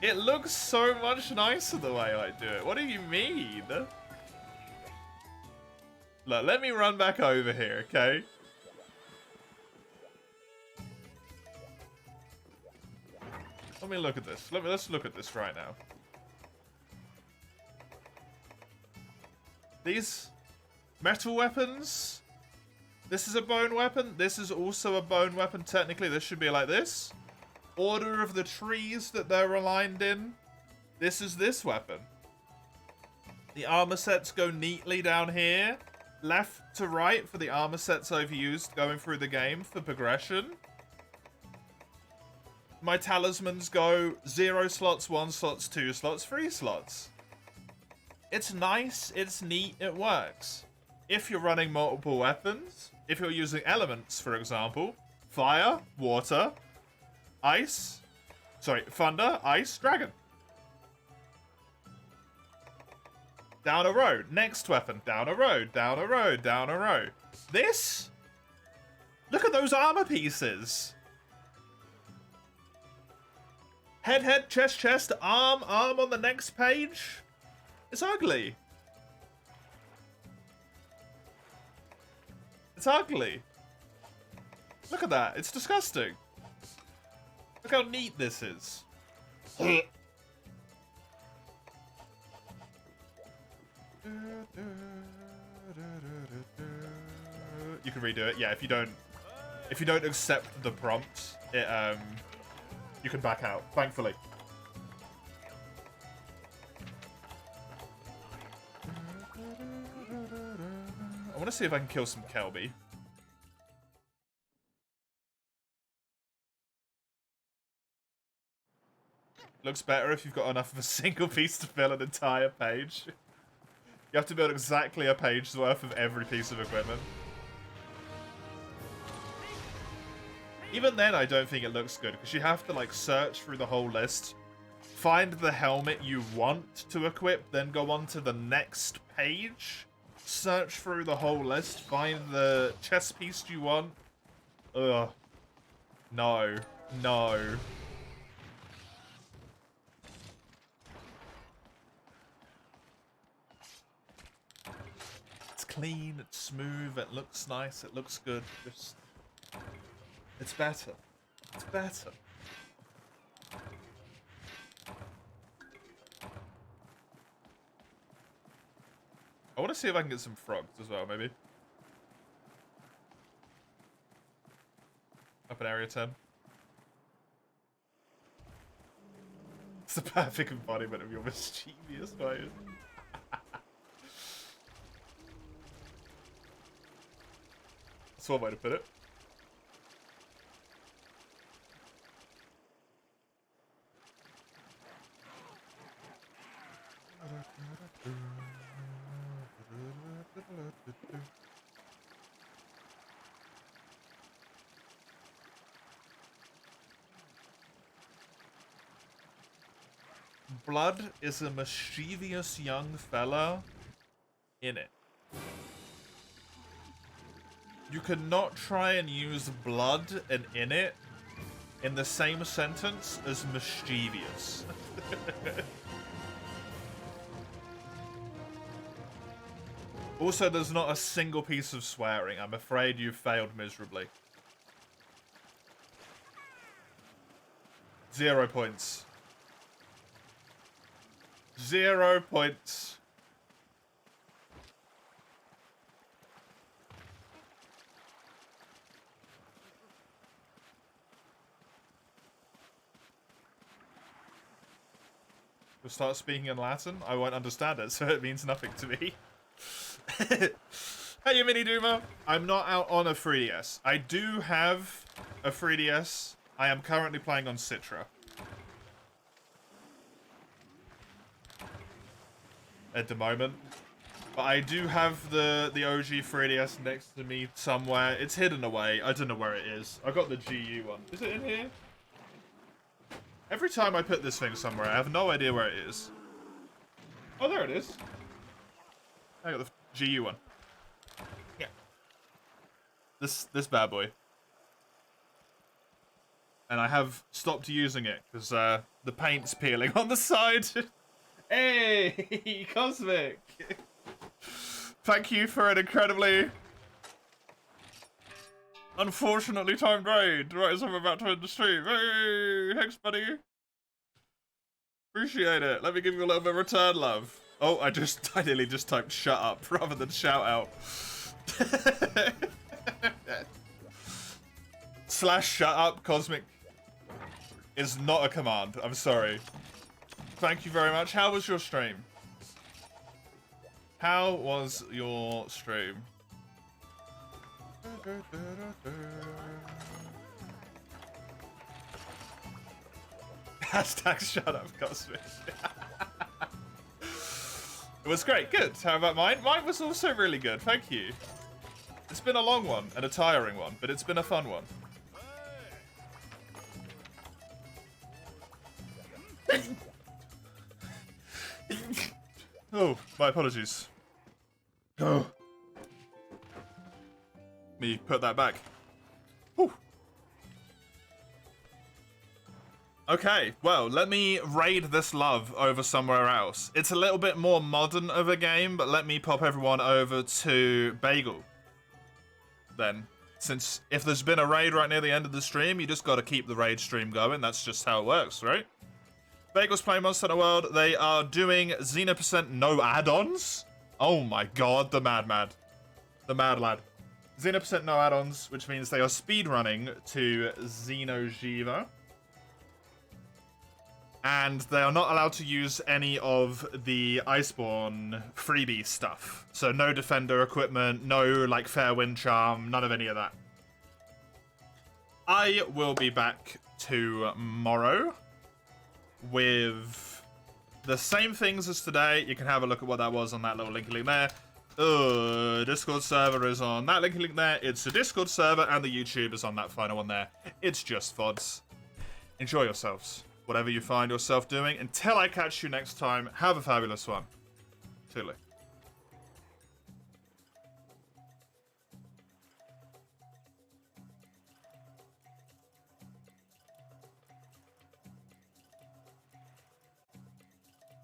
It looks so much nicer the way I do it. What do you mean? Look, let me run back over here, okay? Let me look at this. Let's look at this right now. These metal weapons. This is a bone weapon. This is also a bone weapon. Technically, this should be like this. Order of the trees that they're aligned in. This is this weapon. The armor sets go neatly down here. Left to right for the armor sets I've used going through the game for progression. My talismans go 0 slots, 1 slots, 2 slots, 3 slots. It's nice, it's neat, it works. If you're running multiple weapons, if you're using elements, for example, fire, water, ice, thunder, ice, dragon. Down a road, next weapon, down a road, down a road, down a road. This? Look at those armor pieces. Head, head, chest, chest, arm, arm on the next page. It's ugly. It's ugly. Look at that. It's disgusting. Look how neat this is. You can redo it. Yeah, if you don't accept the prompt, it you can back out, thankfully. I want to see if I can kill some Kelby. Looks better if you've got enough of a single piece to fill an entire page. You have to build exactly a page's worth of every piece of equipment. Even then, I don't think it looks good, because you have to, like, search through the whole list, find the helmet you want to equip, then go on to the next page, search through the whole list, find the chest piece you want. Ugh. No. No. It's clean, it's smooth, it looks nice, it looks good. Just... It's better. It's better. I want to see if I can get some frogs as well, maybe. Up in area 10. It's the perfect embodiment of your mischievous ways. That's one way to put it. Blood is a mischievous young fella in it. You cannot try and use blood and in it in the same sentence as mischievous. Also, there's not a single piece of swearing. I'm afraid you've failed miserably. 0 points. 0 points. We'll start speaking in Latin. I won't understand it, so it means nothing to me. Hey, you mini doomer. I'm not out on a 3DS. I do have a 3DS. I am currently playing on Citra. At the moment. But I do have the OG 3DS next to me somewhere. It's hidden away. I don't know where it is. I got the GU one. Is it in here? Every time I put this thing somewhere, I have no idea where it is. Oh, there it is. I got the GU one. Yeah. This bad boy. And I have stopped using it because the paint's peeling on the side. Hey, Cosmic! Thank you for an incredibly unfortunately timed raid right as I'm about to end the stream. Hey, thanks, buddy. Appreciate it. Let me give you a little bit of return love. Oh, I nearly just typed shut up rather than shout out. / shut up, Cosmic, is not a command. I'm sorry. Thank you very much. How was your stream? How was your stream? Hashtag shut up, Cosmic. It was great. Good. How about mine? Mine was also really good. Thank you. It's been a long one and a tiring one, but it's been a fun one. Oh, my apologies. Oh. Me put that back. Whew. Okay, well, let me raid this love over somewhere else. It's a little bit more modern of a game, but let me pop everyone over to Bagel. Then, since if there's been a raid right near the end of the stream, you just gotta keep the raid stream going. That's just how it works, right? Bagel's playing Monster Hunter World. They are doing Xeno% no add-ons. Oh my god, the mad lad. Xeno% no add-ons, which means they are speedrunning to Xeno'jiva. And they are not allowed to use any of the Iceborne freebie stuff. So no Defender equipment, no like Fair Wind Charm, none of any of that. I will be back tomorrow with the same things as today. You can have a look at what that was on that little link there. Discord server is on that link there. It's the Discord server, and the YouTube is on that final one there. It's just VODs. Enjoy yourselves, whatever you find yourself doing. Until I catch you next time, have a fabulous one. Toodaloo.